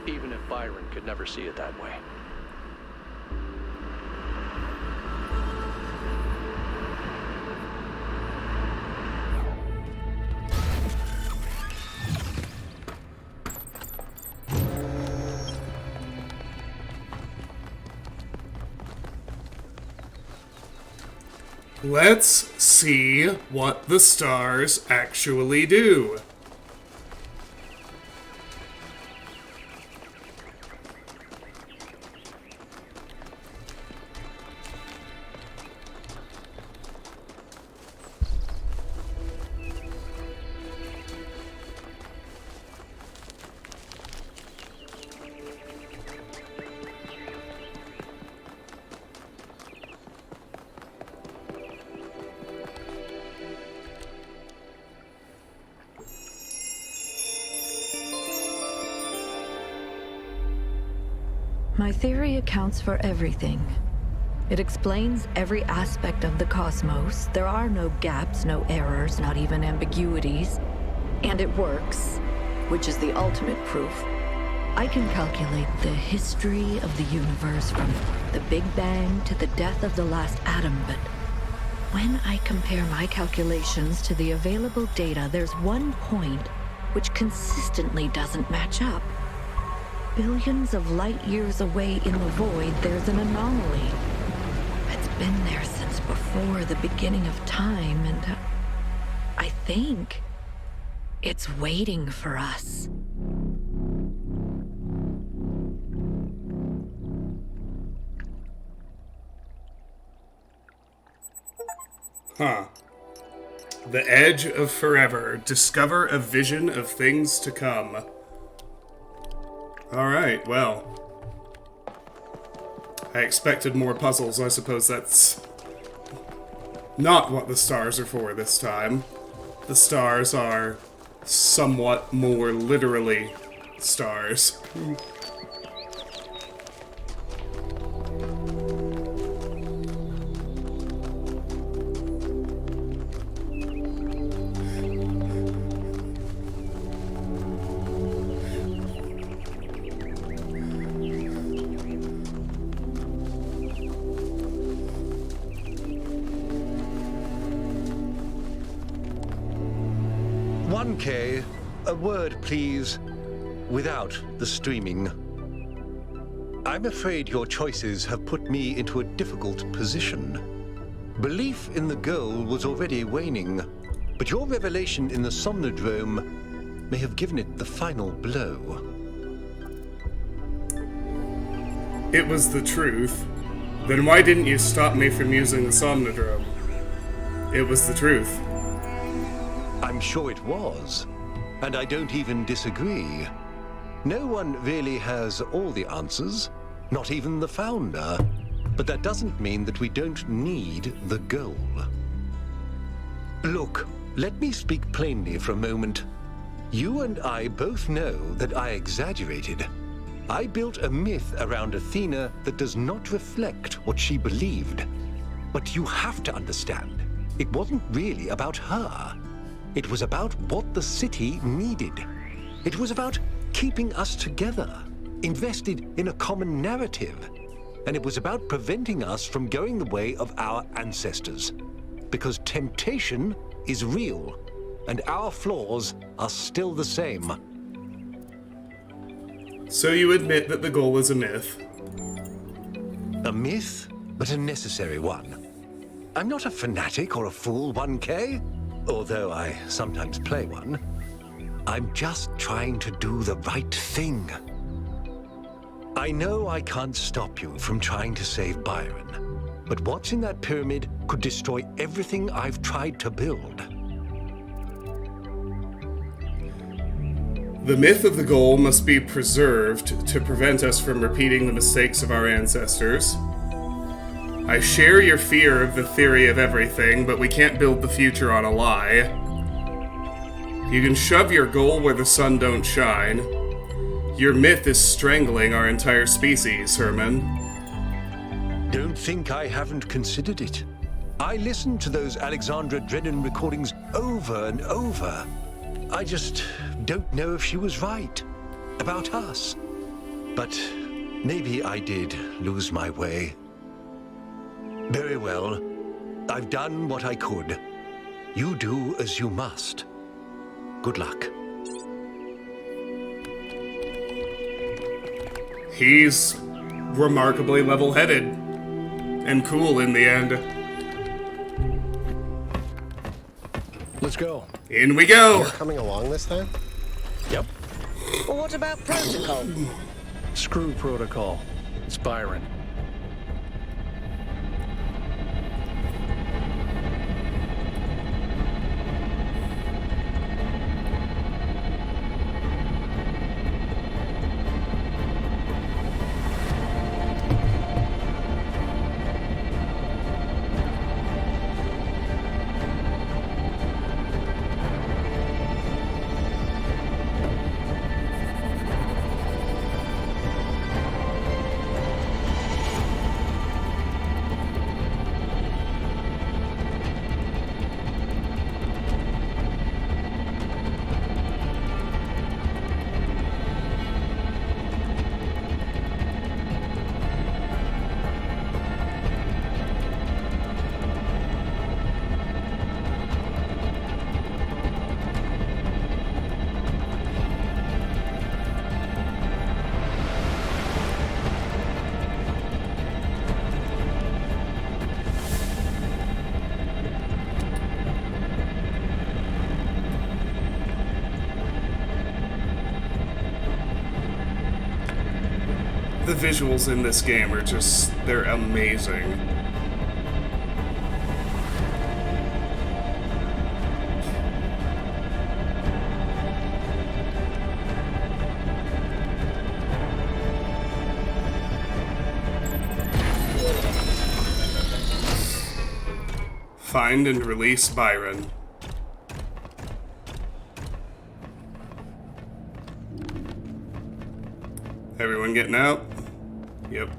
even if Byron could never see it that way. Let's see what the stars actually do. My theory accounts for everything. It explains every aspect of the cosmos. There are no gaps, no errors, not even ambiguities. And it works, which is the ultimate proof. I can calculate the history of the universe from the Big Bang to the death of the last atom, but when I compare my calculations to the available data, there's one point which consistently doesn't match up. Billions of light years away in the void, there's an anomaly. It's been there since before the beginning of time, and I think it's waiting for us. Huh. The edge of forever. Discover a vision of things to come. Alright, well. I expected more puzzles. I suppose that's not what the stars are for this time. The stars are somewhat more literally stars. K, a word, please, without the streaming. I'm afraid your choices have put me into a difficult position. Belief in the goal was already waning, but your revelation in the Somnodrome may have given it the final blow. It was the truth. Then why didn't you stop me from using the Somnodrome? It was the truth. I'm sure it was, and I don't even disagree. No one really has all the answers, not even the Founder, but that doesn't mean that we don't need the goal. Look, let me speak plainly for a moment. You and I both know that I exaggerated. I built a myth around Athena that does not reflect what she believed. But you have to understand, it wasn't really about her. It was about what the city needed. It was about keeping us together, invested in a common narrative. And it was about preventing us from going the way of our ancestors. Because temptation is real, and our flaws are still the same. So you admit that the goal is a myth? A myth, but a necessary one. I'm not a fanatic or a fool, 1K. Although I sometimes play one, I'm just trying to do the right thing. I know I can't stop you from trying to save Byron, but what's in that pyramid could destroy everything I've tried to build. The myth of the goal must be preserved to prevent us from repeating the mistakes of our ancestors. I share your fear of the theory of everything, but we can't build the future on a lie. You can shove your goal where the sun don't shine. Your myth is strangling our entire species, Herman. Don't think I haven't considered it. I listened to those Alexandra Drennan recordings over and over. I just don't know if she was right about us. But maybe I did lose my way. Very well. I've done what I could. You do as you must. Good luck. He's remarkably level-headed and cool in the end. In we go! You're coming along this time? Yep. Well, what about protocol? Screw protocol. It's Byron. The visuals in this game are just, they're amazing. Find and release Byron. Everyone getting out? Yep.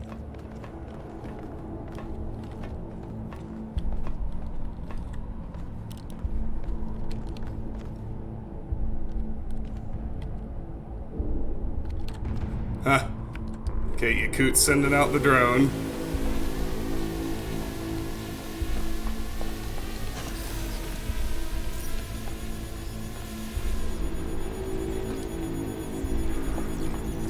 Huh. Okay, Yakut's sending out the drone.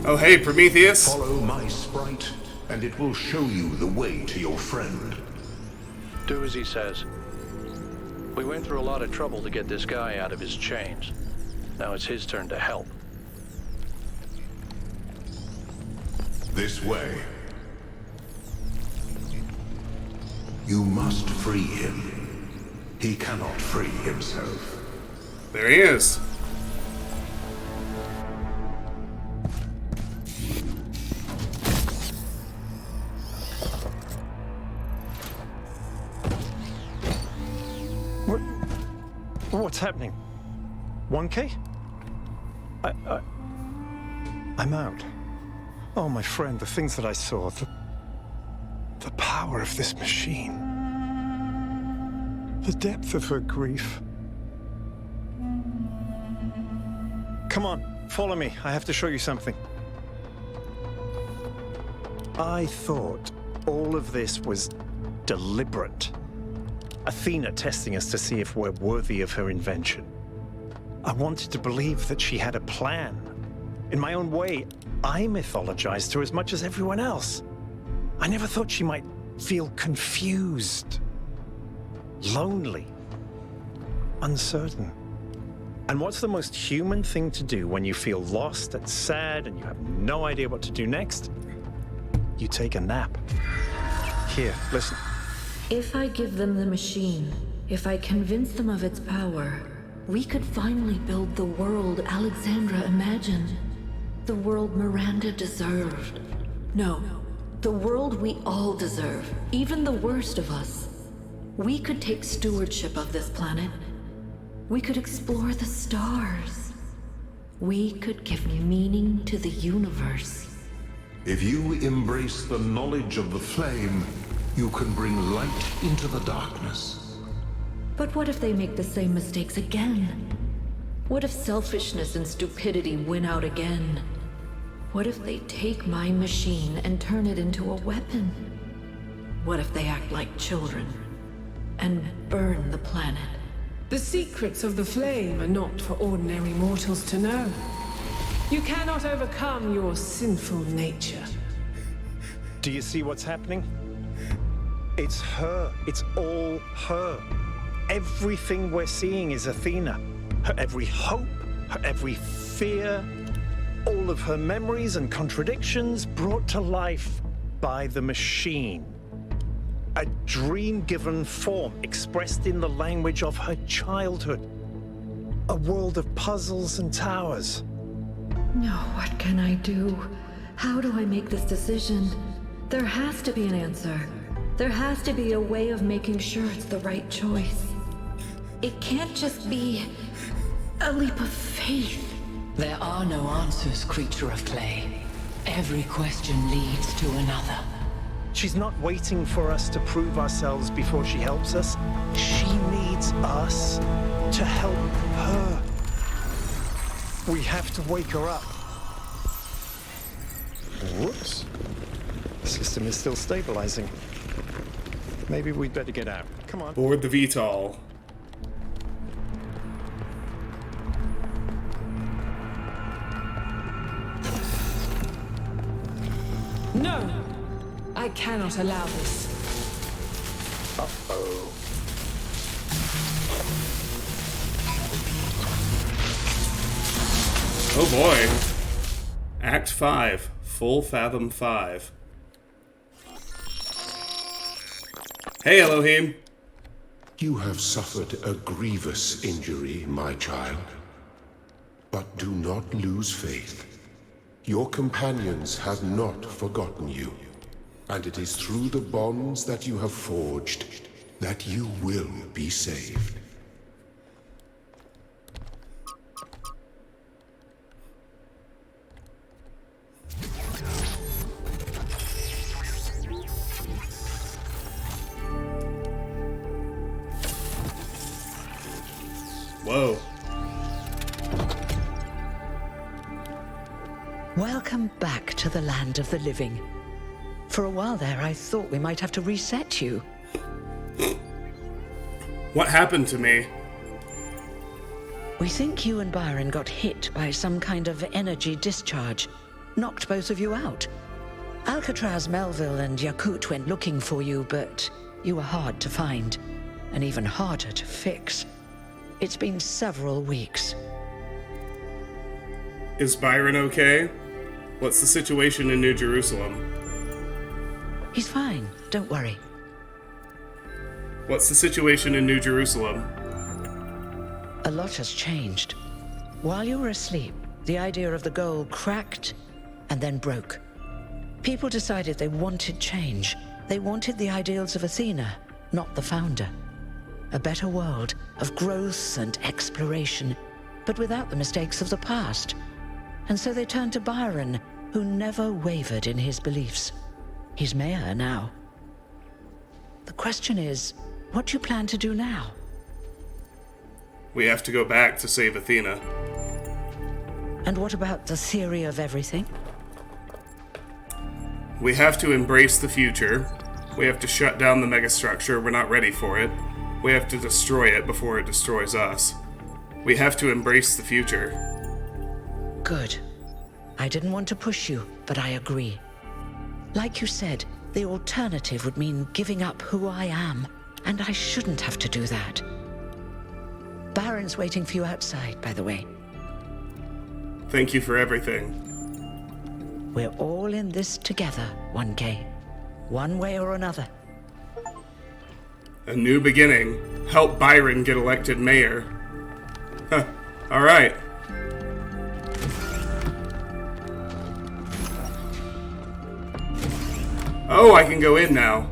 Oh, hey, Prometheus. Follow my sprite, and it will show you the way to your friend. Do as he says. We went through a lot of trouble to get this guy out of his chains. Now it's his turn to help. This way. You must free him. He cannot free himself. There he is. What's happening? 1K? I'm out. Oh, my friend, the things that I saw, the power of this machine, the depth of her grief. Come on, follow me. I have to show you something. I thought all of this was deliberate. Athena testing us to see if we're worthy of her invention. I wanted to believe that she had a plan. In my own way, I mythologized her as much as everyone else. I never thought she might feel confused, lonely, uncertain. And what's the most human thing to do when you feel lost and sad and you have no idea what to do next? You take a nap. Here, listen. If I give them the machine, if I convince them of its power, we could finally build the world Alexandra imagined. The world Miranda deserved. No, the world we all deserve, even the worst of us. We could take stewardship of this planet. We could explore the stars. We could give meaning to the universe. If you embrace the knowledge of the flame, you can bring light into the darkness. But what if they make the same mistakes again? What if selfishness and stupidity win out again? What if they take my machine and turn it into a weapon? What if they act like children and burn the planet? The secrets of the flame are not for ordinary mortals to know. You cannot overcome your sinful nature. Do you see what's happening? It's her. It's all her. Everything we're seeing is Athena. her every hope, her every fear, all of her memories and contradictions brought to life by the machine. A dream-given form expressed in the language of her childhood. A world of puzzles and towers. No, what can I do? How do I make this decision? There has to be an answer. There has to be a way of making sure it's the right choice. It can't just be a leap of faith. There are no answers, creature of clay. Every question leads to another. She's not waiting for us to prove ourselves before she helps us. She needs us to help her. We have to wake her up. Whoops. The system is still stabilizing. Maybe we'd better get out. Come on. Board the VTOL. No! I cannot allow this. Uh-oh. Oh boy. Act 5. Full Fathom 5. Hey, Elohim. You have suffered a grievous injury, my child. But do not lose faith. Your companions have not forgotten you. And it is through the bonds that you have forged that you will be saved. Whoa. Welcome back to the land of the living. For a while there, I thought we might have to reset you. What happened to me? We think you and Byron got hit by some kind of energy discharge. Knocked both of you out. Alcatraz, Melville, and Yakut went looking for you, but you were hard to find. And even harder to fix. It's been several weeks. Is Byron okay? What's the situation in New Jerusalem? He's fine, don't worry. What's the situation in New Jerusalem? A lot has changed. While you were asleep, the idea of the goal cracked and then broke. People decided they wanted change. They wanted the ideals of Athena, not the founder. A better world of growth and exploration, but without the mistakes of the past. And so they turned to Byron, who never wavered in his beliefs. He's mayor now. The question is, what do you plan to do now? We have to go back to save Athena. And what about the theory of everything? We have to embrace the future. We have to shut down the megastructure. We're not ready for it. We have to destroy it before it destroys us. We have to embrace the future. Good. I didn't want to push you, but I agree. Like you said, the alternative would mean giving up who I am, and I shouldn't have to do that. Baron's waiting for you outside, by the way. Thank you for everything. We're all in this together, 1K. One way or another. A new beginning. Help Byron get elected mayor. Huh. Alright. Oh, I can go in now.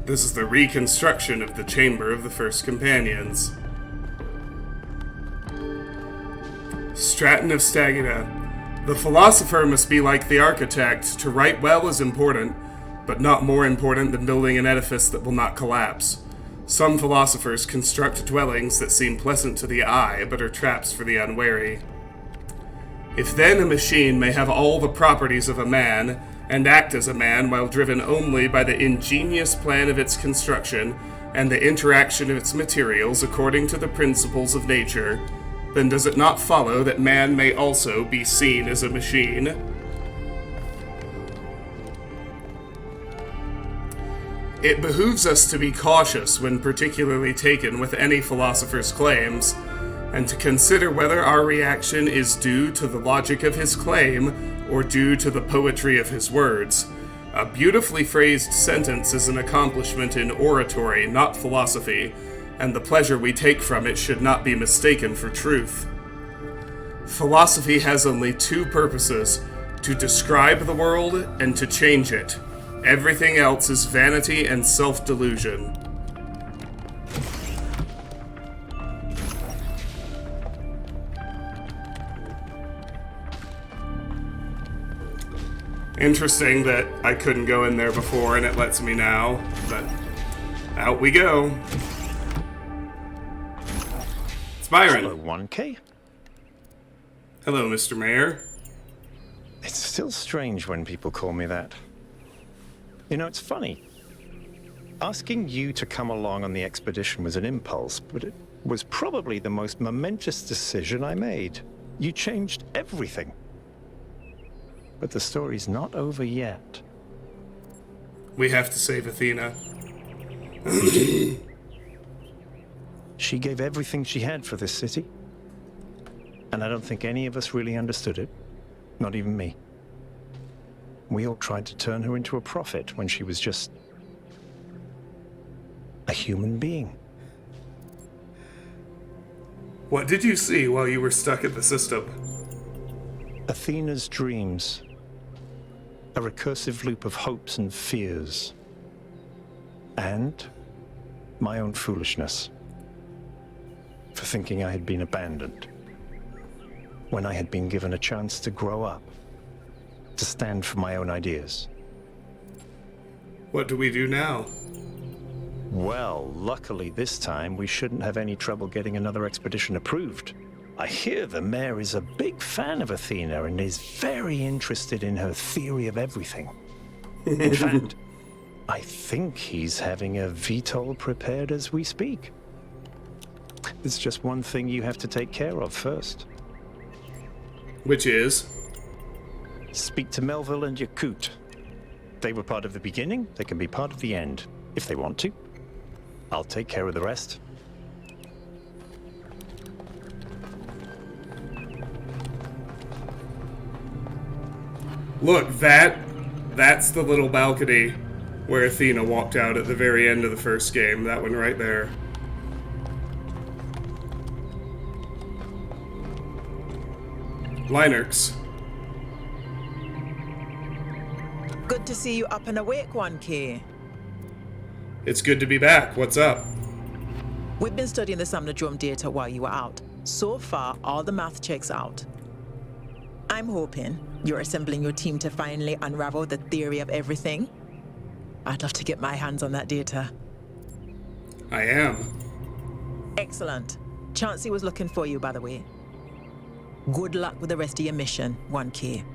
This is the reconstruction of the Chamber of the First Companions. Stratton of Stagida. The philosopher must be like the architect. To write well is important, but not more important than building an edifice that will not collapse. Some philosophers construct dwellings that seem pleasant to the eye, but are traps for the unwary. If then a machine may have all the properties of a man, and act as a man while driven only by the ingenious plan of its construction, and the interaction of its materials according to the principles of nature, then does it not follow that man may also be seen as a machine? It behooves us to be cautious when particularly taken with any philosopher's claims, and to consider whether our reaction is due to the logic of his claim or due to the poetry of his words. A beautifully phrased sentence is an accomplishment in oratory, not philosophy, and the pleasure we take from it should not be mistaken for truth. Philosophy has only two purposes: to describe the world and to change it. Everything else is vanity and self-delusion. Interesting that I couldn't go in there before and it lets me now, but out we go. It's Byron. Hello, 1K. Hello, Mr. Mayor. It's still strange when people call me that. You know, it's funny. Asking you to come along on the expedition was an impulse, but it was probably the most momentous decision I made. You changed everything. But the story's not over yet. We have to save Athena. She gave everything she had for this city. And I don't think any of us really understood it. Not even me. We all tried to turn her into a prophet when she was just a human being. What did you see while you were stuck at the system? Athena's dreams. A recursive loop of hopes and fears. And my own foolishness. For thinking I had been abandoned. When I had been given a chance to grow up. To stand for my own ideas. What do we do now? Well, luckily this time we shouldn't have any trouble getting another expedition approved. I hear the mayor is a big fan of Athena and is very interested in her theory of everything. In fact, I think he's having a VTOL prepared as we speak. There's just one thing you have to take care of first. Which is? Speak to Melville and Yakut. They were part of the beginning, they can be part of the end, if they want to. I'll take care of the rest. Look, that's the little balcony where Athena walked out at the very end of the first game. That one right there. Linux. Good to see you up and awake, 1K. It's good to be back. What's up? We've been studying the Somnodrome data while you were out. So far, all the math checks out. I'm hoping you're assembling your team to finally unravel the theory of everything. I'd love to get my hands on that data. I am. Excellent. Chauncey was looking for you, by the way. Good luck with the rest of your mission, 1K.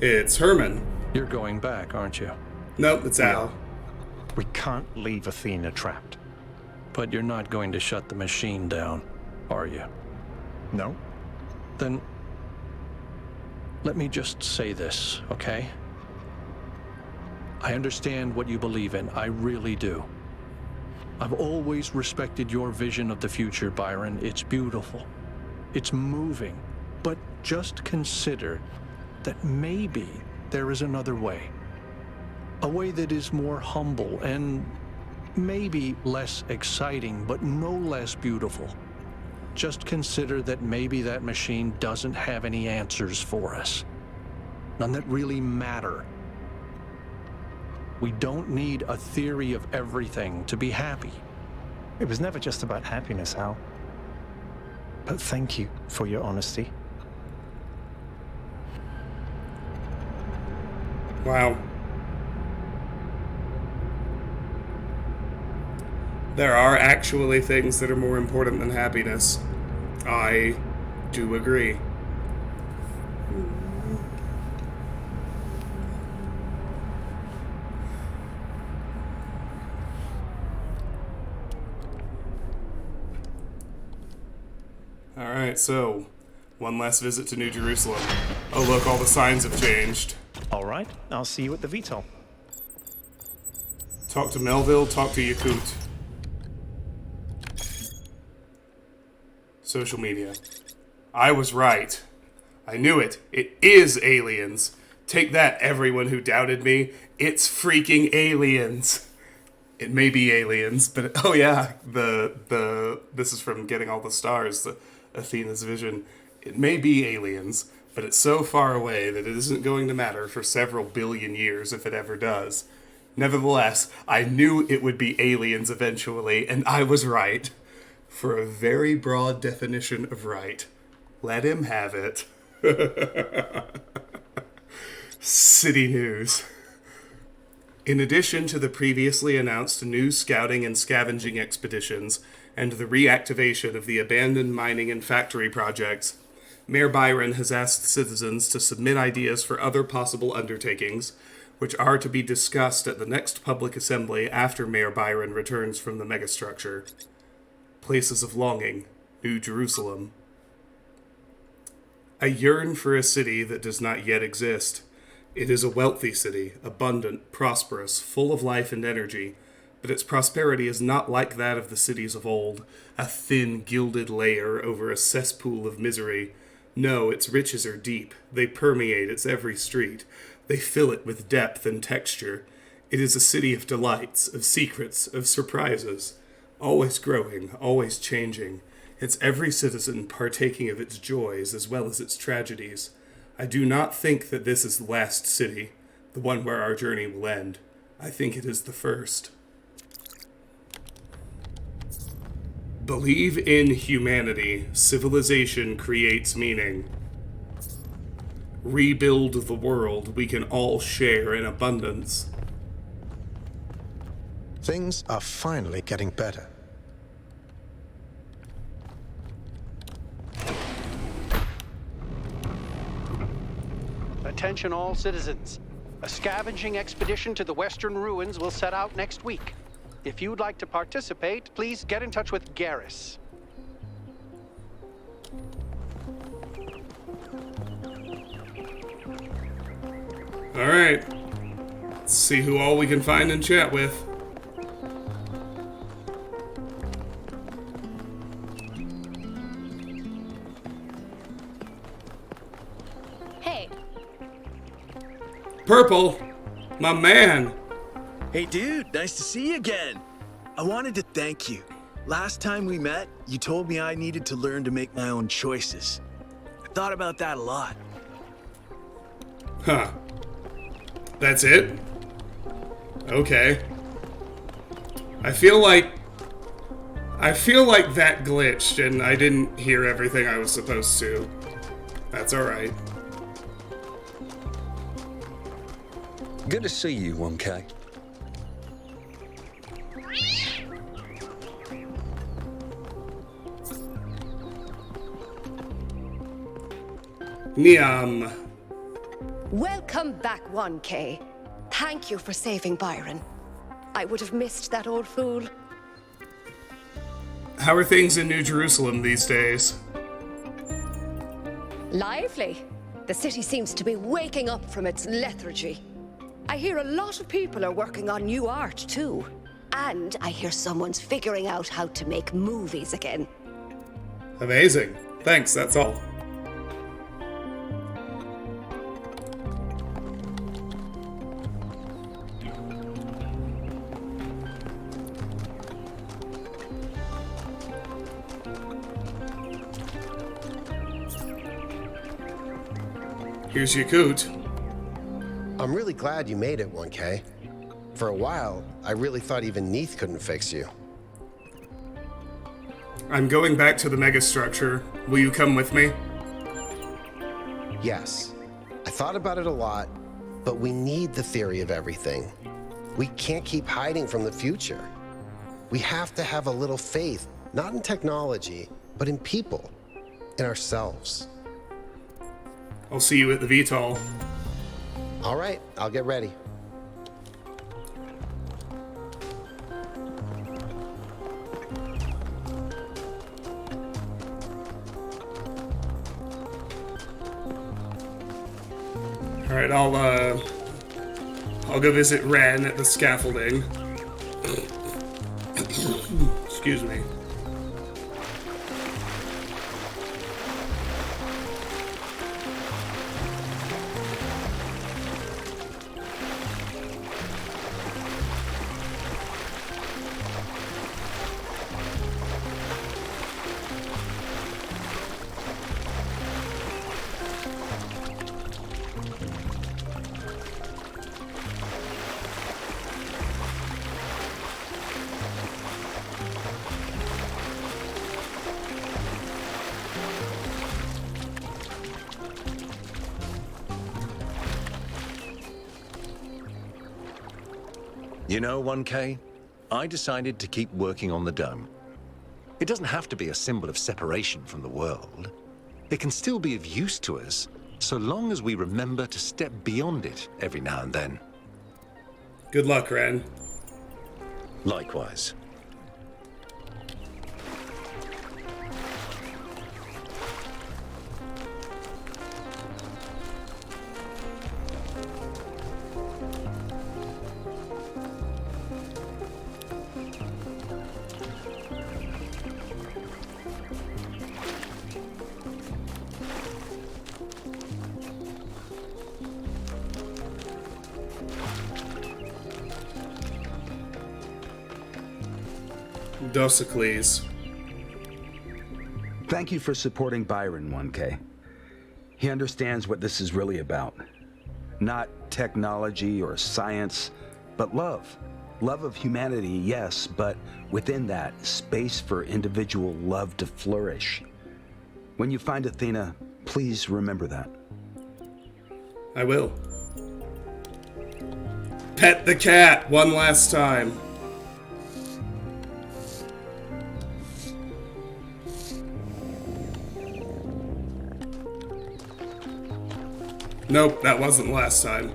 It's Herman. You're going back, aren't you? Nope, it's Al. We can't leave Athena trapped. But you're not going to shut the machine down, are you? No. Then let me just say this, okay? I understand what you believe in. I really do. I've always respected your vision of the future, Byron. It's beautiful. It's moving. But just consider that maybe there is another way. A way that is more humble and maybe less exciting, but no less beautiful. Just consider that maybe that machine doesn't have any answers for us. None that really matter. We don't need a theory of everything to be happy. It was never just about happiness, Al. But thank you for your honesty. Wow. There are actually things that are more important than happiness. I do agree. Alright, so, one last visit to New Jerusalem. Oh look, all the signs have changed. Alright, I'll see you at the VTOL. Talk to Melville, talk to Yakut. Social media. I was right. I knew it. It is aliens. Take that, everyone who doubted me. It's freaking aliens. It may be aliens, but oh yeah, this is from Getting All the Stars, Athena's vision. It may be aliens, but it's so far away that it isn't going to matter for several billion years if it ever does. Nevertheless, I knew it would be aliens eventually, and I was right. For a very broad definition of right. Let him have it. City news. In addition to the previously announced new scouting and scavenging expeditions and the reactivation of the abandoned mining and factory projects, Mayor Byron has asked citizens to submit ideas for other possible undertakings, which are to be discussed at the next public assembly after Mayor Byron returns from the megastructure. Places of longing, New Jerusalem. I yearn for a city that does not yet exist. It is a wealthy city, abundant, prosperous, full of life and energy, but its prosperity is not like that of the cities of old, a thin, gilded layer over a cesspool of misery. No, its riches are deep. They permeate its every street. They fill it with depth and texture. It is a city of delights, of secrets, of surprises, always growing, always changing. Its every citizen partaking of its joys as well as its tragedies. I do not think that this is the last city, the one where our journey will end. I think it is the first. Believe in humanity. Civilization creates meaning. Rebuild the world we can all share in abundance. Things are finally getting better. Attention all citizens. A scavenging expedition to the Western Ruins will set out next week. If you'd like to participate, please get in touch with Garrus. Alright. Let's see who all we can find and chat with. Hey. Purple! My man! Hey dude, nice to see you again. I wanted to thank you. Last time we met, you told me I needed to learn to make my own choices. I thought about that a lot. Huh. That's it? Okay. I feel like that glitched and I didn't hear everything I was supposed to. That's alright. Good to see you, 1K. Niam. Welcome back, 1K. Thank you for saving Byron. I would have missed that old fool. How are things in New Jerusalem these days? Lively. The city seems to be waking up from its lethargy. I hear a lot of people are working on new art, too. And I hear someone's figuring out how to make movies again. Amazing. Thanks, that's all. Here's Yakut. I'm really glad you made it, 1K. For a while, I really thought even Neith couldn't fix you. I'm going back to the megastructure. Will you come with me? Yes. I thought about it a lot, but we need the theory of everything. We can't keep hiding from the future. We have to have a little faith, not in technology, but in people, in ourselves. I'll see you at the VTOL. All right, I'll get ready. Alright, I'll go visit Ren at the scaffolding. Excuse me. You know, 1K, I decided to keep working on the dome. It doesn't have to be a symbol of separation from the world. It can still be of use to us, so long as we remember to step beyond it every now and then. Good luck, Ren. Likewise. Dosicles. Thank you for supporting Byron, 1K. He understands what this is really about. Not technology or science, but love. Love of humanity, yes, but within that, space for individual love to flourish. When you find Athena, please remember that. I will. Pet the cat one last time. Nope, that wasn't the last time.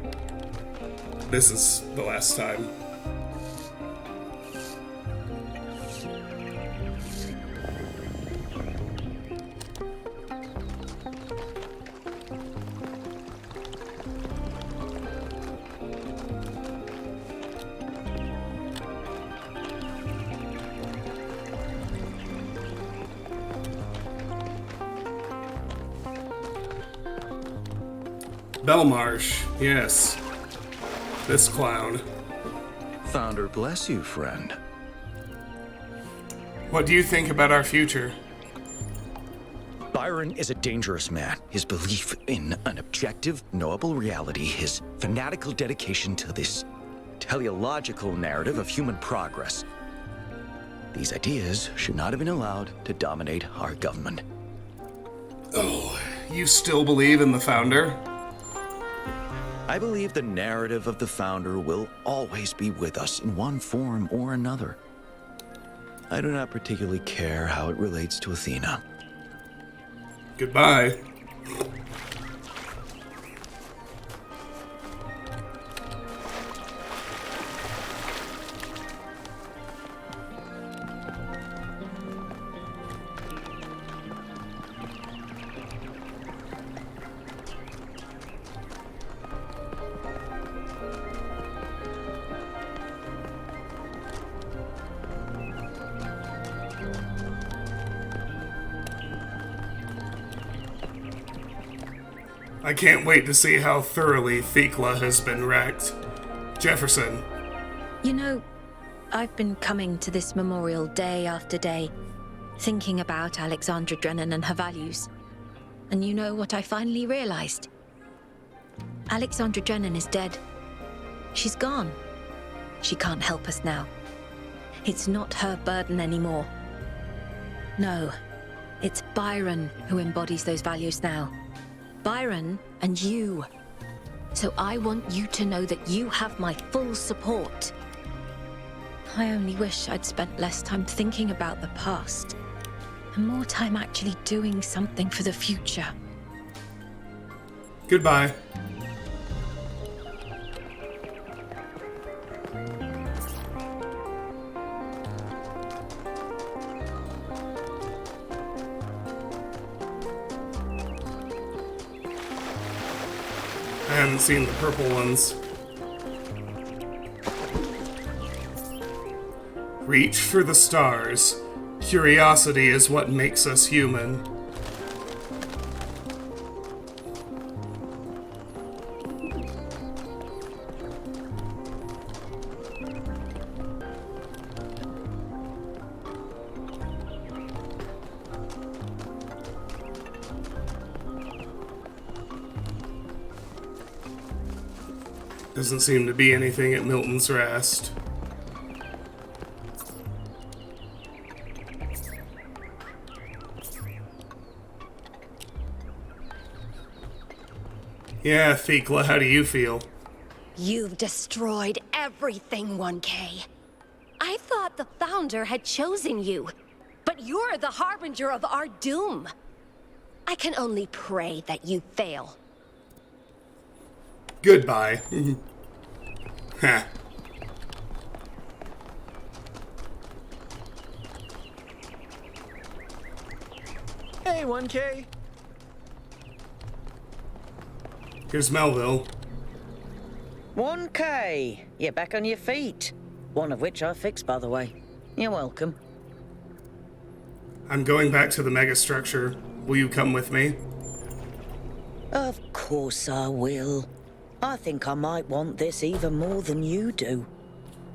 This is the last time. Belmarsh, yes. This clown. Founder bless you, friend. What do you think about our future? Byron is a dangerous man. His belief in an objective, knowable reality, his fanatical dedication to this teleological narrative of human progress. These ideas should not have been allowed to dominate our government. Oh, you still believe in the Founder? I believe the narrative of the Founder will always be with us in one form or another. I do not particularly care how it relates to Athena. Goodbye. I can't wait to see how thoroughly Thekla has been wrecked. Jefferson. You know, I've been coming to this memorial day after day, thinking about Alexandra Drennan and her values. And you know what I finally realized? Alexandra Drennan is dead. She's gone. She can't help us now. It's not her burden anymore. No, it's Byron who embodies those values now. Byron and you. So I want you to know that you have my full support. I only wish I'd spent less time thinking about the past and more time actually doing something for the future. Goodbye. haven't seen the purple ones. Reach for the stars. Curiosity is what makes us human. Doesn't seem to be anything at Milton's Rest. Yeah, Thekla, how do you feel? You've destroyed everything, 1K. I thought the Founder had chosen you, but you're the harbinger of our doom. I can only pray that you fail. Goodbye. Ha. Hey, 1K. Here's Melville. 1K. You're back on your feet. One of which I fixed, by the way. You're welcome. I'm going back to the megastructure. Will you come with me? Of course I will. I think I might want this even more than you do.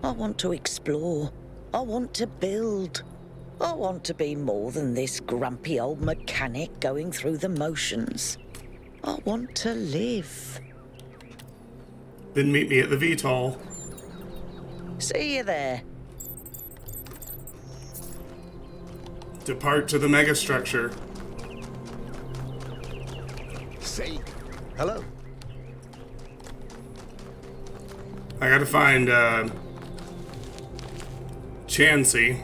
I want to explore. I want to build. I want to be more than this grumpy old mechanic going through the motions. I want to live. Then meet me at the VTOL. See you there. Depart to the megastructure. Say hello. I gotta find, Chansey.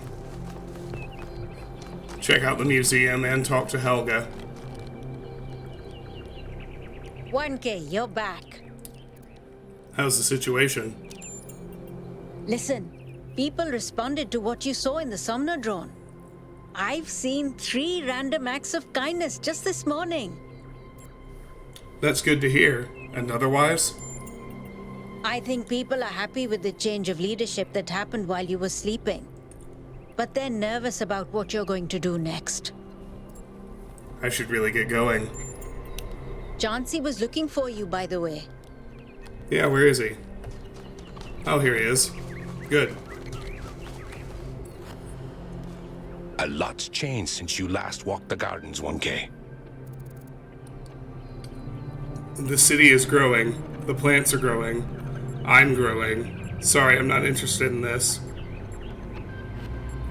Check out the museum and talk to Helga. 1K, you're back. How's the situation? Listen, people responded to what you saw in the Sumner drone. I've seen 3 random acts of kindness just this morning. That's good to hear. And otherwise? I think people are happy with the change of leadership that happened while you were sleeping. But they're nervous about what you're going to do next. I should really get going. Chauncey was looking for you, by the way. Yeah, where is he? Oh, here he is. Good. A lot's changed since you last walked the gardens, 1K. The city is growing. The plants are growing. I'm growing. Sorry, I'm not interested in this.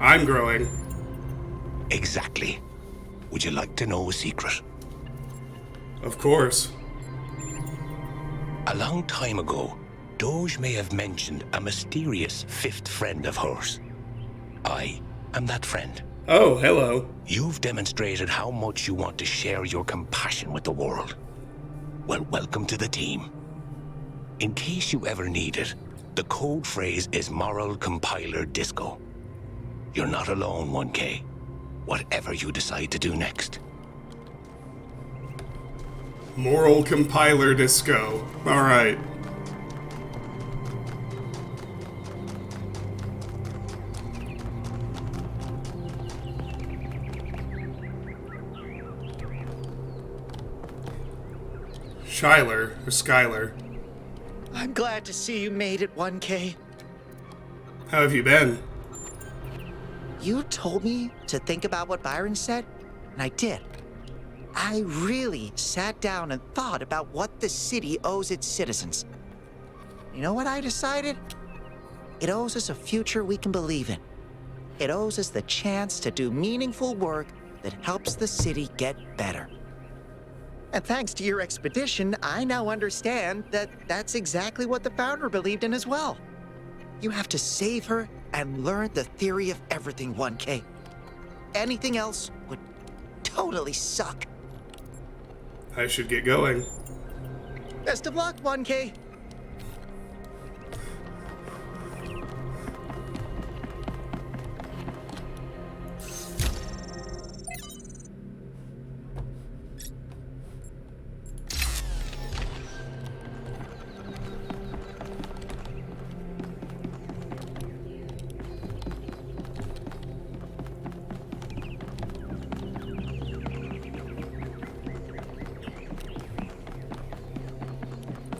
I'm growing. Exactly. Would you like to know a secret? Of course. A long time ago, Doge may have mentioned a mysterious 5th friend of hers. I am that friend. Oh, hello. You've demonstrated how much you want to share your compassion with the world. Well, welcome to the team. In case you ever need it, the code phrase is Moral Compiler Disco. You're not alone, 1K. Whatever you decide to do next. Moral Compiler Disco. Alright. Skylar. I'm glad to see you made it, 1K. How have you been? You told me to think about what Byron said, and I did. I really sat down and thought about what the city owes its citizens. You know what I decided? It owes us a future we can believe in. It owes us the chance to do meaningful work that helps the city get better. And thanks to your expedition, I now understand that that's exactly what the Founder believed in as well. You have to save her and learn the theory of everything, 1K. Anything else would totally suck. I should get going. Best of luck, 1K.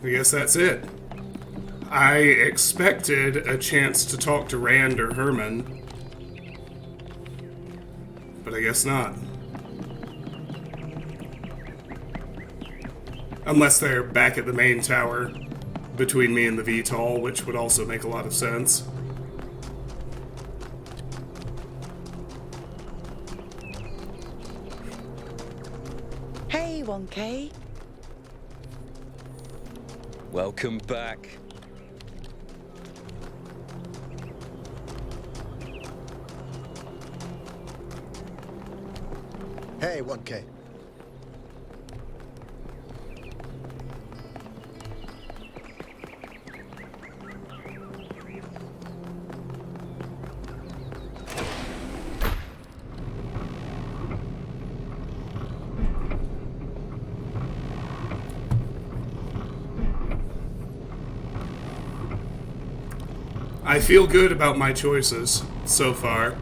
I guess that's it. I expected a chance to talk to Rand or Herman, but I guess not. Unless they're back at the main tower between me and the VTOL, which would also make a lot of sense. Hey, 1K. Welcome back. Hey, 1K. I feel good about my choices so far.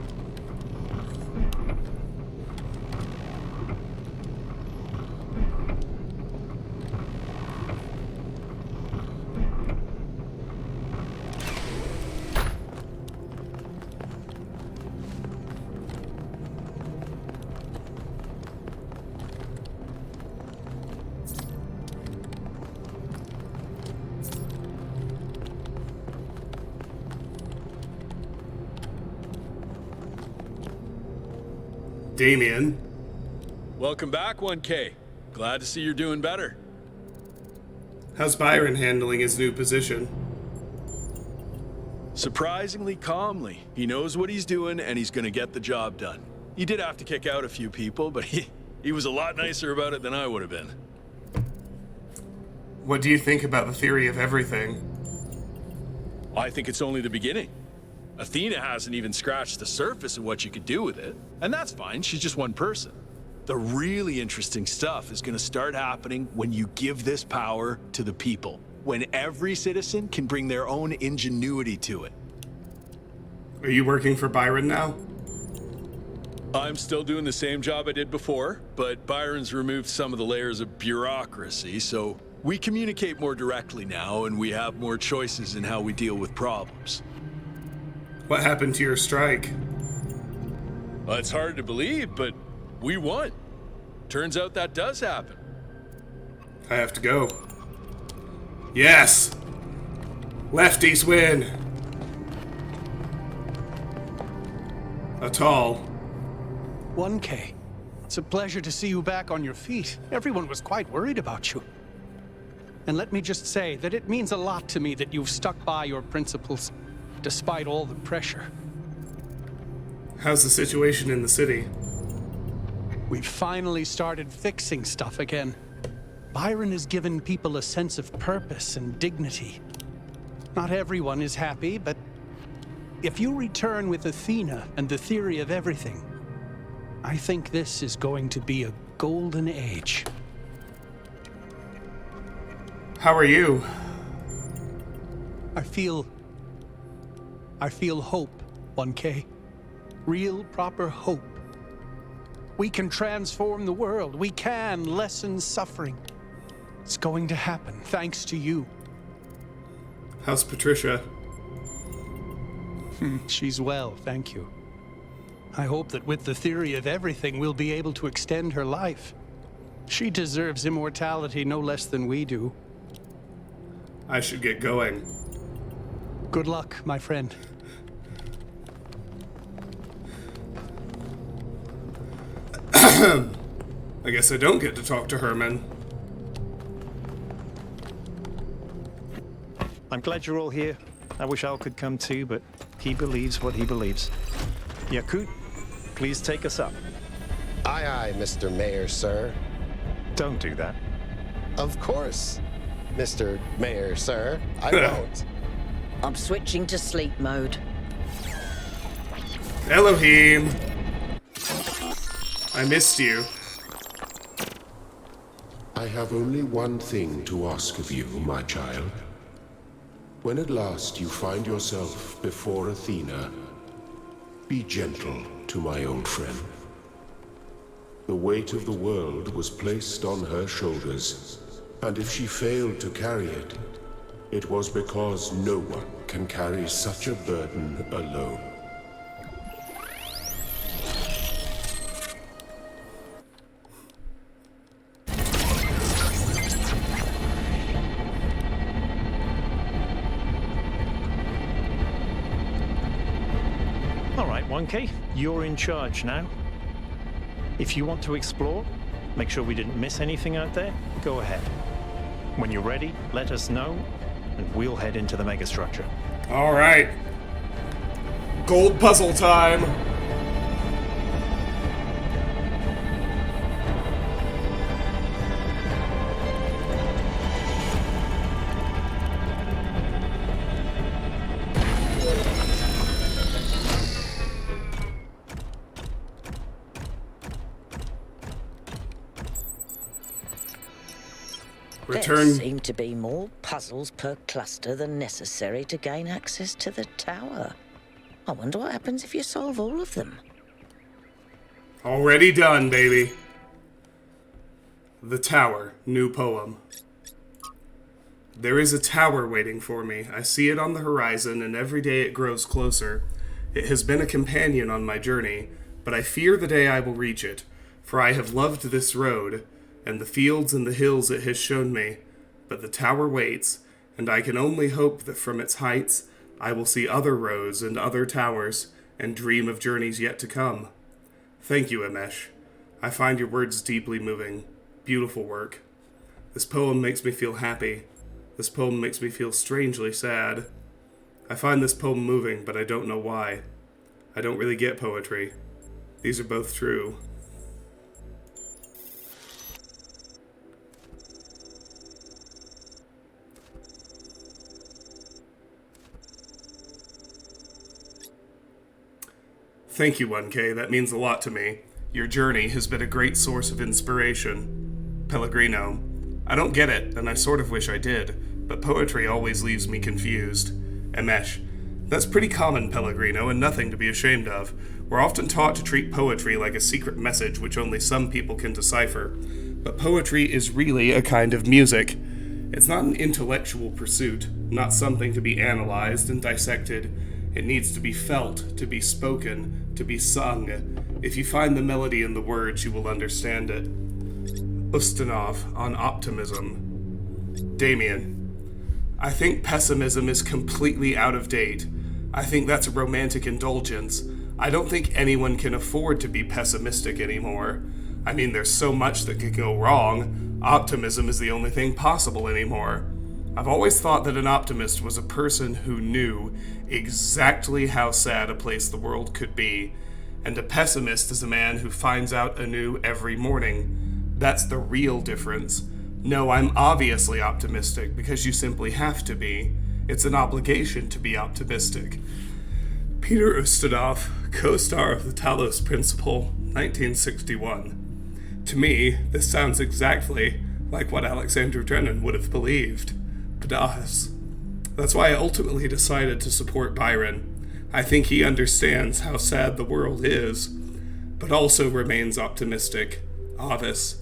Damien. Welcome back, 1K. Glad to see you're doing better. How's Byron handling his new position? Surprisingly calmly. He knows what he's doing, and he's gonna get the job done. He did have to kick out a few people, but he was a lot nicer about it than I would have been. What do you think about the theory of everything? I think it's only the beginning. Athena hasn't even scratched the surface of what you could do with it. And that's fine, she's just one person. The really interesting stuff is gonna start happening when you give this power to the people. When every citizen can bring their own ingenuity to it. Are you working for Byron now? I'm still doing the same job I did before, but Byron's removed some of the layers of bureaucracy, so we communicate more directly now, and we have more choices in how we deal with problems. What happened to your strike? Well, it's hard to believe, but we won. Turns out that does happen. I have to go. Yes! Lefties win! Atal. 1K. It's a pleasure to see you back on your feet. Everyone was quite worried about you. And let me just say that it means a lot to me that you've stuck by your principles, despite all the pressure. How's the situation in the city? We've finally started fixing stuff again. Byron has given people a sense of purpose and dignity. Not everyone is happy, but if you return with Athena and the theory of everything, I think this is going to be a golden age. How are you? I feel hope, 1K. Real, proper hope. We can transform the world. We can lessen suffering. It's going to happen, thanks to you. How's Patricia? She's well, thank you. I hope that with the theory of everything, we'll be able to extend her life. She deserves immortality no less than we do. I should get going. Good luck, my friend. I guess I don't get to talk to Herman. I'm glad you're all here. I wish Al could come too, but he believes what he believes. Yakut, please take us up. Aye, aye, Mr. Mayor, sir. Don't do that. Of course, Mr. Mayor, sir. I won't. I'm switching to sleep mode. Elohim! I missed you. I have only one thing to ask of you, my child. When at last you find yourself before Athena, be gentle to my old friend. The weight of the world was placed on her shoulders, And if she failed to carry it, it was because no one can carry such a burden alone. All right, 1K, you're in charge now. If you want to explore, make sure we didn't miss anything out there, go ahead. When you're ready, let us know, and we'll head into the megastructure. All right. Gold puzzle time. There seem to be more puzzles per cluster than necessary to gain access to the tower. I wonder what happens if you solve all of them. Already done, baby. The Tower, new poem. There is a tower waiting for me. I see it on the horizon, and every day it grows closer. It has been a companion on my journey, but I fear the day I will reach it, for I have loved this road, and the fields and the hills it has shown me. But the tower waits, and I can only hope that from its heights I will see other roads and other towers, and dream of journeys yet to come. Thank you, Amesh. I find your words deeply moving. Beautiful work. This poem makes me feel happy. This poem makes me feel strangely sad. I find this poem moving, but I don't know why. I don't really get poetry. These are both true. Thank you, 1K. That means a lot to me. Your journey has been a great source of inspiration. Pellegrino. I don't get it, and I sort of wish I did, but poetry always leaves me confused. Amesh. That's pretty common, Pellegrino, and nothing to be ashamed of. We're often taught to treat poetry like a secret message which only some people can decipher. But poetry is really a kind of music. It's not an intellectual pursuit, not something to be analyzed and dissected. It needs to be felt, to be spoken, to be sung. If you find the melody in the words, you will understand it. Ustinov on optimism. Damien. I think pessimism is completely out of date. I think that's a romantic indulgence. I don't think anyone can afford to be pessimistic anymore. I mean, there's so much that could go wrong. Optimism is the only thing possible anymore. I've always thought that an optimist was a person who knew exactly how sad a place the world could be, and a pessimist is a man who finds out anew every morning. That's the real difference. No, I'm obviously optimistic because you simply have to be. It's an obligation to be optimistic. Peter Ustinov, co-star of the Talos Principle, 1961. To me, this sounds exactly like what Alexander Drennan would have believed. Padas. That's why I ultimately decided to support Byron. I think he understands how sad the world is, but also remains optimistic. Avis.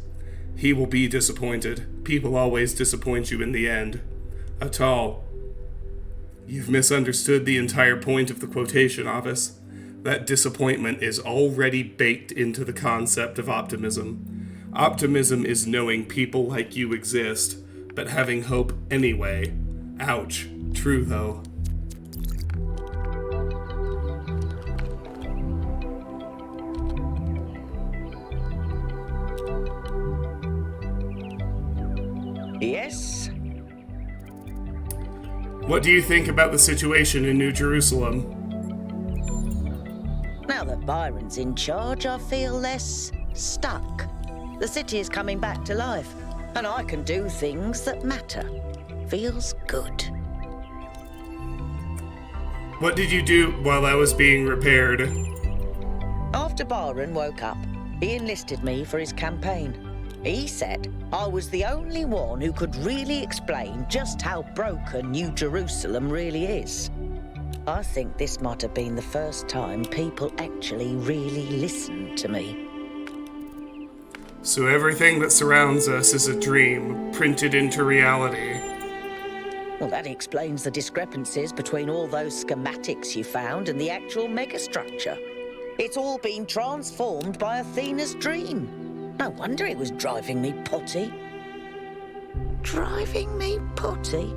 He will be disappointed. People always disappoint you in the end. Atal. You've misunderstood the entire point of the quotation, Avis. That disappointment is already baked into the concept of optimism. Optimism is knowing people like you exist, but having hope anyway. Ouch. True, though. Yes? What do you think about the situation in New Jerusalem? Now that Byron's in charge, I feel less stuck. The city is coming back to life, and I can do things that matter. Feels good. What did you do while I was being repaired? After Byron woke up, he enlisted me for his campaign. He said I was the only one who could really explain just how broken New Jerusalem really is. I think this might have been the first time people actually really listened to me. So everything that surrounds us is a dream, printed into reality. Well, that explains the discrepancies between all those schematics you found and the actual megastructure. It's all been transformed by Athena's dream. No wonder it was driving me potty. Driving me potty?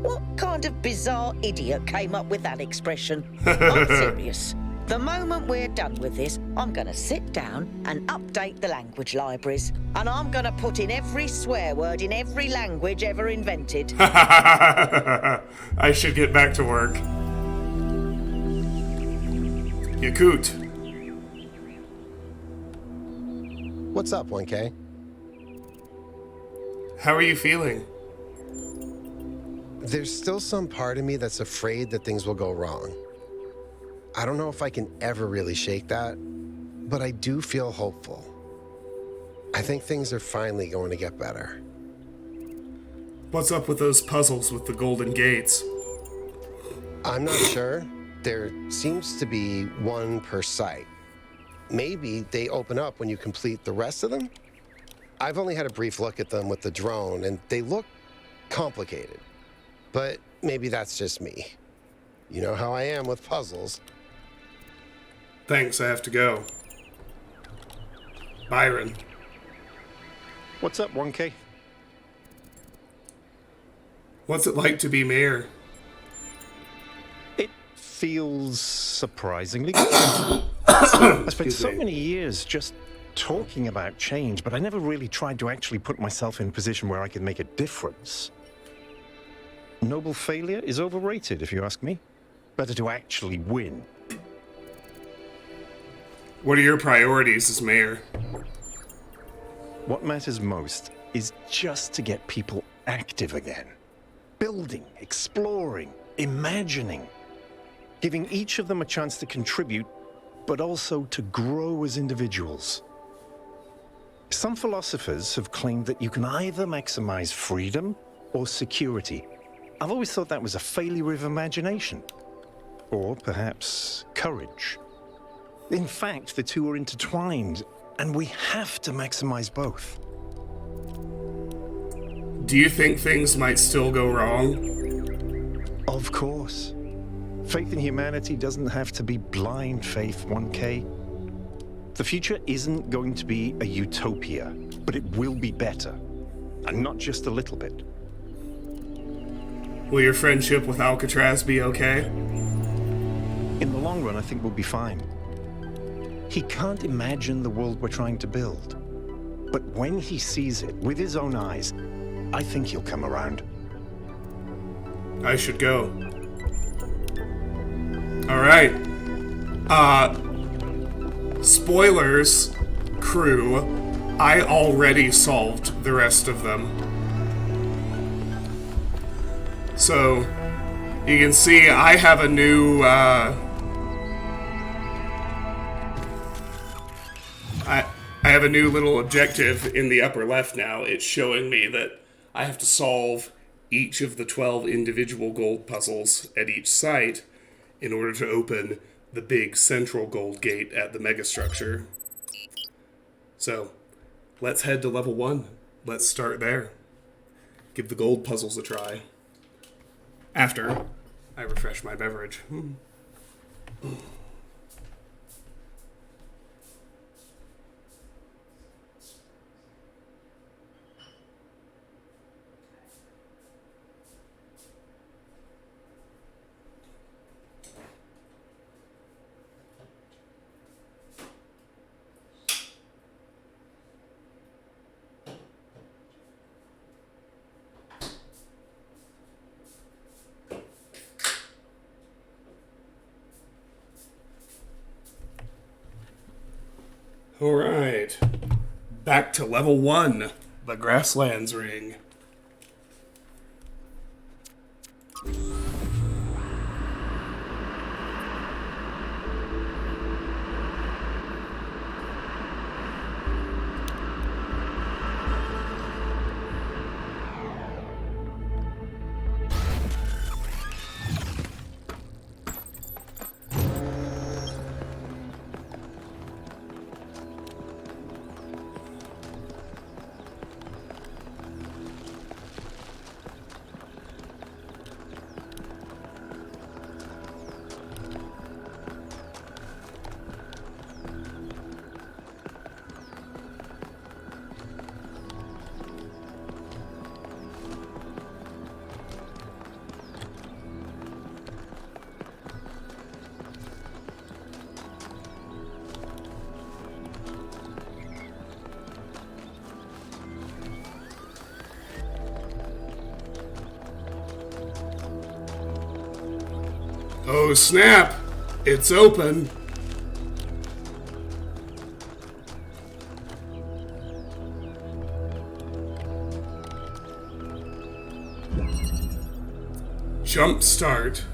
What kind of bizarre idiot came up with that expression? I'm serious. The moment we're done with this, I'm going to sit down and update the language libraries. And I'm going to put in every swear word in every language ever invented. I should get back to work. Yakut. What's up, 1K? How are you feeling? There's still some part of me that's afraid that things will go wrong. I don't know if I can ever really shake that, but I do feel hopeful. I think things are finally going to get better. What's up with those puzzles with the golden gates? I'm not sure. There seems to be one per site. Maybe they open up when you complete the rest of them? I've only had a brief look at them with the drone, and they look complicated. But maybe that's just me. You know how I am with puzzles. Thanks, I have to go. Byron. What's up, 1K? What's it like to be mayor? It feels surprisingly good. I spent so many years just talking about change, but I never really tried to actually put myself in a position where I could make a difference. Noble failure is overrated, if you ask me. Better to actually win. What are your priorities as mayor? What matters most is just to get people active again. Building, exploring, imagining. Giving each of them a chance to contribute, but also to grow as individuals. Some philosophers have claimed that you can either maximize freedom or security. I've always thought that was a failure of imagination. Or perhaps courage. In fact, the two are intertwined, and we have to maximize both. Do you think things might still go wrong? Of course. Faith in humanity doesn't have to be blind faith, 1K. The future isn't going to be a utopia, but it will be better. And not just a little bit. Will your friendship with Alcatraz be okay? In the long run, I think we'll be fine. He can't imagine the world we're trying to build. But when he sees it with his own eyes, I think he'll come around. I should go. Alright. Spoilers, crew. I already solved the rest of them. So, you can see I have a new, I have a new little objective in the upper left now. It's showing me that I have to solve each of the 12 individual gold puzzles at each site in order to open the big central gold gate at the megastructure. So, let's head to level 1. Let's start there. Give the gold puzzles a try. After I refresh my beverage. Alright. Back to level 1. The Grasslands Ring. Oh, snap! It's open. Jump start.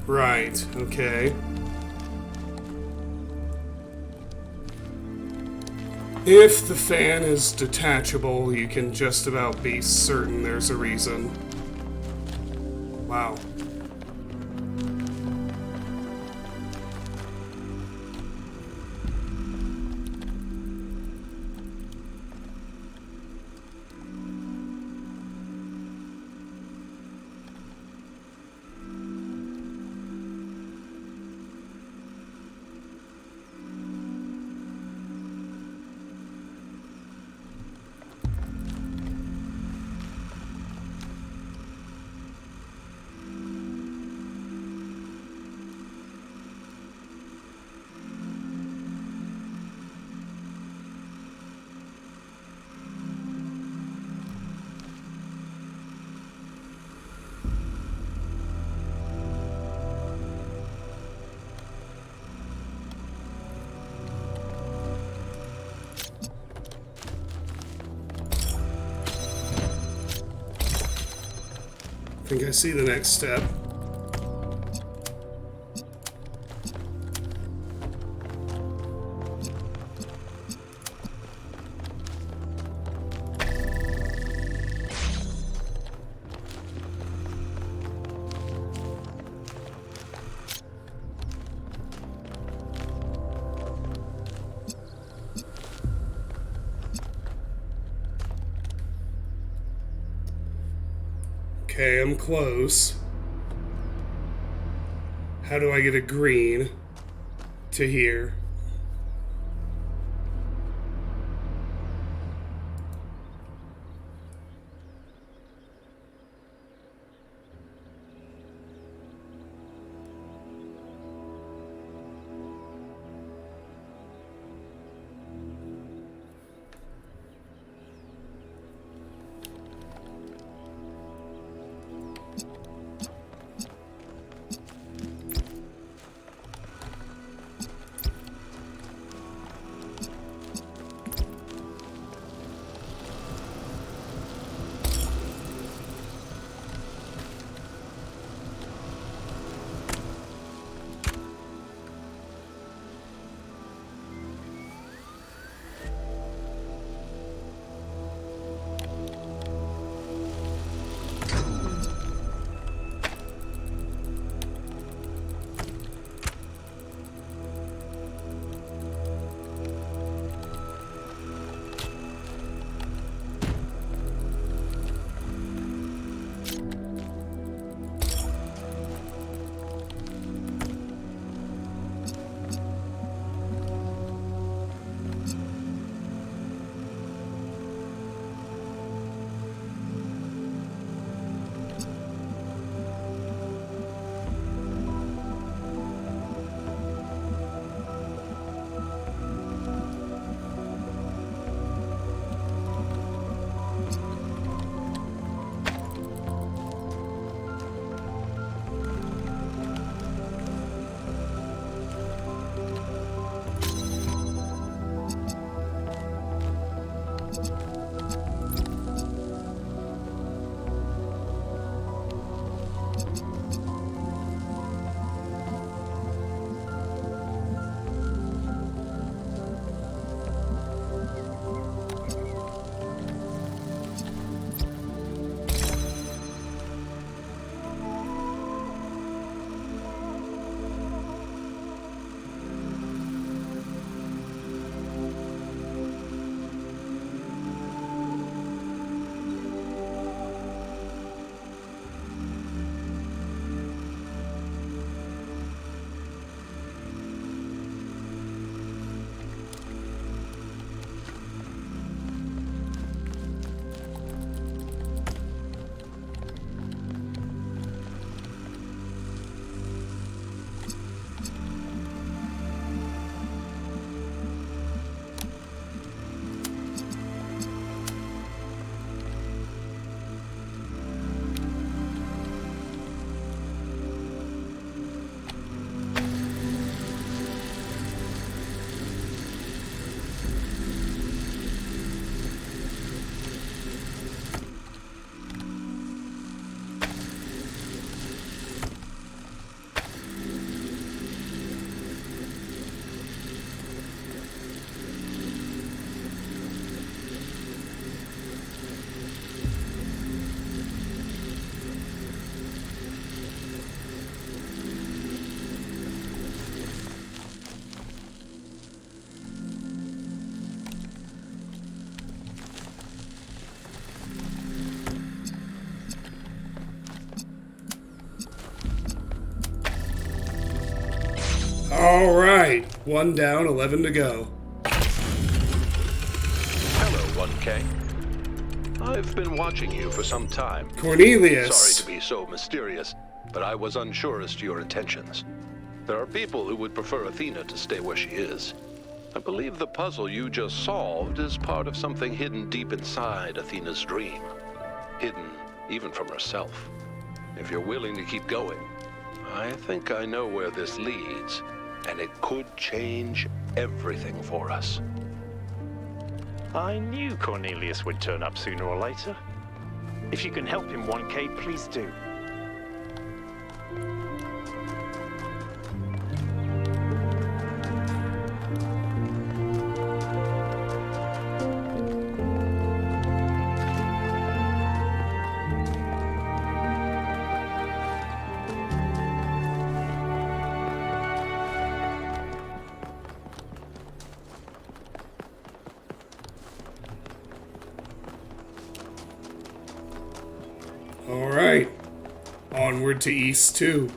Right, okay. If the fan is detachable, you can just about be certain there's a reason. Wow. I think I see the next step. Okay, I'm close. How do I get a green to here? All right, 1 down, 11 to go. Hello, 1K. I've been watching you for some time. Cornelius. Sorry to be so mysterious, but I was unsure as to your intentions. There are people who would prefer Athena to stay where she is. I believe the puzzle you just solved is part of something hidden deep inside Athena's dream. Hidden even from herself. If you're willing to keep going, I think I know where this leads, and it could change everything for us. I knew Cornelius would turn up sooner or later. If you can help him, 1K, please do. All right, onward to East 2.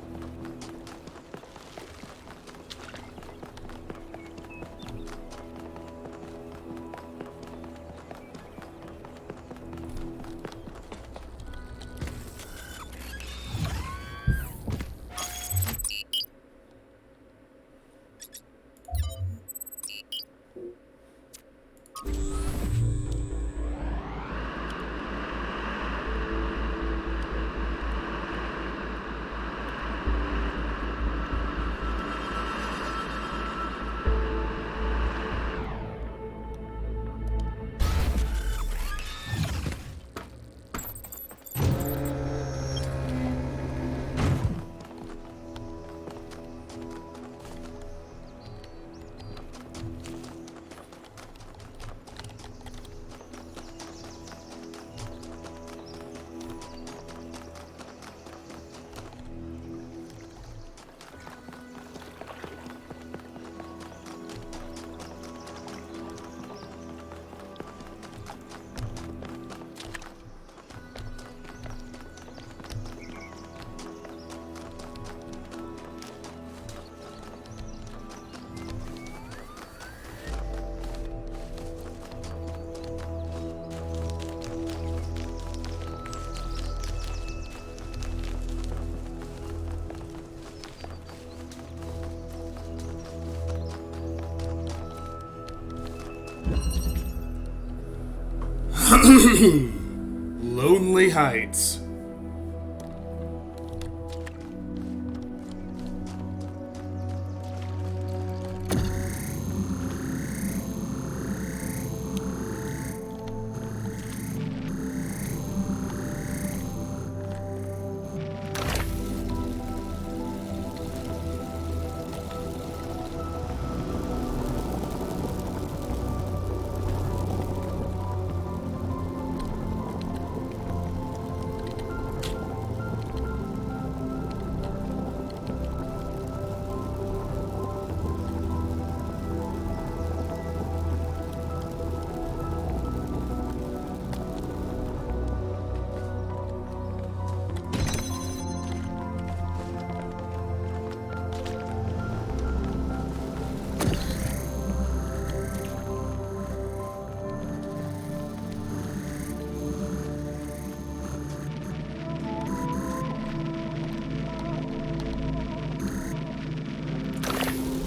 Lonely Heights.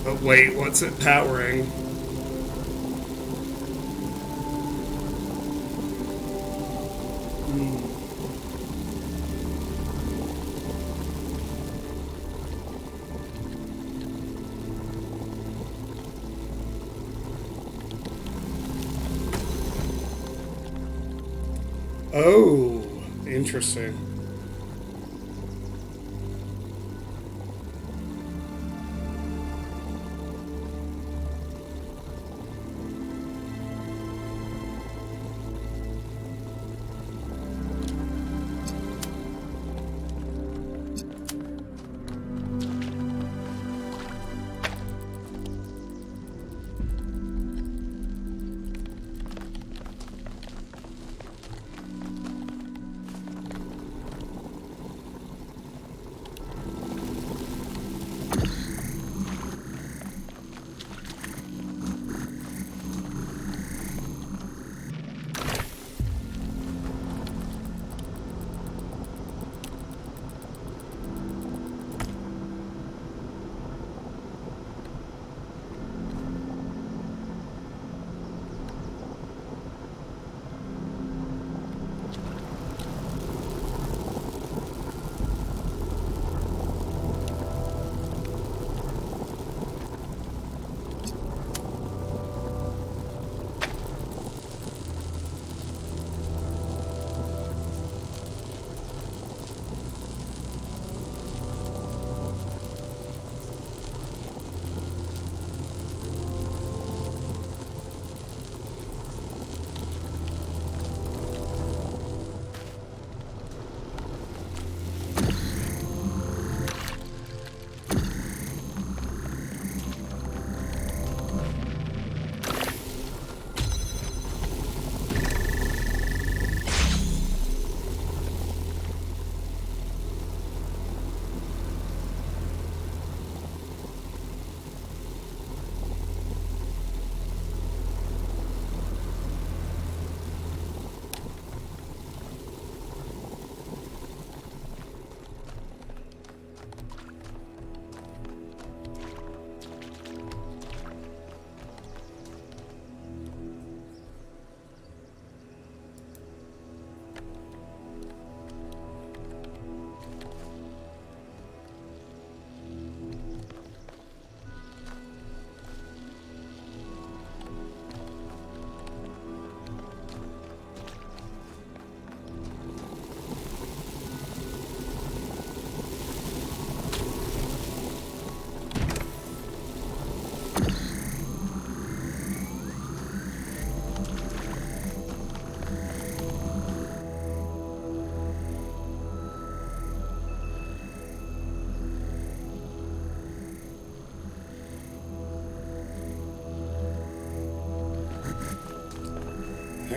But wait, what's it powering? Oh, interesting.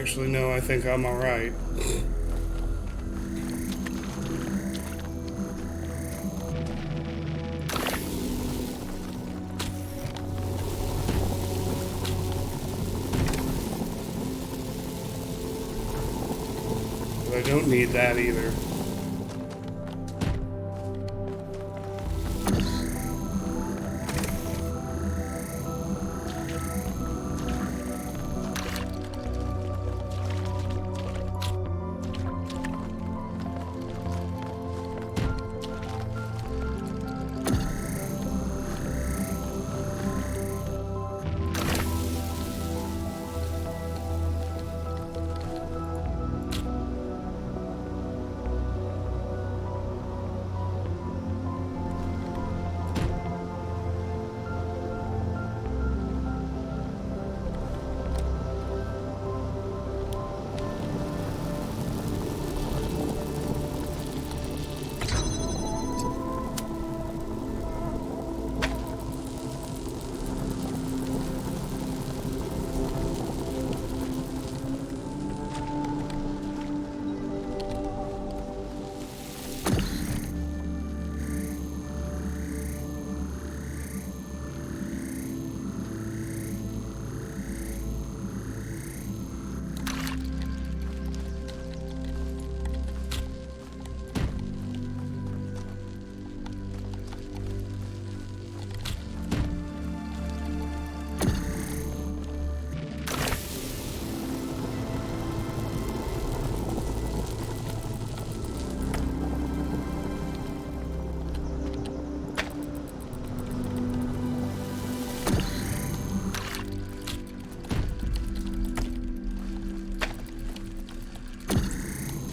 Actually, no, I think I'm alright. But I don't need that either.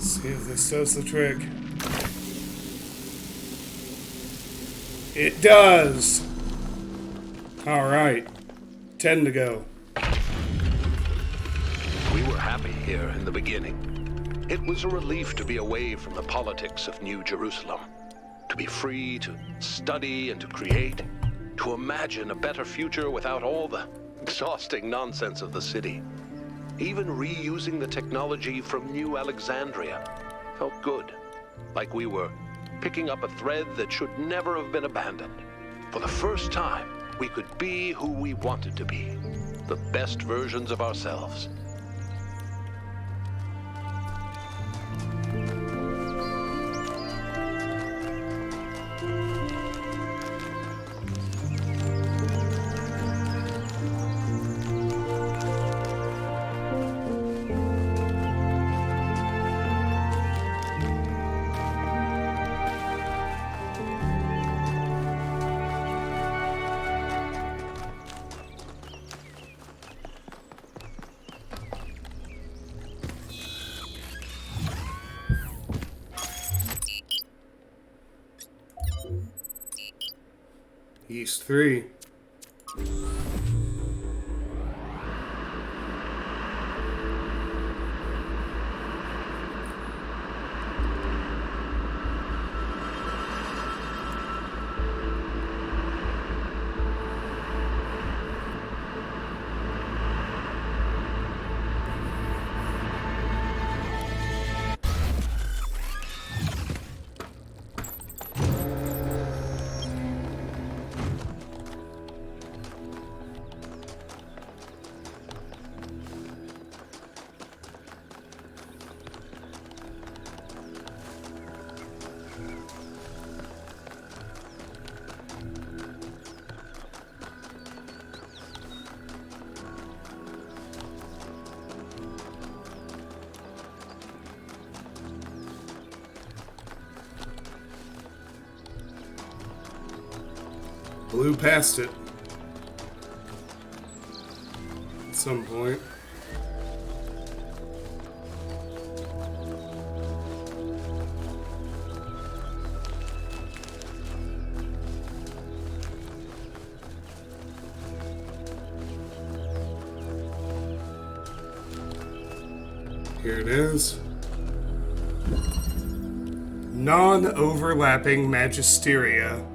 See if this does the trick. It does! Alright. 10 to go. We were happy here in the beginning. It was a relief to be away from the politics of New Jerusalem. To be free to study and to create. To imagine a better future without all the exhausting nonsense of the city. Even reusing the technology from New Alexandria felt good, like we were picking up a thread that should never have been abandoned. For the first time, we could be who we wanted to be, the best versions of ourselves. East 3. Blew past it at some point. Here it is. Non-overlapping magisteria.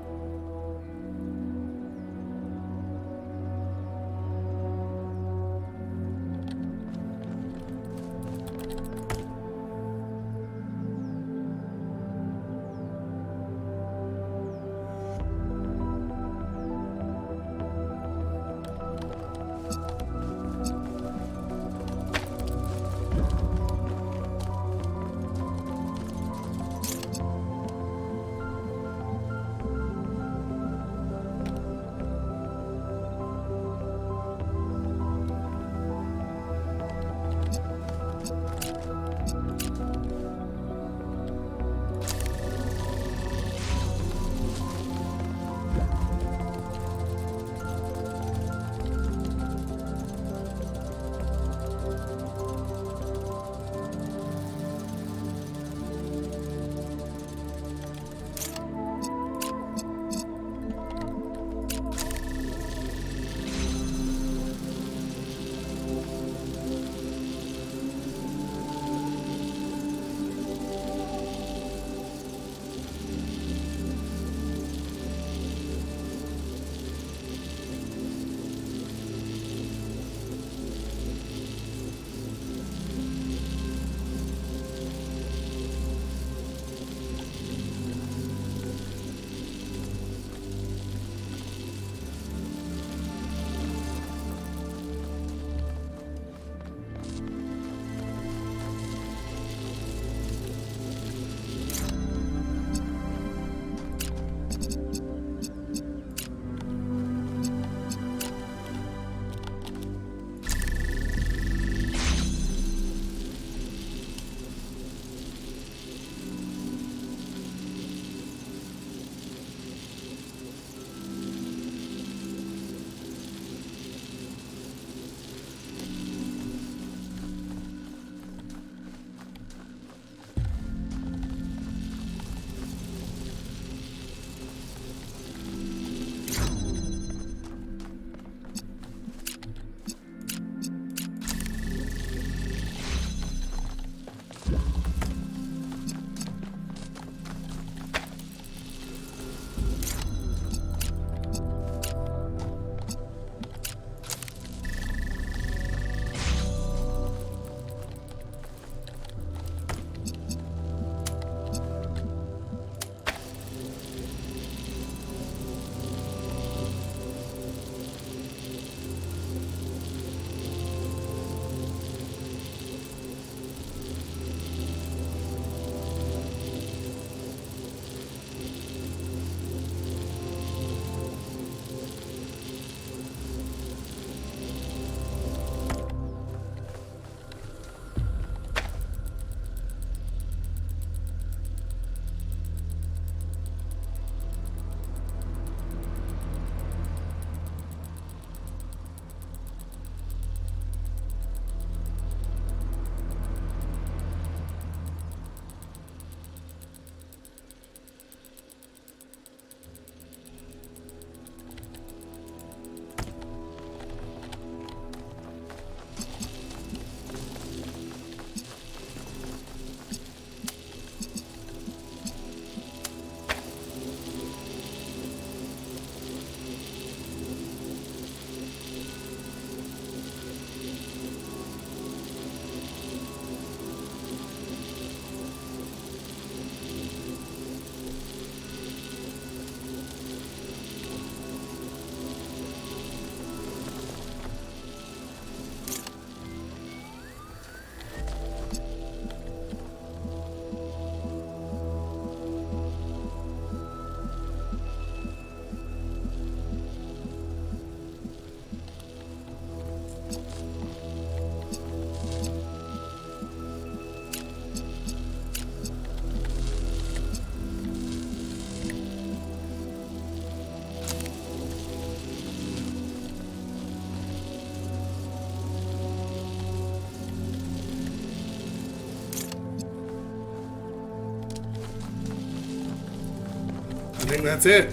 that's it.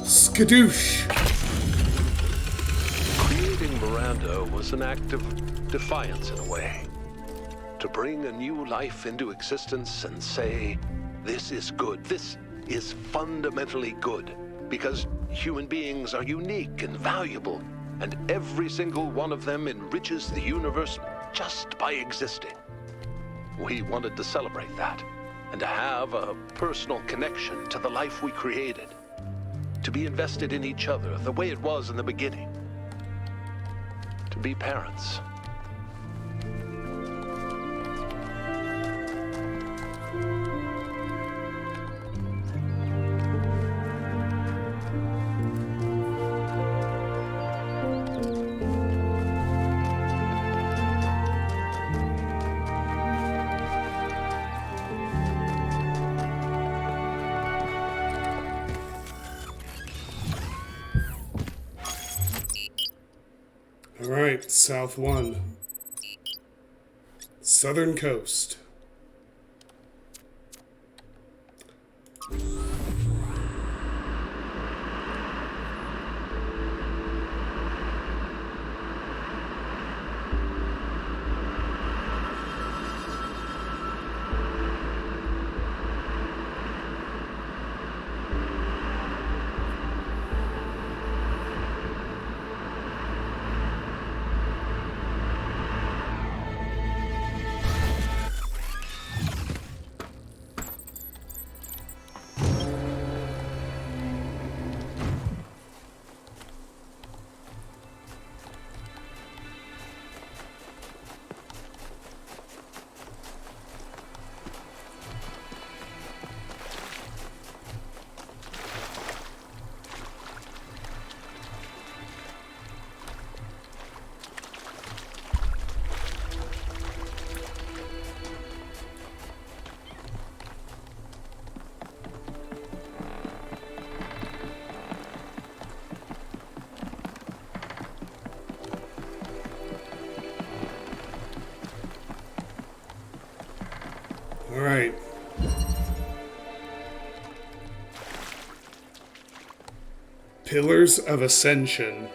Skadoosh! Creating Miranda was an act of defiance in a way. To bring a new life into existence and say, this is good, this is fundamentally good, because human beings are unique and valuable, and every single one of them enriches the universe just by existing. We wanted to celebrate that, and to have a personal connection to the life we created. To be invested in each other the way it was in the beginning. To be parents. Alright, South 1. Southern Coast. Alright. Pillars of Ascension.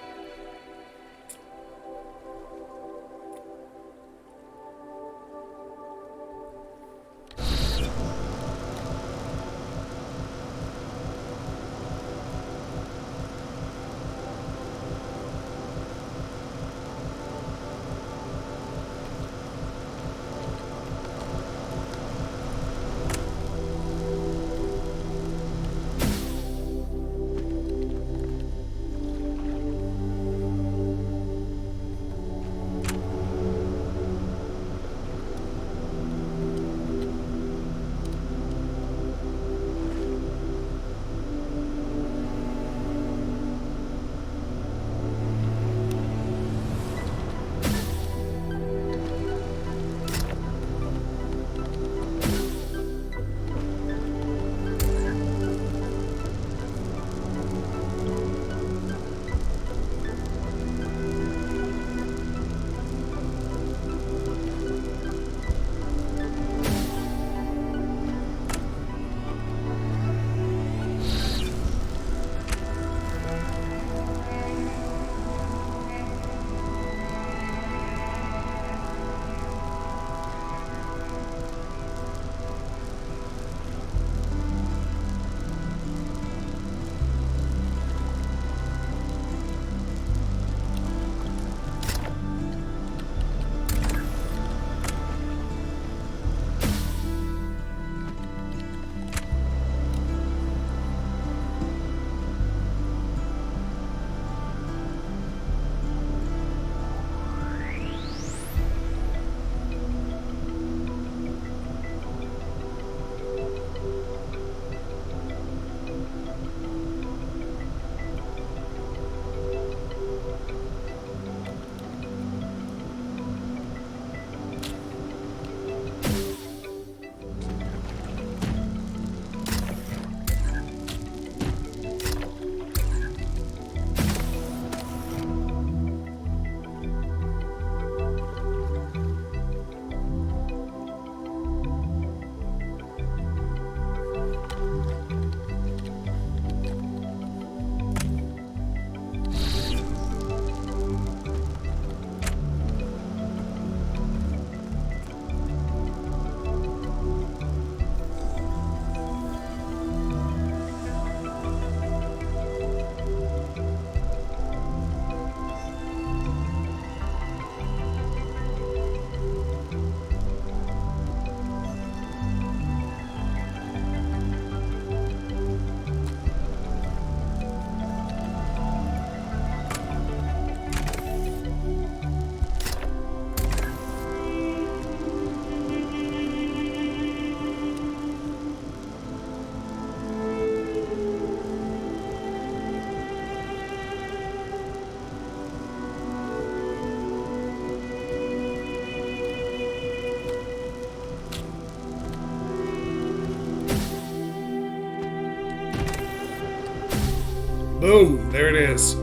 Boom, there it is.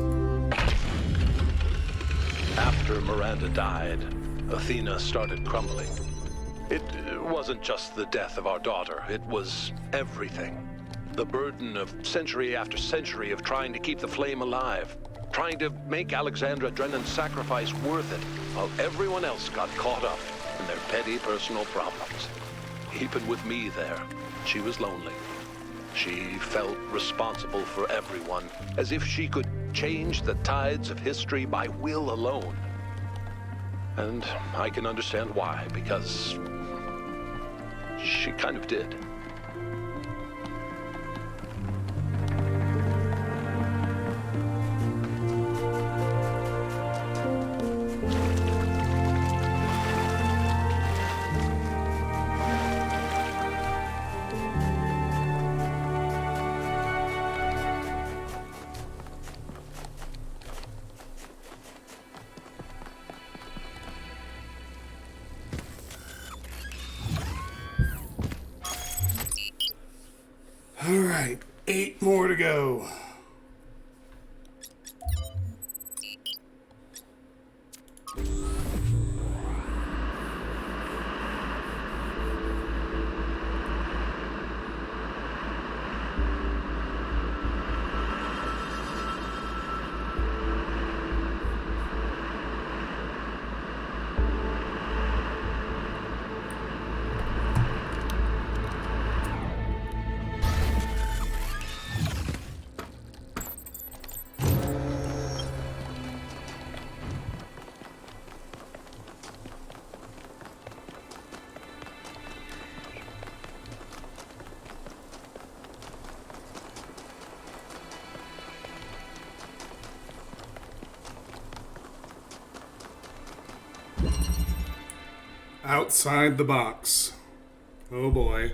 After Miranda died, Athena started crumbling. It wasn't just the death of our daughter, it was everything. The burden of century after century of trying to keep the flame alive, trying to make Alexandra Drennan's sacrifice worth it, while everyone else got caught up in their petty personal problems. Even with me there, she was lonely. She felt responsible for everyone, as if she could change the tides of history by will alone. And I can understand why, because she kind of did. All right, 8 more to go. Outside the box. Oh boy.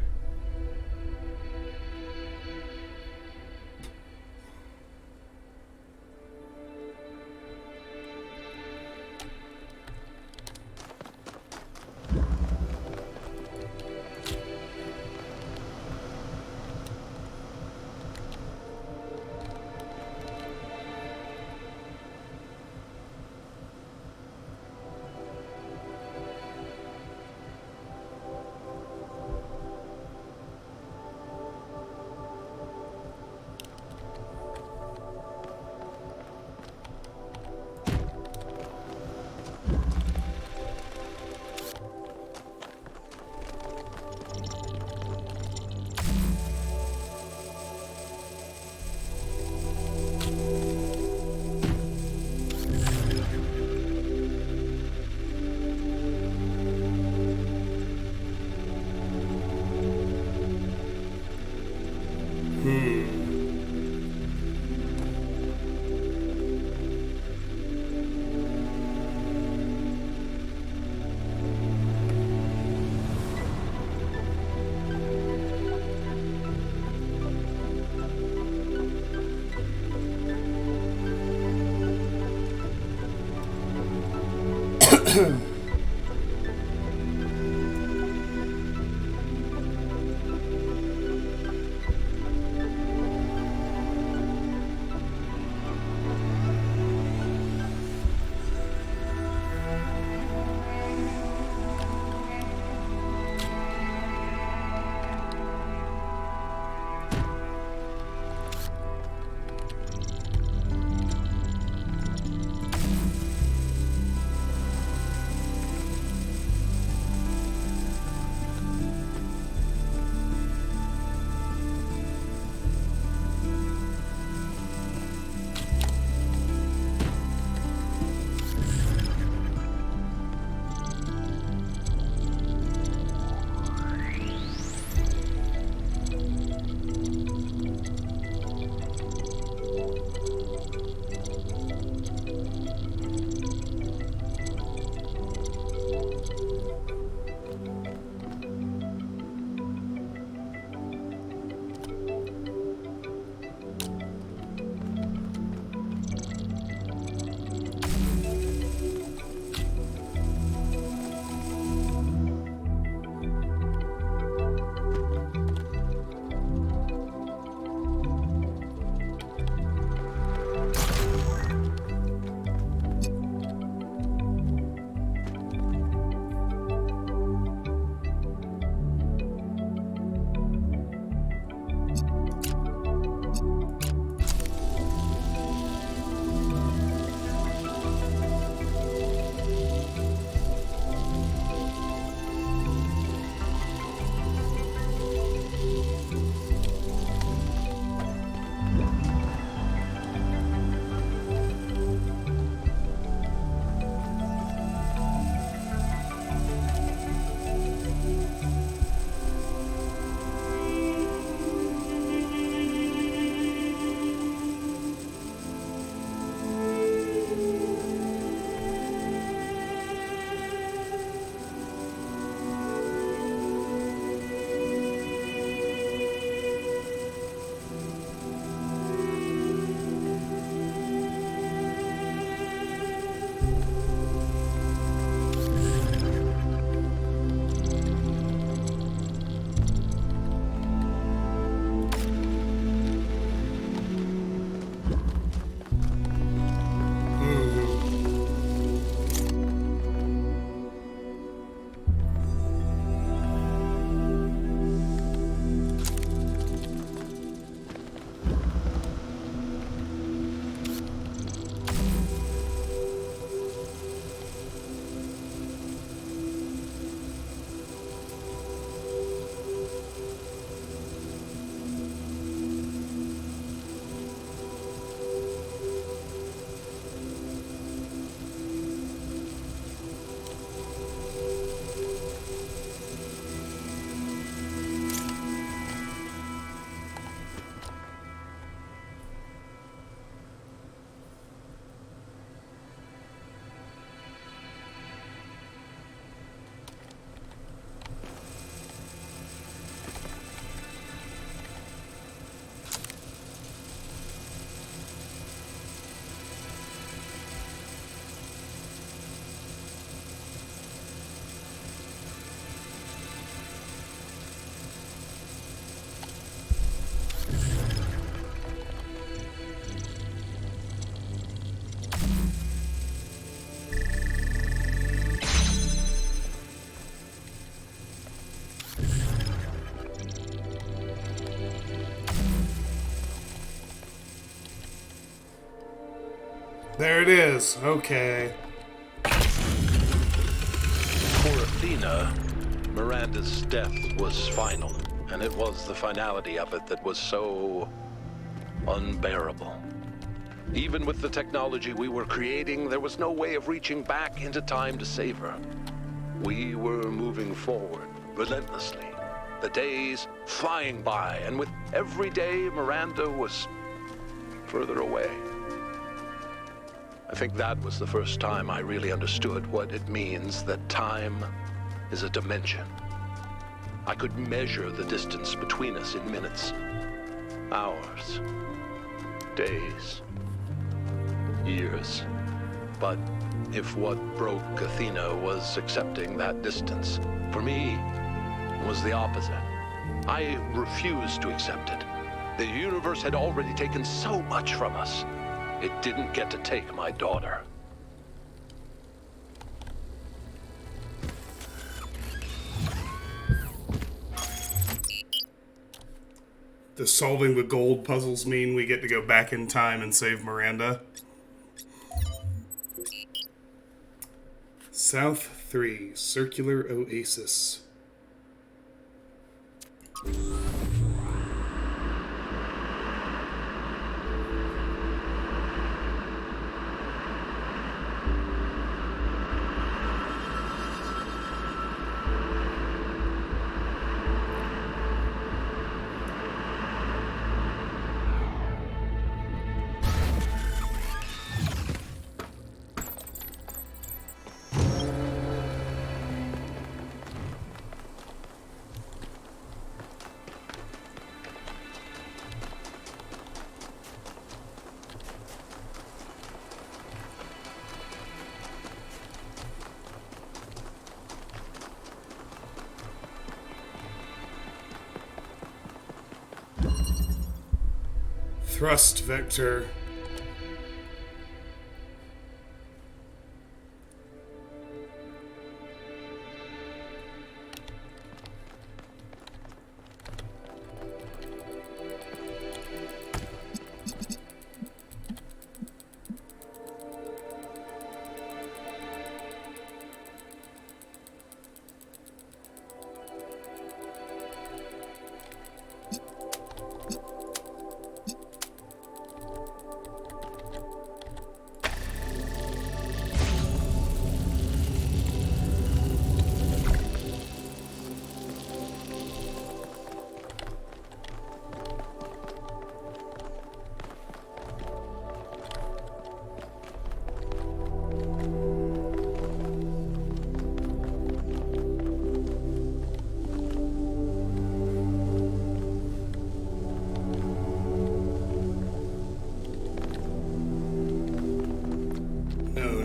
There it is. Okay. For Athena, Miranda's death was final, and it was the finality of it that was so unbearable. Even with the technology we were creating, there was no way of reaching back into time to save her. We were moving forward, relentlessly, the days flying by, and with every day, Miranda was further away. I think that was the first time I really understood what it means that time is a dimension. I could measure the distance between us in minutes, hours, days, years. But if what broke Athena was accepting that distance, for me, it was the opposite. I refused to accept it. The universe had already taken so much from us. It didn't get to take my daughter. Does solving the gold puzzles mean we get to go back in time and save Miranda? South 3, Circular Oasis. Thrust vector.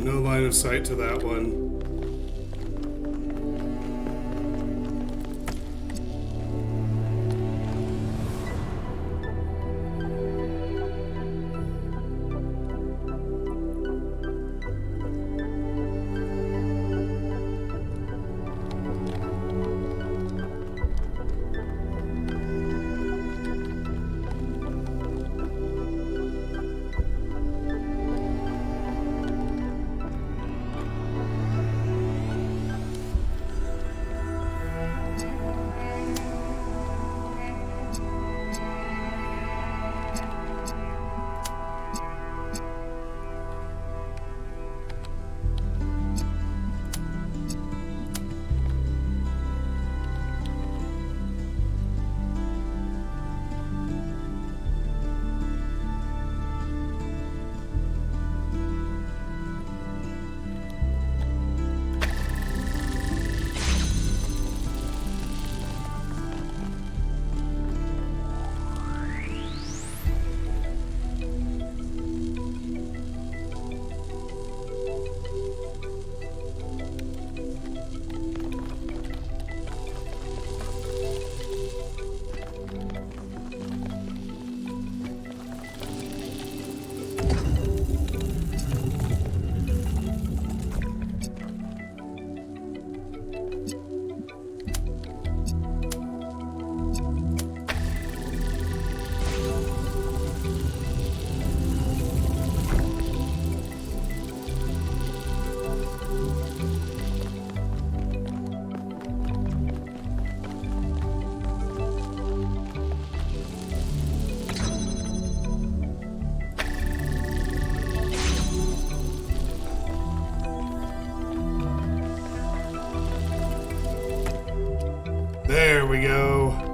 No line of sight to that one. we go.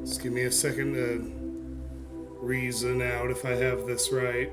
Just give me a second to reason out if I have this right.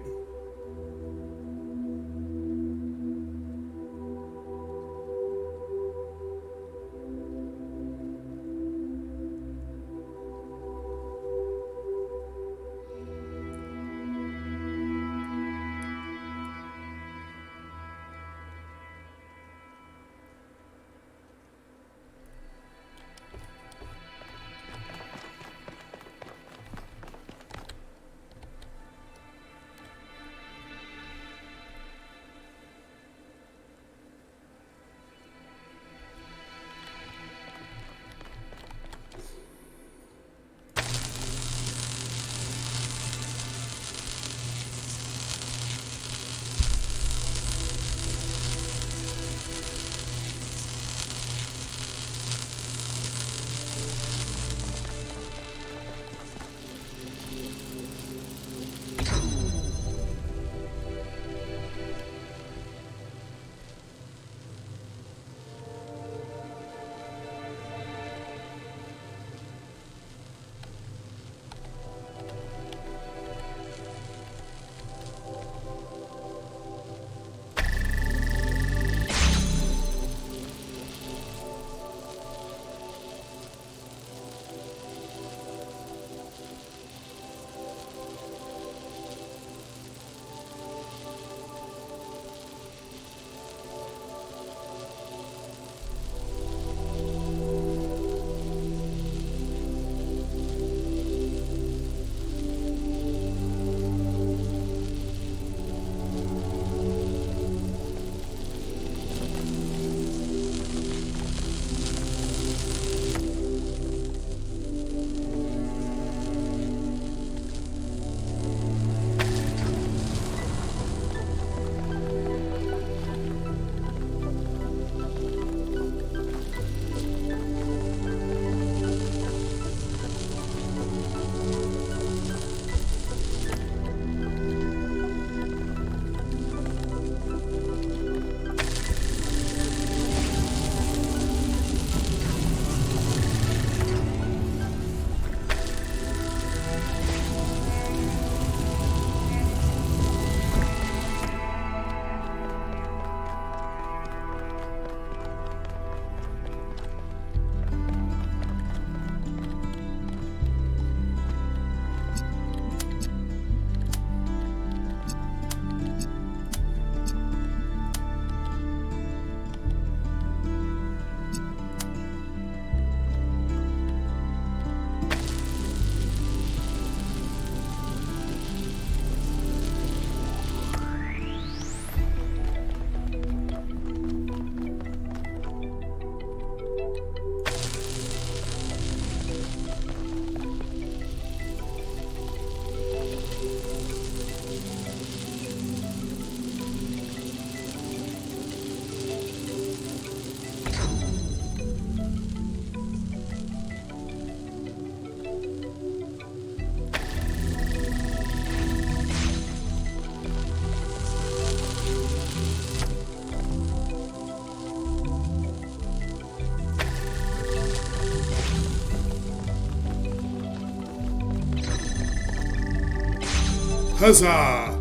Huzzah!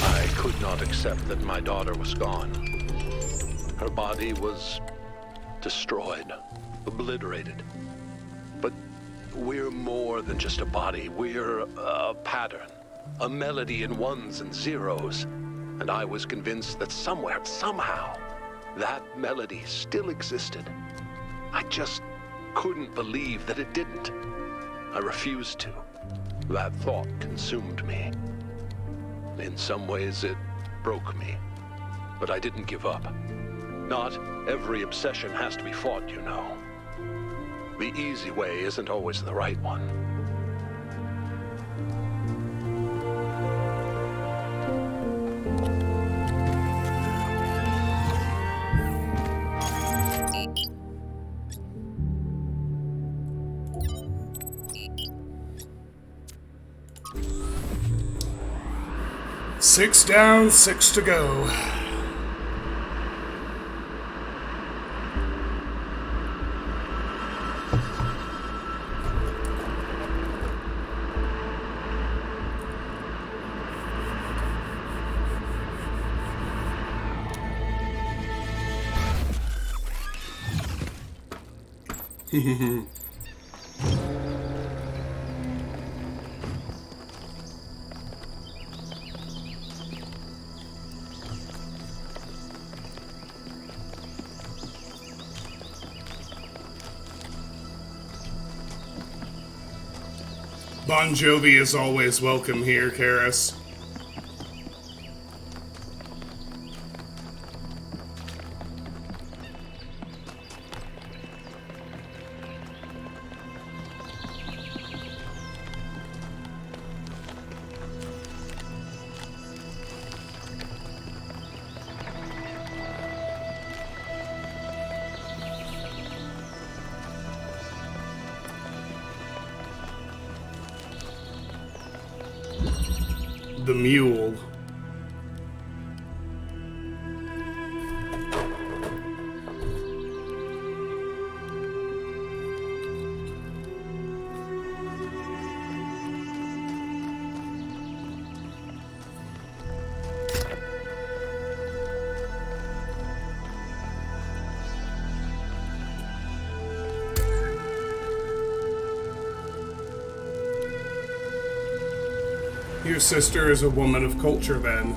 I could not accept that my daughter was gone. Her body was destroyed, obliterated. But we're more than just a body. We're a pattern, a melody in ones and zeros. And I was convinced that somewhere, somehow, that melody still existed. I just couldn't believe that it didn't. I refused to. That thought consumed me. In some ways, it broke me. But I didn't give up. Not every obsession has to be fought, you know. The easy way isn't always the right one. Six down, 6 to go. Bon Jovi is always welcome here, Karis. The mule. Your sister is a woman of culture, then.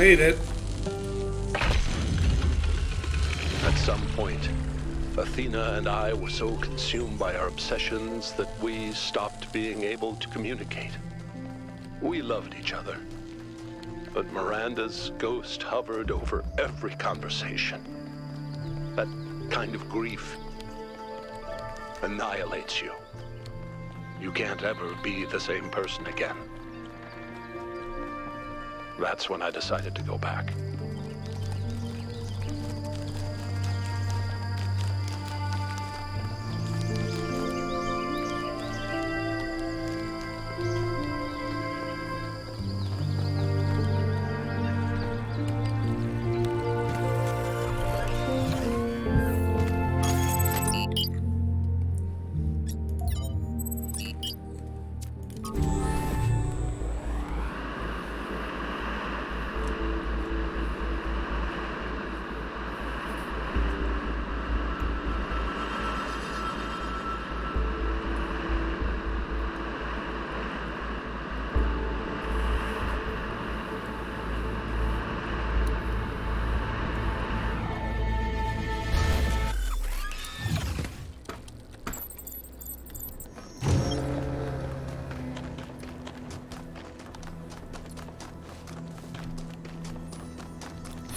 Made it. At some point, Athena and I were so consumed by our obsessions that we stopped being able to communicate. We loved each other, but Miranda's ghost hovered over every conversation. That kind of grief annihilates you. You can't ever be the same person again. That's when I decided to go back.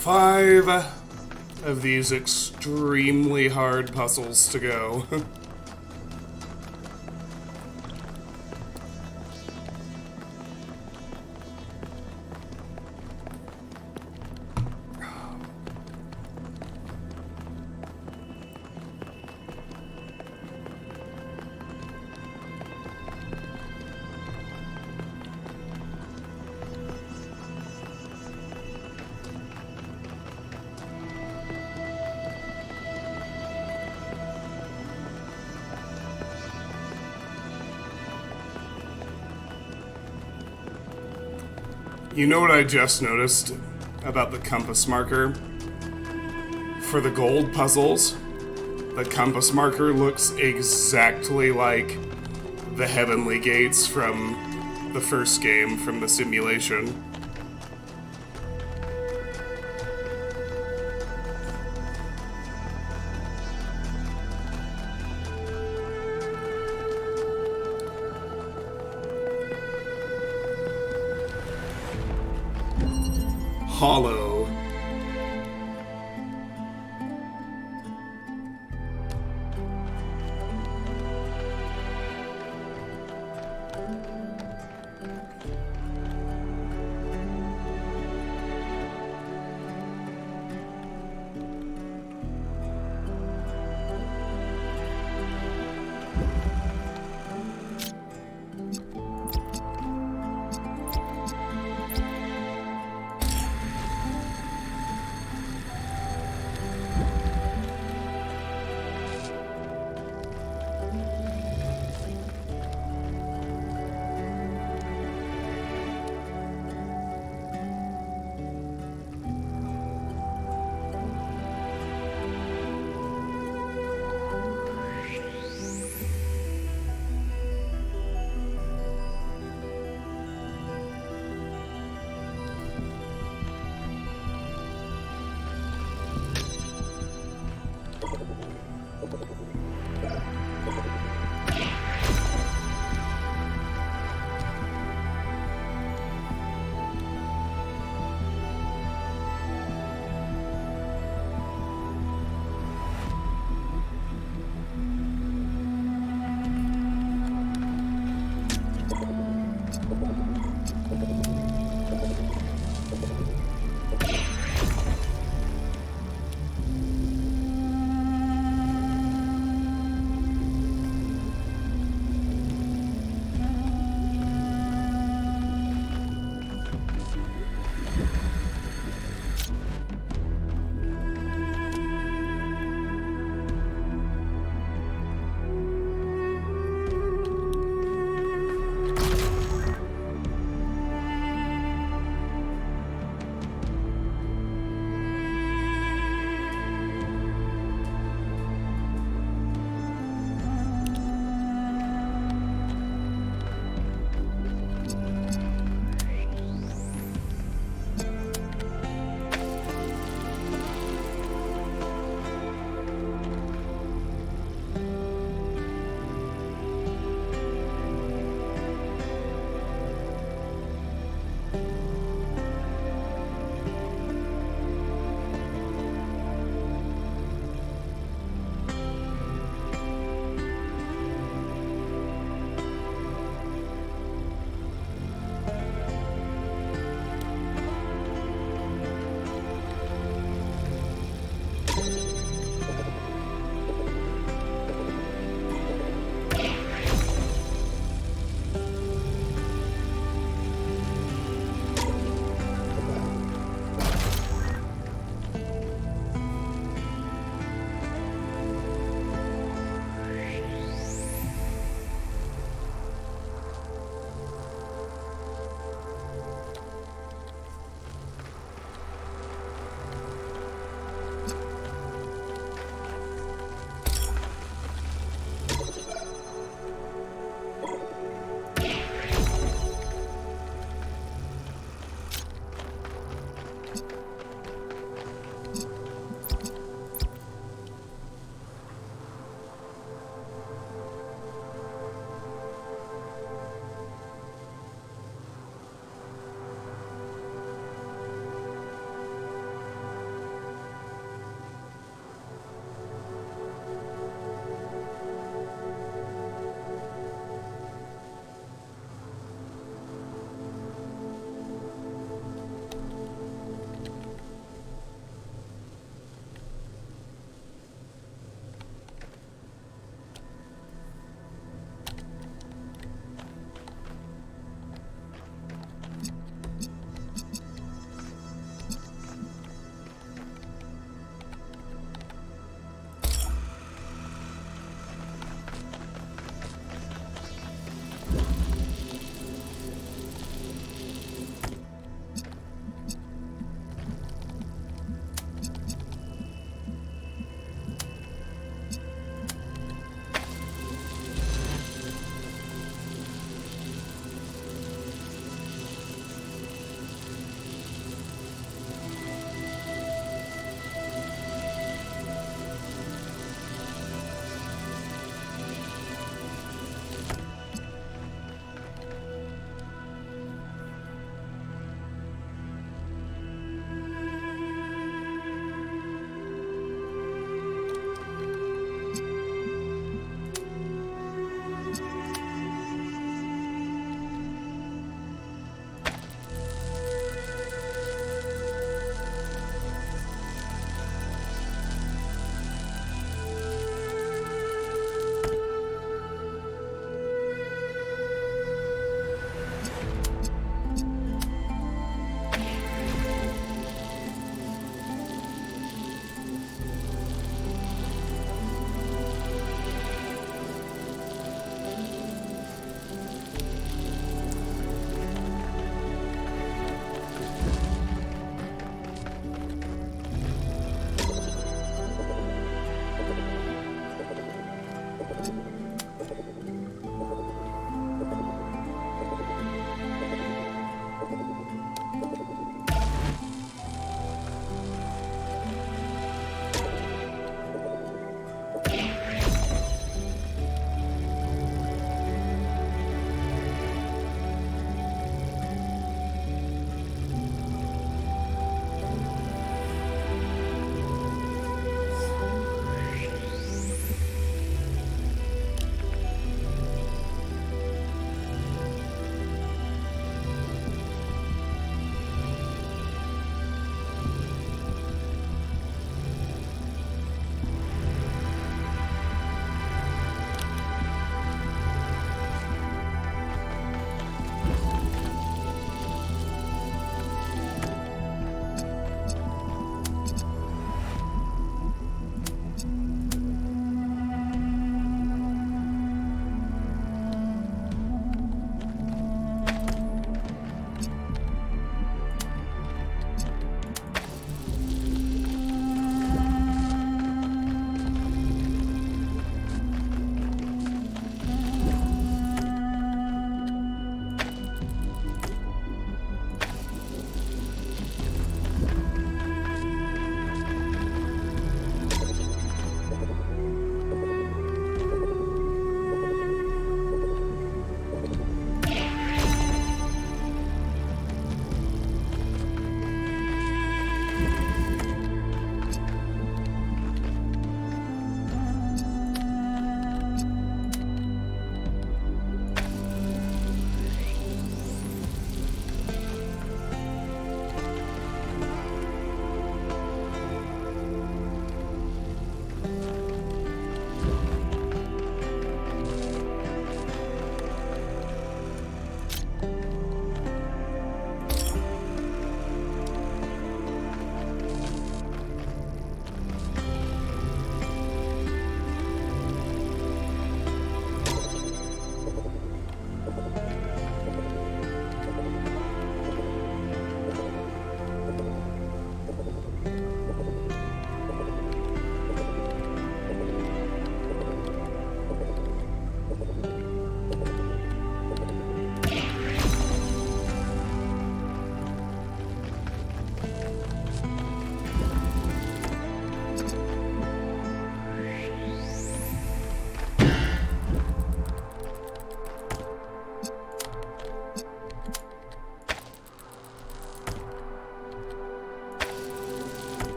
Five of these extremely hard puzzles to go. You know what I just noticed about the compass marker? For the gold puzzles, the compass marker looks exactly like the heavenly gates from the first game, from the simulation. Hollow.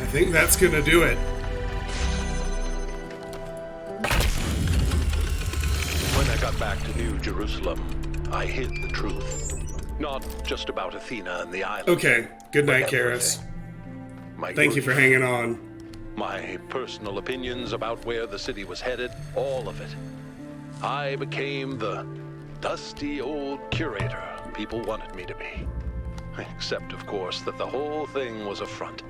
I think that's gonna do it. When I got back to New Jerusalem, I hid the truth. Not just about Athena and the island. Okay, good night, Karis. Thank you for hanging on. My personal opinions about where the city was headed, all of it. I became the dusty old curator people wanted me to be. Except, of course, that the whole thing was a front.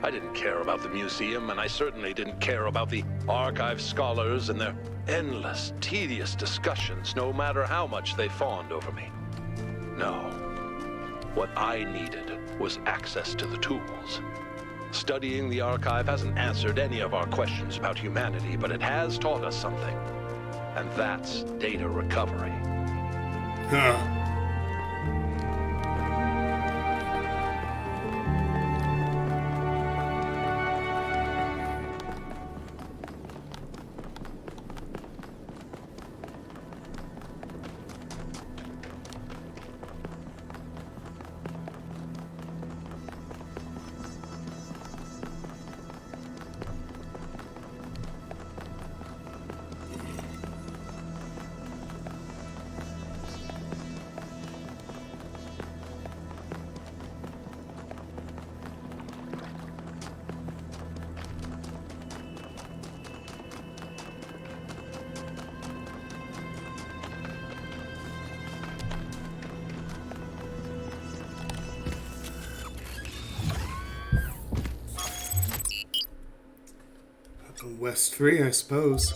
I didn't care about the museum, and I certainly didn't care about the archive scholars and their endless, tedious discussions, no matter how much they fawned over me. No. What I needed was access to the tools. Studying the archive hasn't answered any of our questions about humanity, but it has taught us something. And that's data recovery. Huh. West 3, I suppose.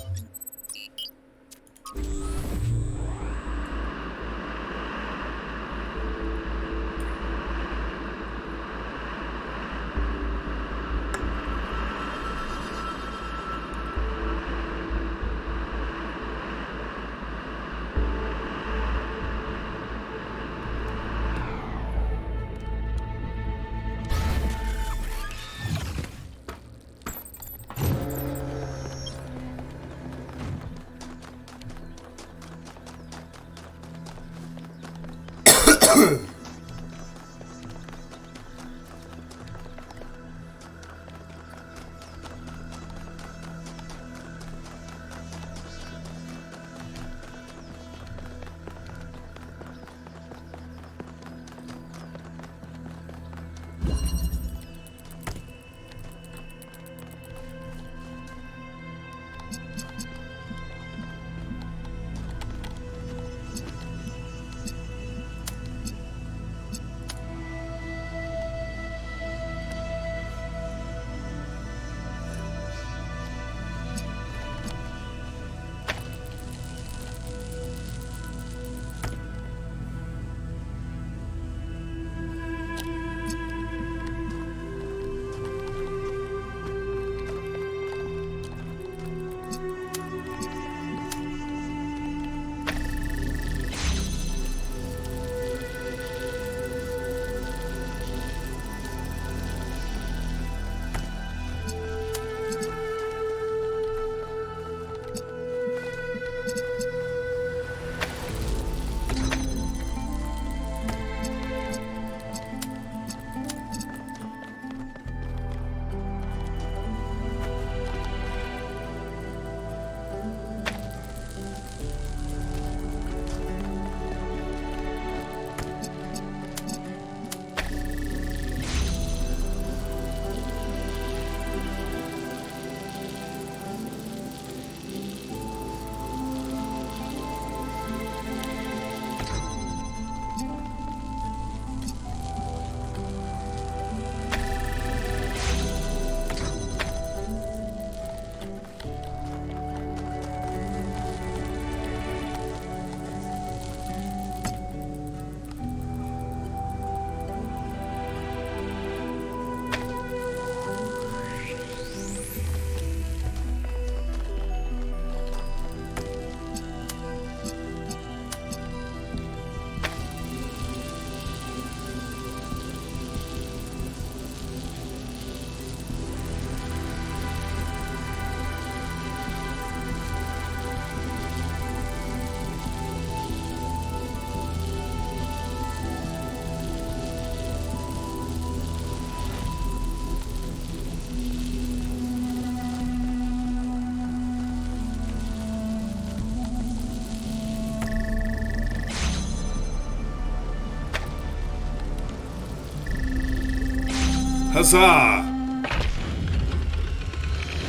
Huzzah!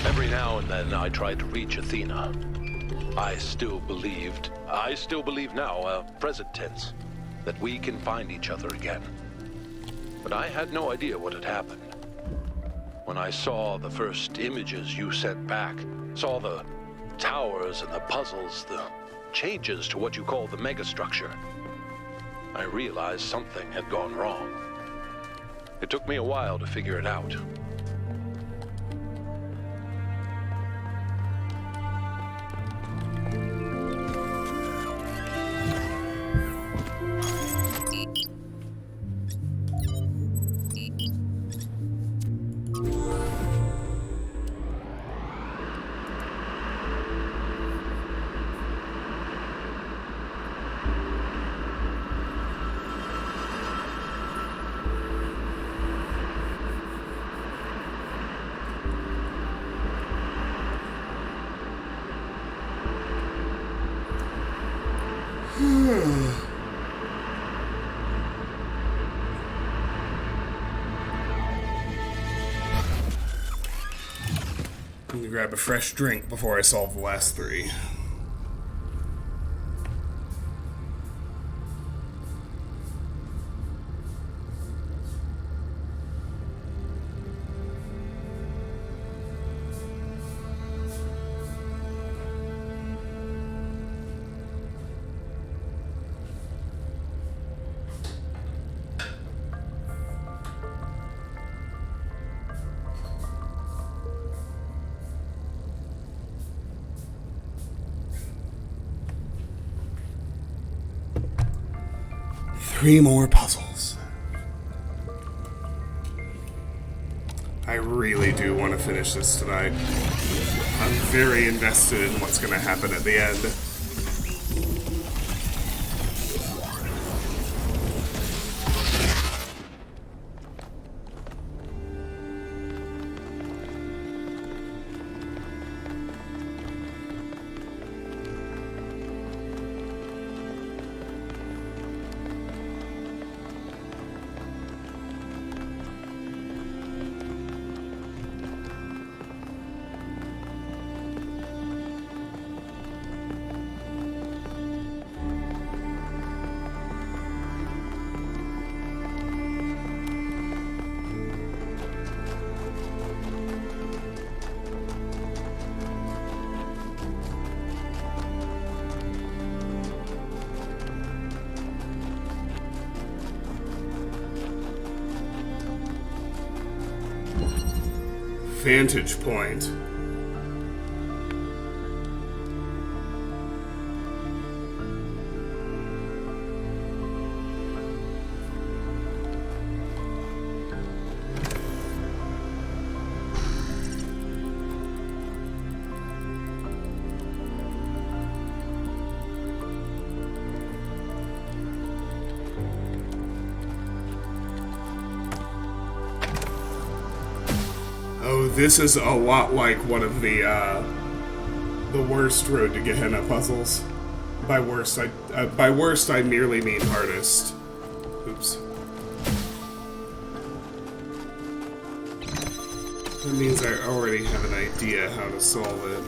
Every now and then I tried to reach Athena. I still believe now, present tense, that we can find each other again. But I had no idea what had happened. When I saw the first images you sent back, saw the towers and the puzzles, the changes to what you call the megastructure, I realized something had gone wrong. It took me a while to figure it out. Let me grab a fresh drink before I solve the last three. Three more puzzles. I really do want to finish this tonight. I'm very invested in what's going to happen at the end. Vantage point. Oh, this is a lot like one of the worst Road to Gehenna puzzles. By worst, I merely mean hardest. Oops. That means I already have an idea how to solve it.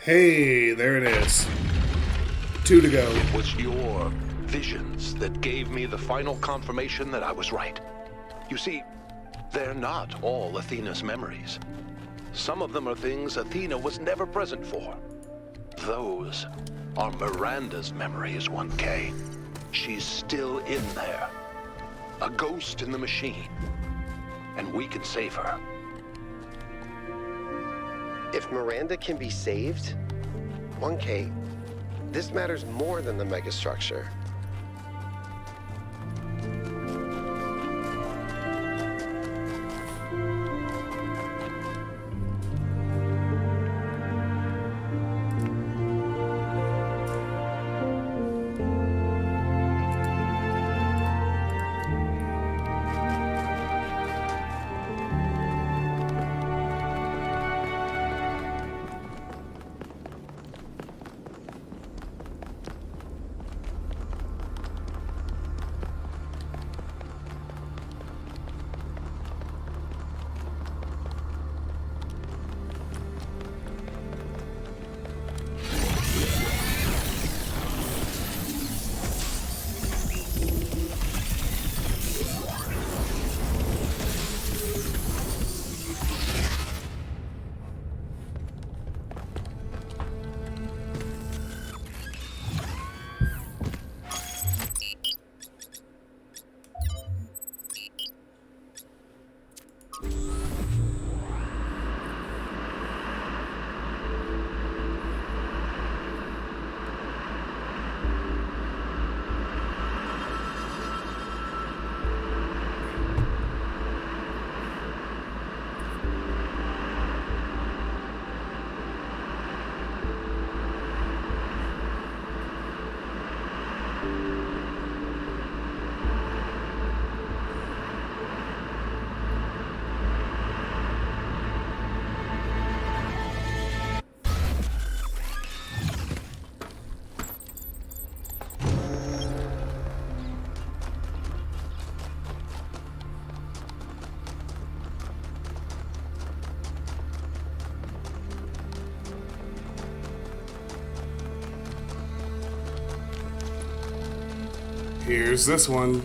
Hey, there it is. 2 to go. It was your visions that gave me the final confirmation that I was right. You see, they're not all Athena's memories. Some of them are things Athena was never present for. Those are Miranda's memories, 1K. She's still in there. A ghost in the machine. And we can save her. If Miranda can be saved, 1K, this matters more than the megastructure. Here's this one.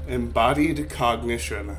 Embodied cognition.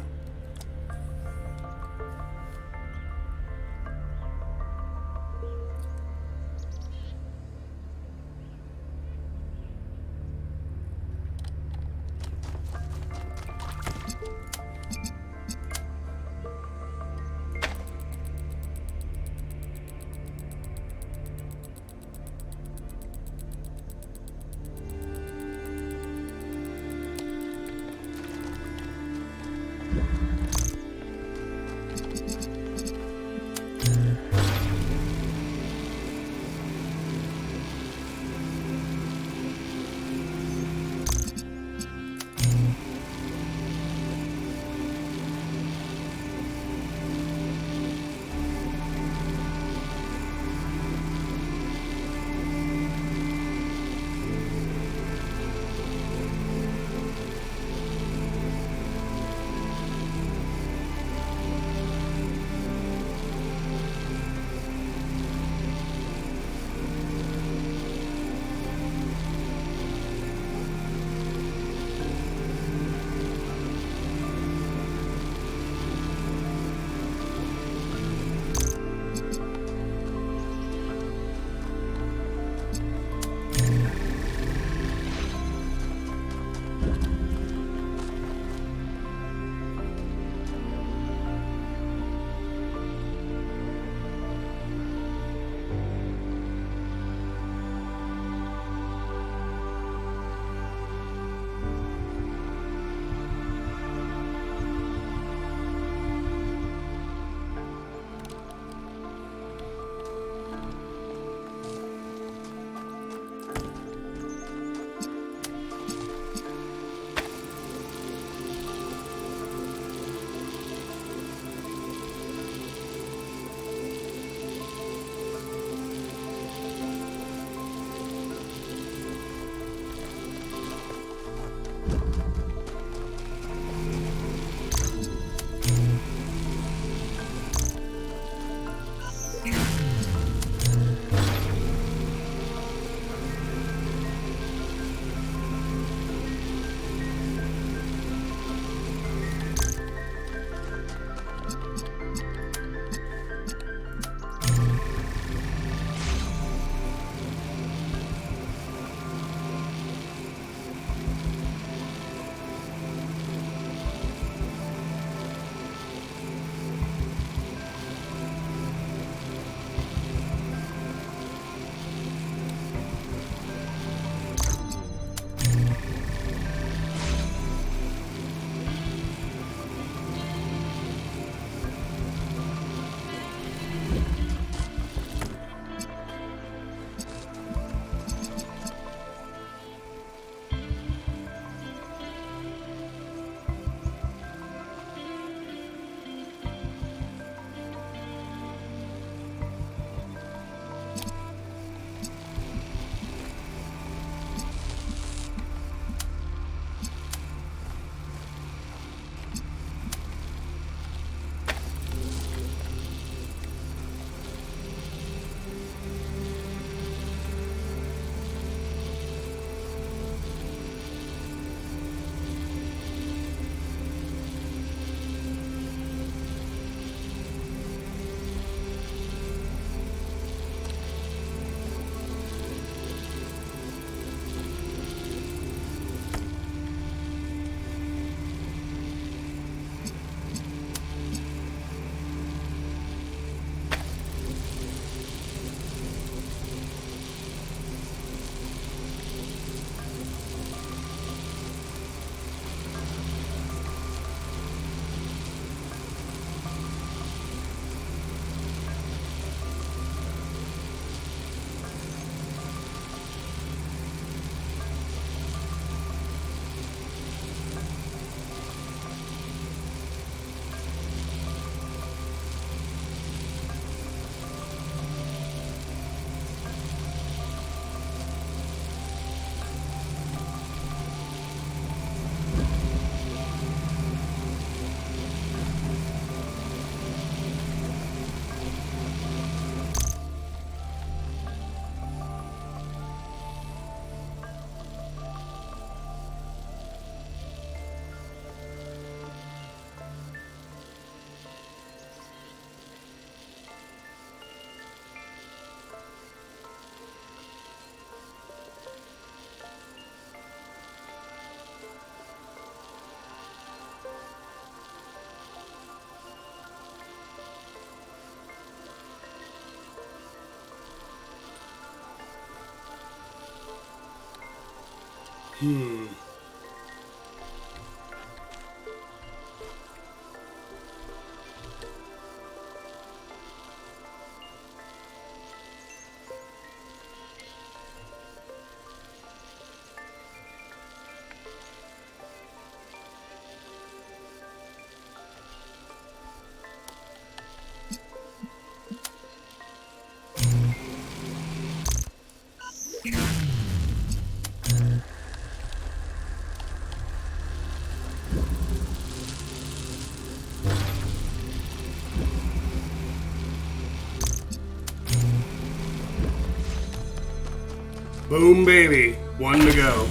Boom, baby. One to go.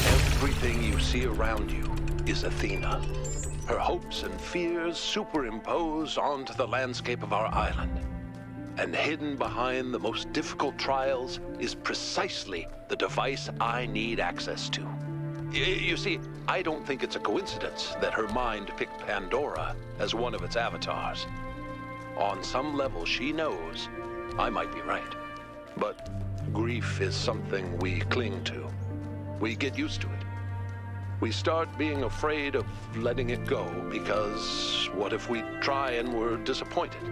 Everything you see around you is Athena. Her hopes and fears superimpose onto the landscape of our island. And hidden behind the most difficult trials is precisely the device I need access to. You see, I don't think it's a coincidence that her mind picked Pandora as one of its avatars. On some level, she knows I might be right. But grief is something we cling to. We get used to it. We start being afraid of letting it go because what if we try and we're disappointed?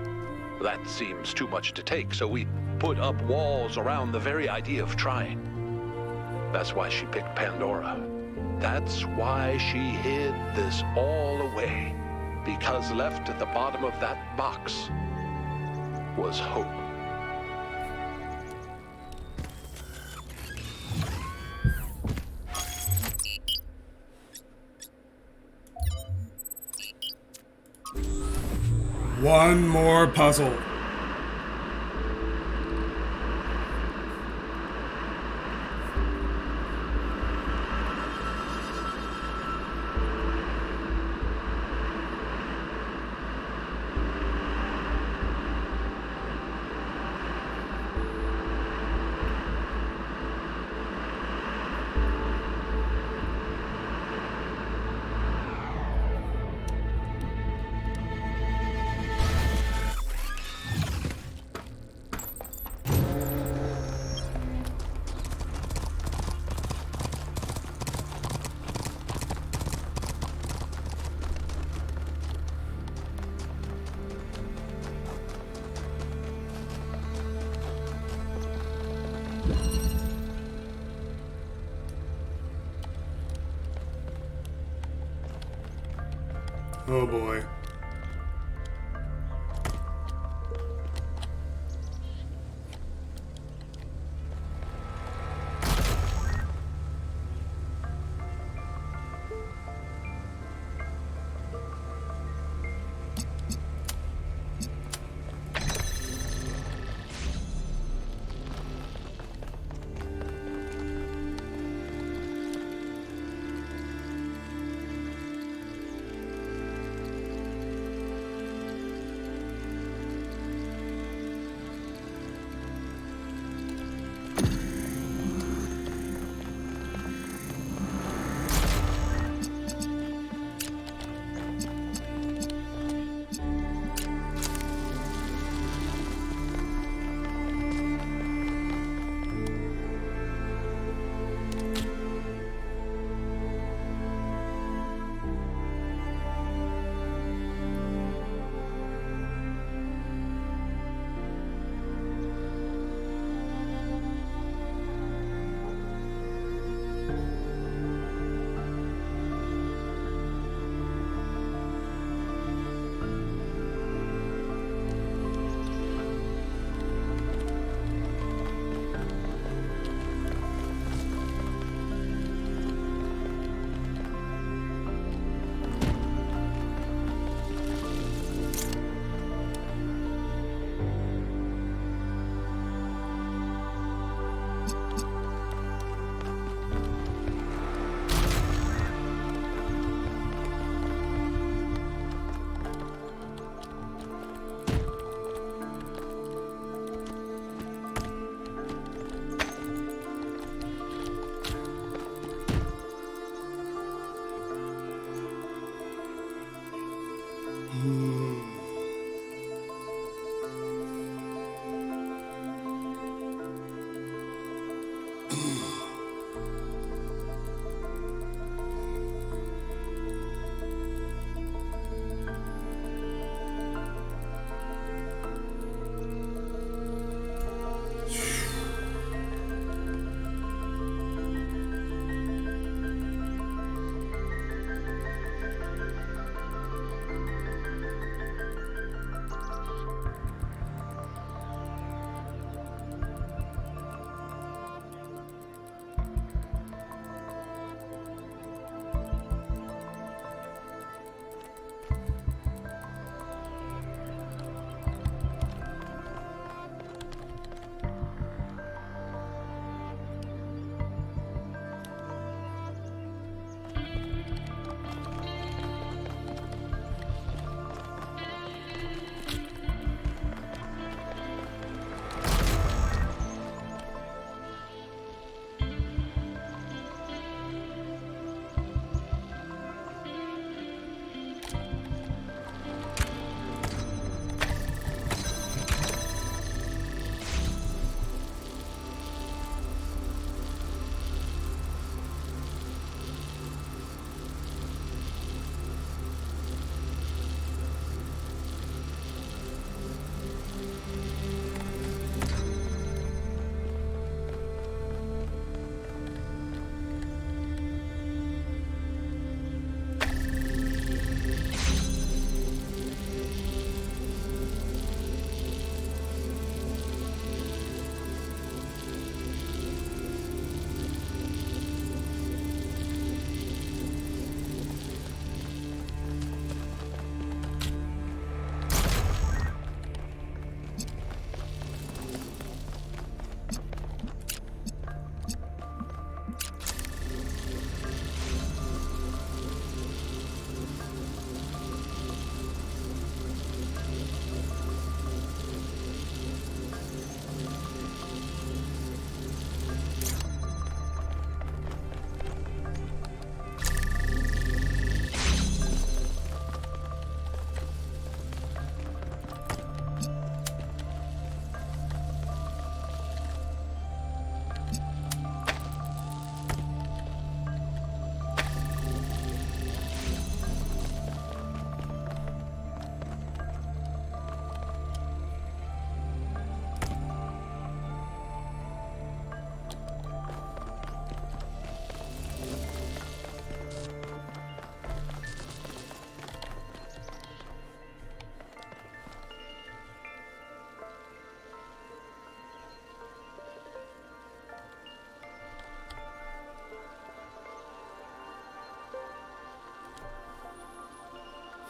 That seems too much to take, so we put up walls around the very idea of trying. That's why she picked Pandora. That's why she hid this all away. Because left at the bottom of that box was hope. One more puzzle. Oh boy.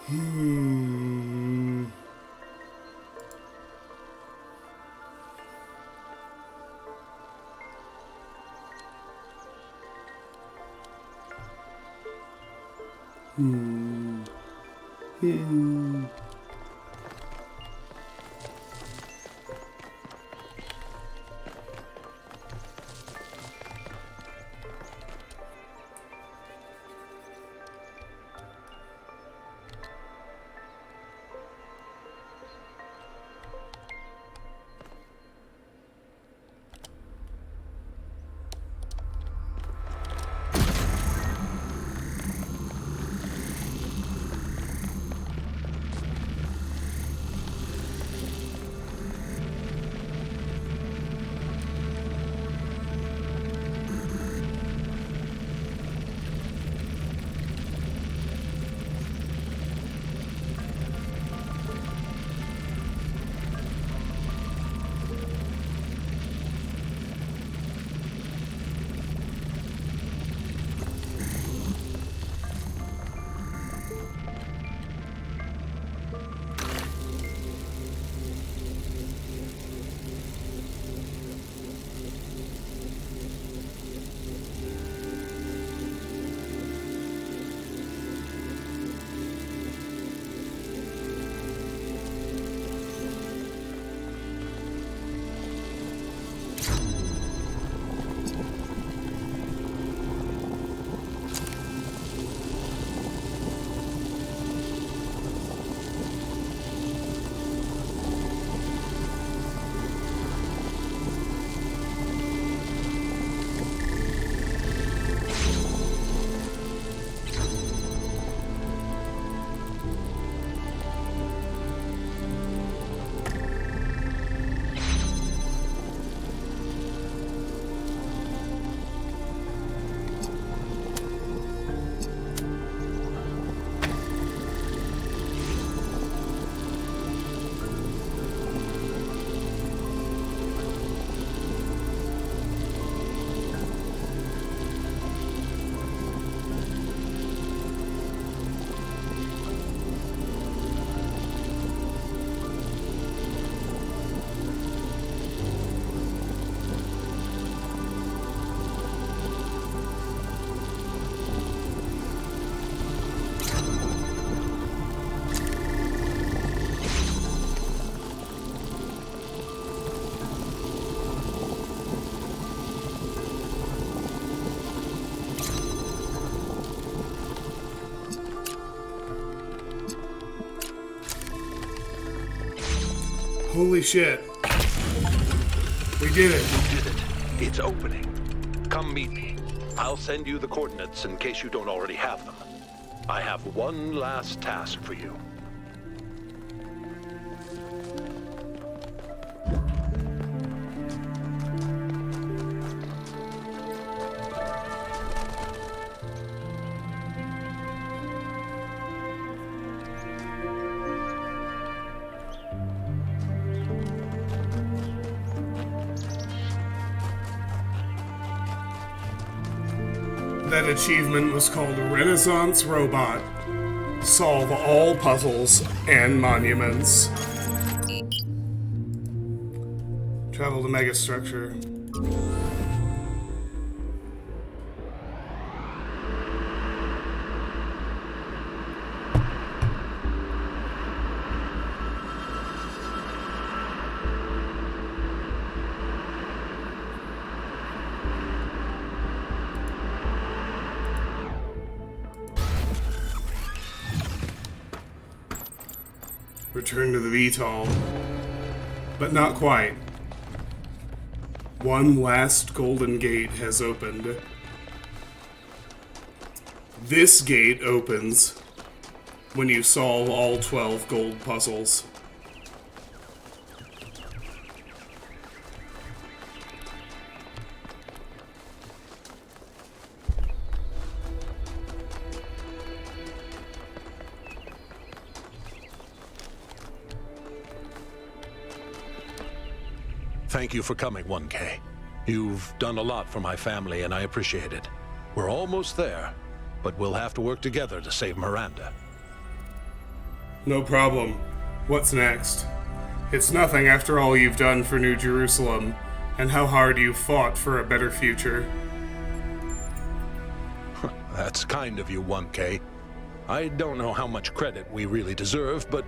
Hmm. Hmm. Hmm. Holy shit. We did it. We did it. It's opening. Come meet me. I'll send you the coordinates in case you don't already have them. I have one last task for you. That achievement was called Renaissance Robot. Solve all puzzles and monuments. Travel to Megastructure. Return to the VTOL. But not quite. One last golden gate has opened. This gate opens when you solve all 12 gold puzzles. Thank you for coming, 1K. You've done a lot for my family, and I appreciate it. We're almost there, but we'll have to work together to save Miranda. No problem. What's next? It's nothing after all you've done for New Jerusalem, and how hard you've fought for a better future. That's kind of you, 1K. I don't know how much credit we really deserve, but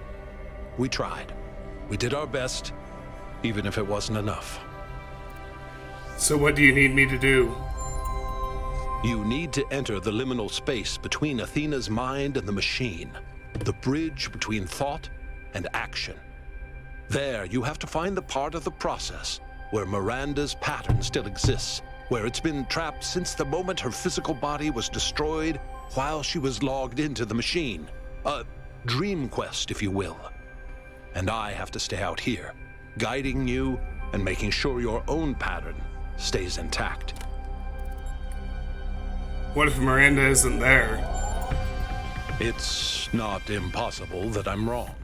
we tried. We did our best, even if it wasn't enough. So what do you need me to do? You need to enter the liminal space between Athena's mind and the machine. The bridge between thought and action. There, you have to find the part of the process where Miranda's pattern still exists, where it's been trapped since the moment her physical body was destroyed while she was logged into the machine. A dream quest, if you will. And I have to stay out here, guiding you and making sure your own pattern stays intact. What if Miranda isn't there? It's not impossible that I'm wrong.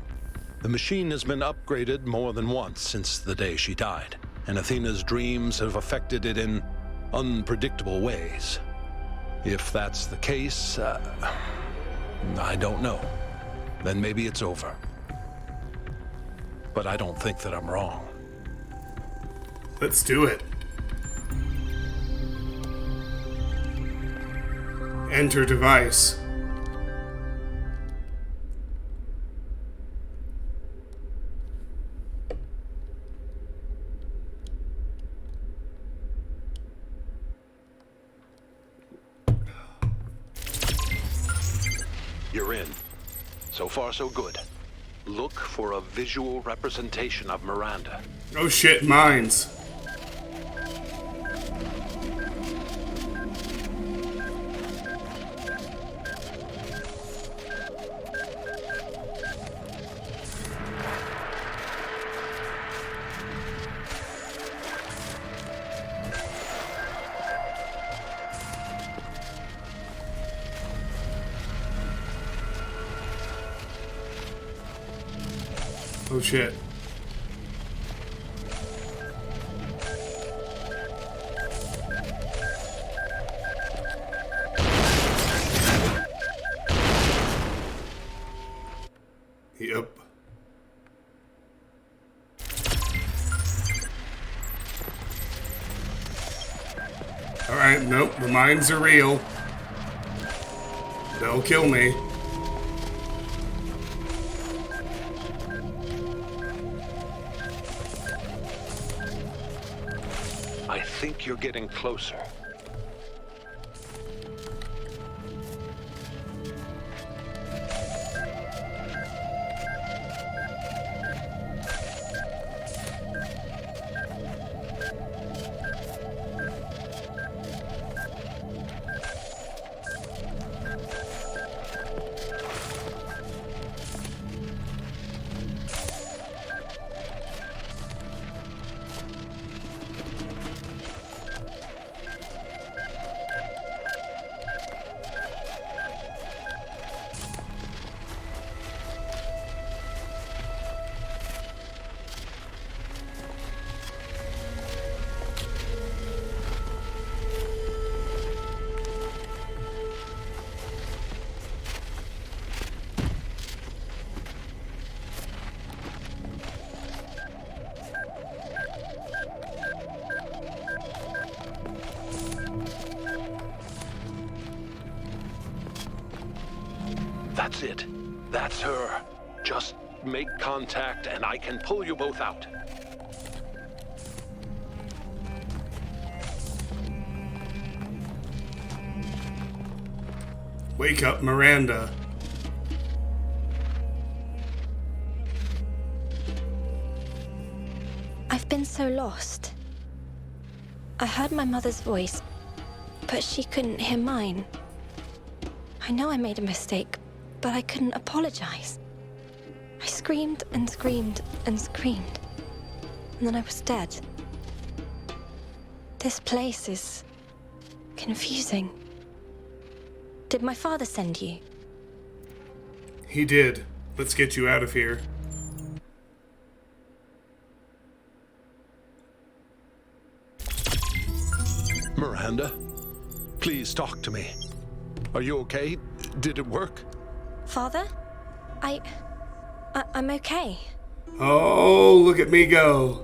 The machine has been upgraded more than once since the day she died, and Athena's dreams have affected it in unpredictable ways. If that's the case, I don't know. Then maybe it's over. But I don't think that I'm wrong. Let's do it. Enter device. You're in. So far, so good. Look for a visual representation of Miranda. Oh shit, mines. Oh shit. Yep. Alright, nope, the mines are real. They'll kill me. I think you're getting closer. That's it. That's her. Just make contact and I can pull you both out. Wake up, Miranda. I've been so lost. I heard my mother's voice, but she couldn't hear mine. I know I made a mistake, but I couldn't apologize. I screamed and screamed and screamed, and then I was dead. This place is confusing. Did my father send you? He did. Let's get you out of here. Miranda, please talk to me. Are you okay? Did it work? Father? I'm okay. Oh, look at me go.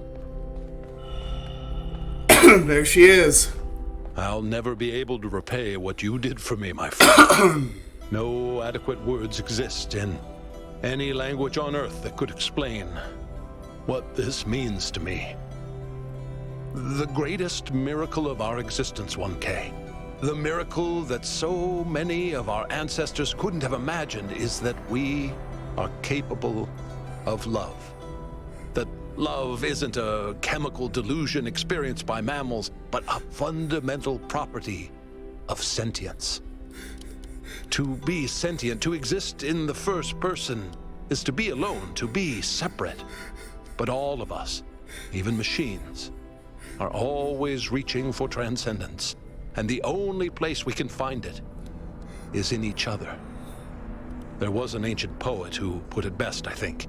There she is. I'll never be able to repay what you did for me, my friend. No adequate words exist in any language on Earth that could explain what this means to me. The greatest miracle of our existence, 1K. The miracle that so many of our ancestors couldn't have imagined is that we are capable of love. That love isn't a chemical delusion experienced by mammals, but a fundamental property of sentience. To be sentient, to exist in the first person, is to be alone, to be separate. But all of us, even machines, are always reaching for transcendence. And the only place we can find it is in each other. There was an ancient poet who put it best, I think.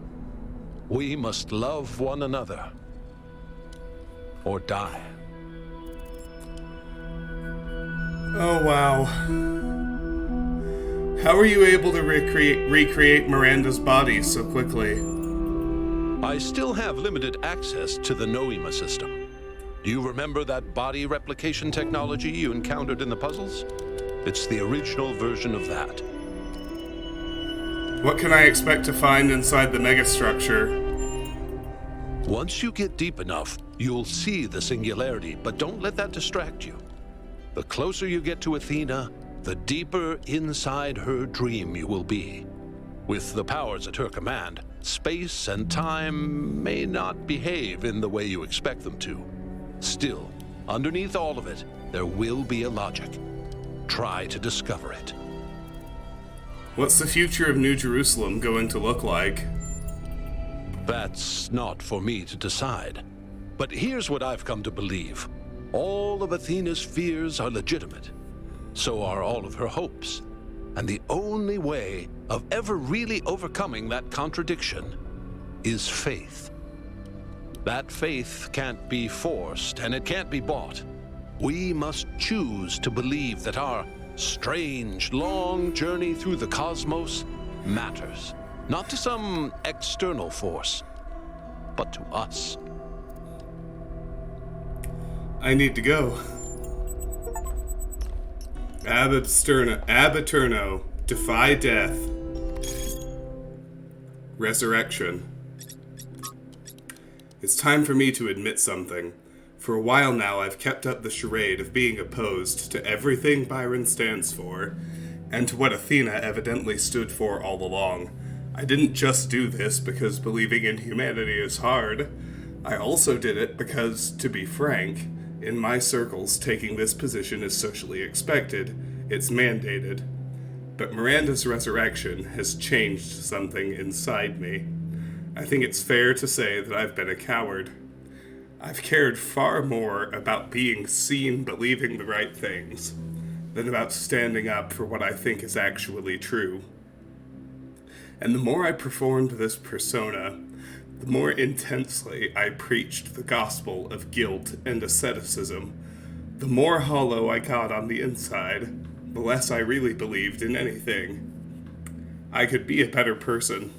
We must love one another, or die. Oh, wow. How are you able to recreate Miranda's body so quickly? I still have limited access to the Noema system. Do you remember that body replication technology you encountered in the puzzles? It's the original version of that. What can I expect to find inside the megastructure? Once you get deep enough, you'll see the singularity, but don't let that distract you. The closer you get to Athena, the deeper inside her dream you will be. With the powers at her command, space and time may not behave in the way you expect them to. Still, underneath all of it, there will be a logic. Try to discover it. What's the future of New Jerusalem going to look like? That's not for me to decide. But here's what I've come to believe. All of Athena's fears are legitimate. So are all of her hopes. And the only way of ever really overcoming that contradiction is faith. That faith can't be forced, and it can't be bought. We must choose to believe that our strange, long journey through the cosmos matters. Not to some external force, but to us. I need to go. Ab Eterno, defy death. Resurrection. It's time for me to admit something. For a while now, I've kept up the charade of being opposed to everything Byron stands for, and to what Athena evidently stood for all along. I didn't just do this because believing in humanity is hard. I also did it because, to be frank, in my circles, taking this position is socially expected. It's mandated. But Miranda's resurrection has changed something inside me. I think it's fair to say that I've been a coward. I've cared far more about being seen believing the right things than about standing up for what I think is actually true. And the more I performed this persona, the more intensely I preached the gospel of guilt and asceticism. The more hollow I got on the inside, the less I really believed in anything. I could be a better person.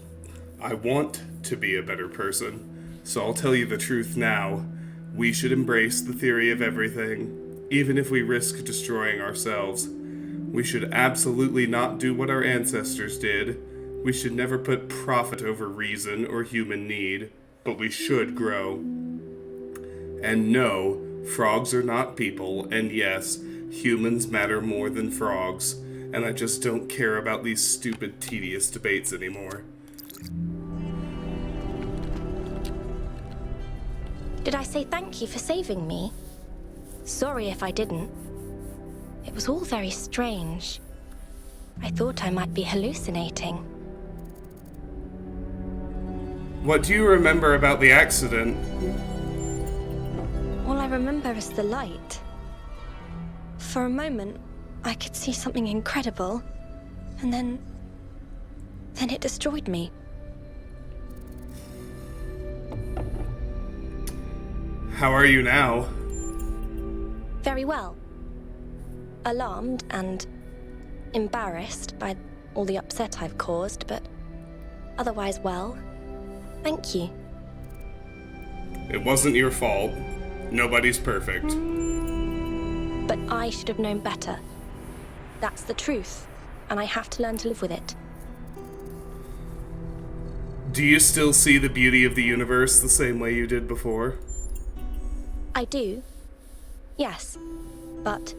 I want to be a better person, so I'll tell you the truth now. We should embrace the theory of everything, even if we risk destroying ourselves. We should absolutely not do what our ancestors did. We should never put profit over reason or human need, but we should grow. And no, frogs are not people, and yes, humans matter more than frogs, and I just don't care about these stupid, tedious debates anymore. Did I say thank you for saving me? Sorry if I didn't. It was all very strange. I thought I might be hallucinating. What do you remember about the accident? All I remember is the light. For a moment, I could see something incredible, and then it destroyed me. How are you now? Very well. Alarmed and embarrassed by all the upset I've caused, but otherwise well. Thank you. It wasn't your fault. Nobody's perfect. But I should have known better. That's the truth, and I have to learn to live with it. Do you still see the beauty of the universe the same way you did before? I do. Yes. But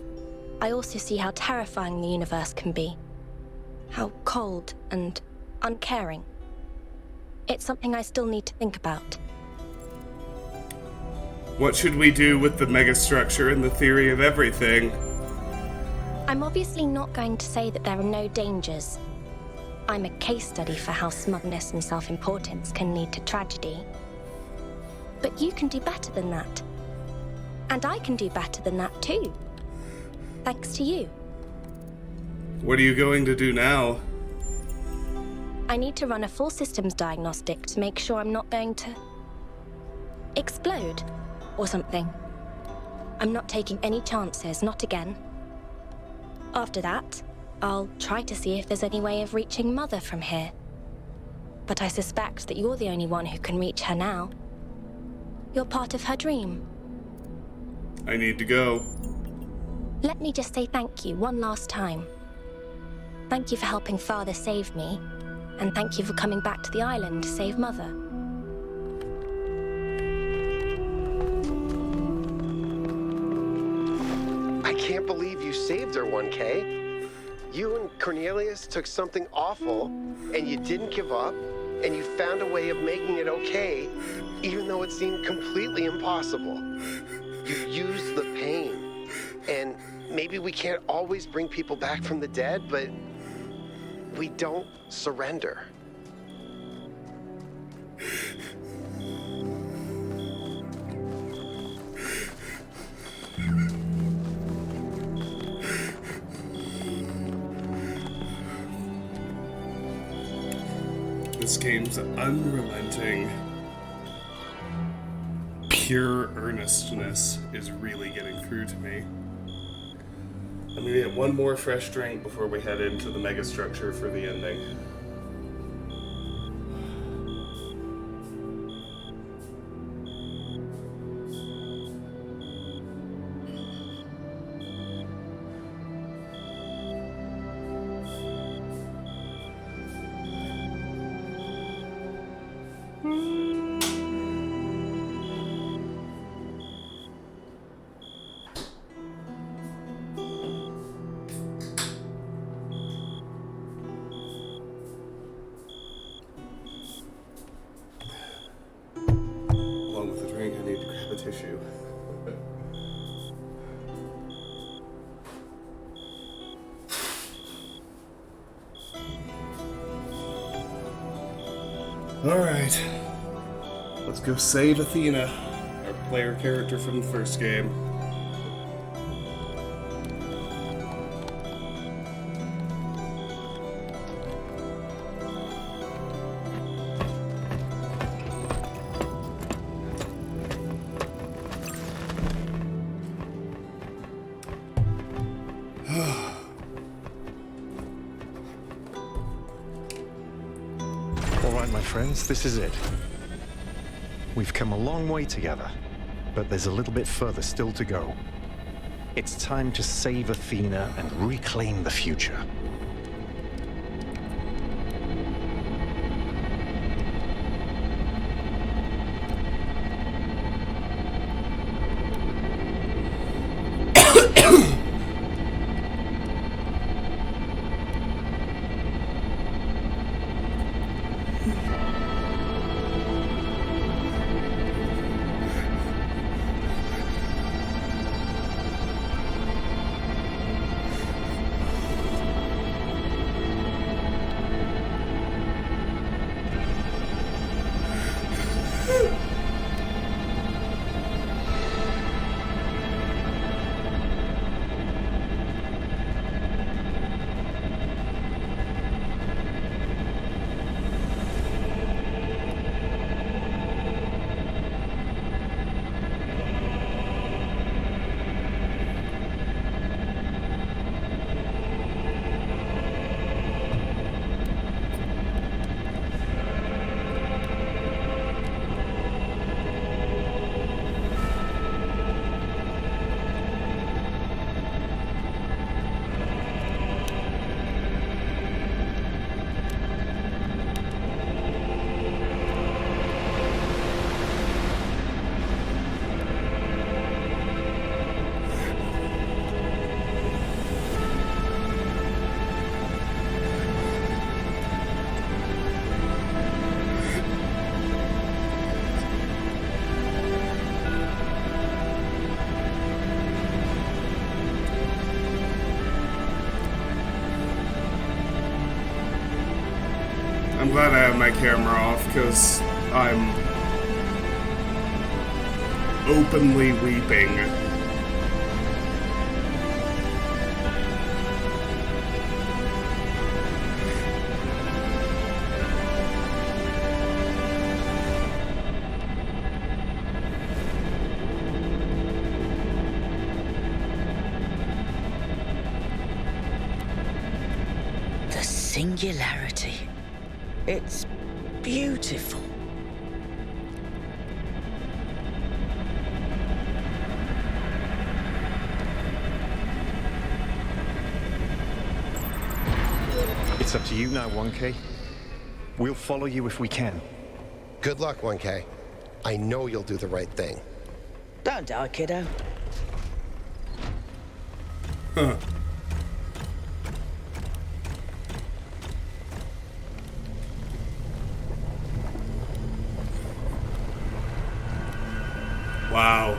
I also see how terrifying the universe can be. How cold and uncaring. It's something I still need to think about. What should we do with the megastructure and the theory of everything? I'm obviously not going to say that there are no dangers. I'm a case study for how smugness and self-importance can lead to tragedy. But you can do better than that. And I can do better than that too. Thanks to you. What are you going to do now? I need to run a full systems diagnostic to make sure I'm not going to explode or something. I'm not taking any chances, not again. After that, I'll try to see if there's any way of reaching Mother from here. But I suspect that you're the only one who can reach her now. You're part of her dream. I need to go. Let me just say thank you one last time. Thank you for helping Father save me, and thank you for coming back to the island to save Mother. I can't believe you saved her, 1K. You and Cornelius took something awful, and you didn't give up, and you found a way of making it okay, even though it seemed completely impossible. You used the pain, and maybe we can't always bring people back from the dead, but we don't surrender. This game's unrelenting, pure earnestness is really getting through to me. I'm gonna get one more fresh drink before we head into the megastructure for the ending. Tissue. Alright. Let's go save Athena, our player character from the first game. This is it. We've come a long way together, but there's a little bit further still to go. It's time to save Athena and reclaim the future. glad I have my camera off, because I'm openly weeping. The singularity. It's beautiful. It's up to you now, 1K. We'll follow you if we can. Good luck, 1K. I know you'll do the right thing. Don't die, kiddo. Huh. Wow.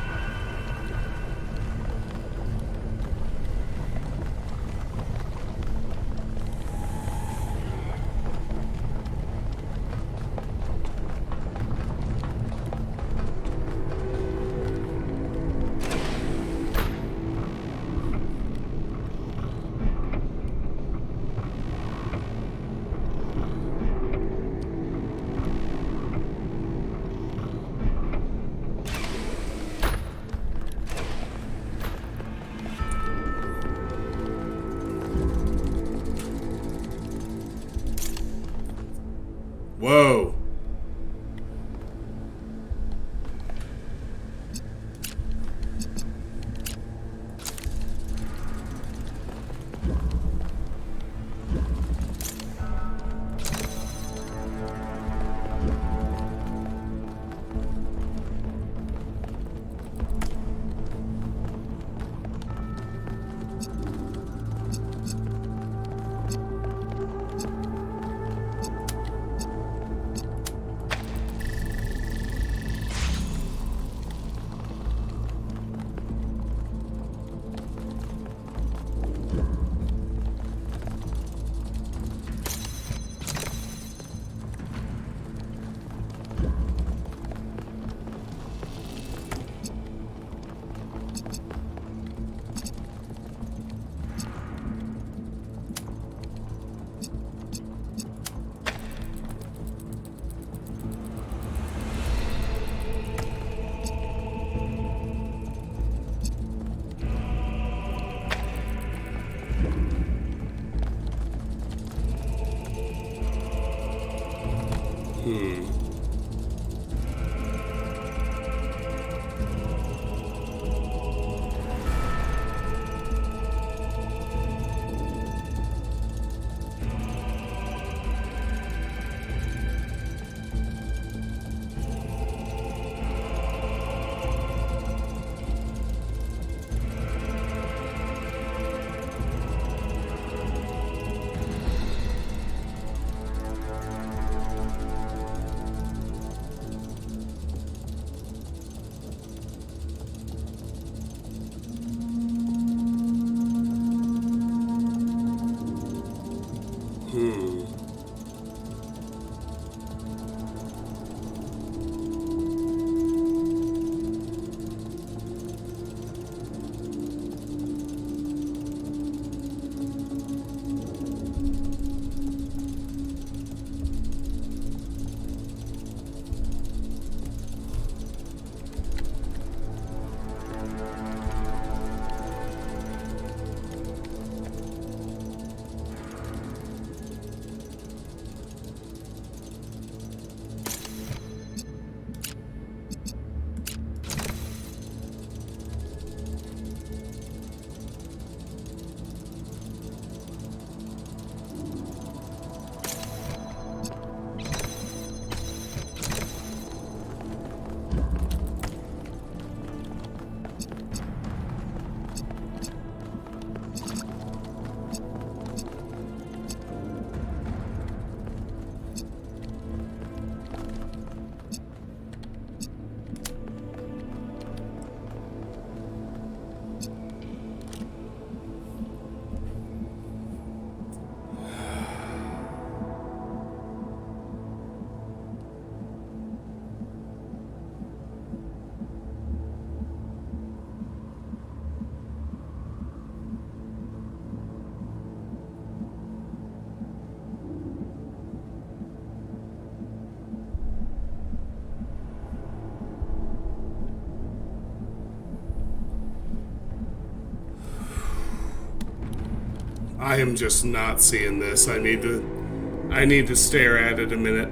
I am just not seeing this. I need to stare at it a minute.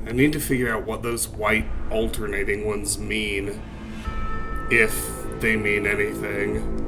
I need to figure out what those white alternating ones mean, if they mean anything.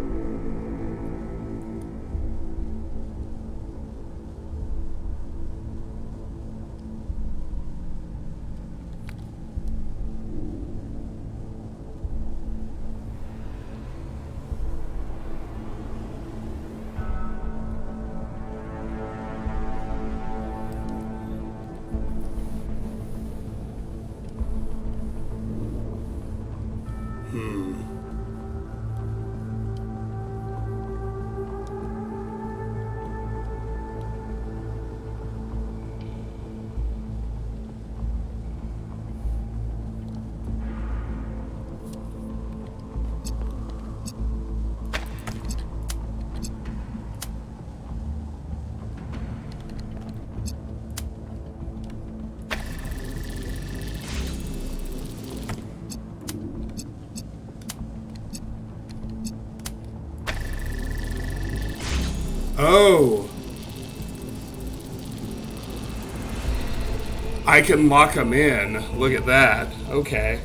Oh. I can lock them in. Look at that. Okay.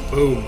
Boom.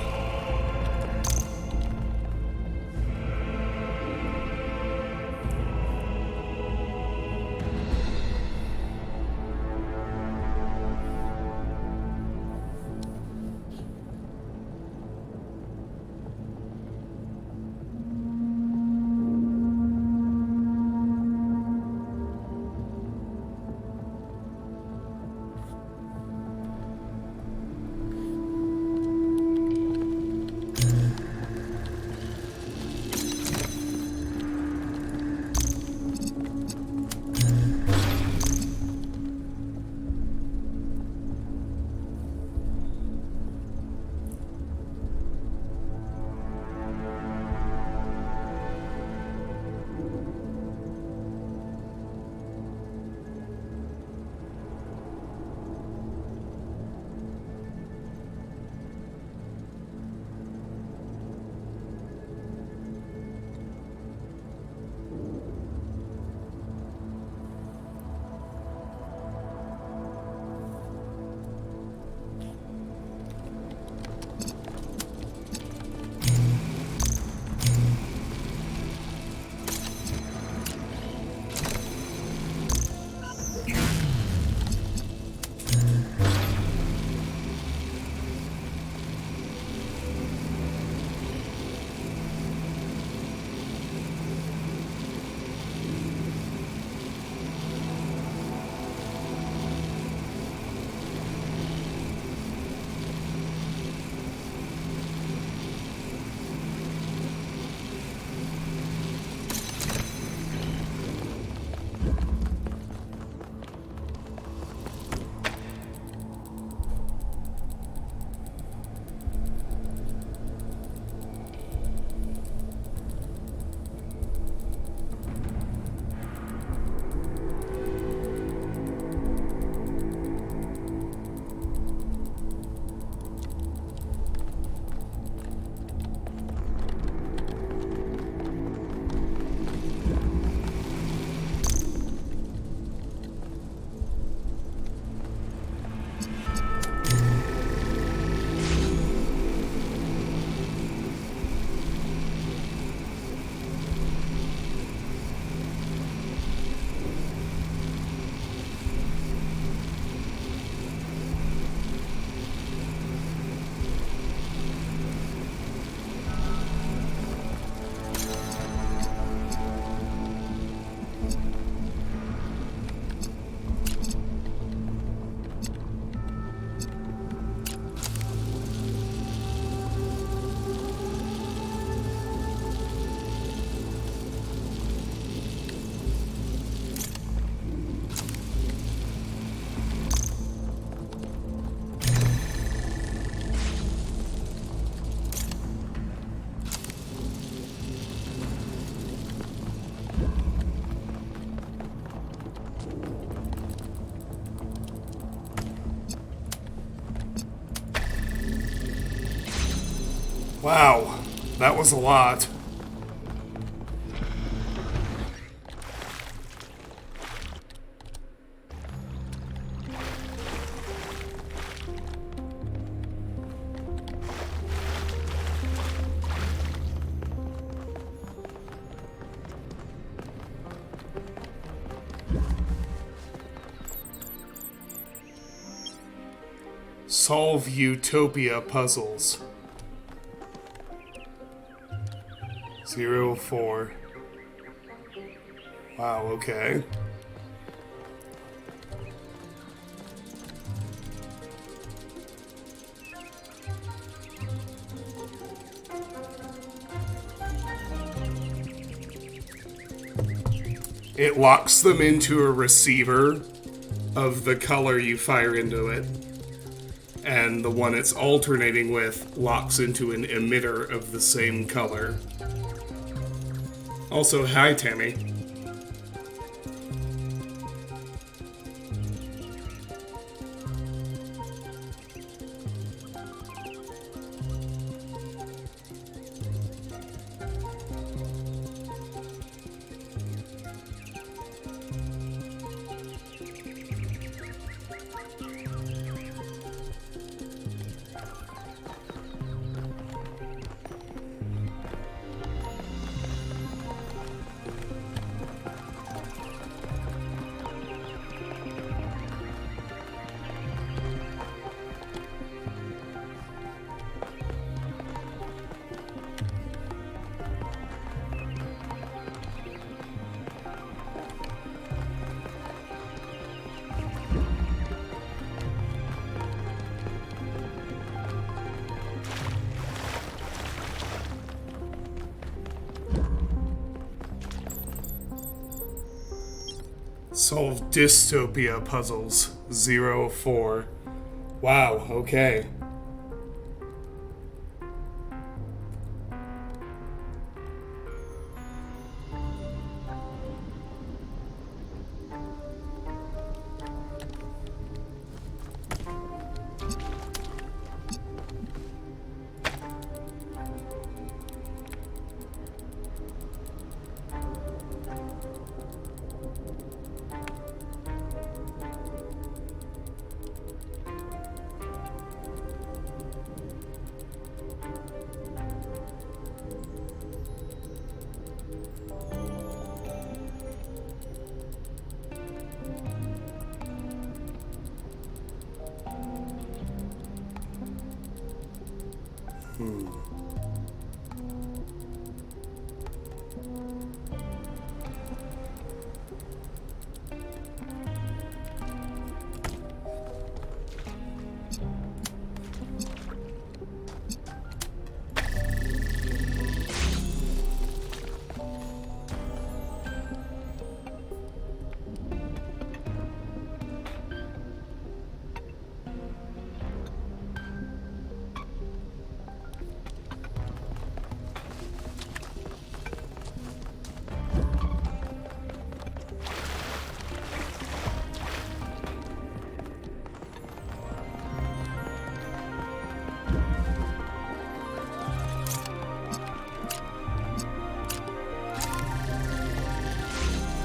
Wow, that was a lot. Solve Utopia puzzles. 04. Wow, okay. It locks them into a receiver of the color you fire into it. And the one it's alternating with locks into an emitter of the same color. Also, hi, Tammy. Solve dystopia puzzles 04. Wow, okay.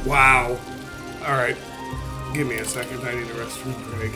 Wow. Alright. Give me a second. I need a restroom break.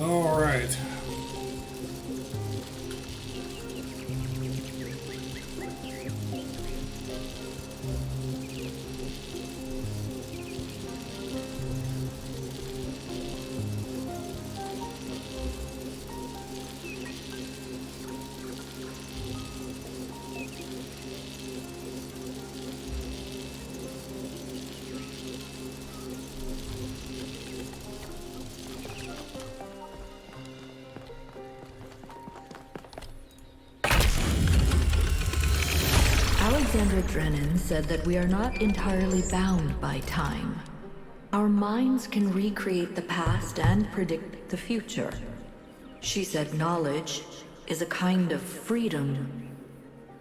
All right. Alexander Drennan said that we are not entirely bound by time. Our minds can recreate the past and predict the future. She said knowledge is a kind of freedom.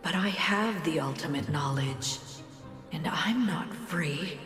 But I have the ultimate knowledge, and I'm not free.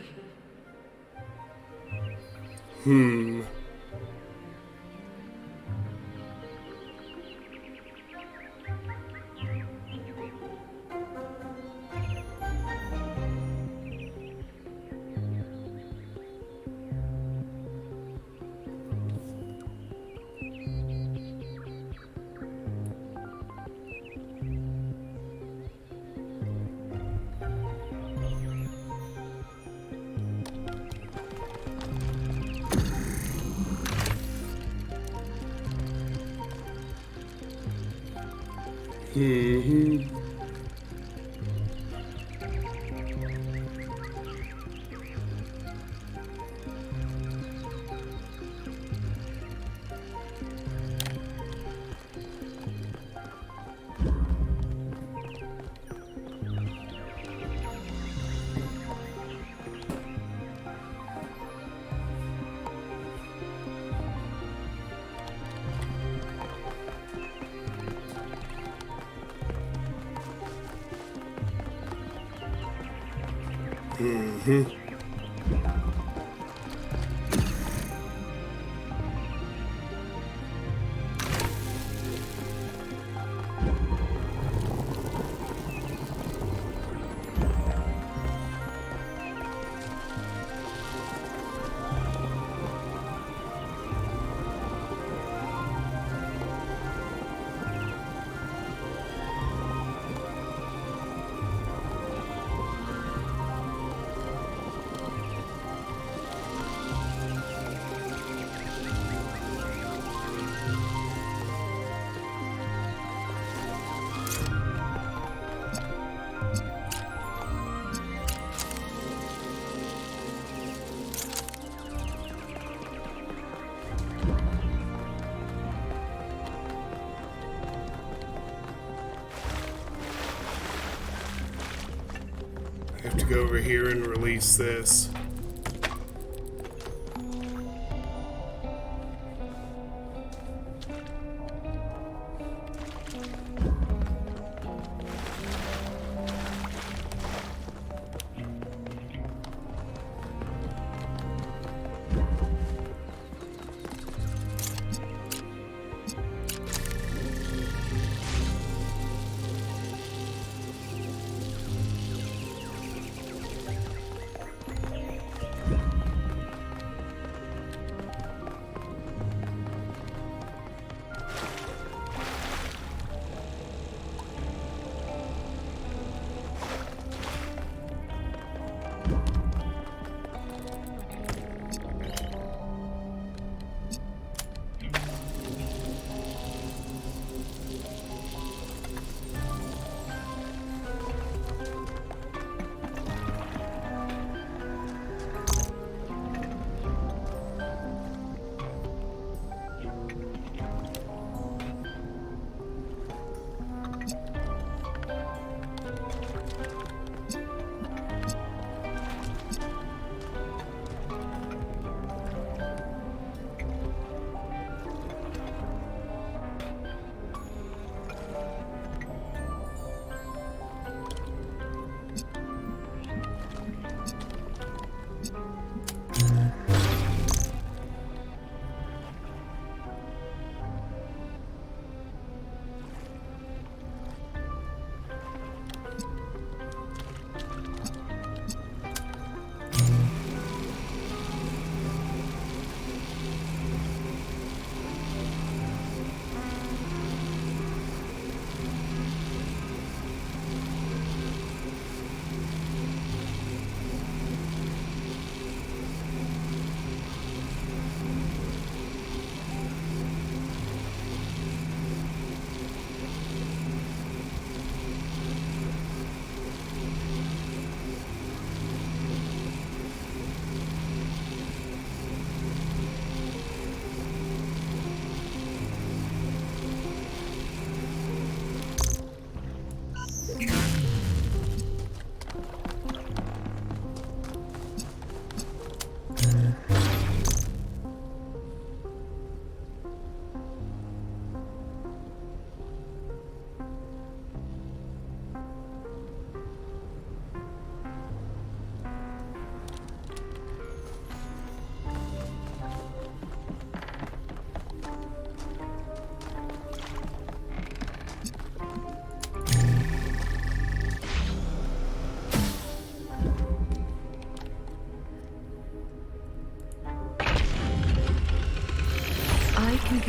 I have to go over here and release this.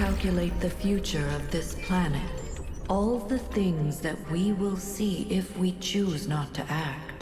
calculate the future of this planet. All the things that we will see if we choose not to act.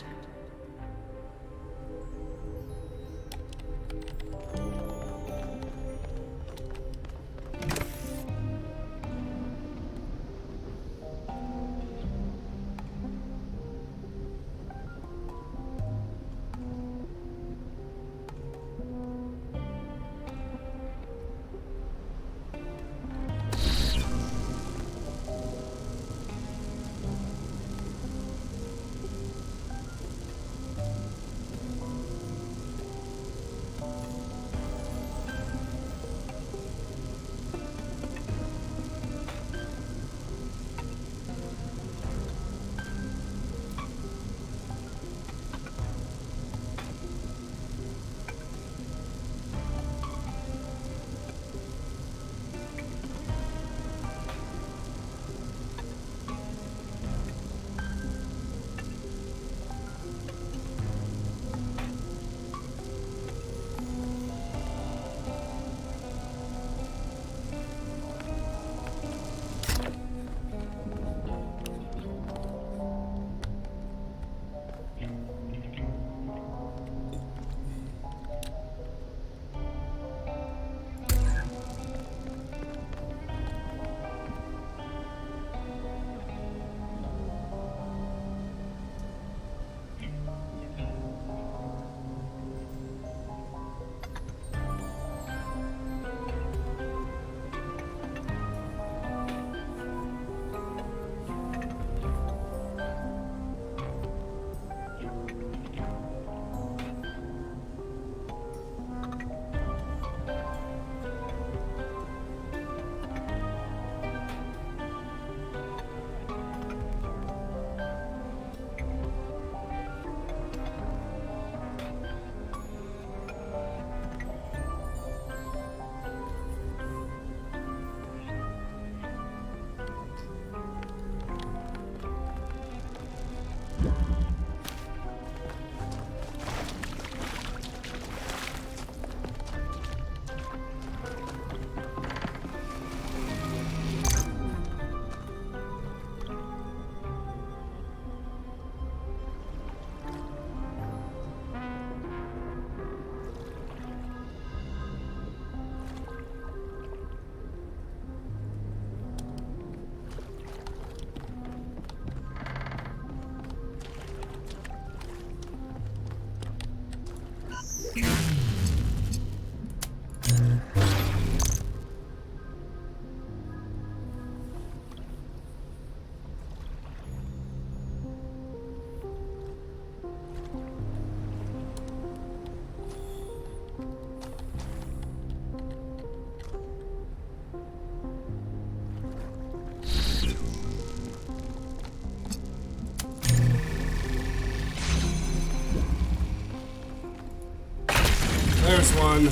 There's one.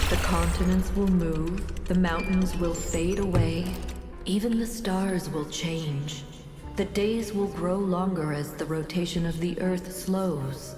The continents will move, the mountains will fade away, even the stars will change. The days will grow longer as the rotation of the Earth slows.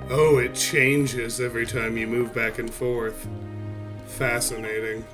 Oh, it changes every time you move back and forth. Fascinating.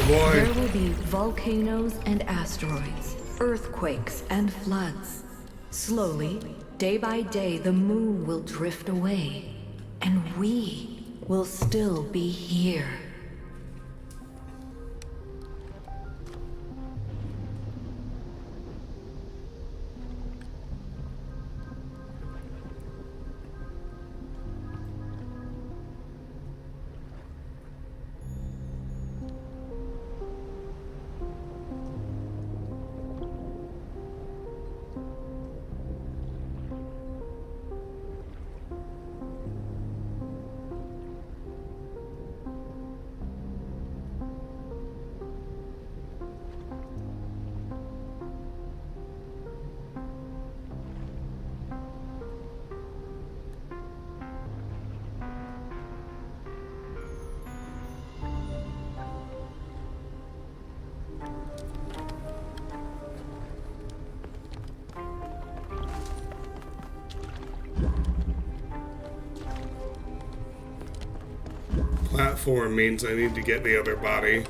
There will be volcanoes and asteroids, earthquakes and floods. Slowly, day by day, the moon will drift away, and we will still be here. Platform means I need to get the other body.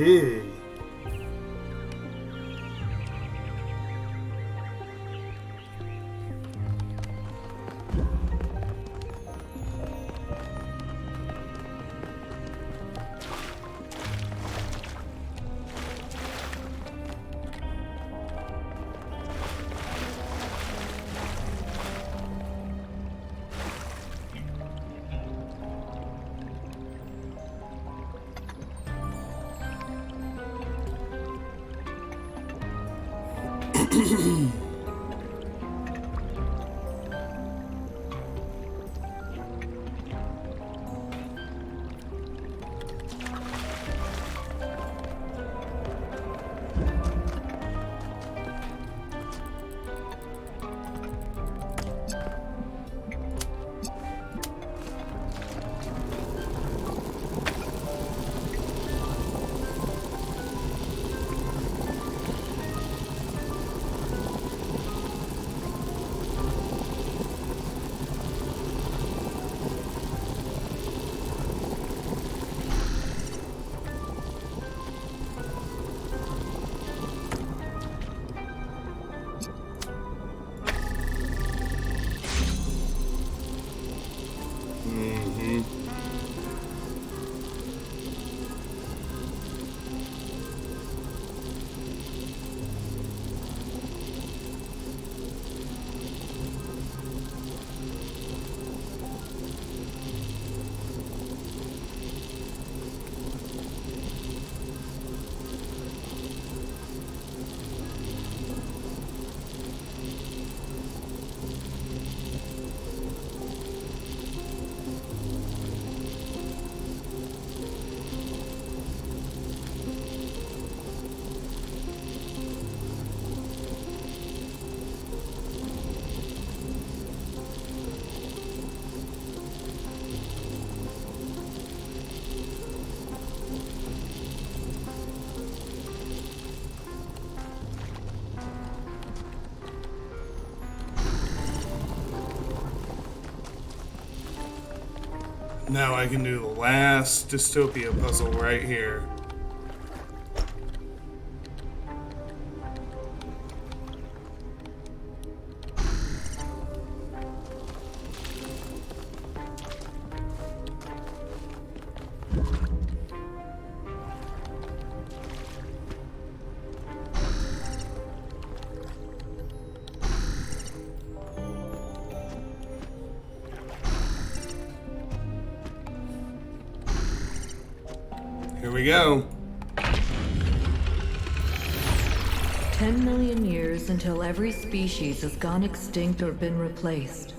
Hmm. Now I can do the last dystopia puzzle right here. Here we go. 10 million years until every species has gone extinct or been replaced.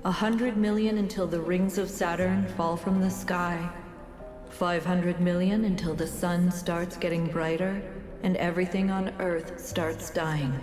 100 million until the rings of Saturn fall from the sky. 500 million until the sun starts getting brighter and everything on Earth starts dying.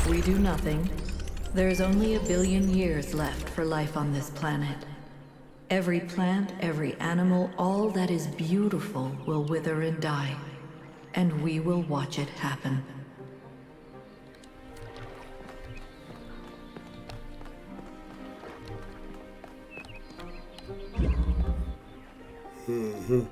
we do nothing, there's only 1 billion years left for life on this planet. Every plant, every animal, all that is beautiful will wither and die. And we will watch it happen. Mm-hmm.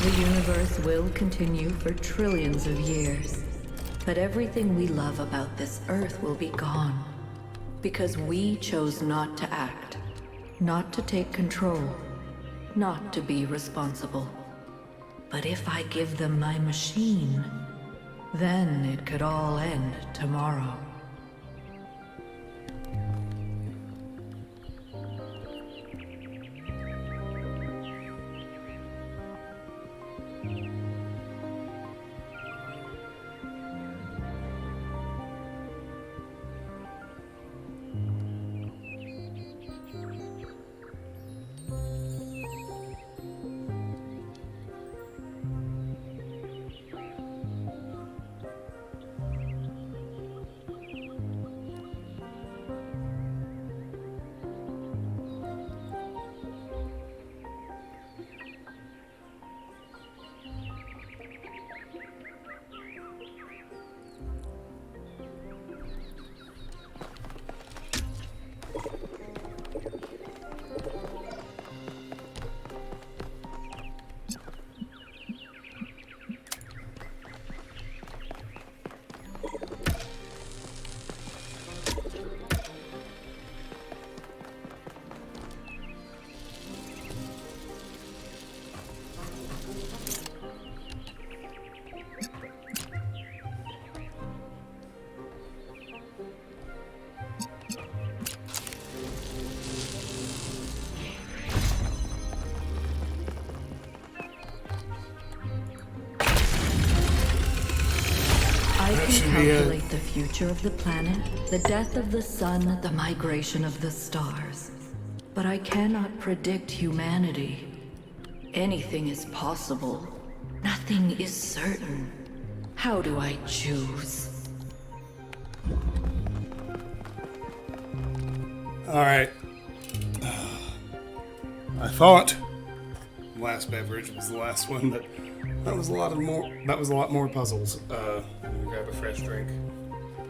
The universe will continue for trillions of years. But everything we love about this Earth will be gone. Because we chose not to act, not to take control, not to be responsible. But if I give them my machine, then it could all end tomorrow. I can calculate the future of the planet, the death of the sun, the migration of the stars. But I cannot predict humanity. Anything is possible. Nothing is certain. How do I choose? Alright. I thought last beverage was the last one, but That was a lot more puzzles. Let me grab a fresh drink.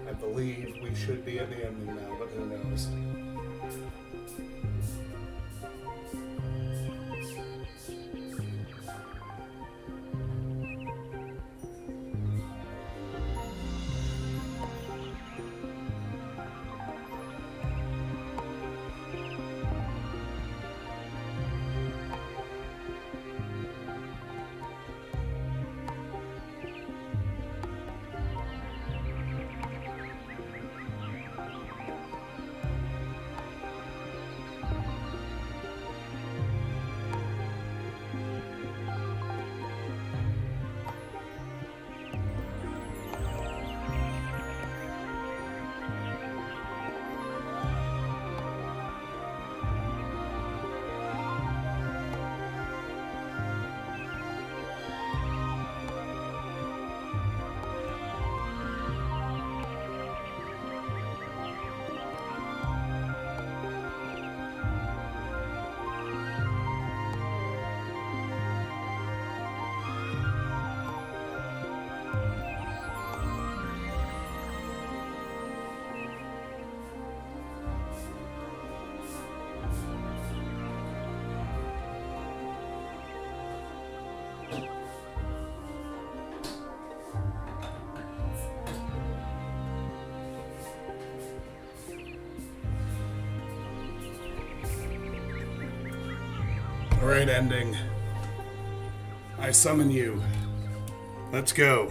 I believe we should be at the ending now, but who knows? Alright, ending. I summon you. Let's go.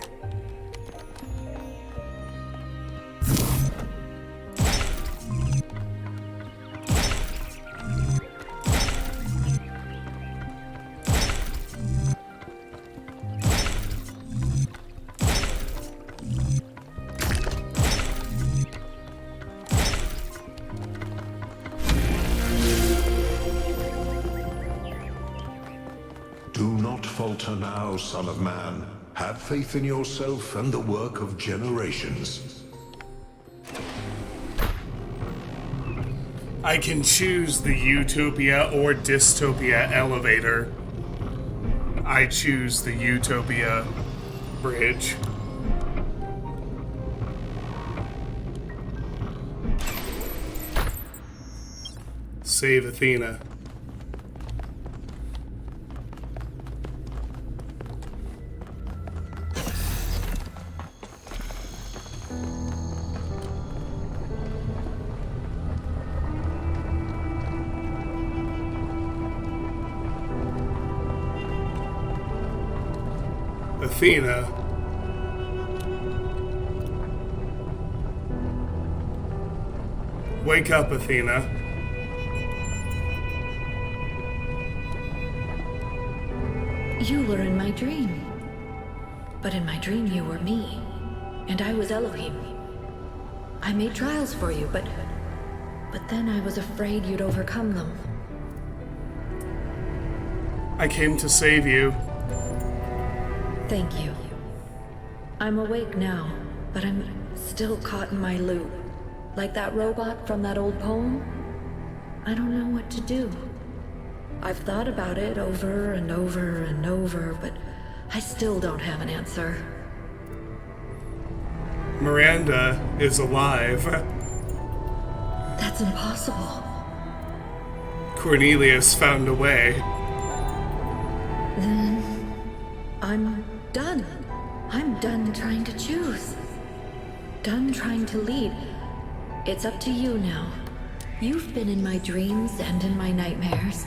Do not falter now, son of man. Have faith in yourself and the work of generations. I can choose the Utopia or Dystopia elevator. I choose the Utopia bridge. Save Athena. Athena. Wake up, Athena. You were in my dream. But in my dream you were me. And I was Elohim. I made trials for you, but then I was afraid you'd overcome them. I came to save you. Thank you. I'm awake now, but I'm still caught in my loop. Like that robot from that old poem. I don't know what to do. I've thought about it over and over and over, but I still don't have an answer. Miranda is alive. That's impossible. Cornelius found a way. Then I'm done. I'm done trying to choose. Done trying to lead. It's up to you now. You've been in my dreams and in my nightmares.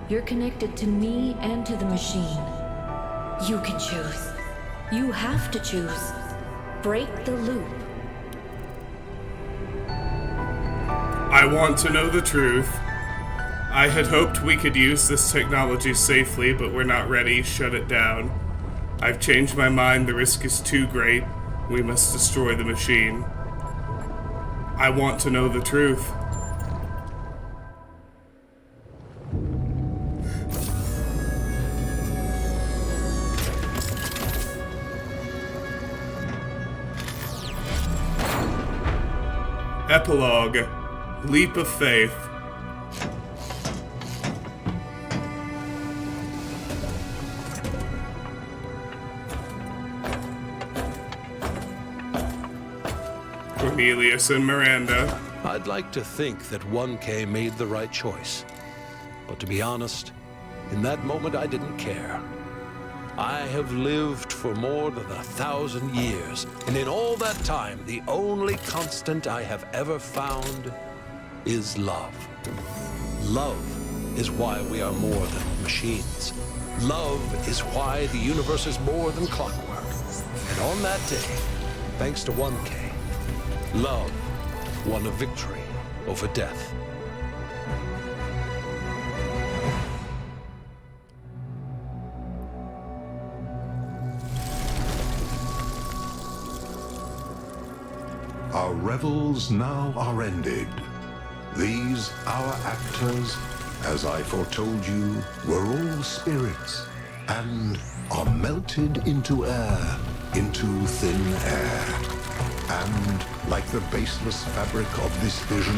You're connected to me and to the machine. You can choose. You have to choose. Break the loop. I want to know the truth. I had hoped we could use this technology safely, but we're not ready. Shut it down. I've changed my mind. The risk is too great. We must destroy the machine. I want to know the truth. Epilogue. Leap of Faith. Cornelius and Miranda. I'd like to think that 1K made the right choice. But to be honest, in that moment I didn't care. I have lived for more than 1,000 years, and in all that time, the only constant I have ever found is love. Love is why we are more than machines. Love is why the universe is more than clockwork. And on that day, thanks to 1K, love won a victory over death. Our revels now are ended. These, our actors, as I foretold you, were all spirits, and are melted into air, into thin air. And, like the baseless fabric of this vision,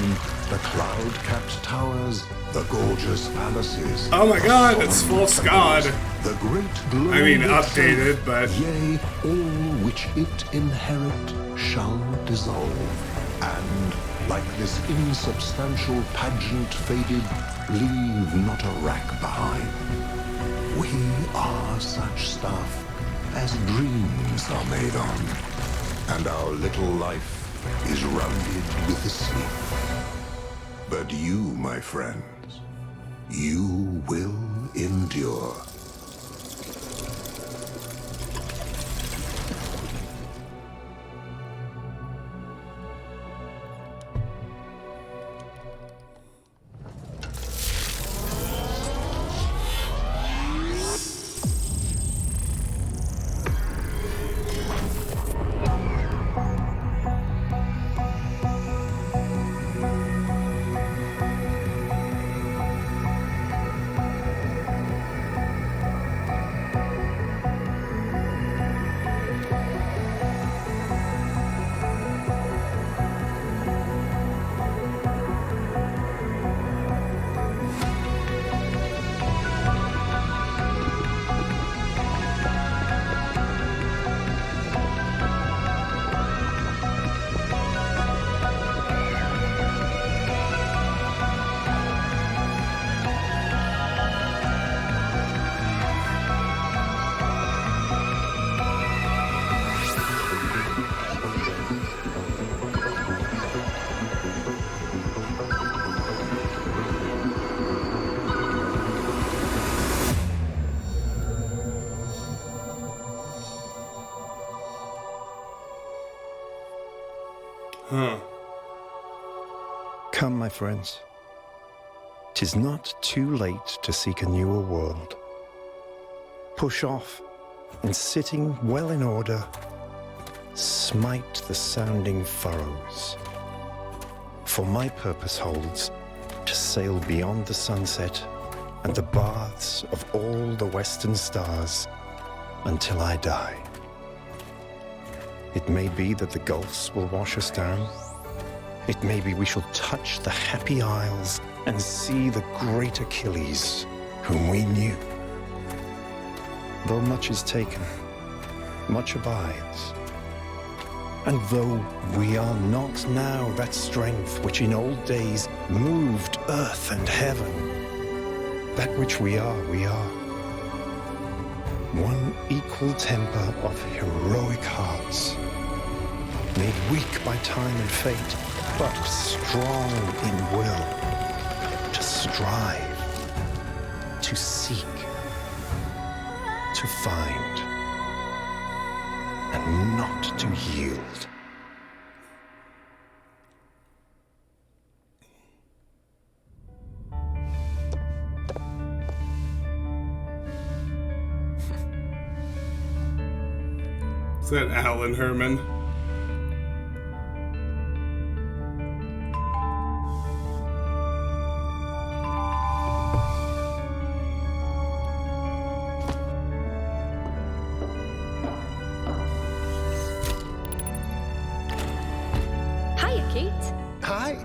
the cloud-capped towers, the gorgeous palaces... Oh my god, it's full SCOD. The great globe I mean, itself, updated, but... Yea, all which it inherit shall dissolve. And, like this insubstantial pageant faded, leave not a rack behind. We are such stuff as dreams are made on. And our little life is rounded with a sleep. But you, my friends, you will endure. Huh. Come, my friends. 'Tis not too late to seek a newer world. Push off, and sitting well in order, smite the sounding furrows. For my purpose holds to sail beyond the sunset and the baths of all the western stars until I die. It may be that the gulfs will wash us down. It may be we shall touch the happy isles and see the great Achilles, whom we knew. Though much is taken, much abides. And though we are not now that strength which in old days moved earth and heaven, that which we are, we are. One equal temper of heroic hearts, made weak by time and fate, but strong in will, to strive, to seek, to find, and not to yield. Is that Alan Herman? Hiya, Kate. Hi.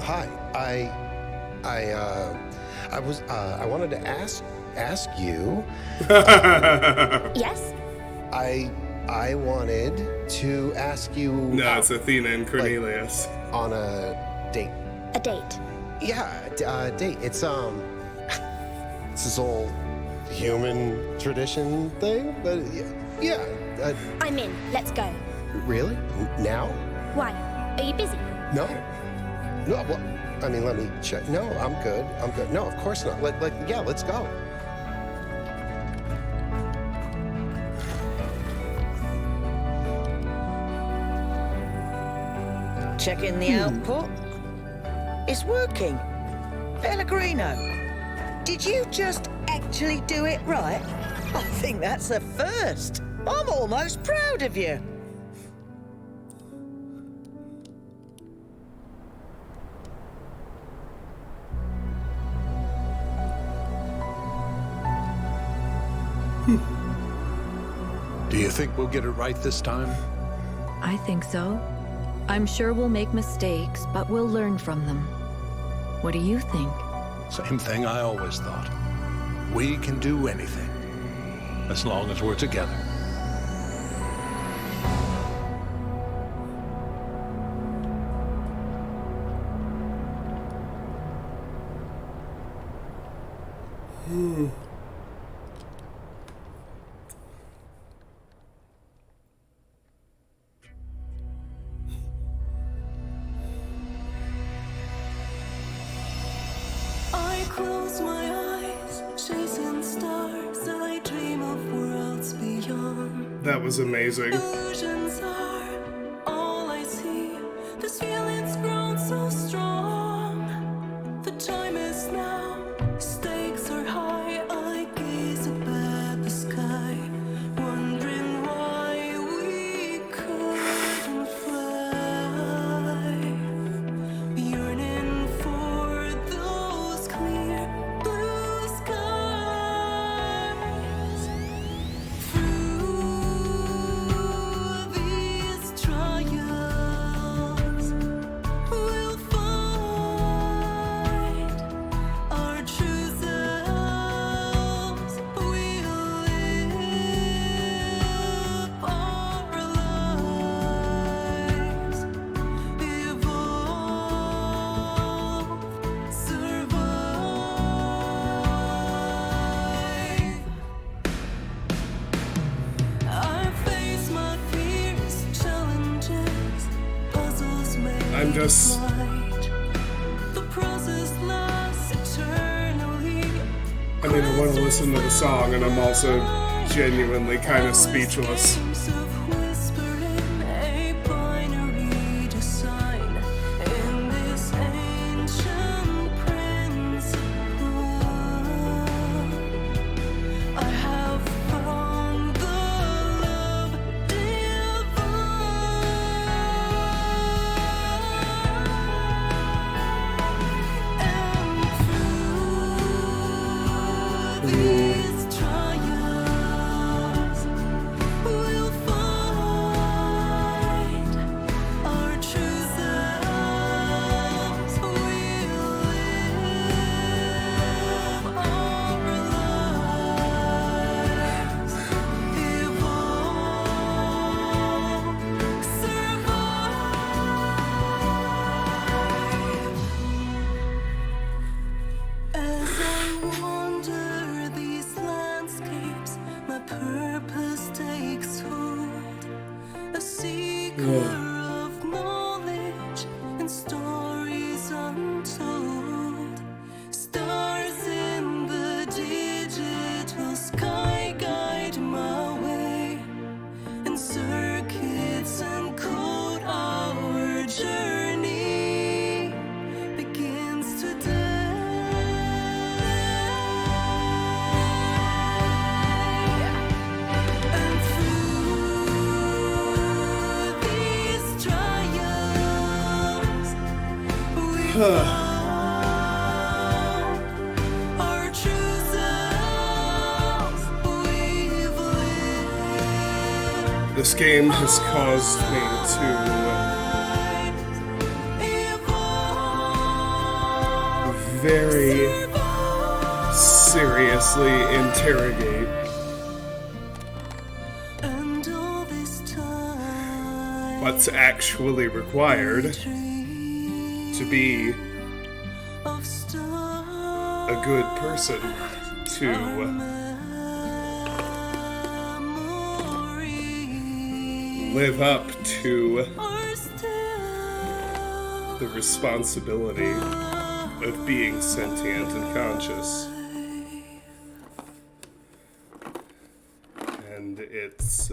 Hi. I wanted to ask you. Yes? I I wanted to ask you. No, it's Athena and Cornelius. Like, on a date. A date? Yeah, date. It's this whole human tradition thing, but yeah. I'm in. Let's go. Really? Now? Why? Are you busy? No. No. Well, I mean, let me check. No, I'm good. I'm good. No, of course not. Yeah, let's go. Checking the output. It's working. Pellegrino, did you just actually do it right? I think that's a first. I'm almost proud of you. Do you think we'll get it right this time? I think so. I'm sure we'll make mistakes, but we'll learn from them. What do you think? Same thing I always thought. We can do anything, as long as we're together. I close my eyes, chasing stars. I dream of worlds beyond. That was amazing. Illusions are all I see. This feeling's grown so strong. The time is now. Stakes are high. I gaze up at the sky, wondering why we couldn't fly. Yearning for those clear blue skies. Through these trials, we'll find our true selves. We'll live our lives, evolve, survive. I face my fears, challenges, puzzles made I'm just- light. The process lasts eternally. I mean, I want to listen to the song, and I'm also genuinely kind of speechless. Games of whispering, a binary design in this ancient principle. I have found the love divine. And through these trials, we'll find our true selves. We'll live our lives, evolve, survive. As I wander these landscapes, my purpose takes hold. A seeker of knowledge and stories untold. Stars in the digital sky guide my way, and circuits encode our journey begins today. And through these trials, we found our true selves. We've lived This game has caused me to very seriously interrogate and all this what's actually required to be a good person, to live up to the responsibility of being sentient and conscious. And it's,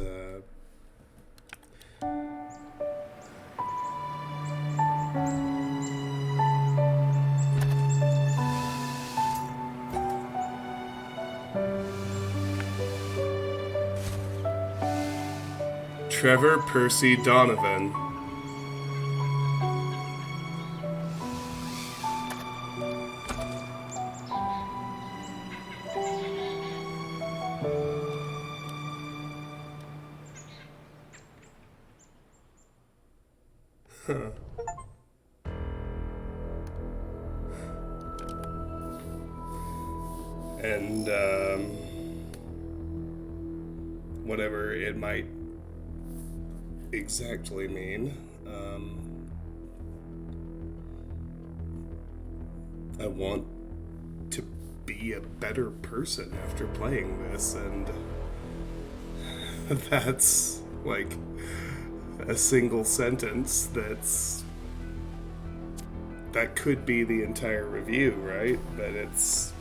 Trevor Percy Donovan. Huh. And, whatever it might exactly mean, I want to be a better person after playing this, and that's like a single sentence that could be the entire review, right? But it's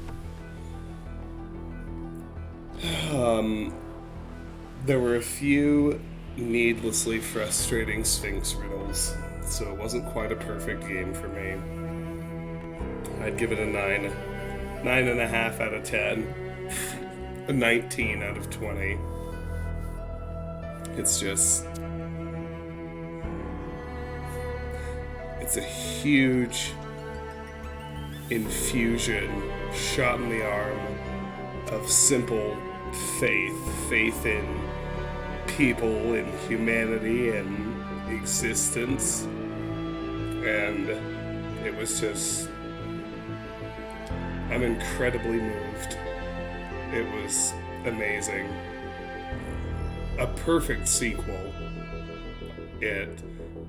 there were a few needlessly frustrating Sphinx riddles, so it wasn't quite a perfect game for me. I'd give it a 9.5 out of 10, a 19 out of 20. It's just, it's a huge infusion, shot in the arm of simple faith in people, in humanity, and existence. And it was just, I'm incredibly moved. It was amazing. A perfect sequel. It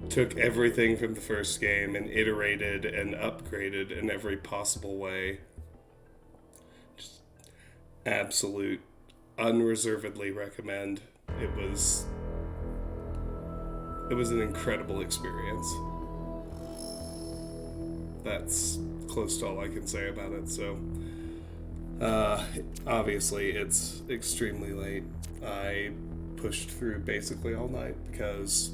took everything from the first game and iterated and upgraded in every possible way. Just absolute, unreservedly recommend. It was an incredible experience. That's close to all I can say about it. So, obviously it's extremely late. I pushed through basically all night because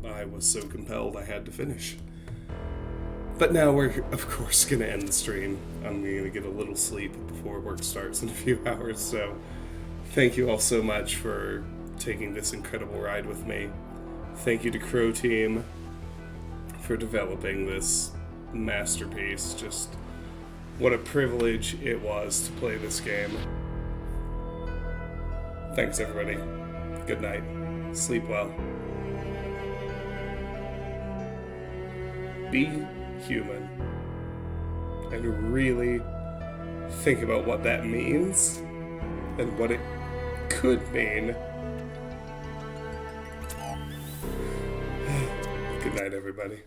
I was so compelled I had to finish. But now we're, of course, going to end the stream. I'm going to get a little sleep before work starts in a few hours, so thank you all so much for taking this incredible ride with me. Thank you to Crow Team for developing this masterpiece. Just what a privilege it was to play this game. Thanks, everybody. Good night. Sleep well. Be human. And really think about what that means and what it could mean. Good night, everybody.